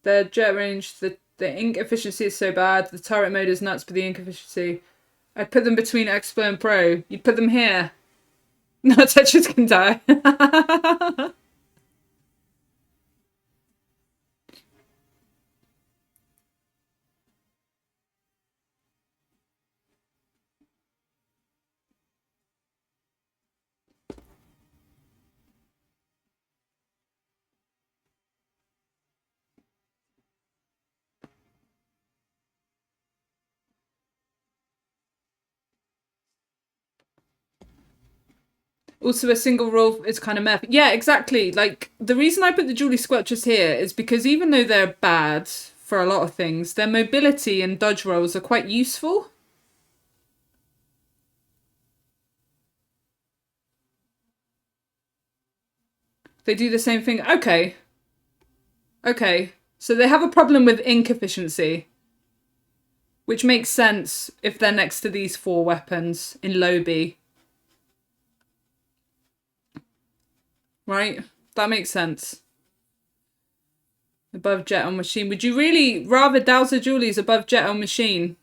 Their jet range, the ink efficiency is so bad. The turret mode is nuts, but the ink efficiency. I'd put them between Expo and Pro. You'd put them here. No, Tetris can die. Also, a single roll is kind of meh. Yeah, exactly. Like, the reason I put the Julie Squelchers here is because even though they're bad for a lot of things, their mobility and dodge rolls are quite useful. They do the same thing. Okay. Okay. So they have a problem with ink efficiency, which makes sense if they're next to these 4 weapons in low B. Right? That makes sense. Above jet on machine. Would you really rather Dowser Julie's above jet on machine?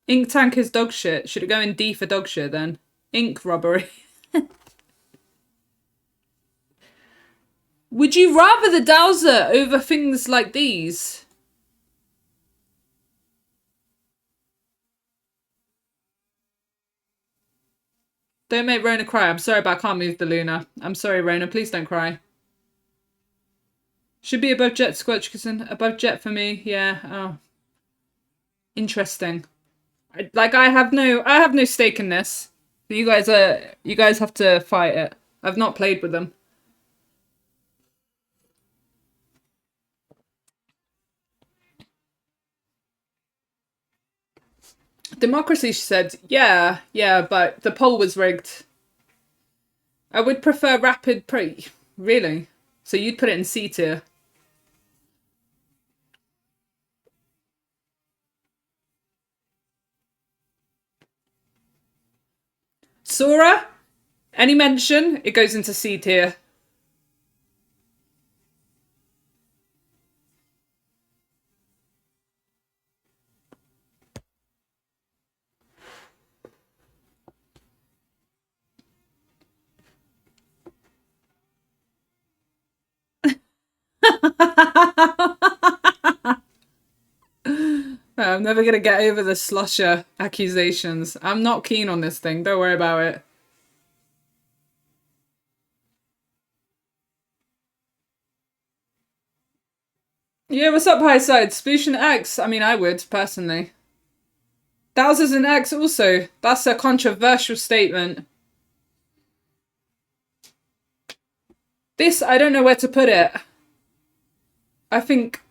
Ink tank is dog shit. Should it go in D for dog shit then? Ink robbery. Would you rather the Dowser over things like these? Don't make Rona cry. I'm sorry, but I can't move the Luna. I'm sorry, Rona. Please don't cry. Should be above jet, Squelch, above jet for me. Yeah. Oh. Interesting. I have no stake in this. You guys have to fight it. I've not played with them. Democracy, she said. Yeah, but the poll was rigged. I would prefer rapid pre. Really? So you'd put it in C tier? Sora? Any mention? It goes into C tier. I'm never gonna get over the slusher accusations. I'm not keen on this thing. Don't worry about it. Yeah, what's up, high side? Splatoon X. I mean, I would, personally. Dowsers and X also. That's a controversial statement. This, I don't know where to put it. I think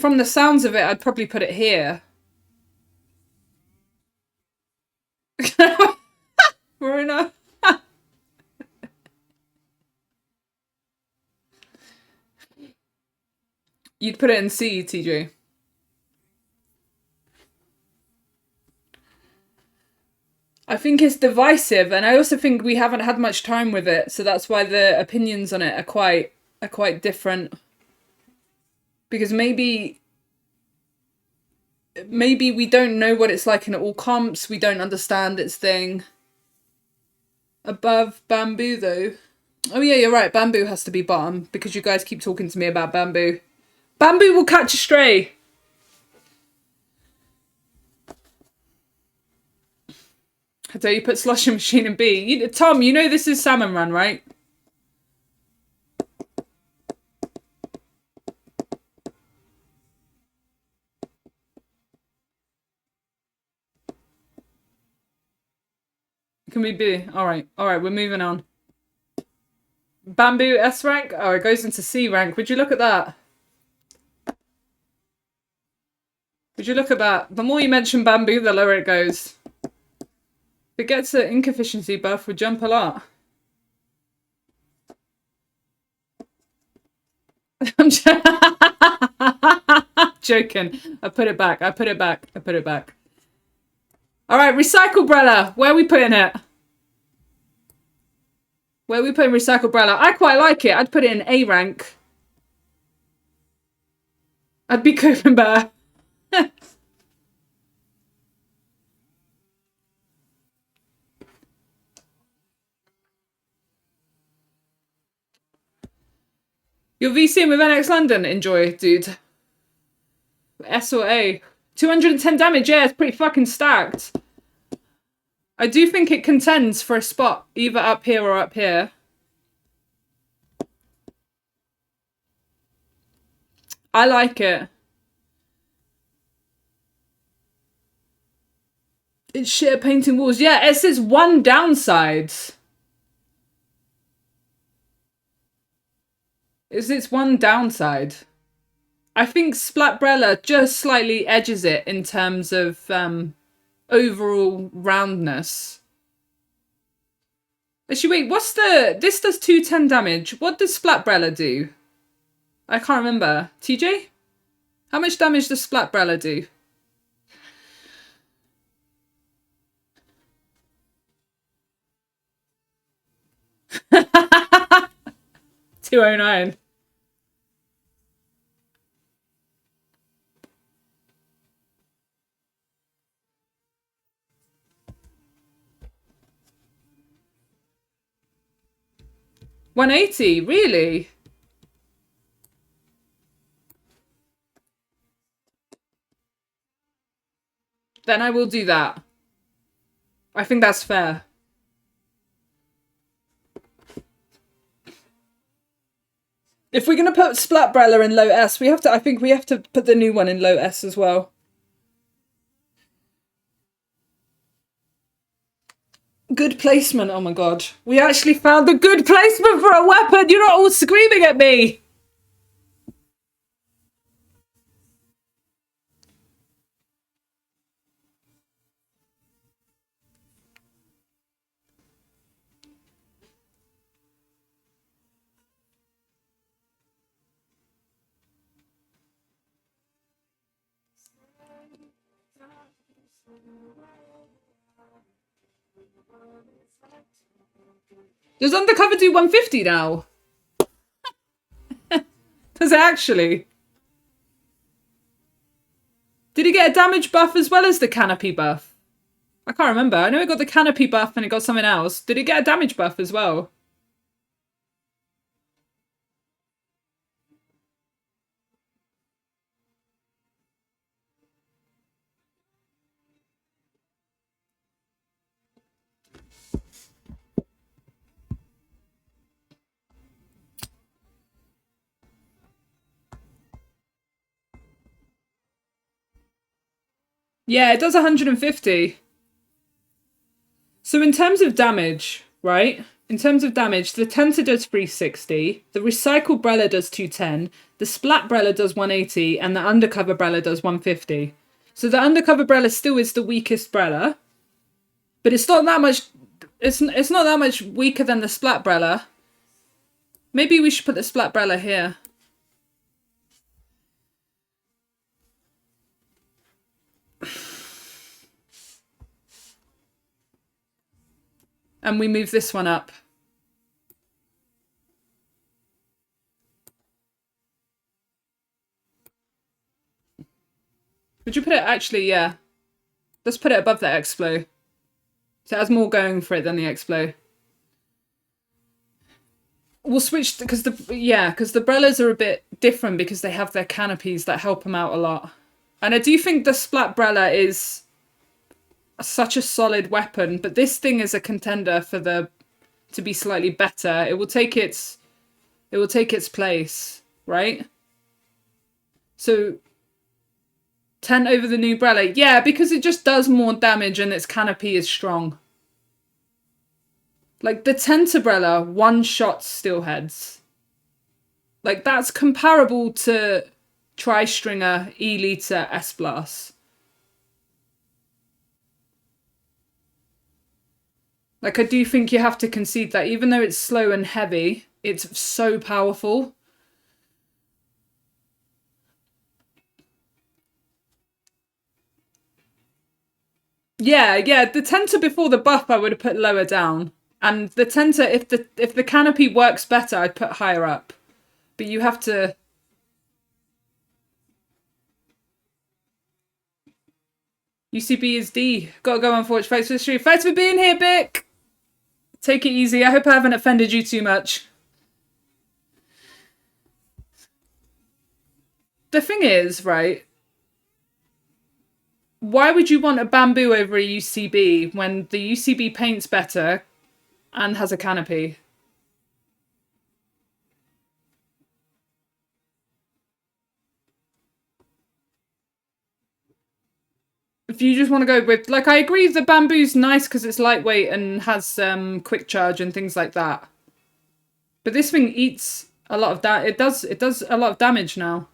from the sounds of it, I'd probably put it here. Marina. You'd put it in C, TJ. I think it's divisive, and I also think we haven't had much time with it, so that's why the opinions on it are quite different. Because maybe we don't know what it's like in all comps, we don't understand its thing. Above Bamboo, though. Oh yeah, you're right, Bamboo has to be bottom, because you guys keep talking to me about Bamboo. Bamboo will catch a stray! I tell you, put Slushy Machine in B. Tom, you know this is Salmon Run, right? Can we B? Alright, we're moving on. Bamboo S rank? Oh, it goes into C rank. Would you look at that? Would you look at that? The more you mention Bamboo, the lower it goes. If it gets an ink efficiency buff, would jump a lot. I'm joking. I put it back. Alright, Recycle Brella. Where are we putting it? Where are we putting Recycle Brella? I quite like it. I'd put it in A rank. I'd be coping better. Your VCing with NX London? Enjoy, dude. S or A? 210 damage, yeah, it's pretty fucking stacked. I do think it contends for a spot, either up here or up here. I like it. It's shit at painting walls. Yeah, it's its one downside. It's its one downside. I think Splatbrella just slightly edges it in terms of overall roundness. Actually, wait, what's the... This does 210 damage. What does Splatbrella do? I can't remember. TJ? How much damage does Splatbrella do? 209. $180, really? Then I will do that. I think that's fair. If we're gonna put Splatbrella in low S, we have to. I think we have to put the new one in low S as well. Good placement. Oh my god, we actually found the good placement for a weapon. You're not all screaming at me. Does Undercover do 150 now? Does it actually? Did he get a damage buff as well as the canopy buff? I can't remember. I know it got the canopy buff and it got something else. Did it get a damage buff as well? Yeah, it does 150. So in terms of damage, right? In terms of damage, the Tenta does 360, the Recycle Brella does 210, the Splat Brella does 180, and the Undercover Brella does 150. So the Undercover Brella still is the weakest Brella, but it's not that much. It's not that much weaker than the Splat Brella. Maybe we should put the Splat Brella here. And we move this one up. Would you put it actually, yeah. Let's put it above the Explo. So it has more going for it than the Explo. We'll switch because the Brellas are a bit different because they have their canopies that help them out a lot. And I do think the Splat Brella is such a solid weapon, but this thing is a contender for to be slightly better. It will take its place, right? So 10 over the new Brella. Yeah, because it just does more damage and its canopy is strong. Like the Tentabrella one-shot steelheads. Like that's comparable to Tri-Stringer, E-Liter, S-Blast. Like I do think you have to concede that even though it's slow and heavy, it's so powerful. Yeah, the Tenta before the buff I would have put lower down. And the Tenta, if the canopy works better, I'd put higher up. But you have to... UCB is D. Gotta go on Forge. Thanks for the stream. Thanks for being here, Bick! Take it easy. I hope I haven't offended you too much. The thing is, right... Why would you want a bamboo over a UCB when the UCB paints better and has a canopy? If you just want to go with, like, I agree the bamboo's nice because it's lightweight and has quick charge and things like that. But this thing eats a lot of that. It does a lot of damage now.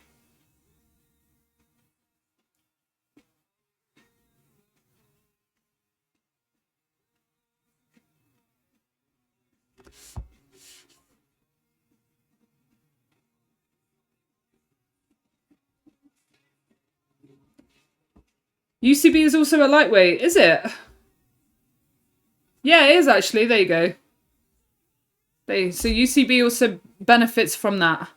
UCB is also a lightweight, is it? Yeah, it is actually. There you go. So UCB also benefits from that.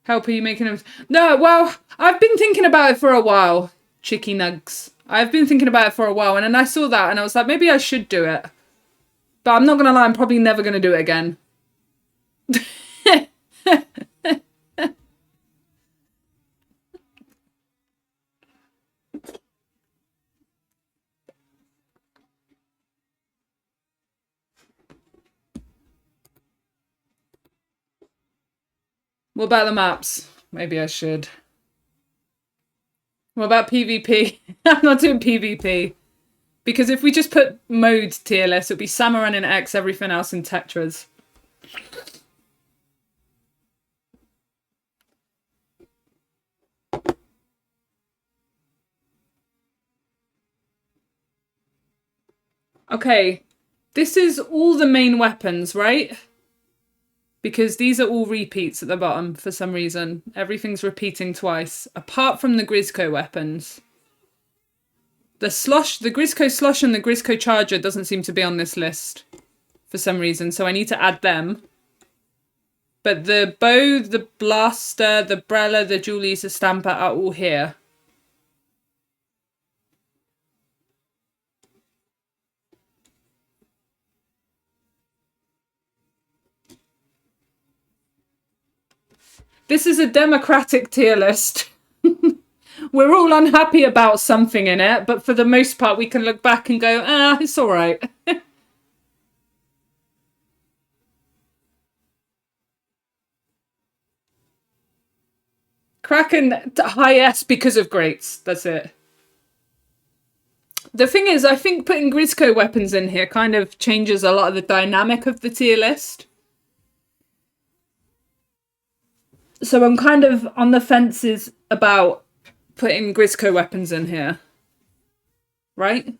Help, are you making them? No, well, I've been thinking about it for a while. Chicky nugs. I've been thinking about it for a while, and then I saw that, and I was like, maybe I should do it. But I'm not gonna lie, I'm probably never gonna do it again. What about the maps? Maybe I should. What about PvP? I'm not doing PvP. Because if we just put mode tier list, it'll be Salmon in X, everything else in Tetras. Okay, this is all the main weapons, right? Because these are all repeats at the bottom for some reason. Everything's repeating twice, apart from the Grizzco weapons. The Grizzco Slosh and the Grizzco Charger doesn't seem to be on this list for some reason, so I need to add them. But the bow, the blaster, the Brella, the Julies, the Stamper are all here. This is a democratic tier list. We're all unhappy about something in it, but for the most part, we can look back and go, it's all right. Kraken high S because of greats. That's it. The thing is, I think putting Grizzco weapons in here kind of changes a lot of the dynamic of the tier list. So I'm kind of on the fences about putting Grizzco weapons in here. Right?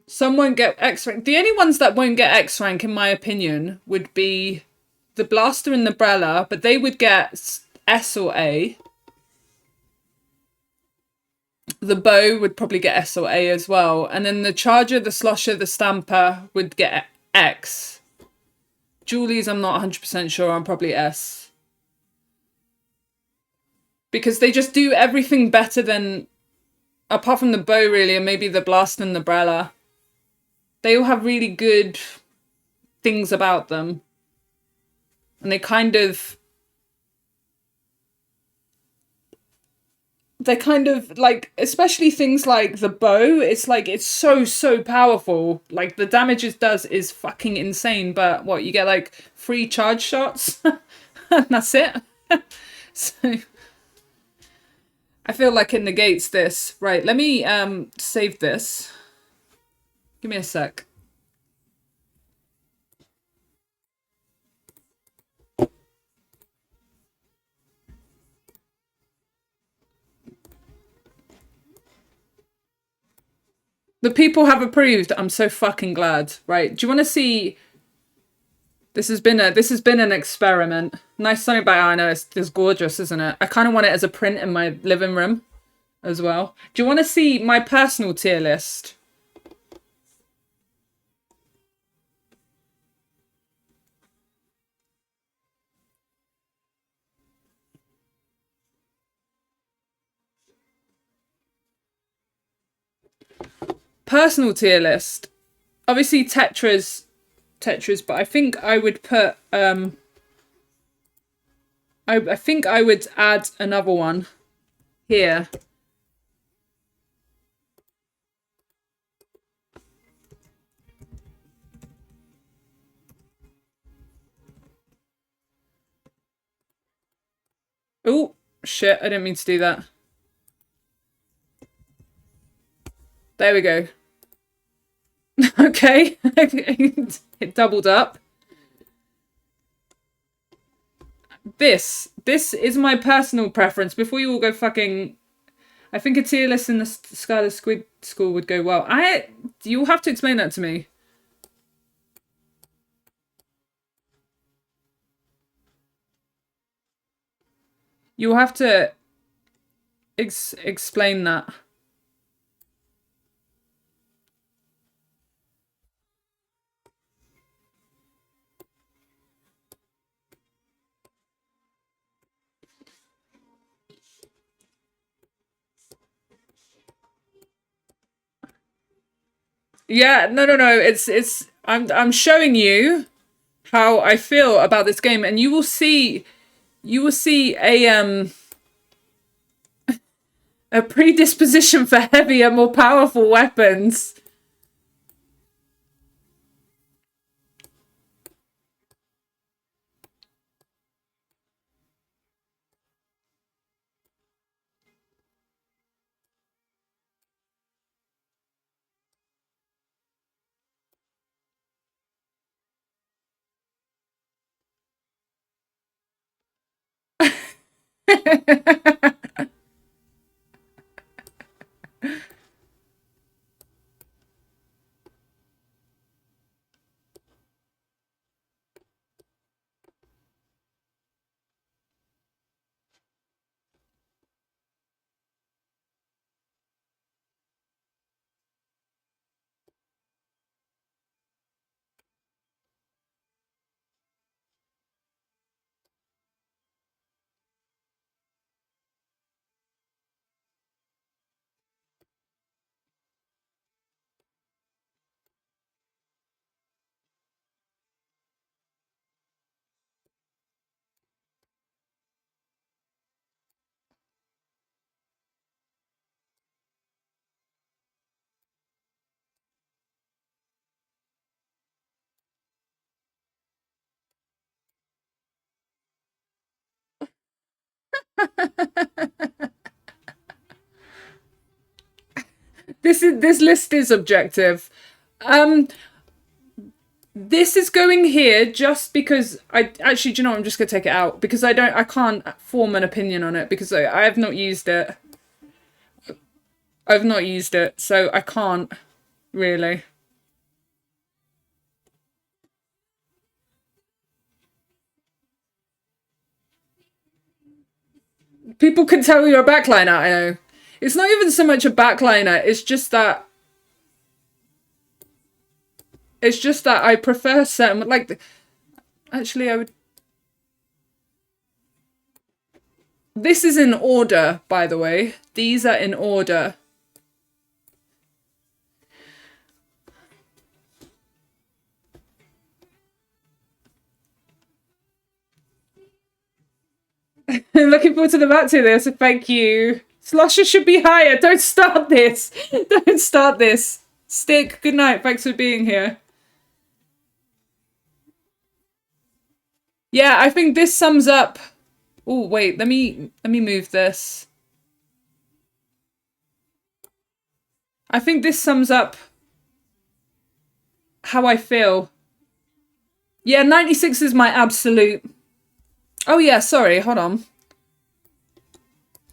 Some won't get X rank. The only ones that won't get X rank, in my opinion, would be the Blaster and the Brella, but they would get S or A. The Bow would probably get S or A as well. And then the Charger, the Slosher, the Stamper would get X. Julie's, I'm not 100% sure. I'm probably S. Because they just do everything better than... Apart from the Bow, really, and maybe the Blast and the Brella. They all have really good things about them. And they kind of... They're kind of like, especially things like the bow, it's like, it's so powerful. Like the damage it does is fucking insane, but what, you get like 3 charge shots and that's it. So I feel like it negates this. Right, let me save this. Give me a sec. The people have approved. I'm so fucking glad. Right. Do you want to see? This has been an experiment. Nice something about it. I know it's gorgeous, isn't it? I kind of want it as a print in my living room as well. Do you want to see my personal tier list? Personal tier list. Obviously Tetras, but I think I would put I think I would add another one here. Oh, shit, I didn't mean to do that. There we go. Okay, it doubled up. This is my personal preference. Before you all go fucking... I think a tier list in the Skylar Squid School would go well. You'll have to explain that to me. You'll have to explain that. Yeah, no. I'm showing you how I feel about this game, and you will see a predisposition for heavier, more powerful weapons. This list is objective. This is going here just because I actually, do you know what, I'm just gonna take it out because I can't form an opinion on it because I have not used it. I've not used it, so I can't really. People can tell you're a backliner, I know. It's not even so much a backliner, it's just that I prefer certain, like, actually I would... This is in order, by the way. These are in order. Looking forward to the back to this. Thank you. Slosher should be higher. Don't start this. Don't start this. Stick, good night. Thanks for being here. Yeah, I think this sums up... Oh, wait. Let me move this. I think this sums up how I feel. Yeah, 96 is my absolute... Oh yeah, sorry. Hold on.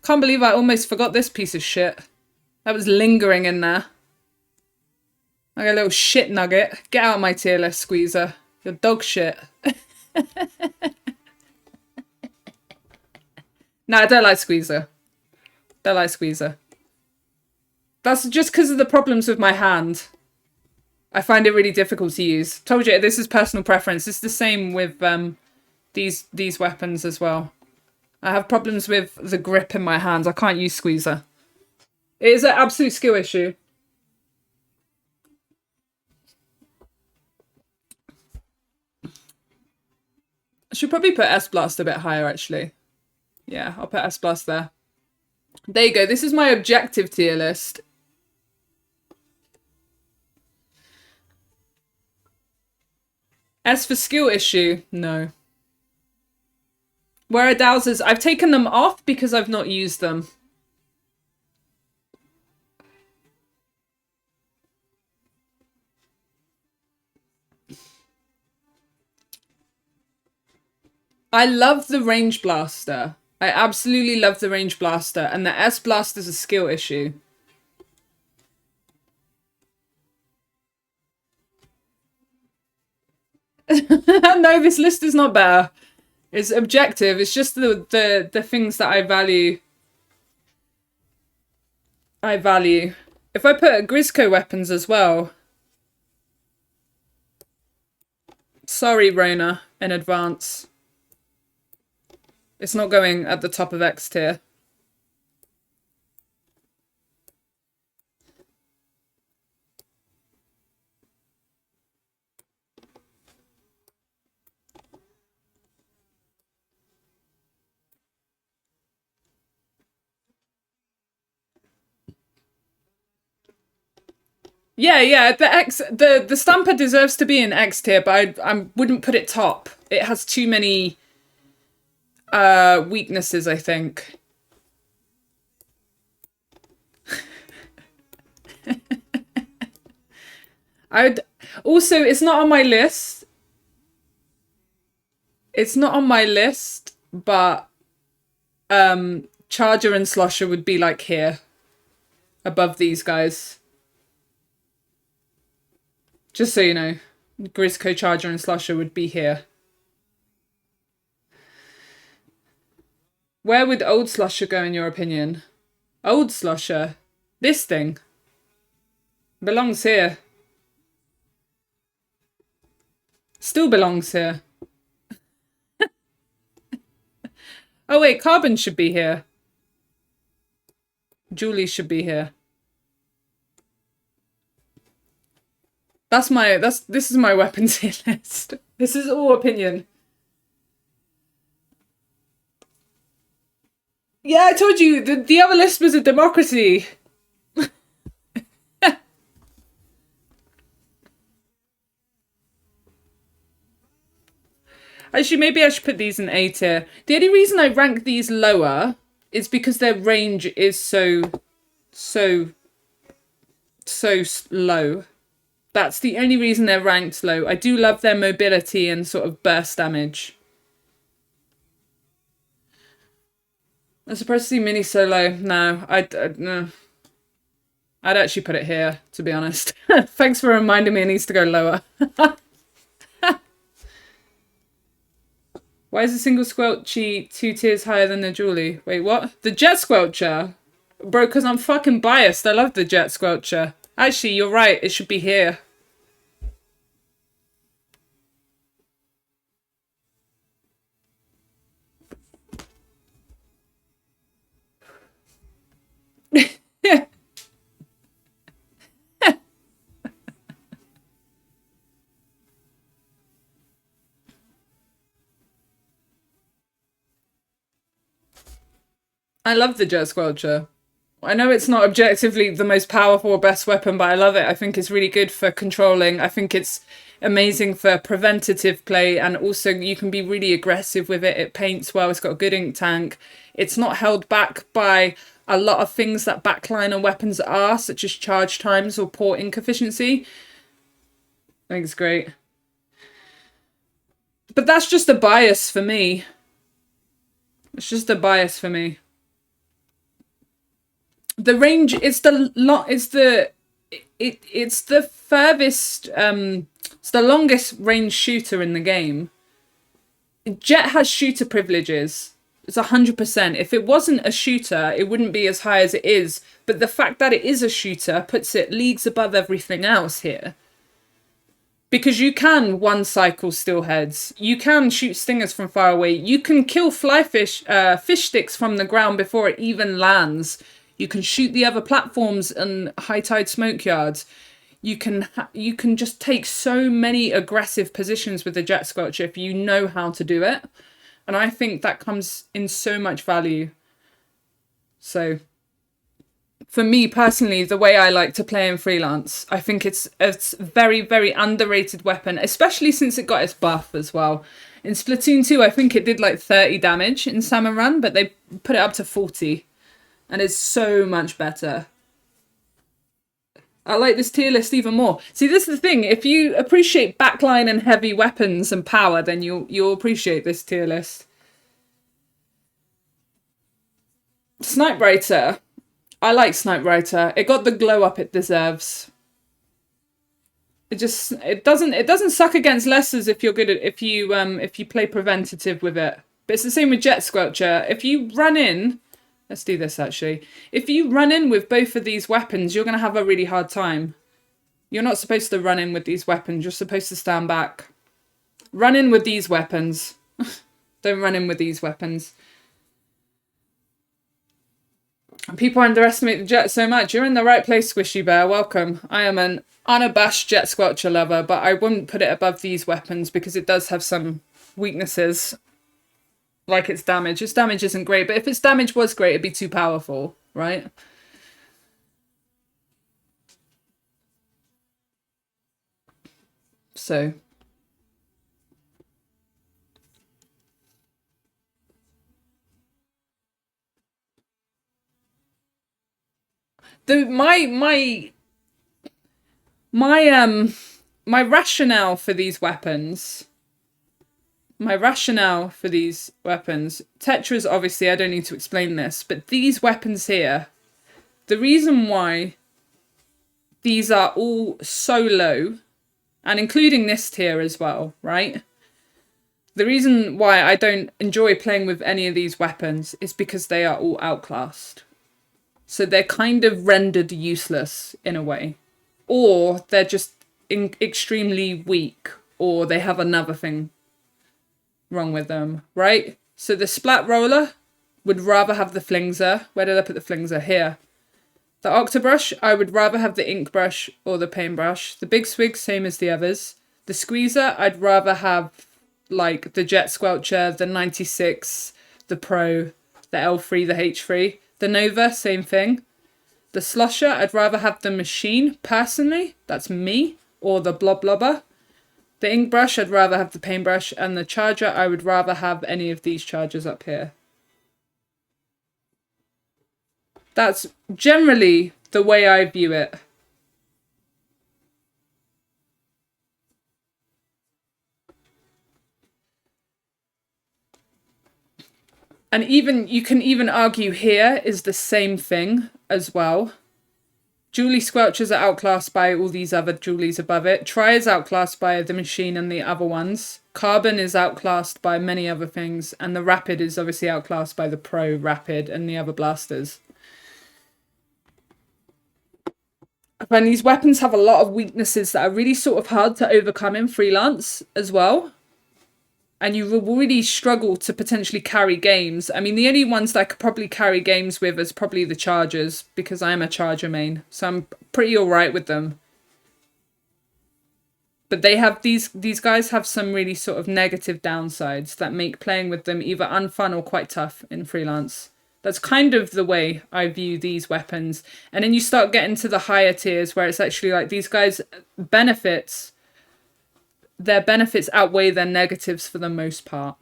Can't believe I almost forgot this piece of shit. That was lingering in there. Like a little shit nugget. Get out of my tier list, Squeezer. You're dog shit. No, I don't like Squeezer. Don't like Squeezer. That's just because of the problems with my hand. I find it really difficult to use. Told you, this is personal preference. It's the same with these weapons as well. I have problems with the grip in my hands. I can't use Squeezer. It is an absolute skill issue. I should probably put S-Blast a bit higher, actually. Yeah, I'll put S-Blast there. There you go. This is my objective tier list. S for skill issue, no. Where are Dousers? I've taken them off because I've not used them. I love the range blaster. I absolutely love the range blaster, and the S blaster's a skill issue. No, this list is not better. It's objective. It's just the things that I value. If I put Grisco weapons as well. Sorry, Rona, in advance. It's not going at the top of X tier. Yeah, the Stamper deserves to be in X tier, but I wouldn't put it top. It has too many weaknesses, I think. Also, it's not on my list. It's not on my list, but Charger and Slosher would be like here, above these guys. Just so you know, Grisco, Charger, and Slosher would be here. Where would old Slosher go in your opinion? Old Slosher? This thing? Belongs here. Still belongs here. Oh wait, Carbon should be here. Julie should be here. This is my weapons here list. This is all opinion. Yeah, I told you, the other list was a democracy. Actually, maybe I should put these in A tier. The only reason I rank these lower is because their range is so low. That's the only reason they're ranked low. I do love their mobility and sort of burst damage. I'm surprised to see Mini so low. No, no. I'd actually put it here, to be honest. Thanks for reminding me it needs to go lower. Why is the single Squelchy 2 tiers higher than the Julie? Wait, what? The Jet Squelcher? Bro, because I'm fucking biased. I love the Jet Squelcher. Actually, you're right. It should be here. I love the Jet Squelcher. I know it's not objectively the most powerful or best weapon, but I love it. I think it's really good for controlling. I think it's amazing for preventative play, and also you can be really aggressive with it. It paints well. It's got a good ink tank. It's not held back by a lot of things that backliner weapons are, such as charge times or poor ink efficiency. I think it's great. But that's just a bias for me. It's just a bias for me. The range is it's the furthest it's the longest range shooter in the game. Jet has shooter privileges. It's 100%. If it wasn't a shooter, it wouldn't be as high as it is. But the fact that it is a shooter puts it leagues above everything else here. Because you can one cycle steel heads. You can shoot stingers from far away. You can kill fish sticks from the ground before it even lands. You can shoot the other platforms and high tide smoke yards. You can just take so many aggressive positions with the Jet Squelcher if you know how to do it. And I think that comes in so much value. So for me personally, the way I like to play in freelance, I think it's a very, very underrated weapon, especially since it got its buff as well. In Splatoon 2, I think it did like 30 damage in Salmon Run, but they put it up to 40. And it's so much better. I like this tier list even more. See, this is the thing. If you appreciate backline and heavy weapons and power, then you'll appreciate this tier list. Sniper. I like Sniper. It got the glow up it deserves. It doesn't suck against lessers if you're good at if you play preventative with it. But it's the same with Jet Squelcher. If you run in, let's do this actually. If you run in with both of these weapons, you're gonna have a really hard time. You're not supposed to run in with these weapons. You're supposed to stand back. Run in with these weapons. Don't run in with these weapons. People underestimate the Jet so much. You're in the right place, Squishy Bear. Welcome. I am an unabashed Jet Squelcher lover, but I wouldn't put it above these weapons because it does have some weaknesses. Like its damage. Its damage isn't great, but if its damage was great, it'd be too powerful, right? So... My rationale for these weapons. Tetra's obviously, I don't need to explain this, but these weapons here, the reason why these are all so low, and including this tier as well, right? The reason why I don't enjoy playing with any of these weapons is because they are all outclassed. So they're kind of rendered useless in a way. Or they're just extremely weak, or they have another thing wrong with them, right? So the Splat Roller would rather have the Flingser. Where did I put the Flingser? Here. The Octobrush, I would rather have the Ink Brush or the Paintbrush. The Big Swig, same as the others. The Squeezer, I'd rather have like the Jet Squelcher, the 96, the Pro, the L3, the H3. The Nova, same thing. The Slusher, I'd rather have the Machine, personally. That's me. Or the Blob Blobber. The Ink Brush, I'd rather have the Paintbrush. And the Charger, I would rather have any of these chargers up here. That's generally the way I view it. And even you can even argue here is the same thing as well. Julie Squelchers are outclassed by all these other Julies above it. Tri is outclassed by the Machine and the other ones. Carbon is outclassed by many other things. And the Rapid is obviously outclassed by the Pro Rapid and the other blasters. And these weapons have a lot of weaknesses that are really sort of hard to overcome in freelance as well. And you will really struggle to potentially carry games. I mean, the only ones that I could probably carry games with is probably the Chargers, because I am a Charger main. So I'm pretty alright with them. But they have these guys have some really sort of negative downsides that make playing with them either unfun or quite tough in freelance. That's kind of the way I view these weapons. And then you start getting to the higher tiers where it's actually like these guys' benefits... Their benefits outweigh their negatives for the most part.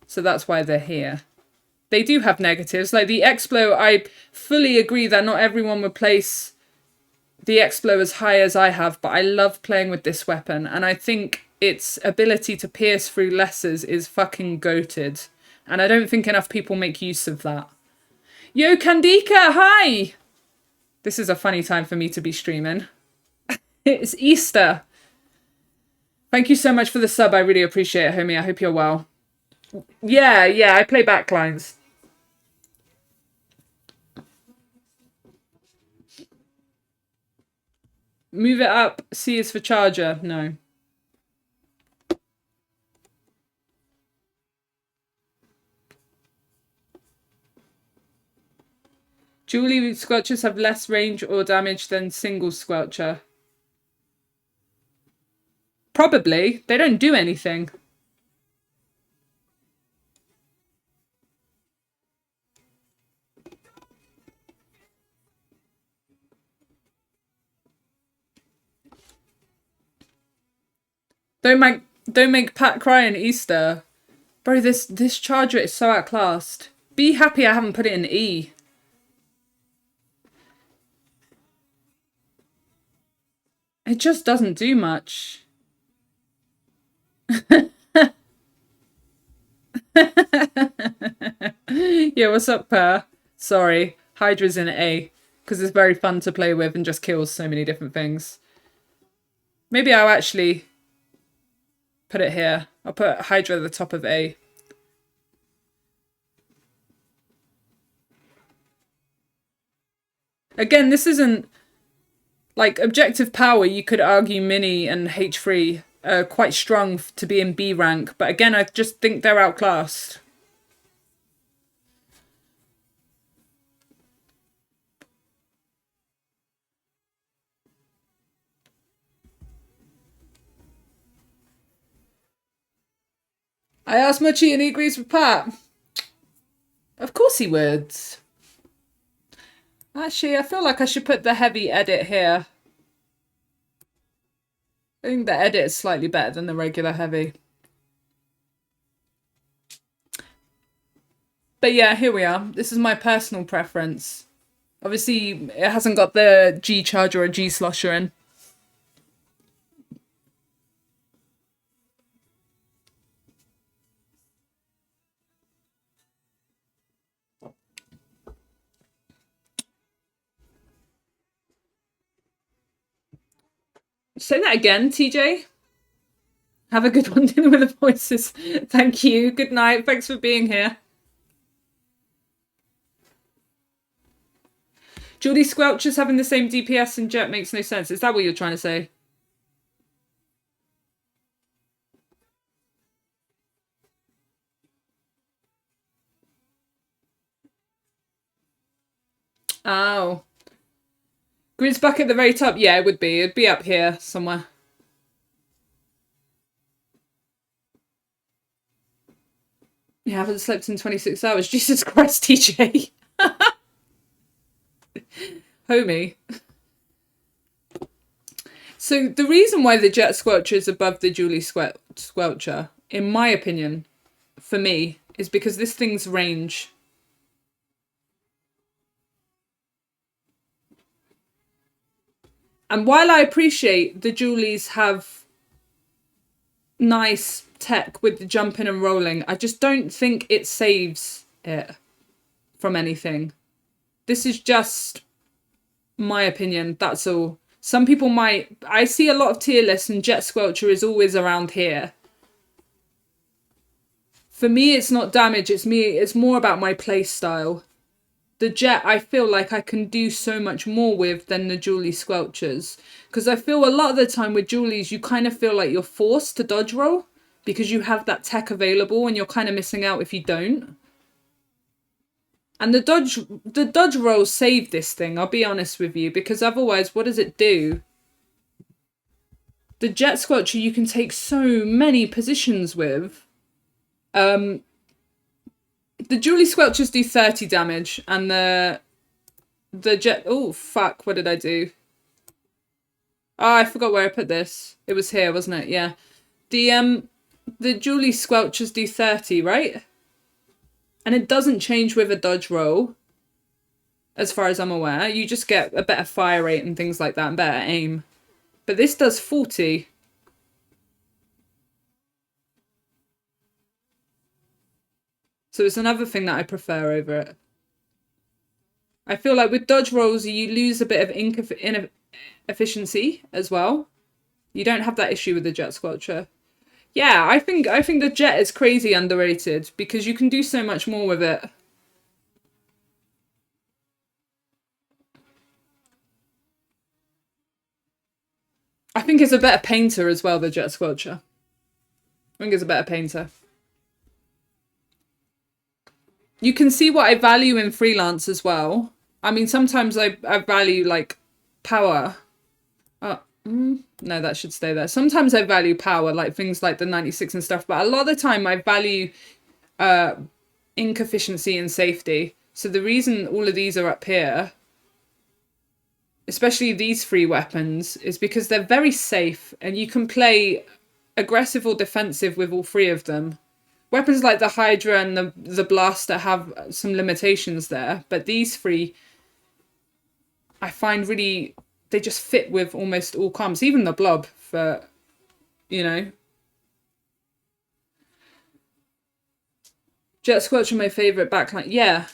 So that's why they're here. They do have negatives. Like the Explo, I fully agree that not everyone would place the Explo as high as I have, but I love playing with this weapon. And I think its ability to pierce through lessers is fucking goated. And I don't think enough people make use of that. Yo, Kandika, hi! This is a funny time for me to be streaming. It's Easter. Thank you so much for the sub. I really appreciate it, homie. I hope you're well. Yeah, I play backlines. Move it up. C is for Charger. No. Julie Squelchers have less range or damage than single Squelcher. Probably. They don't do anything. Don't make Pat cry on Easter. Bro, this charger is so outclassed. Be happy I haven't put it in E. It just doesn't do much. Yeah, what's up, Per? Sorry, Hydra's in A, because it's very fun to play with and just kills so many different things. Maybe I'll actually put it here. I'll put Hydra at the top of A. Again, this isn't... Like, objective power, you could argue Mini and H3 are quite strong to be in B rank. But again, I just think they're outclassed. I asked Muchi and he agrees with Pat. Of course he would. Actually, I feel like I should put the heavy edit here. I think the edit is slightly better than the regular heavy. But yeah, here we are. This is my personal preference. Obviously, it hasn't got the G charger or G slosher in. Say that again, TJ. Have a good one dealing with the voices. Thank you. Good night. Thanks for being here. Geordie Squelchers having the same DPS and Jet makes no sense. Is that what you're trying to say? Oh. Grid's back at the very top. Yeah, it would be. It'd be up here somewhere. You haven't slept in 26 hours. Jesus Christ, TJ. Homie. So the reason why the Jet Squelcher is above the Julie Squelcher, in my opinion, for me, is because this thing's range. And while I appreciate the Julies have nice tech with the jumping and rolling, I just don't think it saves it from anything. This is just my opinion, that's all. Some people might... I see a lot of tier lists and Jet Squelcher is always around here. For me, it's not damage, it's more about my play style. The Jet, I feel like I can do so much more with than the Julie Squelchers. Because I feel a lot of the time with Julies, you kind of feel like you're forced to dodge roll because you have that tech available and you're kind of missing out if you don't. And the dodge roll saved this thing, I'll be honest with you, because otherwise, what does it do? The Jet Squelcher you can take so many positions with. The Julie Squelchers do 30 damage, and the Jet... Oh, fuck, what did I do? Oh, I forgot where I put this. It was here, wasn't it? Yeah. The Julie Squelchers do 30, right? And it doesn't change with a dodge roll, as far as I'm aware. You just get a better fire rate and things like that, and better aim. But this does 40. So it's another thing that I prefer over it. I feel like with dodge rolls, you lose a bit of inefficiency as well. You don't have that issue with the Jet Squelcher. Yeah, I think the Jet is crazy underrated because you can do so much more with it. I think it's a better painter as well, the Jet Squelcher. I think it's a better painter. You can see what I value in freelance as well. I mean, sometimes I value, like, power. No, that should stay there. Sometimes I value power, like things like the 96 and stuff, but a lot of the time I value ink efficiency and safety. So the reason all of these are up here, especially these three weapons, is because they're very safe and you can play aggressive or defensive with all three of them Weapons like the Hydra and the Blaster have some limitations there, but these three I find really, they just fit with almost all comps, even the Blob for, you know. Jet Squelch are my favourite backline. Yeah.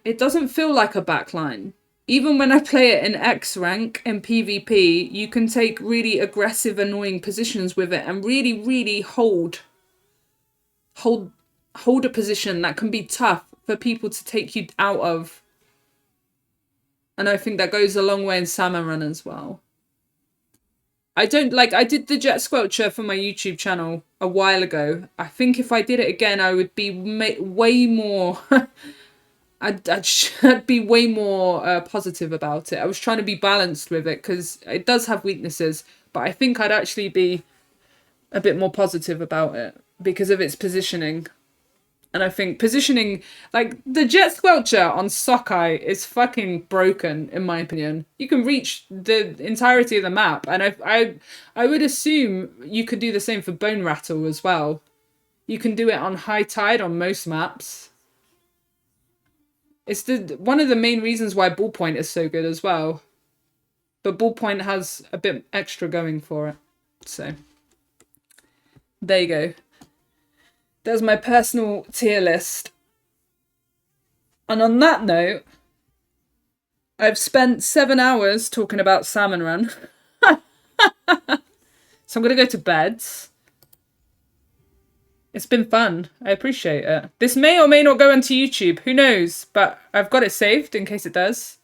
It doesn't feel like a backline. Even when I play it in X rank and PvP, you can take really aggressive, annoying positions with it and really, really hold a position that can be tough for people to take you out of. And I think that goes a long way in Salmon Run as well. I did the Jet Squelcher for my YouTube channel a while ago. I think if I did it again, I would be way more... I'd be way more positive about it. I was trying to be balanced with it because it does have weaknesses, but I think I'd actually be a bit more positive about it because of its positioning. And I think positioning, like the Jet Squelcher on Sockeye is fucking broken, in my opinion. You can reach the entirety of the map, and I would assume you could do the same for Bone Rattle as well. You can do it on High Tide on most maps. It's one of the main reasons why Ballpoint is so good as well. But Ballpoint has a bit extra going for it. So, there you go. There's my personal tier list. And on that note, I've spent 7 hours talking about Salmon Run. So I'm going to go to bed. It's been fun. I appreciate it. This may or may not go onto YouTube. Who knows? But I've got it saved in case it does.